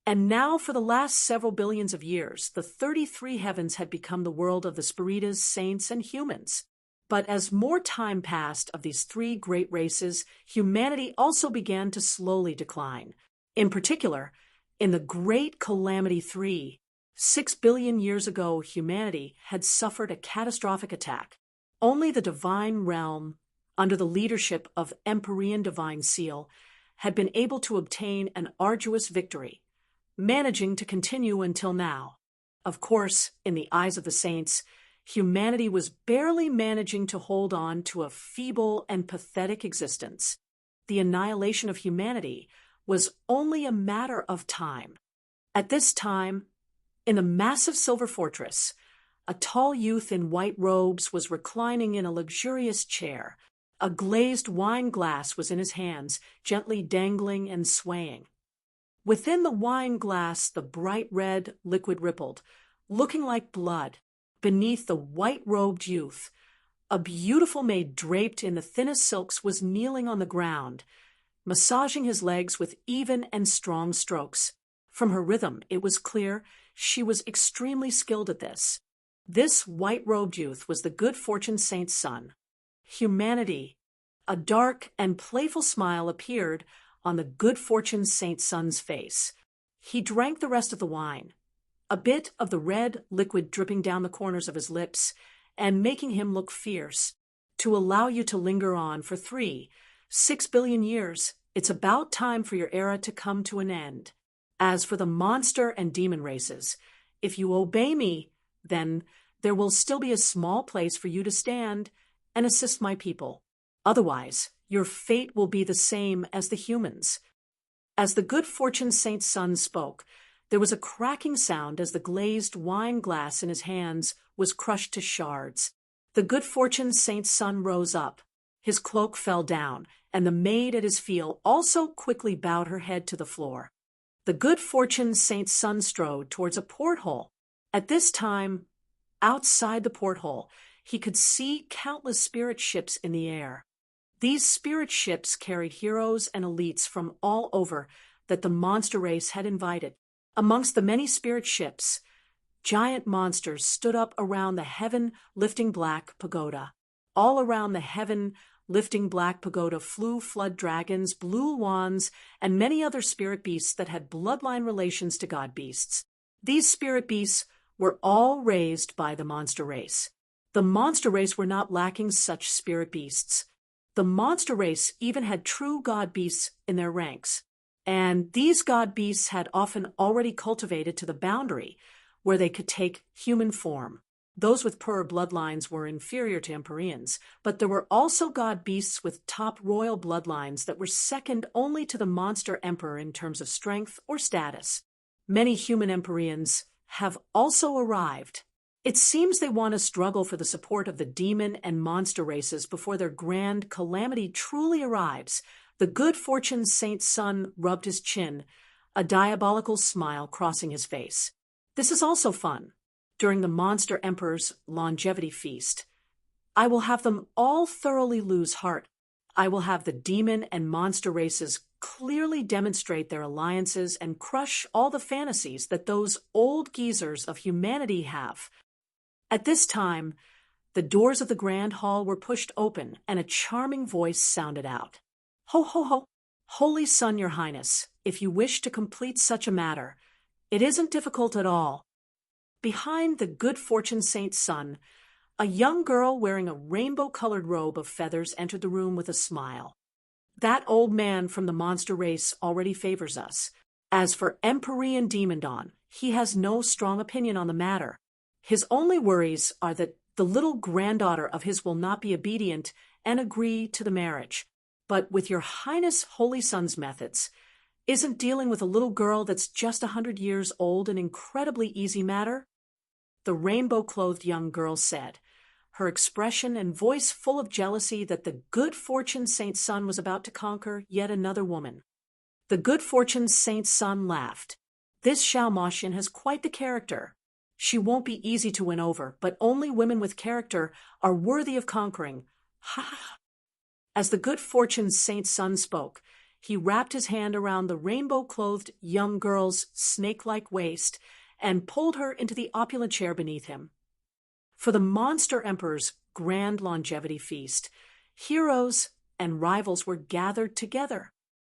And now, for the last several billions of years, the 33 heavens had become the world of the spiritas, saints, and humans. But as more time passed of these three great races, humanity also began to slowly decline. In particular, in the Great Calamity 3, 6 billion years ago, humanity had suffered a catastrophic attack. Only the divine realm, under the leadership of Empyrean Divine Seal, had been able to obtain an arduous victory, managing to continue until now. Of course, in the eyes of the saints, humanity was barely managing to hold on to a feeble and pathetic existence. The annihilation of humanity was only a matter of time. At this time, in the massive silver fortress, a tall youth in white robes was reclining in a luxurious chair. A glazed wine glass was in his hands, gently dangling and swaying. Within the wine glass, the bright red liquid rippled, looking like blood. Beneath the white-robed youth, a beautiful maid draped in the thinnest silks was kneeling on the ground, massaging his legs with even and strong strokes. From her rhythm, it was clear she was extremely skilled at this. This white-robed youth was the good fortune saint's son. Humanity. A dark and playful smile appeared on the good fortune saint's son's face. He drank the rest of the wine, a bit of the red liquid dripping down the corners of his lips and making him look fierce. To allow you to linger on for 6 billion years, it's about time for your era to come to an end. As for the monster and demon races, if you obey me, then there will still be a small place for you to stand and assist my people. Otherwise, your fate will be the same as the humans. As the good fortune saint's son spoke, there was a cracking sound as the glazed wine glass in his hands was crushed to shards. The good fortune saint's son rose up. His cloak fell down, and the maid at his feet also quickly bowed her head to the floor. The good fortune saint's son strode towards a porthole. At this time, outside the porthole, he could see countless spirit ships in the air. These spirit ships carried heroes and elites from all over that the monster race had invited. Amongst the many spirit ships, giant monsters stood up around the heaven-lifting black pagoda. All around the heaven-lifting black pagoda flew flood dragons, blue wands, and many other spirit beasts that had bloodline relations to god beasts. These spirit beasts were all raised by the monster race. The monster race were not lacking such spirit beasts. The monster race even had true god beasts in their ranks, and these god beasts had often already cultivated to the boundary where they could take human form. Those with poorer bloodlines were inferior to Empyreans, but there were also god beasts with top royal bloodlines that were second only to the monster emperor in terms of strength or status. Many human Empyreans have also arrived. It seems they want to struggle for the support of the demon and monster races before their grand calamity truly arrives. The good fortune saint's son rubbed his chin, a diabolical smile crossing his face. This is also fun. During the monster emperor's longevity feast, I will have them all thoroughly lose heart. I will have the demon and monster races clearly demonstrate their alliances and crush all the fantasies that those old geezers of humanity have. At this time, the doors of the grand hall were pushed open and a charming voice sounded out. Ho, ho, ho! Holy Son, Your Highness, if you wish to complete such a matter, it isn't difficult at all. Behind the good fortune Saint Sun, a young girl wearing a rainbow-colored robe of feathers entered the room with a smile. That old man from the monster race already favors us. As for Empyrean Demon, he has no strong opinion on the matter. His only worries are that the little granddaughter of his will not be obedient and agree to the marriage. But with your Highness Holy Son's methods, isn't dealing with a little girl that's just 100 years old an incredibly easy matter? The rainbow-clothed young girl said, her expression and voice full of jealousy that the good fortune Saint Sun was about to conquer yet another woman. The good fortune Saint Sun laughed. This Xiaomoshin has quite the character. She won't be easy to win over, but only women with character are worthy of conquering. Ha ha! As the good fortune Saint Sun spoke, he wrapped his hand around the rainbow-clothed young girl's snake-like waist and pulled her into the opulent chair beneath him. For the Monster Emperor's grand longevity feast, heroes and rivals were gathered together.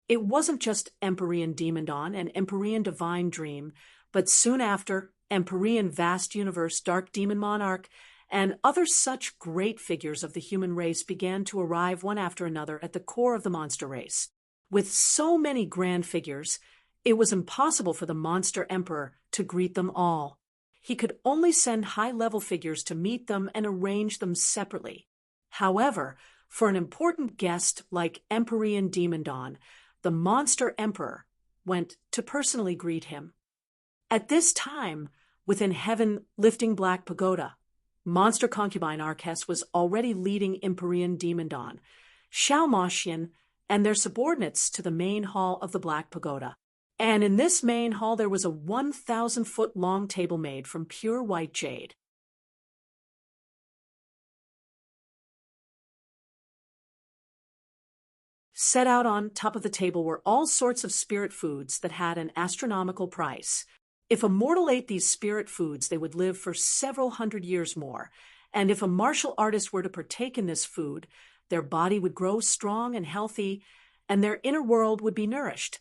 It wasn't just Empyrean Demon and Empyrean Divine Dream, but soon after, Empyrean Vast Universe Dark Demon Monarch and other such great figures of the human race began to arrive one after another at the core of the monster race. With so many grand figures, it was impossible for the Monster Emperor to greet them all. He could only send high-level figures to meet them and arrange them separately. However, for an important guest like Empyrean Demon, the Monster Emperor went to personally greet him. At this time, within Heaven Lifting Black Pagoda, Monster Concubine Arquess was already leading Empyrean Demon, Xiaomoshin, and their subordinates to the main hall of the Black Pagoda. And in this main hall there was a 1,000-foot-long table made from pure white jade. Set out on top of the table were all sorts of spirit foods that had an astronomical price. If a mortal ate these spirit foods, they would live for several hundred years more, and if a martial artist were to partake in this food, their body would grow strong and healthy, and their inner world would be nourished.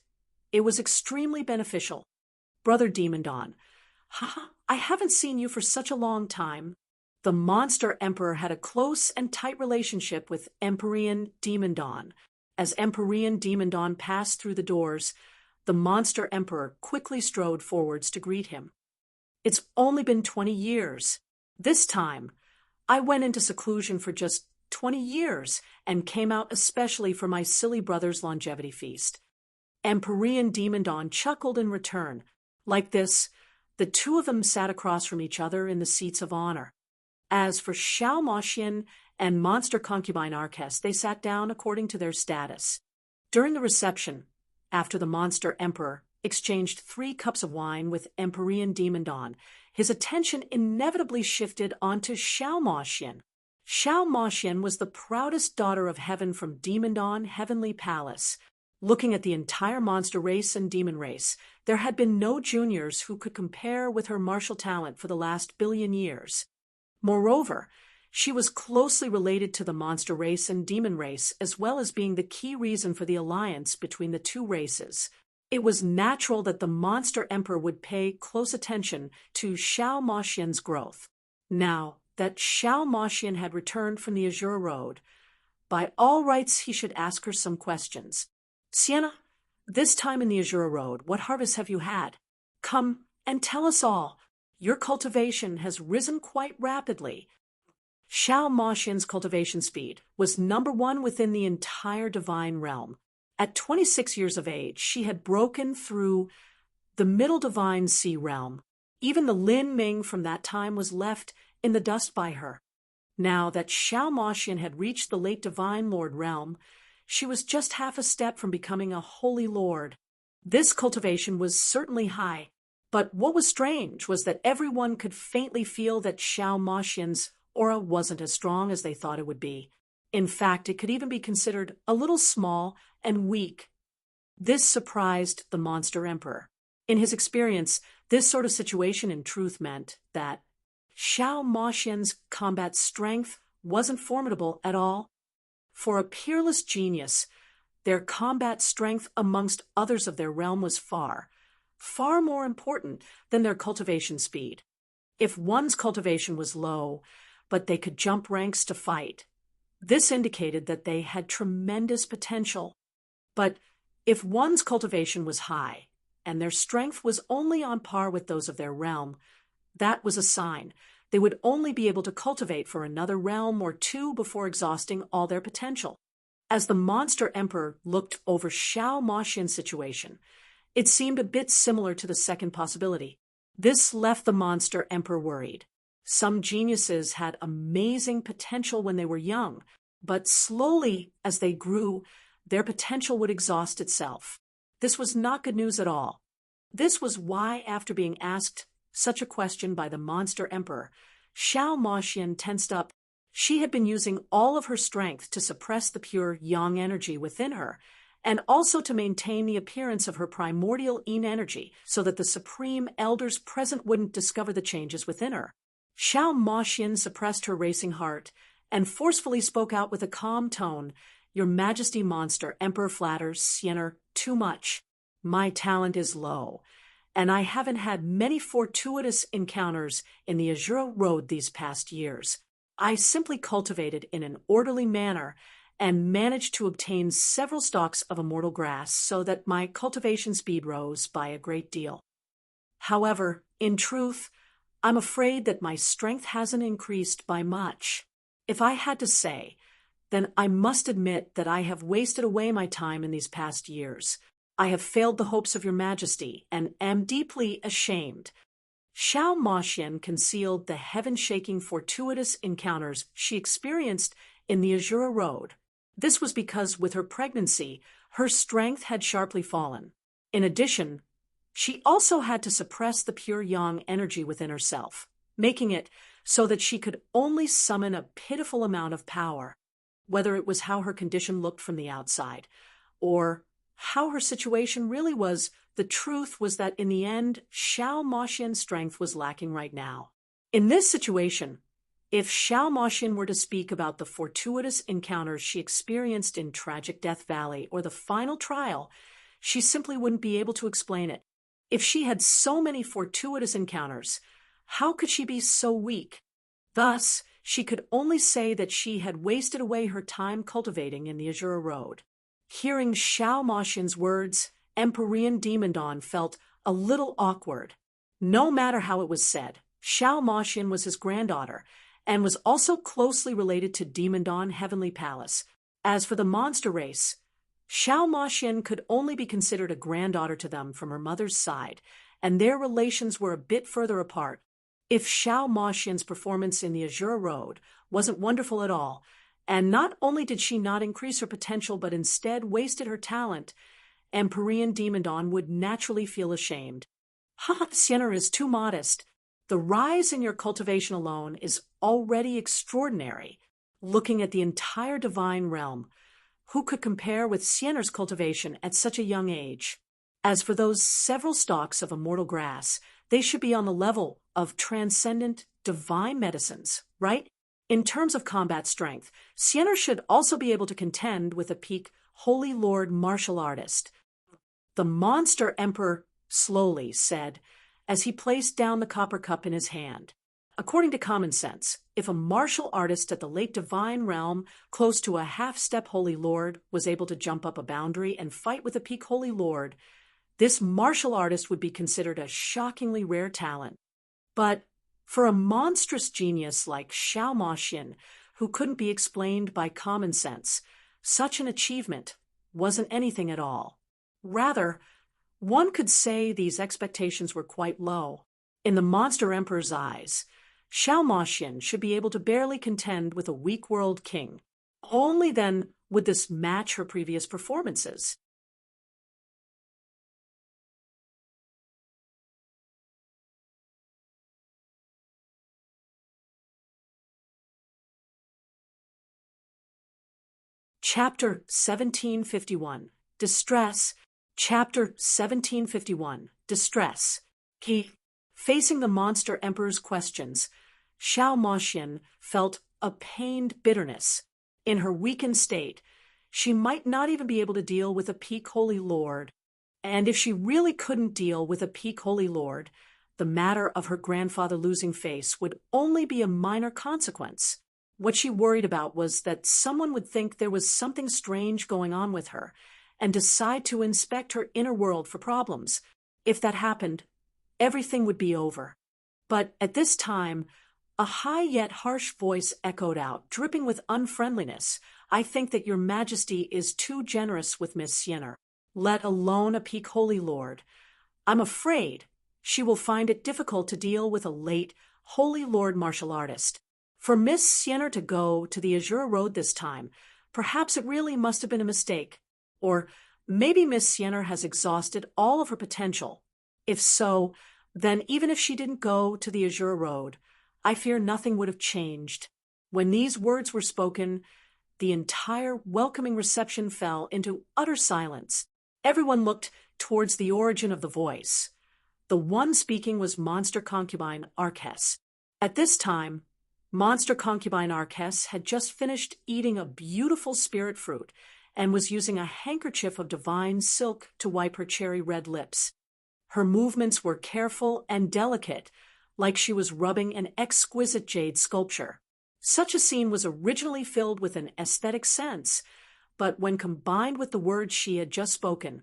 It was extremely beneficial. Brother Demon, I haven't seen you for such a long time. The Monster Emperor had a close and tight relationship with Empyrean Demon. As Empyrean Demon passed through the doors, the Monster Emperor quickly strode forwards to greet him. It's only been 20 years. This time, I went into seclusion for just 20 years and came out especially for my silly brother's longevity feast. Empyrean Demon chuckled in return. Like this, the two of them sat across from each other in the seats of honor. As for Xiaomoshin and Monster Concubine Arquess, they sat down according to their status. During the reception, after the Monster Emperor exchanged 3 cups of wine with Empyrean Demon, his attention inevitably shifted onto Xiaomoshin. Xiaomoshin was the proudest daughter of heaven from Demon Heavenly Palace. Looking at the entire monster race and demon race, there had been no juniors who could compare with her martial talent for the last billion years. Moreover, she was closely related to the monster race and demon race, as well as being the key reason for the alliance between the two races. It was natural that the Monster Emperor would pay close attention to Xiaomoshin's growth. Now that Xiaomoshin had returned from the Azure Road, by all rights he should ask her some questions. Sienna, this time in the Azure Road, what harvests have you had? Come and tell us all. Your cultivation has risen quite rapidly. Xiaomoshin's cultivation speed was #1 within the entire divine realm. At 26 years of age, she had broken through the middle divine sea realm. Even the Lin Ming from that time was left in the dust by her. Now that Xiaomoshin had reached the late divine lord realm, she was just half a step from becoming a holy lord. This cultivation was certainly high, but what was strange was that everyone could faintly feel that Xiaomoshin's aura wasn't as strong as they thought it would be. In fact, it could even be considered a little small and weak. This surprised the Monster Emperor. In his experience, this sort of situation in truth meant that Xiaomoshin's combat strength wasn't formidable at all. For a peerless genius, their combat strength amongst others of their realm was far more important than their cultivation speed. If one's cultivation was low, but they could jump ranks to fight, this indicated that they had tremendous potential. But if one's cultivation was high, and their strength was only on par with those of their realm, that was a sign they would only be able to cultivate for another realm or two before exhausting all their potential. As the monster emperor looked over Xiao Moxian's situation, it seemed a bit similar to the second possibility. This left the monster emperor worried. Some geniuses had amazing potential when they were young, but slowly, as they grew, their potential would exhaust itself. This was not good news at all. This was why, after being asked such a question by the monster emperor, Xiao Moxian tensed up. She had been using all of her strength to suppress the pure yang energy within her, and also to maintain the appearance of her primordial yin energy so that the supreme elders present wouldn't discover the changes within her. Xiao Moxian suppressed her racing heart and forcefully spoke out with a calm tone. "Your Majesty, monster emperor flatters Siener too much. My talent is low, and I haven't had many fortuitous encounters in the Azure Road these past years. I simply cultivated in an orderly manner and managed to obtain several stalks of immortal grass so that my cultivation speed rose by a great deal. However, in truth, I'm afraid that my strength hasn't increased by much. If I had to say, then I must admit that I have wasted away my time in these past years. I have failed the hopes of your Majesty and am deeply ashamed." Xiao Moxian concealed the heaven-shaking fortuitous encounters she experienced in the Azure Road. This was because with her pregnancy, her strength had sharply fallen. In addition, she also had to suppress the pure yang energy within herself, making it so that she could only summon a pitiful amount of power. Whether it was how her condition looked from the outside, or how her situation really was, the truth was that in the end, Xiao Moxian's strength was lacking right now. In this situation, if Xiao Moxian were to speak about the fortuitous encounters she experienced in Tragic Death Valley or the final trial, she simply wouldn't be able to explain it. If she had so many fortuitous encounters, how could she be so weak? Thus, she could only say that she had wasted away her time cultivating in the Azure Road. Hearing Xiao Moxian's words, Empyrean Demon Dawn felt a little awkward. No matter how it was said, Xiao Moxian was his granddaughter, and was also closely related to Demon Dawn Heavenly Palace. As for the monster race, Xiao Moxian could only be considered a granddaughter to them from her mother's side, and their relations were a bit further apart. If Xiao Moxian's performance in the Azure Road wasn't wonderful at all, and not only did she not increase her potential but instead wasted her talent, Empyrean Demon Dawn would naturally feel ashamed. Sienna is too modest. The rise in your cultivation alone is already extraordinary. Looking at the entire divine realm, who could compare with Sienna's cultivation at such a young age? As for those several stalks of immortal grass, they should be on the level of transcendent divine medicines, right? In terms of combat strength, Sienna should also be able to contend with a peak Holy Lord martial artist. The monster emperor slowly said, as he placed down the copper cup in his hand. According to common sense, if a martial artist at the late divine realm, close to a half-step Holy Lord, was able to jump up a boundary and fight with a peak Holy Lord, this martial artist would be considered a shockingly rare talent. But for a monstrous genius like Xiao Moxian, who couldn't be explained by common sense, such an achievement wasn't anything at all. Rather, one could say these expectations were quite low. In the monster emperor's eyes, Xiao Moxian should be able to barely contend with a weak world king. Only then would this match her previous performances. Chapter 1751, Distress. Chapter 1751, Distress. Key. Facing the monster emperor's questions, Xiao Moxian felt a pained bitterness. In her weakened state, she might not even be able to deal with a peak Holy Lord. And if she really couldn't deal with a peak Holy Lord, The matter of her grandfather losing face would only be a minor consequence. What she worried about was that someone would think there was something strange going on with her and decide to inspect her inner world for problems. If that happened, everything would be over. But at this time, a high yet harsh voice echoed out, dripping with unfriendliness. "I think that your majesty is too generous with Miss Sienner, let alone a peak holy lord. I'm afraid she will find it difficult to deal with a late holy lord martial artist. For Miss Sienner to go to the Azure Road this time, perhaps it really must have been a mistake. Or maybe Miss Sienner has exhausted all of her potential. If so, then even if she didn't go to the Azure Road, I fear nothing would have changed." When these words were spoken, the entire welcoming reception fell into utter silence. Everyone looked towards the origin of the voice. The one speaking was Monster Concubine Arquess. At this time, Monster Concubine Arquess had just finished eating a beautiful spirit fruit and was using a handkerchief of divine silk to wipe her cherry red lips. Her movements were careful and delicate, like she was rubbing an exquisite jade sculpture. Such a scene was originally filled with an aesthetic sense, but when combined with the words she had just spoken,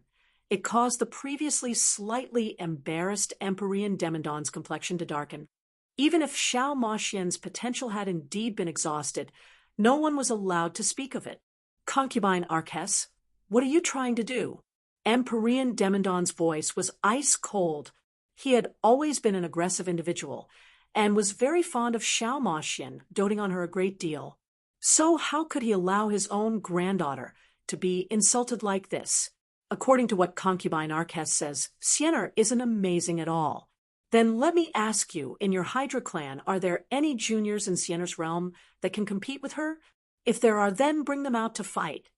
it caused the previously slightly embarrassed Empyrean Demandon's complexion to darken. Even if Xiao Moxian's potential had indeed been exhausted, no one was allowed to speak of it. "Concubine Arquess, what are you trying to do?" Empyrean Demandon's voice was ice cold. He had always been an aggressive individual, and was very fond of Xiao Moxian, doting on her a great deal. So how could he allow his own granddaughter to be insulted like this? According to what Concubine Arquess says, Sienner isn't amazing at all. Then let me ask you, in your Hydra clan, are there any juniors in Sienner's realm that can compete with her? If there are, then bring them out to fight.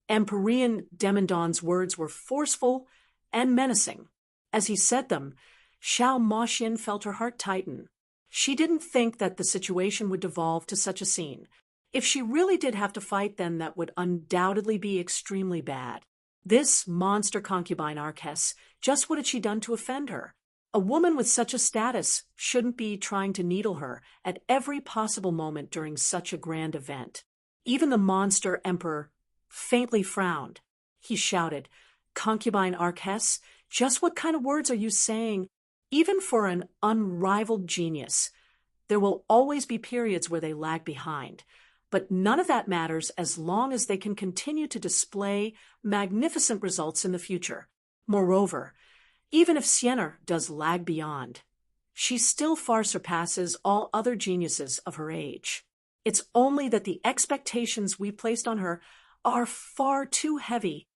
Empyrean Demandon's words were forceful and menacing. As he said them, Xiao Moxian felt her heart tighten. She didn't think that the situation would devolve to such a scene. If she really did have to fight, then that would undoubtedly be extremely bad. This monster Concubine Arquess, just what had she done to offend her? A woman with such a status shouldn't be trying to needle her at every possible moment during such a grand event. Even the monster emperor faintly frowned. He shouted, "Concubine Arquess, just what kind of words are you saying? Even for an unrivaled genius, there will always be periods where they lag behind. But none of that matters as long as they can continue to display magnificent results in the future. Moreover, even if Sienner does lag beyond, she still far surpasses all other geniuses of her age. It's only that the expectations we placed on her are far too heavy."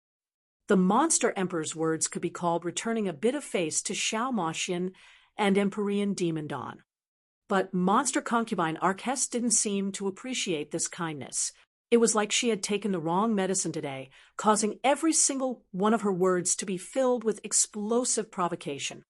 The monster emperor's words could be called returning a bit of face to Xiao Moxian and Empyrean Demandon. But monster concubine Arquess didn't seem to appreciate this kindness. It was like she had taken the wrong medicine today, causing every single one of her words to be filled with explosive provocation.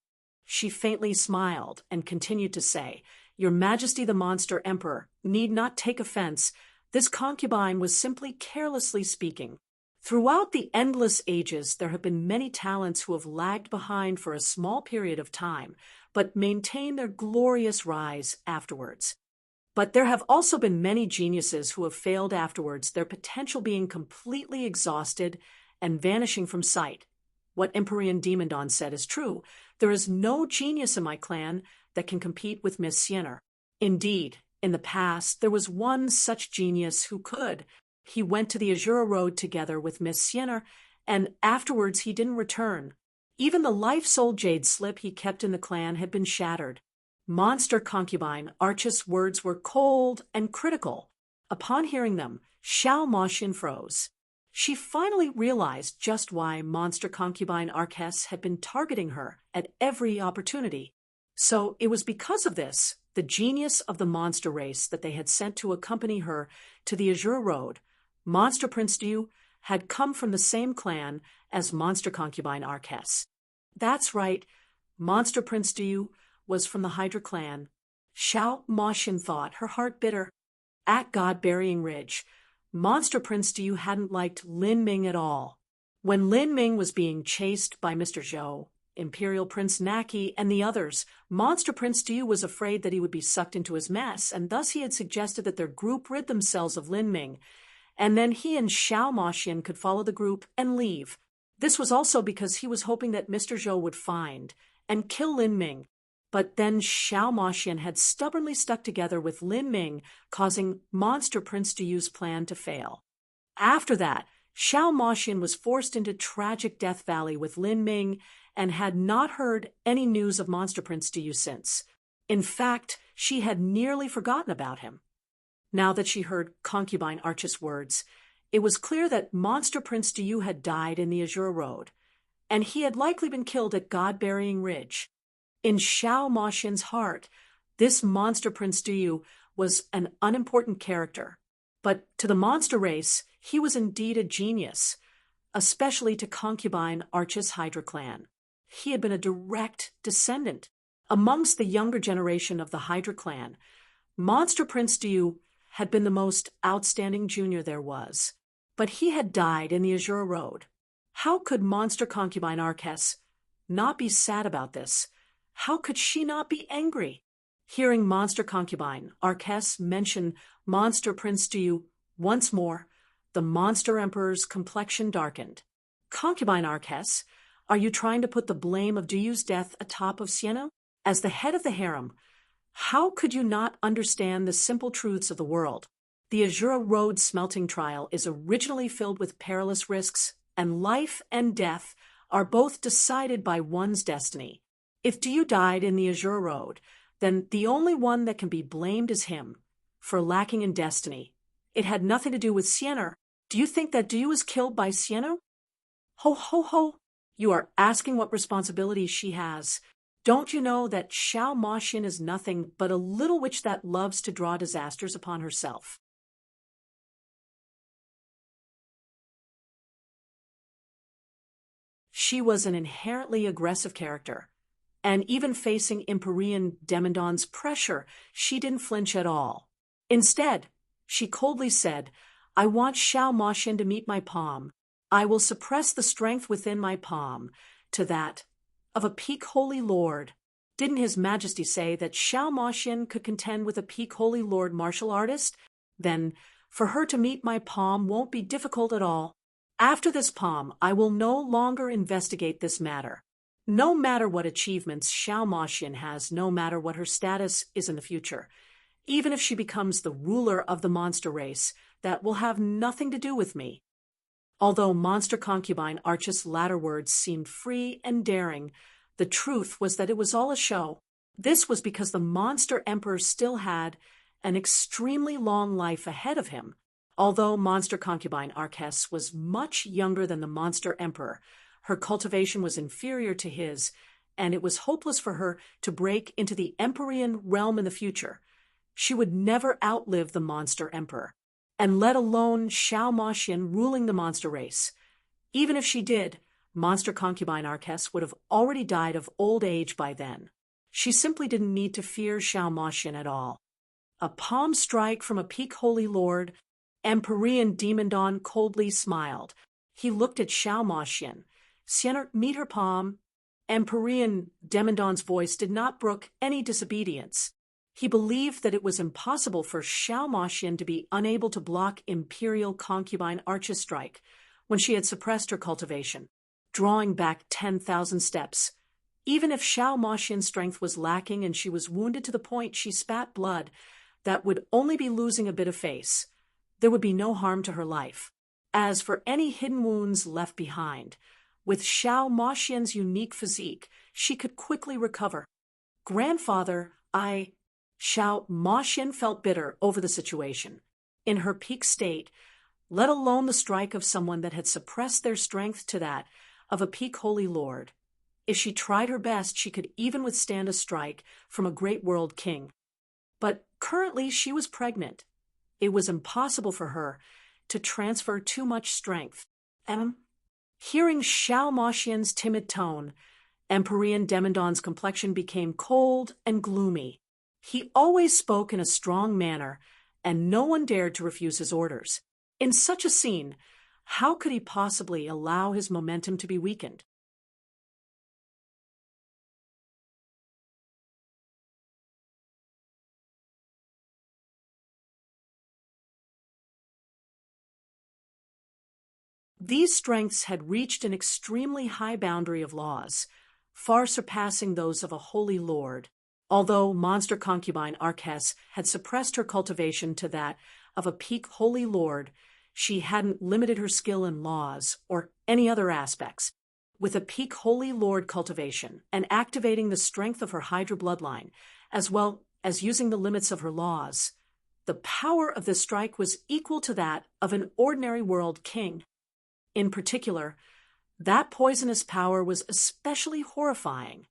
She faintly smiled and continued to say, "Your Majesty the Monster Emperor need not take offense. This concubine was simply carelessly speaking. Throughout the endless ages, there have been many talents who have lagged behind for a small period of time, but maintain their glorious rise afterwards. But there have also been many geniuses who have failed afterwards, their potential being completely exhausted and vanishing from sight. What Empyrean Demandon said is true. There is no genius in my clan that can compete with Miss Sienner. Indeed, in the past, there was one such genius who could. He went to the Azure Road together with Miss Sienner, and afterwards he didn't return. Even the life-soul jade slip he kept in the clan had been shattered." Monster concubine Arquess' words were cold and critical. Upon hearing them, Xiao Moxian froze. She finally realized just why monster concubine Arquess had been targeting her at every opportunity. So it was because of this, the genius of the monster race that they had sent to accompany her to the Azure Road, Monster Prince Diu, had come from the same clan as monster concubine Arquess. That's right, Monster Prince Diu was from the Hydra clan. Xiao Moxian thought, her heart bitter. At God-Burying Ridge, Monster Prince Diu hadn't liked Lin Ming at all. When Lin Ming was being chased by Mr. Zhou, Imperial Prince Naki, and the others, Monster Prince Du was afraid that he would be sucked into his mess, and thus he had suggested that their group rid themselves of Lin Ming, and then he and Xiao Moxian could follow the group and leave. This was also because he was hoping that Mr. Zhou would find and kill Lin Ming. But then Xiao Moxian had stubbornly stuck together with Lin Ming, causing Monster Prince Du's plan to fail. After that, Xiao Moxian was forced into tragic Death Valley with Lin Ming and had not heard any news of Monster Prince Du since. In fact, she had nearly forgotten about him. Now that she heard Concubine Arch's words, it was clear that Monster Prince Du had died in the Azure Road, and he had likely been killed at God-Burying Ridge. In Xiao Moxian's heart, this Monster Prince Du was an unimportant character, but to the monster race, he was indeed a genius, especially to Concubine Arch's Hydra clan. He had been a direct descendant. Amongst the younger generation of the Hydra clan, Monster Prince Du had been the most outstanding junior there was, but he had died in the Azure Road. How could Monster Concubine Arches not be sad about this? How could she not be angry? Hearing Monster Concubine Arches mention Monster Prince Du once more, the Monster Emperor's complexion darkened. Concubine Arches, are you trying to put the blame of Du's death atop of Sienna? As the head of the harem, how could you not understand the simple truths of the world? The Azure Road smelting trial is originally filled with perilous risks, and life and death are both decided by one's destiny. If Du died in the Azure Road, then the only one that can be blamed is him, for lacking in destiny. It had nothing to do with Sienna. Do you think that Du was killed by Sienna? Ho, ho, ho! You are asking what responsibility she has. Don't you know that Xiao Moxian is nothing but a little witch that loves to draw disasters upon herself? She was an inherently aggressive character, and even facing Empyrean Demandon's pressure, she didn't flinch at all. Instead, she coldly said, I want Xiao Moxian to meet my palm. I will suppress the strength within my palm to that of a peak holy lord. Didn't His Majesty say that Xiao Moxian could contend with a peak holy lord martial artist? Then, for her to meet my palm won't be difficult at all. After this palm, I will no longer investigate this matter. No matter what achievements Xiao Moxian has, no matter what her status is in the future, even if she becomes the ruler of the monster race, that will have nothing to do with me. Although Monster Concubine Arch's latter words seemed free and daring, the truth was that it was all a show. This was because the Monster Emperor still had an extremely long life ahead of him. Although Monster Concubine Arches was much younger than the Monster Emperor, her cultivation was inferior to his, and it was hopeless for her to break into the Empyrean realm in the future. She would never outlive the Monster Emperor, and let alone Xiao Moxian ruling the monster race. Even if she did, Monster Concubine Arches would have already died of old age by then. She simply didn't need to fear Xiao Moxian at all. A palm strike from a peak holy lord, Empyrean Demandon coldly smiled. He looked at Xiao Moxian. Sienna, meet her palm. Empyrean Demandon's voice did not brook any disobedience. He believed that it was impossible for Xiao Moxian to be unable to block Imperial Concubine Arch's strike when she had suppressed her cultivation, drawing back 10,000 steps. Even if Xiao Moxian's strength was lacking and she was wounded to the point she spat blood, that would only be losing a bit of face. There would be no harm to her life. As for any hidden wounds left behind, with Xiao Moxian's unique physique, she could quickly recover. Grandfather, Xiao Moxian felt bitter over the situation. In her peak state, let alone the strike of someone that had suppressed their strength to that of a peak holy lord. If she tried her best, she could even withstand a strike from a great world king. But currently she was pregnant. It was impossible for her to transfer too much strength. Hearing Xiao Moxian's timid tone, Empyrean Demandon's complexion became cold and gloomy. He always spoke in a strong manner, and no one dared to refuse his orders. In such a scene, how could he possibly allow his momentum to be weakened? These strengths had reached an extremely high boundary of laws, far surpassing those of a holy lord, although monster concubine Arches had suppressed her cultivation to that of a peak holy lord. She hadn't limited her skill in laws or any other aspects. With a peak holy lord cultivation and activating the strength of her Hydra bloodline, as well as using the limits of her laws, the power of this strike was equal to that of an ordinary world king. In particular, that poisonous power was especially horrifying.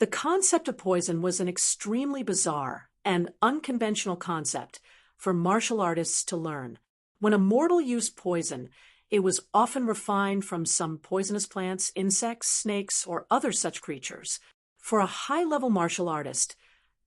The concept of poison was an extremely bizarre and unconventional concept for martial artists to learn. When a mortal used poison, it was often refined from some poisonous plants, insects, snakes, or other such creatures. For a high-level martial artist,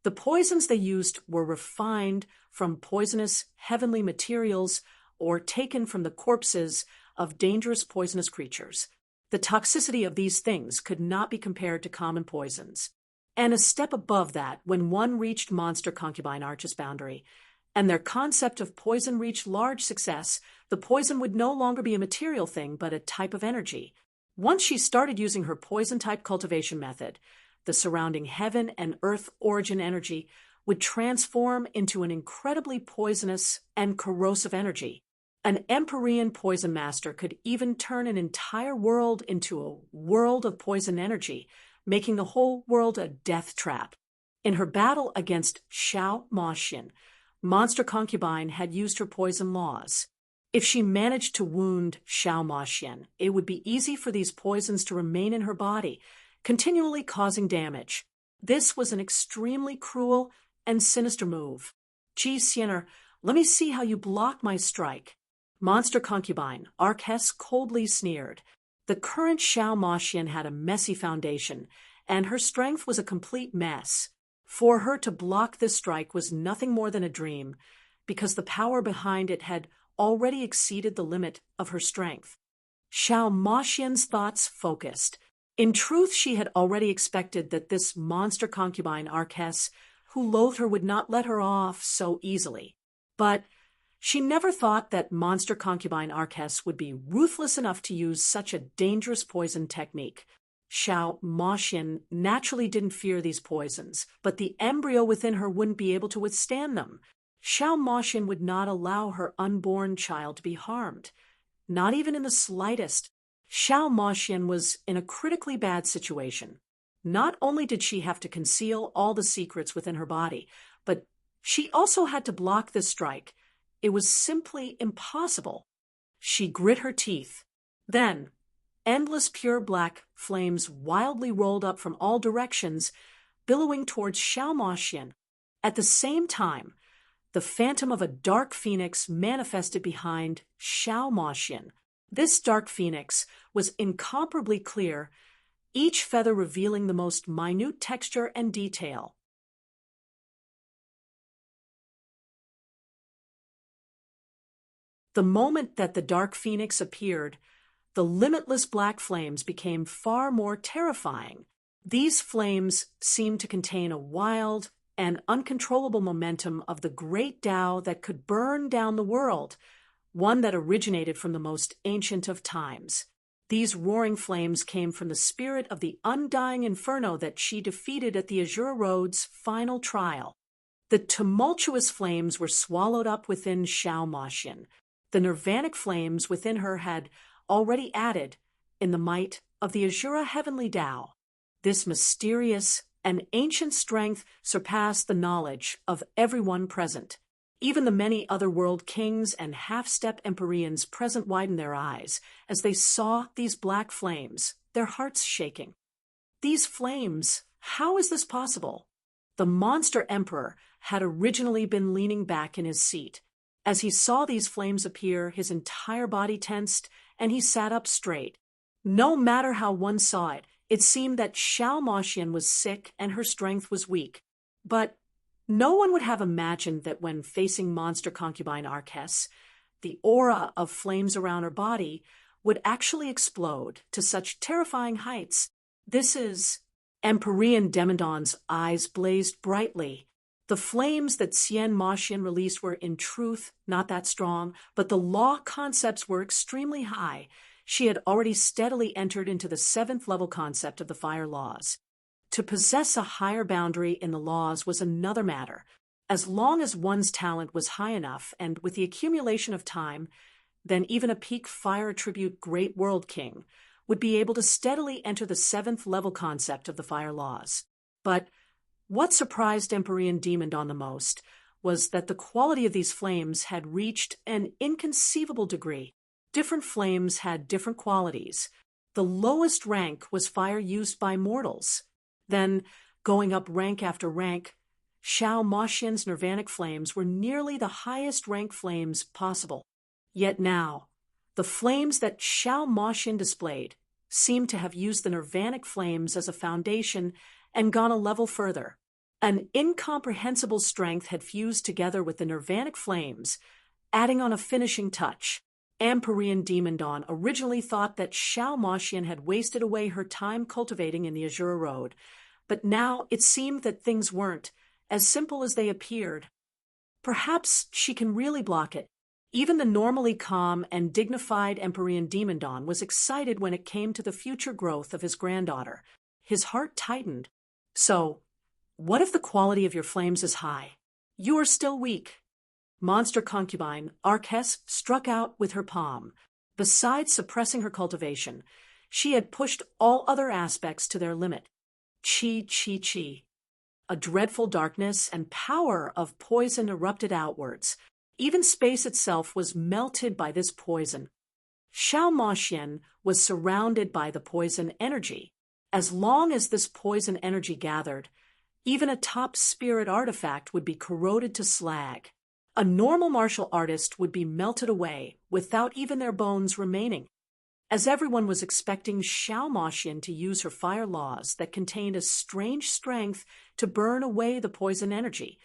the poisons they used were refined from poisonous heavenly materials or taken from the corpses of dangerous poisonous creatures. The toxicity of these things could not be compared to common poisons. And a step above that, when one reached monster concubine Arches' boundary, and their concept of poison reached large success, the poison would no longer be a material thing but a type of energy. Once she started using her poison-type cultivation method, the surrounding heaven and earth origin energy would transform into an incredibly poisonous and corrosive energy. An Empyrean poison master could even turn an entire world into a world of poison energy, making the whole world a death trap. In her battle against Xiao Moxian, monster concubine had used her poison laws. If she managed to wound Xiao Moxian, it would be easy for these poisons to remain in her body, continually causing damage. This was an extremely cruel and sinister move. Gee, Sienner, let me see how you block my strike. Monster concubine Arches coldly sneered. The current Xiao Moxian had a messy foundation, and her strength was a complete mess. For her to block this strike was nothing more than a dream, because the power behind it had already exceeded the limit of her strength. Xiao Moxian's thoughts focused. In truth, she had already expected that this monster concubine Arches, who loathed her, would not let her off so easily. But she never thought that monster concubine Arches would be ruthless enough to use such a dangerous poison technique. Xiao Moxian naturally didn't fear these poisons, but the embryo within her wouldn't be able to withstand them. Xiao Moxian would not allow her unborn child to be harmed, not even in the slightest. Xiao Moxian was in a critically bad situation. Not only did she have to conceal all the secrets within her body, but she also had to block this strike. It was simply impossible. She grit her teeth. Then, endless pure black flames wildly rolled up from all directions, billowing towards Xiao Moxian. At the same time, the phantom of a dark phoenix manifested behind Xiao Moxian. This dark phoenix was incomparably clear, each feather revealing the most minute texture and detail. The moment that the dark phoenix appeared, the limitless black flames became far more terrifying. These flames seemed to contain a wild and uncontrollable momentum of the great Tao that could burn down the world, one that originated from the most ancient of times. These roaring flames came from the spirit of the undying inferno that she defeated at the Azure Road's final trial. The tumultuous flames were swallowed up within Xiao Moxian. The nirvanic flames within her had already added in the might of the Azure Heavenly Tao. This mysterious and ancient strength surpassed the knowledge of everyone present. Even the many other world kings and half-step Empyreans present widened their eyes as they saw these black flames, their hearts shaking. These flames, how is this possible? The monster emperor had originally been leaning back in his seat. As he saw these flames appear, his entire body tensed, and he sat up straight. No matter how one saw it, it seemed that Xiao Moxian was sick and her strength was weak. But no one would have imagined that when facing monster concubine Arches, the aura of flames around her body would actually explode to such terrifying heights. This is... Empyrean Demodon's eyes blazed brightly. The flames that Xian Maxian released were in truth not that strong, but the law concepts were extremely high. She had already steadily entered into the 7th level concept of the fire laws. To possess a higher boundary in the laws was another matter. As long as one's talent was high enough, and with the accumulation of time, then even a peak fire attribute Great World King would be able to steadily enter the 7th level concept of the fire laws. But what surprised Empyrean Demon Dawn the most was that the quality of these flames had reached an inconceivable degree. Different flames had different qualities. The lowest rank was fire used by mortals. Then, going up rank after rank, Xiao Maxian's nirvanic flames were nearly the highest rank flames possible. Yet now, the flames that Xiao Maxian displayed seemed to have used the nirvanic flames as a foundation and gone a level further. An incomprehensible strength had fused together with the nirvanic flames, adding on a finishing touch. Empyrean Demon Dawn originally thought that Xiao Maxian had wasted away her time cultivating in the Azura Road, but now it seemed that things weren't as simple as they appeared. Perhaps she can really block it. Even the normally calm and dignified Empyrean Demon Dawn was excited when it came to the future growth of his granddaughter. His heart tightened. So, what if the quality of your flames is high? You are still weak. Monster concubine Arques struck out with her palm. Besides suppressing her cultivation, she had pushed all other aspects to their limit. Chi, chi, chi. A dreadful darkness and power of poison erupted outwards. Even space itself was melted by this poison. Xiao Maxian was surrounded by the poison energy. As long as this poison energy gathered, even a top spirit artifact would be corroded to slag. A normal martial artist would be melted away without even their bones remaining. As everyone was expecting Xiao Maxian to use her fire laws that contained a strange strength to burn away the poison energy,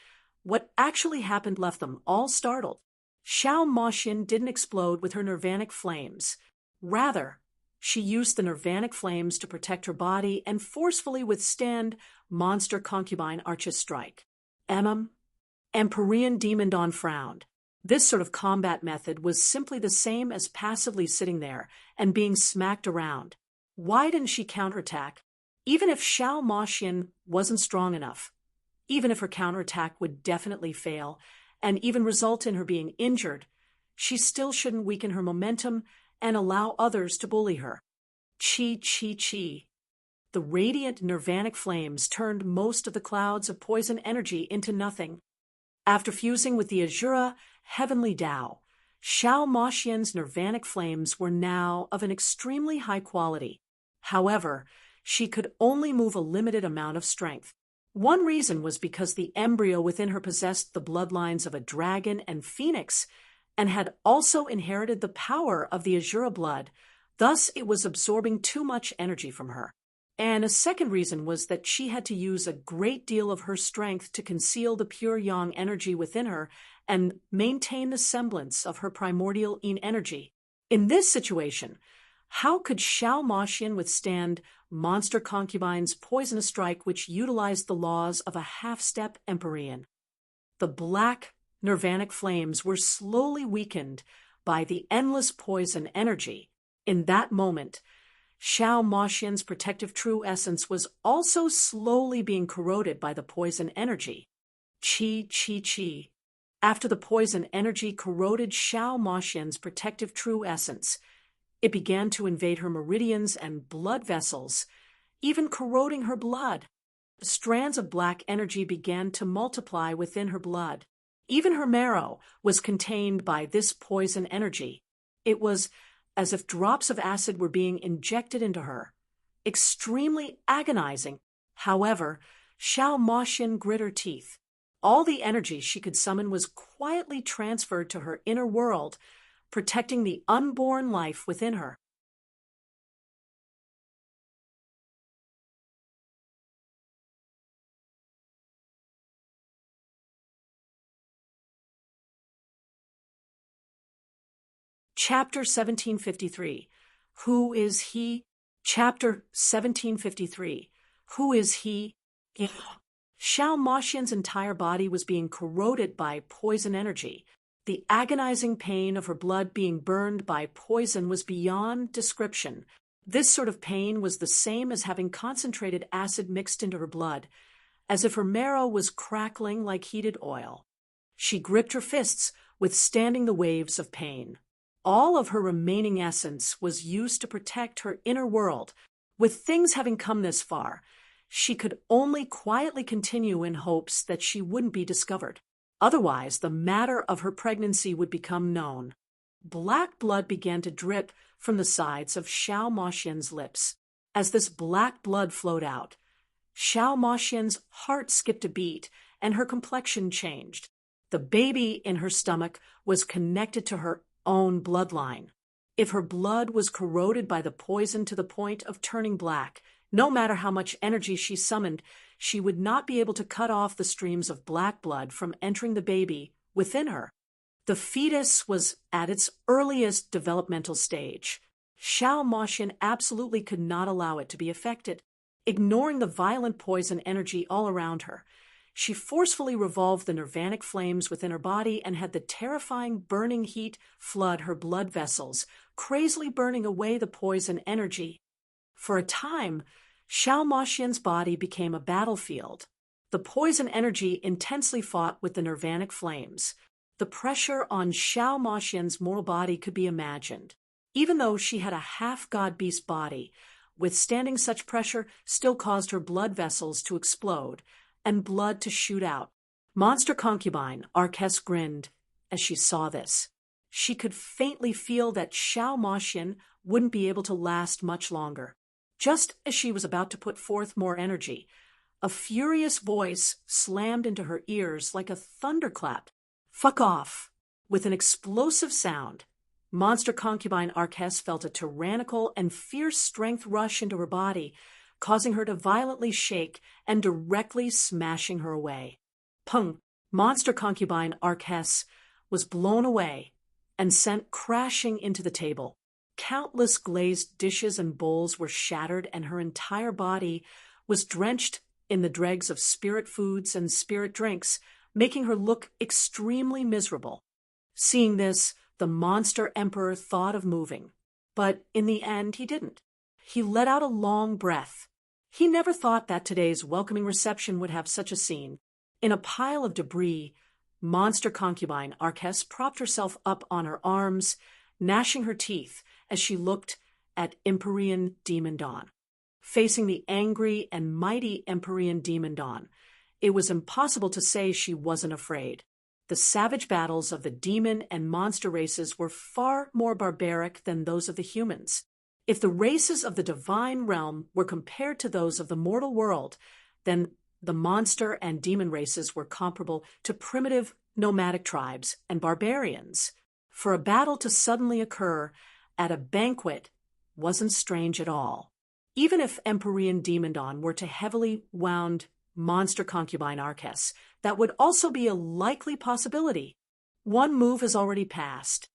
what actually happened left them all startled. Xiao Maxian didn't explode with her nirvanic flames. Rather, she used the nirvanic flames to protect her body and forcefully withstand Monster Concubine Arches' strike. Empyrean Demon Dawn frowned. This sort of combat method was simply the same as passively sitting there and being smacked around. Why didn't she counterattack? Even if Xiao Maxian wasn't strong enough, even if her counterattack would definitely fail, and even result in her being injured, she still shouldn't weaken her momentum and allow others to bully her. Chi, chi, chi. The radiant nirvanic flames turned most of the clouds of poison energy into nothing. After fusing with the Azura Heavenly Tao, Xiao Maxian's nirvanic flames were now of an extremely high quality. However, she could only move a limited amount of strength. One reason was because the embryo within her possessed the bloodlines of a dragon and phoenix, and had also inherited the power of the Azura blood. Thus, it was absorbing too much energy from her. And a second reason was that she had to use a great deal of her strength to conceal the pure yang energy within her and maintain the semblance of her primordial yin energy. In this situation, how could Xiao Maxian withstand Monster Concubine's poisonous strike, which utilized the laws of a half-step Empyrean? The black nirvanic flames were slowly weakened by the endless poison energy. In that moment, Xiao Maxian's protective true essence was also slowly being corroded by the poison energy. Chi, chi, chi. After the poison energy corroded Xiao Maxian's protective true essence, it began to invade her meridians and blood vessels, even corroding her blood. Strands of black energy began to multiply within her blood. Even her marrow was contained by this poison energy. It was as if drops of acid were being injected into her. Extremely agonizing. However, Xiao Maxian grit her teeth. All the energy she could summon was quietly transferred to her inner world, protecting the unborn life within her. Chapter 1753. Who is he? Chapter 1753. Who is he? Xiao Moxian's entire body was being corroded by poison energy. The agonizing pain of her blood being burned by poison was beyond description. This sort of pain was the same as having concentrated acid mixed into her blood, as if her marrow was crackling like heated oil. She gripped her fists, withstanding the waves of pain. All of her remaining essence was used to protect her inner world. With things having come this far, she could only quietly continue in hopes that she wouldn't be discovered. Otherwise, the matter of her pregnancy would become known. Black blood began to drip from the sides of Xiao Moxian's lips. As this black blood flowed out, Xiao Moxian's heart skipped a beat and her complexion changed. The baby in her stomach was connected to her own bloodline. If her blood was corroded by the poison to the point of turning black, no matter how much energy she summoned, she would not be able to cut off the streams of black blood from entering the baby within her. The fetus was at its earliest developmental stage. Xiao Moxian absolutely could not allow it to be affected. Ignoring the violent poison energy all around her, she forcefully revolved the nirvanic flames within her body and had the terrifying burning heat flood her blood vessels, crazily burning away the poison energy. For a time, Xiao Moxian's body became a battlefield. The poison energy intensely fought with the nirvanic flames. The pressure on Xiao Moxian's mortal body could be imagined. Even though she had a half-god beast body, withstanding such pressure still caused her blood vessels to explode and blood to shoot out. Monster concubine Arquesse grinned as she saw this. She could faintly feel that Xiao Moxian wouldn't be able to last much longer. Just as she was about to put forth more energy, a furious voice slammed into her ears like a thunderclap. "Fuck off!" With an explosive sound, Monster concubine Arquesse felt a tyrannical and fierce strength rush into her body, causing her to violently shake and directly smashing her away. Pung! Monster concubine Arquesse was blown away and sent crashing into the table. Countless glazed dishes and bowls were shattered, and her entire body was drenched in the dregs of spirit foods and spirit drinks, making her look extremely miserable. Seeing this, the monster emperor thought of moving, but in the end he didn't. He let out a long breath. He never thought that today's welcoming reception would have such a scene. In a pile of debris, monster concubine Arquesse propped herself up on her arms, gnashing her teeth as she looked at Empyrean Demon Dawn. Facing the angry and mighty Empyrean Demon Dawn, it was impossible to say she wasn't afraid. The savage battles of the demon and monster races were far more barbaric than those of the humans. If the races of the divine realm were compared to those of the mortal world, then the monster and demon races were comparable to primitive nomadic tribes and barbarians. For a battle to suddenly occur at a banquet wasn't strange at all. Even if Empyrean Demon Dawn were to heavily wound monster concubine Arquesse, that would also be a likely possibility. One move has already passed.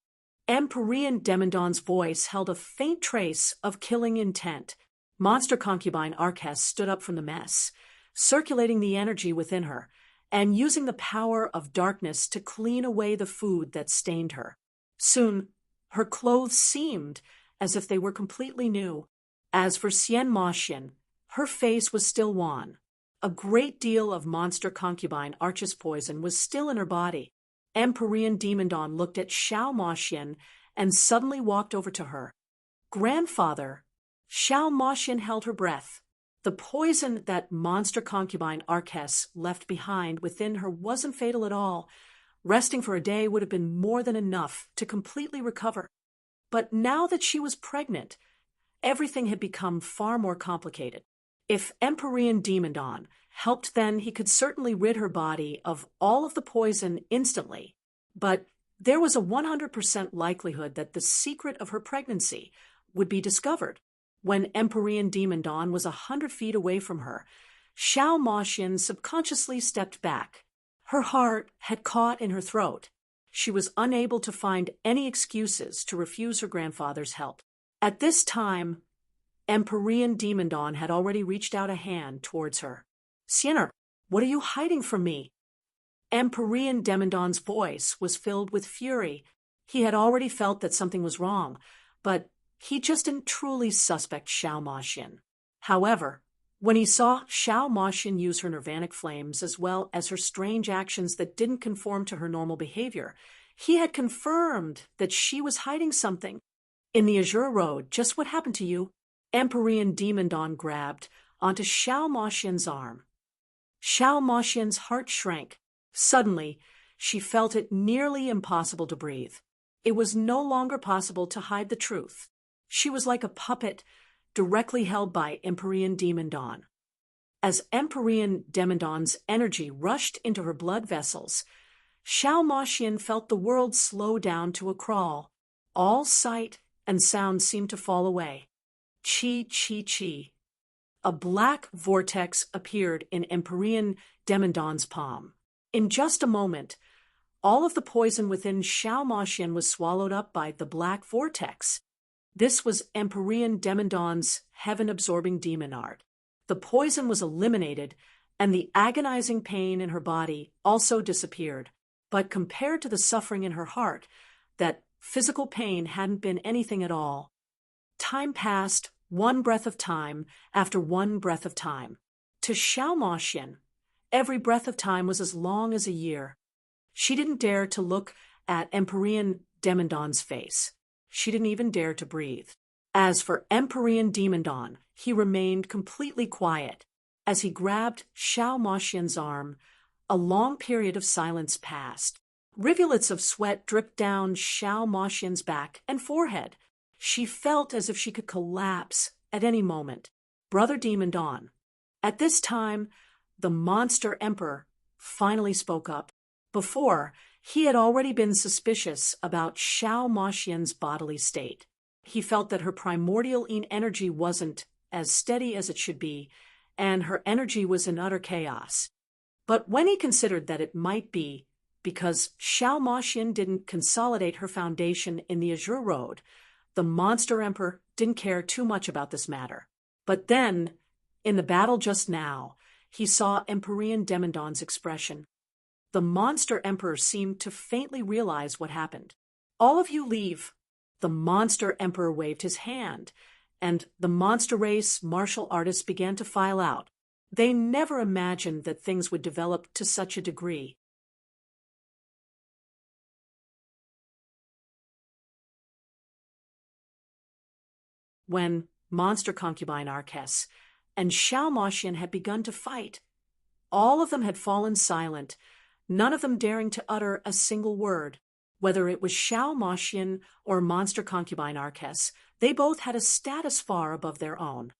Empyrean Demon Dawn's voice held a faint trace of killing intent. Monster concubine Arquesse stood up from the mess, circulating the energy within her, and using the power of darkness to clean away the food that stained her. Soon, her clothes seemed as if they were completely new. As for Xian Moxian, her face was still wan. A great deal of monster concubine Arquesse's poison was still in her body. Empyrean Demon Dawn looked at Xiao Moxian and suddenly walked over to her. "Grandfather!" Xiao Moxian held her breath. The poison that monster concubine Arquesse left behind within her wasn't fatal at all. Resting for a day would have been more than enough to completely recover. But now that she was pregnant, everything had become far more complicated. If Empyrean Demon Dawn helped, then he could certainly rid her body of all of the poison instantly. But there was a 100% likelihood that the secret of her pregnancy would be discovered. When Empyrean Demon Dawn was 100 feet away from her, Xiao Moxian subconsciously stepped back. Her heart had caught in her throat. She was unable to find any excuses to refuse her grandfather's help. At this time, Empyrean Demon Dawn had already reached out a hand towards her. "Sinner, What are you hiding from me? Empyrean Demandon's voice was filled with fury. He had already felt that something was wrong, but he just didn't truly suspect Xiao Maxin. However, when he saw Xiao Maxin use her nirvanic flames as well as her strange actions that didn't conform to her normal behavior, he had confirmed that she was hiding something. In the Azure Road, just what happened to you? Empyrean Demandon grabbed onto Xiao Maxin's arm. Xiao Maxin's heart shrank. Suddenly, she felt it nearly impossible to breathe. It was no longer possible to hide the truth. She was like a puppet directly held by Empyrean Demandon. As Empyrean Demandon's energy rushed into her blood vessels, Xiao Maxin felt the world slow down to a crawl. All sight and sound seemed to fall away. Chi, chi, chi. A black vortex appeared in Empyrean Demandon's palm. In just a moment, all of the poison within Xiao Maxin was swallowed up by the black vortex. This was Empyrean Demandon's heaven-absorbing demon art. The poison was eliminated, and the agonizing pain in her body also disappeared. But compared to the suffering in her heart, that physical pain hadn't been anything at all. Time passed, one breath of time after one breath of time. To Xiao Maxin, every breath of time was as long as a year. She didn't dare to look at Empyrean Demandon's face. She didn't even dare to breathe. As for Empyrean Demandon, he remained completely quiet. As he grabbed Xiao Maxin's arm, a long period of silence passed. Rivulets of sweat dripped down Xiao Maxin's back and forehead. She felt as if she could collapse at any moment. Brother Demandon. At this time, the monster emperor finally spoke up. Before, he had already been suspicious about Xiao Maxin's bodily state. He felt that her primordial energy wasn't as steady as it should be, and her energy was in utter chaos. But when he considered that it might be because Xiao Maxin didn't consolidate her foundation in the Azure Road, the monster emperor didn't care too much about this matter. But then, in the battle just now, he saw Empyrean Demandon's expression. The monster emperor seemed to faintly realize what happened. All of you leave. The monster emperor waved his hand, and the monster race martial artists began to file out. They never imagined that things would develop to such a degree. When monster concubine Arquess and Xiao Maxin had begun to fight, all of them had fallen silent, none of them daring to utter a single word. Whether it was Xiao Maxin or monster concubine Arquess, they both had a status far above their own.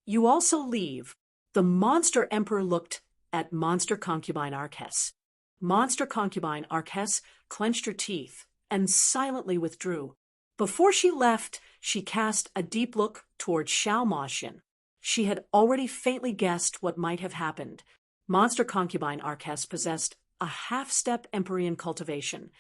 You also leave. The monster emperor looked at monster concubine Arquess. Monster concubine Arquess clenched her teeth and silently withdrew. Before she left, she cast a deep look toward Xiao Maxin. She had already faintly guessed what might have happened. Monster concubine Arquess possessed a half-step Empyrean cultivation,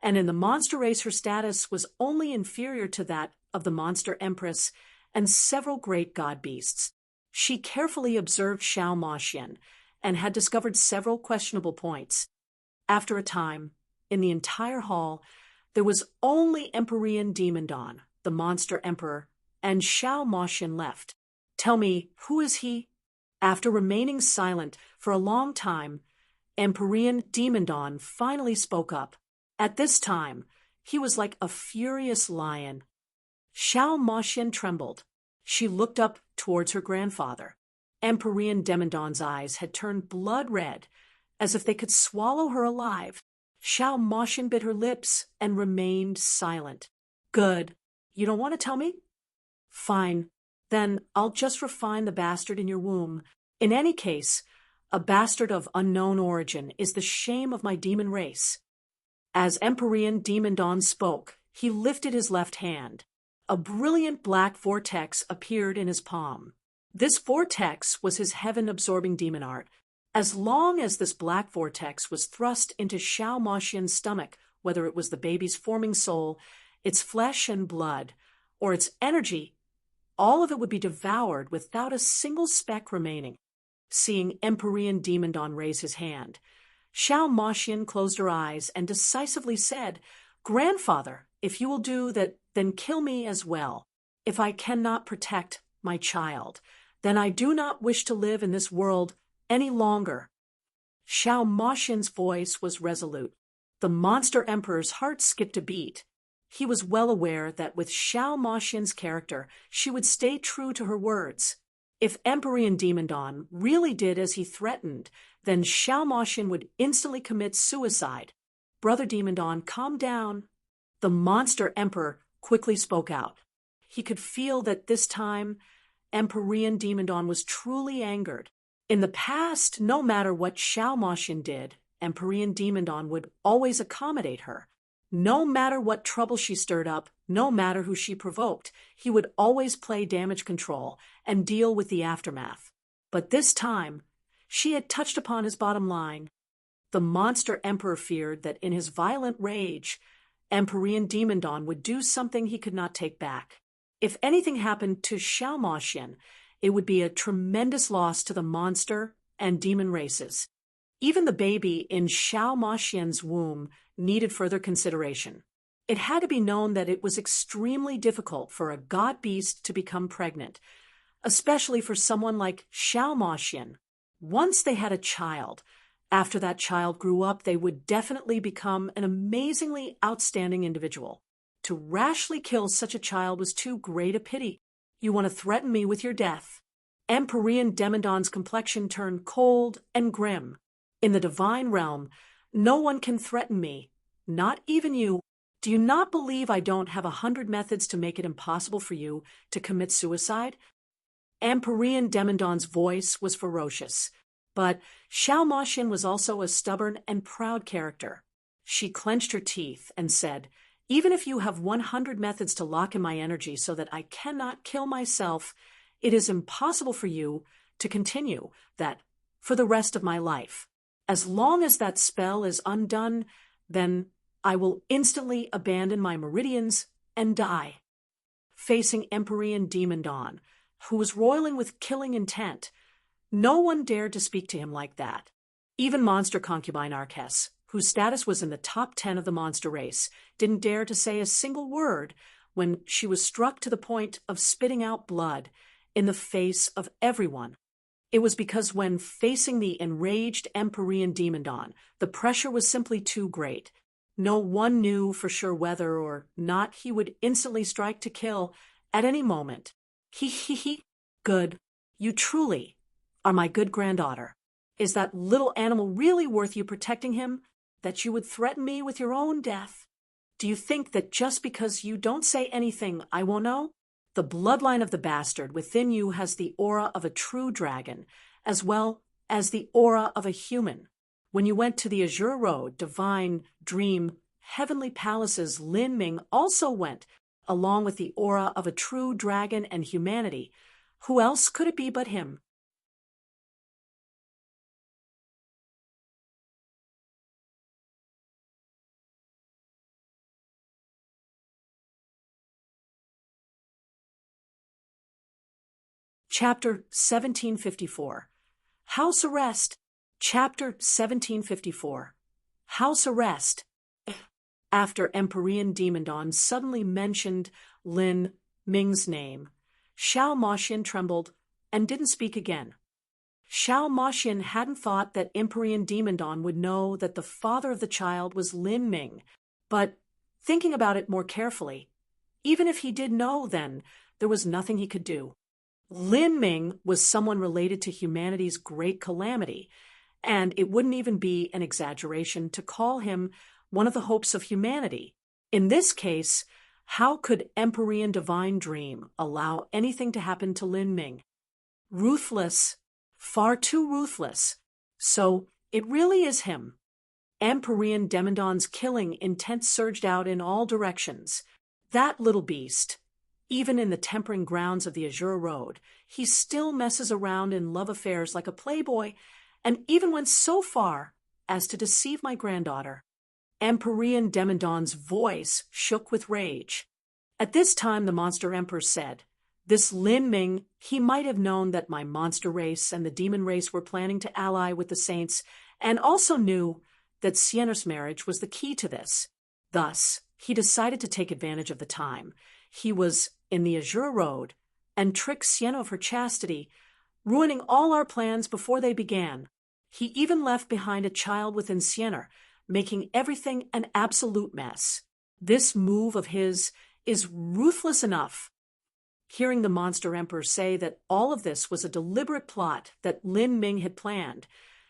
and in the monster race her status was only inferior to that of the monster empress and several great god beasts. She carefully observed Xiao Maxin and had discovered several questionable points. After a time, in the entire hall, there was only Empyrean Demandon, the monster emperor, and Xiao Maxin left. Tell me, who is he? After remaining silent for a long time, Empyrean Demandon finally spoke up. At this time, he was like a furious lion. Xiao Maxin trembled. She looked up towards her grandfather. Empyrean Demandon's eyes had turned blood red, as if they could swallow her alive. Xiao Maxin bit her lips and remained silent. Good. You don't want to tell me? Fine. Then I'll just refine the bastard in your womb. In any case, a bastard of unknown origin is the shame of my demon race. As Empyrean Demandon spoke, he lifted his left hand. A brilliant black vortex appeared in his palm. This vortex was his heaven-absorbing demon art. As long as this black vortex was thrust into Xiao Maxin's stomach, whether it was the baby's forming soul, its flesh and blood, or its energy, all of it would be devoured without a single speck remaining. seeing Empyrean Demon raise his hand. Xiao Moxian closed her eyes and decisively said, "Grandfather, if you will do that, then kill me as well. If I cannot protect my child, then I do not wish to live in this world any longer." Xiao Moxian's voice was resolute. The monster emperor's heart skipped a beat. He was well aware that with Xiao Moxian's character, she would stay true to her words. If Empyrean Demon really did as he threatened, then Xiao Moxian would instantly commit suicide. "Brother Demon, calm down." The monster emperor quickly spoke out. He could feel that this time Empyrean Demon was truly angered. In the past, no matter what Xiao Moxian did, Empyrean Demon would always accommodate her. No matter what trouble she stirred up, no matter who she provoked, he would always play damage control and deal with the aftermath. But this time, she had touched upon his bottom line. The monster emperor feared that in his violent rage, Empyrean Demon would do something he could not take back. If anything happened to Xiao Moxian, it would be a tremendous loss to the monster and demon races. Even the baby in Xiao Moxian's womb needed further consideration. It had to be known that it was extremely difficult for a god beast to become pregnant, especially for someone like Xiao Moxian. Once they had a child, after that child grew up, they would definitely become an amazingly outstanding individual. To rashly kill such a child was too great a pity. "You want to threaten me with your death." Empyrean Demon complexion turned cold and grim. "In the divine realm, no one can threaten me, not even you. Do you not believe I don't have 100 methods to make it impossible for you to commit suicide?" Empyrean Demon voice was ferocious, but Xiao Moxian was also a stubborn and proud character. She clenched her teeth and said, "Even if you have 100 methods to lock in my energy so that I cannot kill myself, it is impossible for you to continue that for the rest of my life. As long as that spell is undone, then I will instantly abandon my meridians and die." Facing Empyrean Demon, who was roiling with killing intent, no one dared to speak to him like that. Even monster concubine Arquess, whose status was in the top 10 of the monster race, didn't dare to say a single word when she was struck to the point of spitting out blood in the face of everyone. It was because when facing the enraged Empyrean Demon, the pressure was simply too great. No one knew for sure whether or not he would instantly strike to kill at any moment. He. Good. You truly are my good granddaughter. Is that little animal really worth you protecting him, that you would threaten me with your own death? Do you think that just because you don't say anything, I won't know? The bloodline of the bastard within you has the aura of a true dragon, as well as the aura of a human. When you went to the Azure Road, Divine, Dream, Heavenly Palaces, Lin Ming also went, along with the aura of a true dragon and humanity. Who else could it be but him? Chapter 1754. House Arrest. Chapter 1754. House Arrest. After Empyrean Demon suddenly mentioned Lin Ming's name, Xiao Moxian trembled and didn't speak again. Xiao Moxian hadn't thought that Empyrean Demon would know that the father of the child was Lin Ming, but thinking about it more carefully, even if he did know then, there was nothing he could do. Lin Ming was someone related to humanity's great calamity, and it wouldn't even be an exaggeration to call him one of the hopes of humanity. In this case, how could Empyrean Divine Dream allow anything to happen to Lin Ming? Ruthless, far too ruthless. So it really is him. Empyrean Demon killing intent surged out in all directions. That little beast. Even in the tempering grounds of the Azure Road, he still messes around in love affairs like a playboy, and even went so far as to deceive my granddaughter. Empyrean Demon voice shook with rage. At this time the monster emperor said, This Lin Ming, he might have known that my monster race and the demon race were planning to ally with the saints, and also knew that Sienna's marriage was the key to this. Thus, he decided to take advantage of the time. He was in the Azure Road and trick Sienna of her chastity, ruining all our plans before they began. He even left behind a child within Sienna, making everything an absolute mess. This move of his is ruthless enough. Hearing the Monster Emperor say that all of this was a deliberate plot that Lin Ming had planned,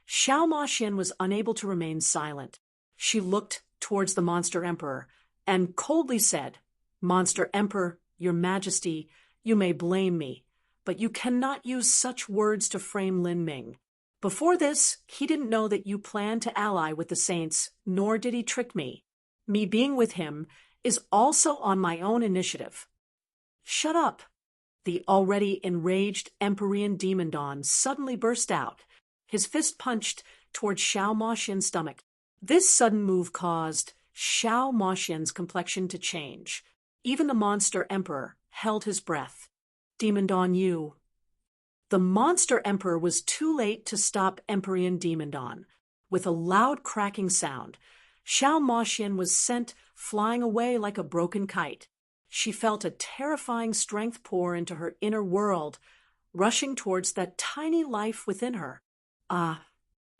Xiao Maxian was unable to remain silent. She looked towards the Monster Emperor and coldly said, "Monster Emperor, your Majesty, you may blame me, but you cannot use such words to frame Lin Ming. Before this, he didn't know that you planned to ally with the saints, nor did he trick me. Me being with him is also on my own initiative." "Shut up!" The already enraged Empyrean Demon Dawn suddenly burst out. His fist punched toward Xiao Maxian's stomach. This sudden move caused Xiao Maxian's complexion to change. Even the Monster Emperor held his breath. "Demon Dawn, you." The Monster Emperor was too late to stop Empyrean Demon Dawn. With a loud cracking sound, Xiao Maxian was sent flying away like a broken kite. She felt a terrifying strength pour into her inner world, rushing towards that tiny life within her. "Ah!"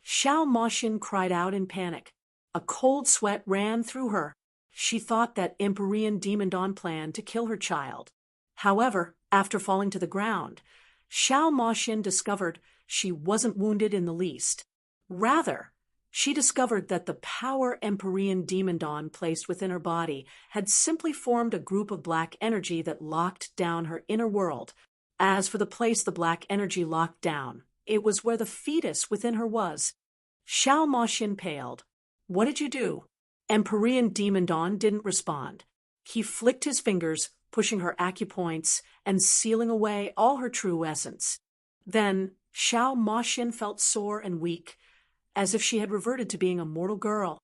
Xiao Maxian cried out in panic. A cold sweat ran through her. She thought that Empyrean Demon Dawn planned to kill her child. However, after falling to the ground, Xiao Maxian discovered she wasn't wounded in the least. Rather, she discovered that the power Empyrean Demon Dawn placed within her body had simply formed a group of black energy that locked down her inner world. As for the place the black energy locked down, it was where the fetus within her was. Xiao Maxian paled. "What did you do?" Empyrean Demon Dawn didn't respond. He flicked his fingers, pushing her acupoints and sealing away all her true essence. Then Xiao Maxian felt sore and weak, as if she had reverted to being a mortal girl.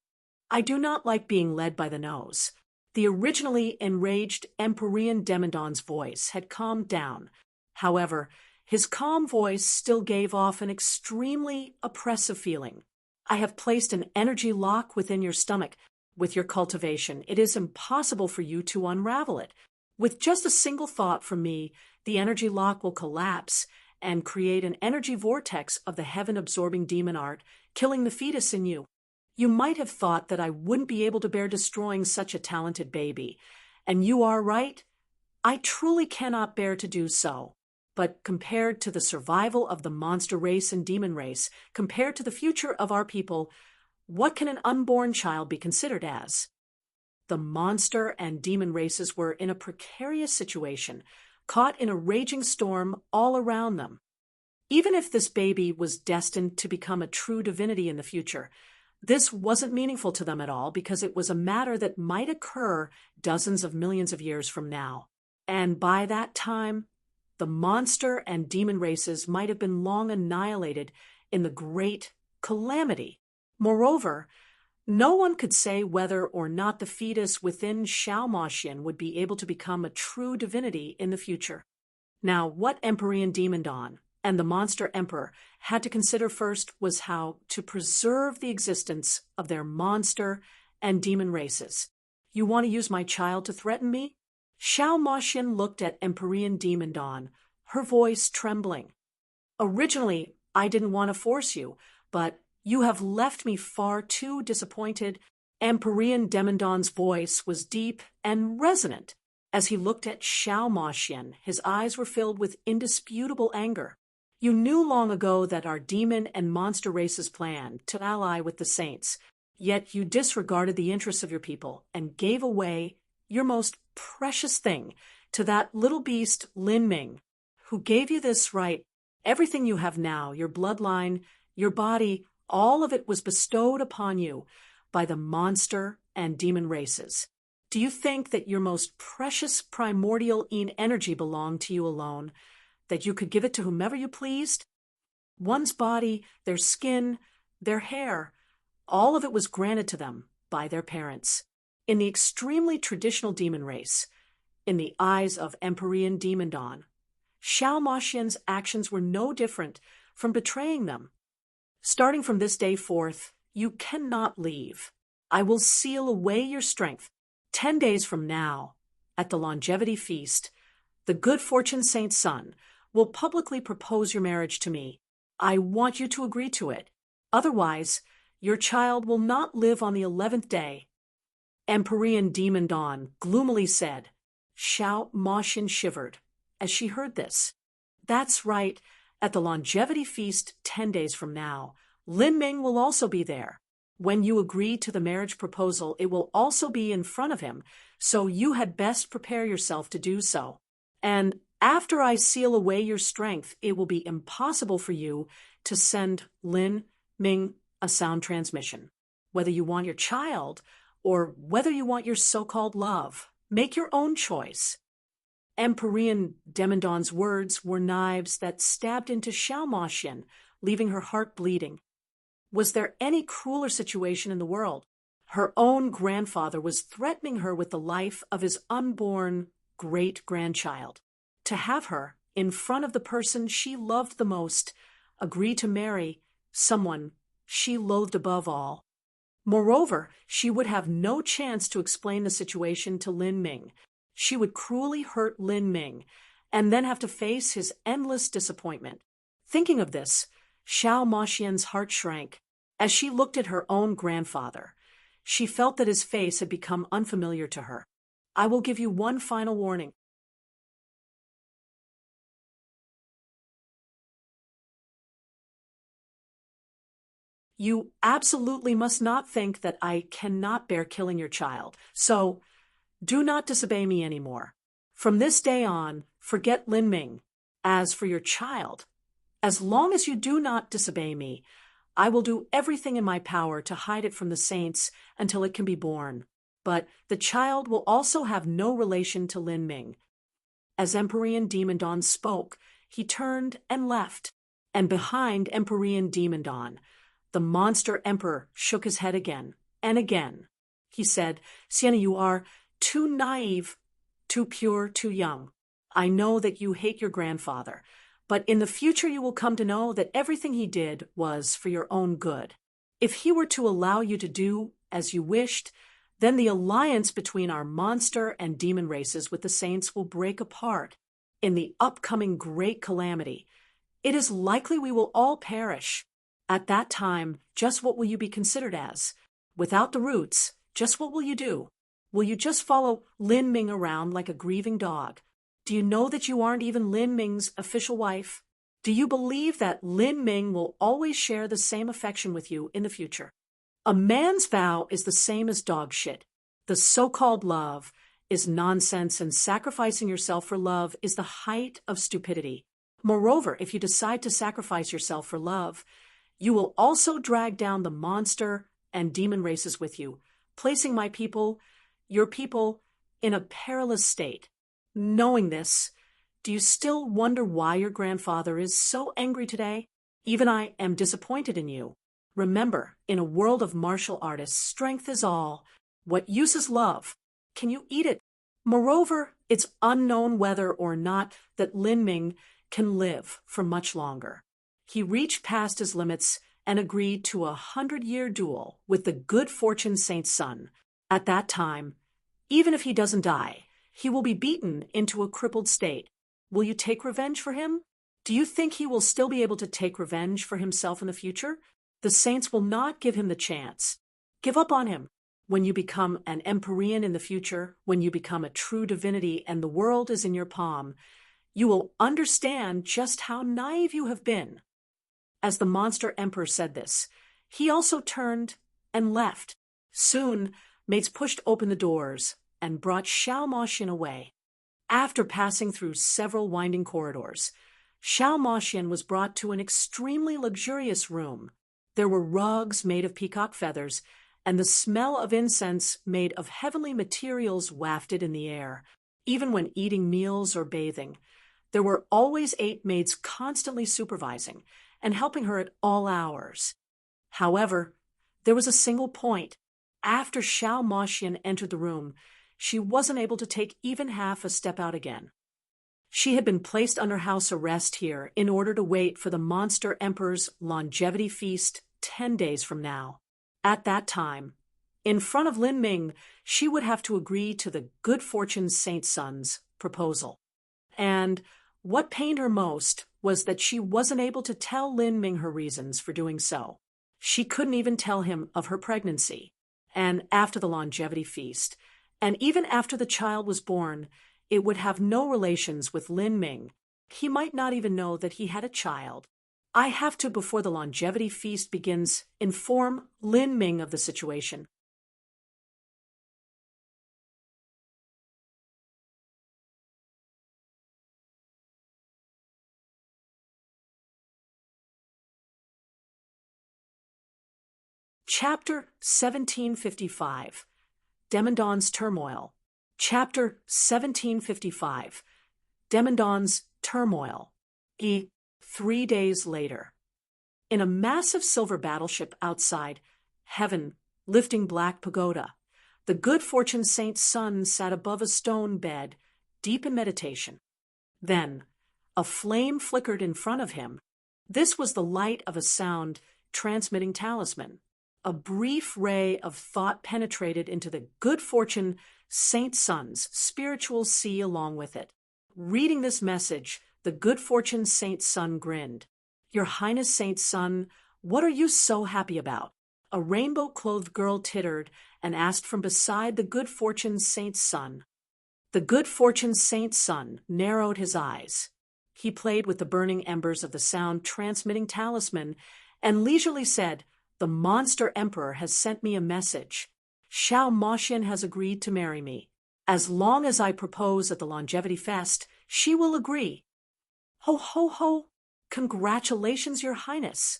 "I do not like being led by the nose." The originally enraged Empyrean Demon Dawn's voice had calmed down. However, his calm voice still gave off an extremely oppressive feeling. "I have placed an energy lock within your stomach. With your cultivation, it is impossible for you to unravel it. With just a single thought from me, the energy lock will collapse and create an energy vortex of the heaven-absorbing demon art, killing the fetus in you. You might have thought that I wouldn't be able to bear destroying such a talented baby. And you are right. I truly cannot bear to do so. But compared to the survival of the monster race and demon race, compared to the future of our people, what can an unborn child be considered as?" The monster and demon races were in a precarious situation, caught in a raging storm all around them. Even if this baby was destined to become a true divinity in the future, this wasn't meaningful to them at all because it was a matter that might occur dozens of millions of years from now. And by that time, the monster and demon races might have been long annihilated in the great calamity. Moreover, no one could say whether or not the fetus within Xiao Maxian would be able to become a true divinity in the future. Now, what Empyrean Demon Dawn and the Monster Emperor had to consider first was how to preserve the existence of their monster and demon races. "You want to use my child to threaten me?" Xiao Maxian looked at Empyrean Demon Dawn, her voice trembling. "Originally, I didn't want to force you, but you have left me far too disappointed." Empyrean Demon Dawn's voice was deep and resonant. As he looked at Xiao Maxian, his eyes were filled with indisputable anger. "You knew long ago that our demon and monster races planned to ally with the saints, yet you disregarded the interests of your people and gave away your most precious thing to that little beast Lin Ming, who gave you this right. Everything you have now, your bloodline, your body, all of it was bestowed upon you by the monster and demon races. Do you think that your most precious primordial energy belonged to you alone, that you could give it to whomever you pleased? One's body, their skin, their hair, all of it was granted to them by their parents. In the extremely traditional demon race, in the eyes of Empyrean Demon Dawn, Xiao Maxian's actions were no different from betraying them. Starting from this day forth, you cannot leave. I will seal away your strength. 10 days from now, at the longevity feast, the good fortune saint's son will publicly propose your marriage to me. I want you to agree to it. Otherwise, your child will not live on the 11th day. Empyrean Demon Dawn gloomily said. Xiao Maxian shivered as she heard this. That's right. At the longevity feast 10 days from now, Lin Ming will also be there. When you agree to the marriage proposal, it will also be in front of him, so you had best prepare yourself to do so. And after I seal away your strength, it will be impossible for you to send Lin Ming a sound transmission. Whether you want your child or whether you want your so-called love, make your own choice. Empyrean Demon Dawn's words were knives that stabbed into Xiao Maxian, leaving her heart bleeding. Was there any crueler situation in the world? Her own grandfather was threatening her with the life of his unborn great-grandchild. To have her, in front of the person she loved the most, agree to marry someone she loathed above all. Moreover, she would have no chance to explain the situation to Lin Ming. She would cruelly hurt Lin Ming, and then have to face his endless disappointment. Thinking of this, Xiao Maxian's heart shrank. As she looked at her own grandfather, she felt that his face had become unfamiliar to her. I will give you one final warning. You absolutely must not think that I cannot bear killing your child, so do not disobey me anymore. From this day on, forget Lin Ming. As for your child, as long as you do not disobey me, I will do everything in my power to hide it from the saints until it can be born. But the child will also have no relation to Lin Ming. As Empyrean Demon Dawn spoke, he turned and left. And behind Empyrean Demon Dawn, the monster emperor shook his head again and again. He said, Sienna, you are too naive, too pure, too young. I know that you hate your grandfather, but in the future you will come to know that everything he did was for your own good. If he were to allow you to do as you wished, then the alliance between our monster and demon races with the saints will break apart. In the upcoming great calamity, it is likely we will all perish. At that time, just what will you be considered as? Without the roots, just what will you do? Will you just follow Lin Ming around like a grieving dog? Do you know that you aren't even Lin Ming's official wife? Do you believe that Lin Ming will always share the same affection with you in the future? A man's vow is the same as dog shit. The so-called love is nonsense, and sacrificing yourself for love is the height of stupidity. Moreover, if you decide to sacrifice yourself for love, you will also drag down the monster and demon races with you, placing my people, your people, in a perilous state. Knowing this, do you still wonder why your grandfather is so angry today? Even I am disappointed in you. Remember, in a world of martial artists, strength is all. What use is love? Can you eat it? Moreover, it's unknown whether or not that Lin Ming can live for much longer. He reached past his limits and agreed to a 100-year duel with the good fortune saint's son. At that time, even if he doesn't die, he will be beaten into a crippled state. Will you take revenge for him? Do you think he will still be able to take revenge for himself in the future? The saints will not give him the chance. Give up on him. When you become an Empyrean in the future, when you become a true divinity and the world is in your palm, you will understand just how naive you have been. As the monster emperor said this, he also turned and left. Soon, mates pushed open the doors and brought Xiao Maxian away. After passing through several winding corridors, Xiao Maxian was brought to an extremely luxurious room. There were rugs made of peacock feathers, and the smell of incense made of heavenly materials wafted in the air. Even when eating meals or bathing, there were always 8 maids constantly supervising and helping her at all hours. However, there was a single point. After Xiao Maxian entered the room, she wasn't able to take even half a step out again. She had been placed under house arrest here in order to wait for the monster emperor's longevity feast 10 days from now. At that time, in front of Lin Ming, she would have to agree to the good fortune saint's son's proposal. And what pained her most was that she wasn't able to tell Lin Ming her reasons for doing so. She couldn't even tell him of her pregnancy. And after the longevity feast, and even after the child was born, it would have no relations with Lin Ming. He might not even know that he had a child. I have to, before the longevity feast begins, inform Lin Ming of the situation. Chapter 1755, Demandon's Turmoil. Chapter 1755, Demandon's Turmoil. 3 days later. In a massive silver battleship outside, heaven, lifting black pagoda, the good fortune saint's son sat above a stone bed, deep in meditation. Then, a flame flickered in front of him. This was the light of a sound transmitting talisman. A brief ray of thought penetrated into the good fortune saint's son's spiritual sea along with it. Reading this message, the good fortune saint's son grinned. "Your Highness saint's son, what are you so happy about?" A rainbow-clothed girl tittered and asked from beside the good fortune saint's son. The good fortune saint's son narrowed his eyes. He played with the burning embers of the sound-transmitting talisman and leisurely said, "The monster emperor has sent me a message. Xiao Moxian has agreed to marry me. As long as I propose at the longevity fest, she will agree." "Ho, ho, ho! Congratulations, Your Highness,"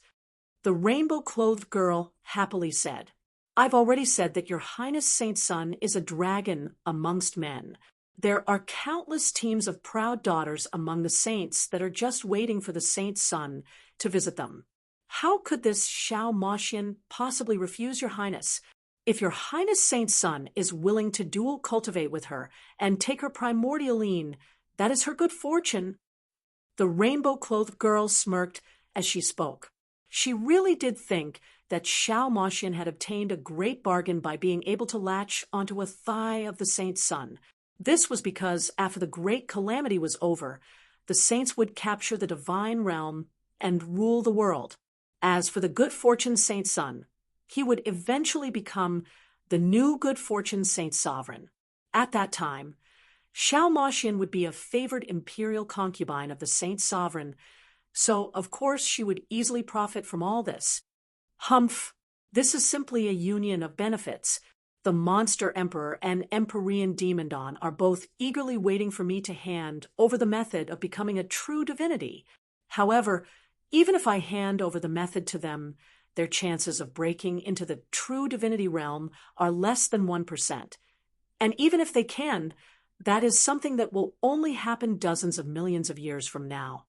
the rainbow-clothed girl happily said. "I've already said that Your Highness saint's son is a dragon amongst men. There are countless teams of proud daughters among the saints that are just waiting for the saint's son to visit them. How could this Xiao Moxian possibly refuse Your Highness? If Your Highness saint's son is willing to dual cultivate with her and take her primordial lean, that is her good fortune." The rainbow-clothed girl smirked as she spoke. She really did think that Xiao Moxian had obtained a great bargain by being able to latch onto a thigh of the saint's son. This was because after the great calamity was over, the saints would capture the divine realm and rule the world. As for the good fortune saint's son, he would eventually become the new good fortune saint sovereign. At that time, Xiao Moxian would be a favored imperial concubine of the saint sovereign, so of course she would easily profit from all this. Humph! This is simply a union of benefits. The monster emperor and Empyrean Demandon are both eagerly waiting for me to hand over the method of becoming a true divinity. However, even if I hand over the method to them, their chances of breaking into the true divinity realm are less than 1%. And even if they can, that is something that will only happen dozens of millions of years from now.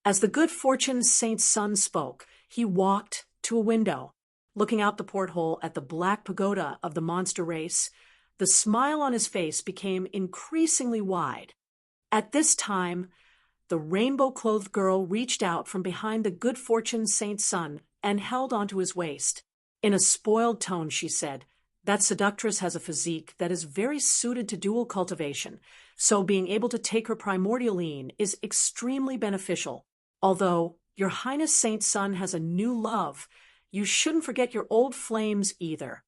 As the good fortune saint's son spoke, he walked to a window. Looking out the porthole at the black pagoda of the monster race, the smile on his face became increasingly wide. At this time, the rainbow-clothed girl reached out from behind the good fortune saint's son and held onto his waist. In a spoiled tone, she said, "That seductress has a physique that is very suited to dual cultivation, so being able to take her primordial lean is extremely beneficial. Although Your Highness saint's son has a new love, you shouldn't forget your old flames either."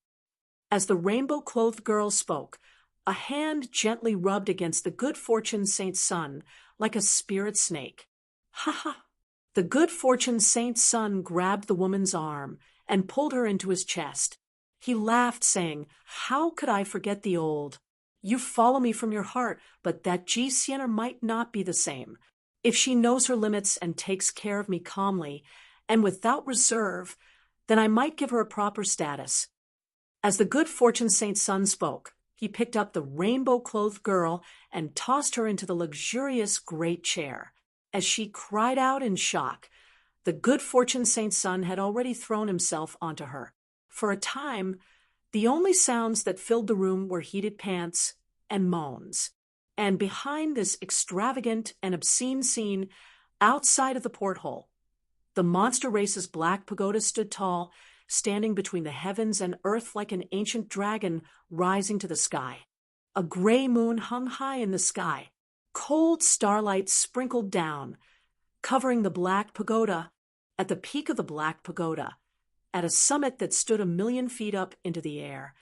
As the rainbow-clothed girl spoke, a hand gently rubbed against the good fortune saint's son like a spirit snake. "Ha ha!" The good fortune saint's son grabbed the woman's arm and pulled her into his chest. He laughed, saying, "How could I forget the old? You follow me from your heart, but that Ji Sienner might not be the same. If she knows her limits and takes care of me calmly and without reserve, then I might give her a proper status." As the good fortune saint's son spoke, he picked up the rainbow-clothed girl and tossed her into the luxurious great chair. As she cried out in shock, the good fortune saint's son had already thrown himself onto her. For a time, the only sounds that filled the room were heated pants and moans. And behind this extravagant and obscene scene, outside of the porthole, the monster race's black pagoda stood tall, standing between the heavens and earth like an ancient dragon rising to the sky. A gray moon hung high in the sky. Cold starlight sprinkled down, covering the black pagoda. At the peak of the black pagoda, at a summit that stood 1,000,000 feet up into the air,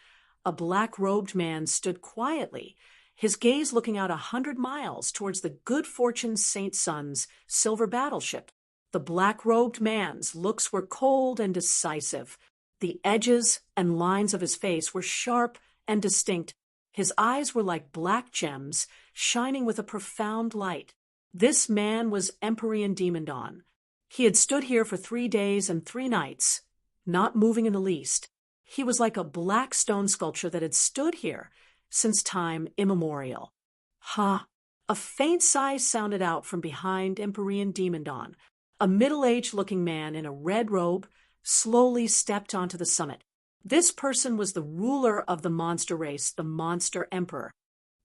a black-robed man stood quietly, his gaze looking out 100 miles towards the good fortune Saint Sun's silver battleship. The black-robed man's looks were cold and decisive. The edges and lines of his face were sharp and distinct. His eyes were like black gems, shining with a profound light. This man was Empyrean Demon Dawn. He had stood here for 3 days and 3 nights, not moving in the least. He was like a black stone sculpture that had stood here since time immemorial. Ha! A faint sigh sounded out from behind Empyrean Demon Dawn. A middle-aged-looking man in a red robe slowly stepped onto the summit. This person was the ruler of the monster race, the Monster Emperor.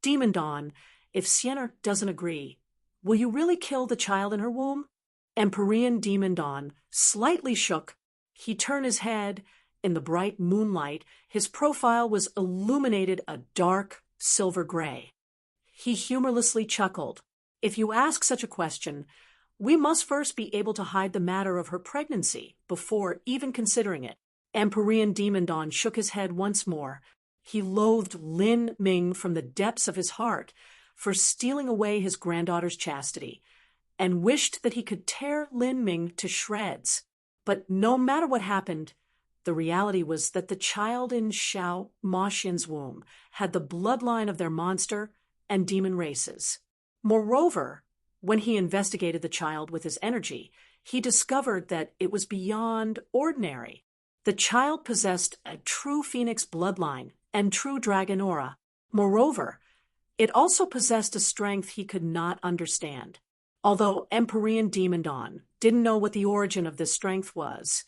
Demon Dawn, if Sienna doesn't agree, will you really kill the child in her womb? Empyrean Demon Dawn slightly shook. He turned his head. In the bright moonlight, his profile was illuminated a dark silver gray. He humorlessly chuckled. If you ask such a question, we must first be able to hide the matter of her pregnancy before even considering it. Empyrean Demon Dawn shook his head once more. He loathed Lin Ming from the depths of his heart for stealing away his granddaughter's chastity, and wished that he could tear Lin Ming to shreds. But no matter what happened, the reality was that the child in Xiao Moxian's womb had the bloodline of their monster and demon races. Moreover, when he investigated the child with his energy, he discovered that it was beyond ordinary. The child possessed a true phoenix bloodline and true dragon aura. Moreover, it also possessed a strength he could not understand. Although Empyrean Demon Dawn didn't know what the origin of this strength was,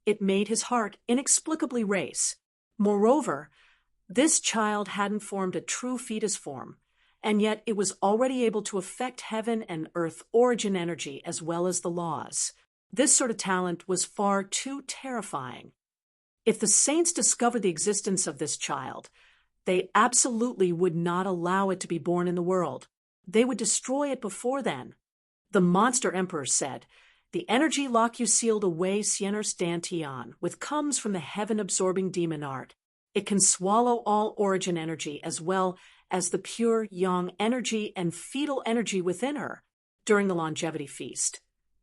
it made his heart inexplicably race. Moreover, this child hadn't formed a true fetus form, and yet it was already able to affect heaven and earth origin energy as well as the laws. This sort of talent was far too terrifying. If the saints discovered the existence of this child, they absolutely would not allow it to be born in the world. They would destroy it before then. The Monster Emperor said, "The energy lock you sealed away Sienner's Dantian, with comes from the heaven-absorbing demon art. It can swallow all origin energy as well as the pure yang energy and fetal energy within her during the longevity feast.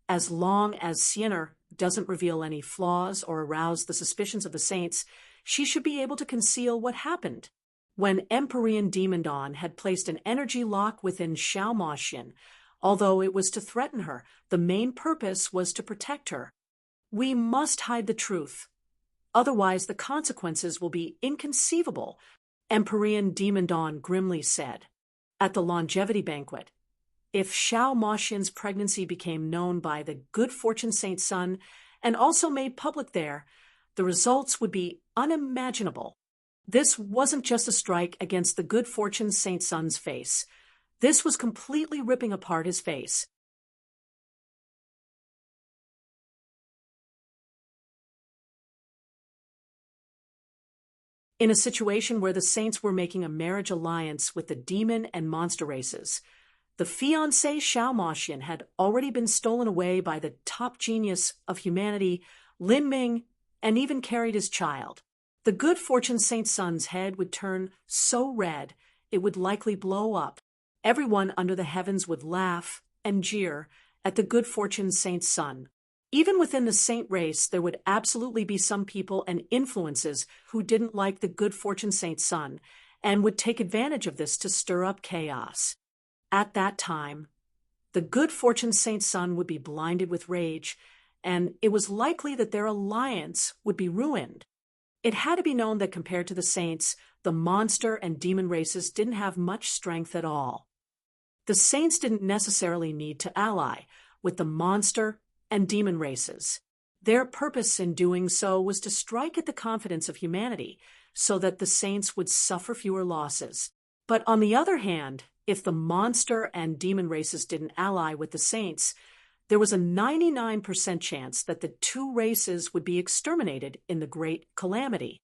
As long as Sienner doesn't reveal any flaws or arouse the suspicions of the saints, she should be able to conceal what happened." When Empyrean Demon Dawn had placed an energy lock within Xiao Moxian, although it was to threaten her, the main purpose was to protect her. We must hide the truth. Otherwise, the consequences will be inconceivable, Empyrean Demon Dawn grimly said. At the longevity banquet, if Xiao Moxian's pregnancy became known by the good fortune Saint Sun and also made public there, the results would be unimaginable. This wasn't just a strike against the good fortune Saint Sun's face. This was completely ripping apart his face. In a situation where the saints were making a marriage alliance with the demon and monster races, the fiancé Xiao Moxian had already been stolen away by the top genius of humanity, Lin Ming, and even carried his child. The good fortune Saint Sun's head would turn so red it would likely blow up. Everyone under the heavens would laugh and jeer at the good fortune Saint Sun. Even within the saint race, there would absolutely be some people and influences who didn't like the good fortune Saint Sun and would take advantage of this to stir up chaos. At that time, the good fortune Saint Sun would be blinded with rage, and it was likely that their alliance would be ruined. It had to be known that compared to the saints, the monster and demon races didn't have much strength at all. The saints didn't necessarily need to ally with the monster and demon races. Their purpose in doing so was to strike at the confidence of humanity so that the saints would suffer fewer losses. But on the other hand, If the monster and demon races didn't ally with the saints, there was a 99% chance that the two races would be exterminated in the Great Calamity.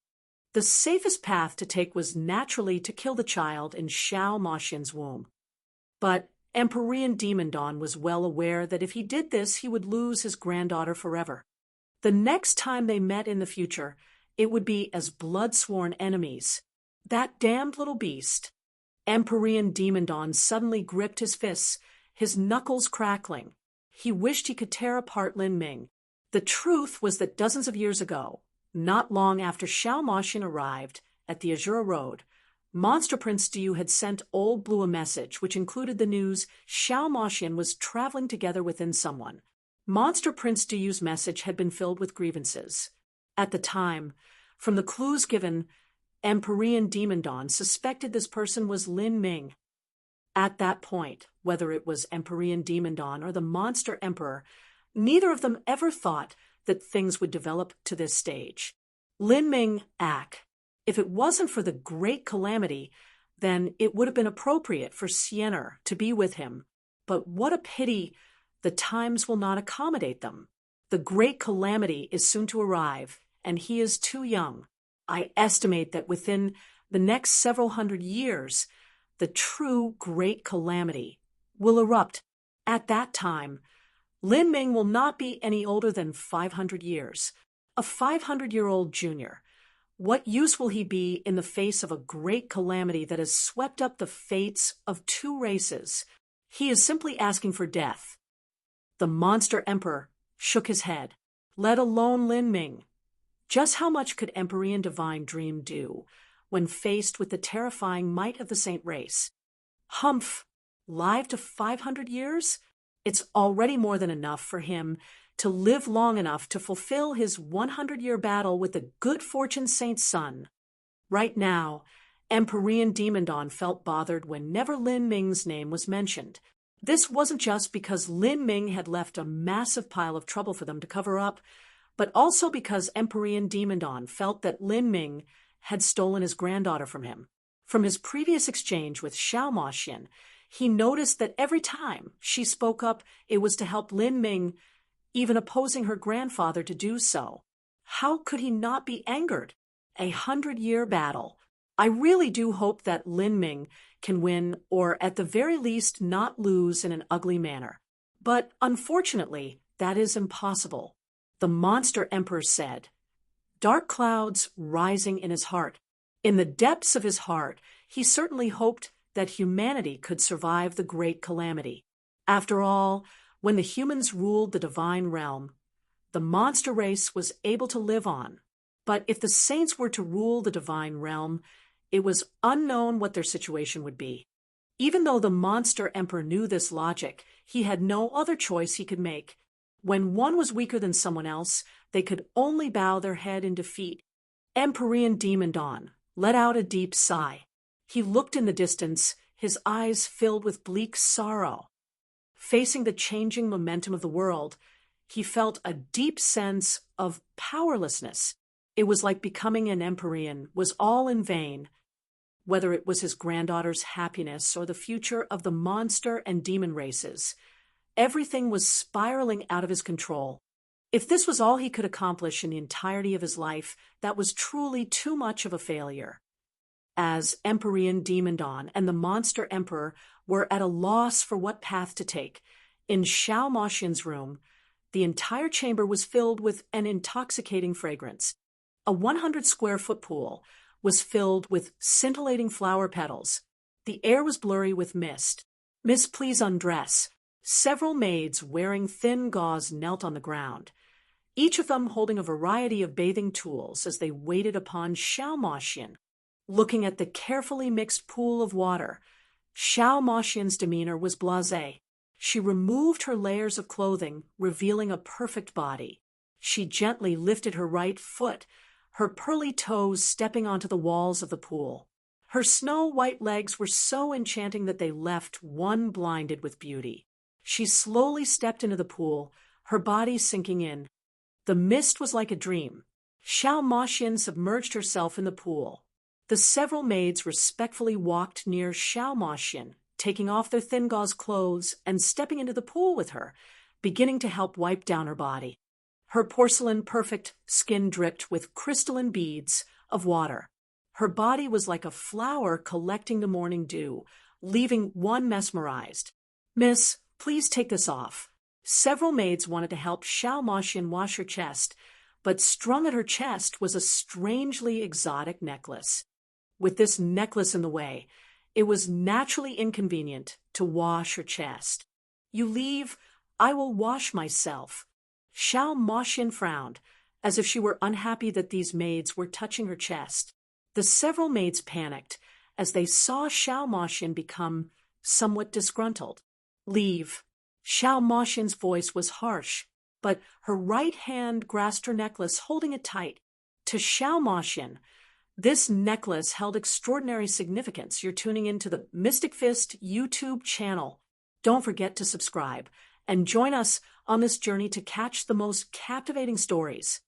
The safest path to take was naturally to kill the child in Shao Maxian's womb. But Emperor Demon Dawn was well aware that if he did this, he would lose his granddaughter forever. The next time they met in the future, it would be as blood-sworn enemies. That damned little beast. Emperor Demon Dawn suddenly gripped his fists, his knuckles crackling. He wished he could tear apart Lin Ming. The truth was that dozens of years ago, not long after Shao Maxian arrived at the Azura Road, Monster Prince Diyu had sent Old Blue a message which included the news Shao Maxian was traveling together within someone. Monster Prince Diyu's message had been filled with grievances. At the time, from the clues given, Emperor Demon Dawn suspected this person was Lin Ming. At that point, whether it was Emperor Demon Dawn or the Monster Emperor, neither of them ever thought that things would develop to this stage. Lin Ming Ak. If it wasn't for the Great Calamity, then it would have been appropriate for Siener to be with him. But what a pity the times will not accommodate them. The Great Calamity is soon to arrive, and he is too young. I estimate that within the next several hundred years, the true Great Calamity will erupt. At that time, Lin Ming will not be any older than 500 years. A 500-year-old junior. What use will he be in the face of a great calamity that has swept up the fates of two races? He is simply asking for death. The Monster Emperor shook his head. Let alone Lin Ming. Just how much could Emperor Divine Dream do when faced with the terrifying might of the Saint race? Humph! Live to 500 years? It's already more than enough for him to live long enough to fulfill his 100-year battle with the good fortune Saint's son. Right now, Emperor Demon Dawn felt bothered whenever Lin Ming's name was mentioned. This wasn't just because Lin Ming had left a massive pile of trouble for them to cover up, but also because Emperor Demon Dawn felt that Lin Ming had stolen his granddaughter from him. From his previous exchange with Shao Maxian, he noticed that every time she spoke up, it was to help Lin Ming, even opposing her grandfather to do so. How could he not be angered? 100-year battle. I really do hope that Lin Ming can win, or at the very least not lose in an ugly manner. But unfortunately, that is impossible. The Monster Emperor said, dark clouds rising in his heart. In the depths of his heart, he certainly hoped that humanity could survive the Great Calamity. After all, when the humans ruled the divine realm, the monster race was able to live on. But if the saints were to rule the divine realm, it was unknown what their situation would be. Even though the Monster Emperor knew this logic, he had no other choice he could make. When one was weaker than someone else, they could only bow their head in defeat. Emperor Demon Dawn let out a deep sigh. He looked in the distance, his eyes filled with bleak sorrow. Facing the changing momentum of the world, he felt a deep sense of powerlessness. It was like becoming an Empyrean was all in vain. Whether it was his granddaughter's happiness or the future of the monster and demon races, everything was spiraling out of his control. If this was all he could accomplish in the entirety of his life, that was truly too much of a failure. As Emperor Demon Dawn and the Monster Emperor were at a loss for what path to take, in Shao Maxian's room, the entire chamber was filled with an intoxicating fragrance. A 100-square-foot pool was filled with scintillating flower petals. The air was blurry with mist. Miss, please undress. Several maids wearing thin gauze knelt on the ground, each of them holding a variety of bathing tools as they waited upon Shao Maxian. Looking at the carefully mixed pool of water, Shao Maxian's demeanor was blasé. She removed her layers of clothing, revealing a perfect body. She gently lifted her right foot, her pearly toes stepping onto the walls of the pool. Her snow-white legs were so enchanting that they left one blinded with beauty. She slowly stepped into the pool, her body sinking in. The mist was like a dream. Shao Maxian submerged herself in the pool. The several maids respectfully walked near Shao Maxian, taking off their thin gauze clothes and stepping into the pool with her, beginning to help wipe down her body. Her porcelain-perfect skin dripped with crystalline beads of water. Her body was like a flower collecting the morning dew, leaving one mesmerized. "Miss, please take this off." Several maids wanted to help Xiao Moxian wash her chest, but strung at her chest was a strangely exotic necklace. With this necklace in the way, it was naturally inconvenient to wash her chest. "You leave, I will wash myself." Xiao Moxian frowned, as if she were unhappy that these maids were touching her chest. The several maids panicked as they saw Xiao Moxian become somewhat disgruntled. "Leave." Xiao Moxian's voice was harsh, but her right hand grasped her necklace, holding it tight. To Xiao Moxian, this necklace held extraordinary significance. You're tuning into the Mystic Fist YouTube channel. Don't forget to subscribe and join us on this journey to catch the most captivating stories.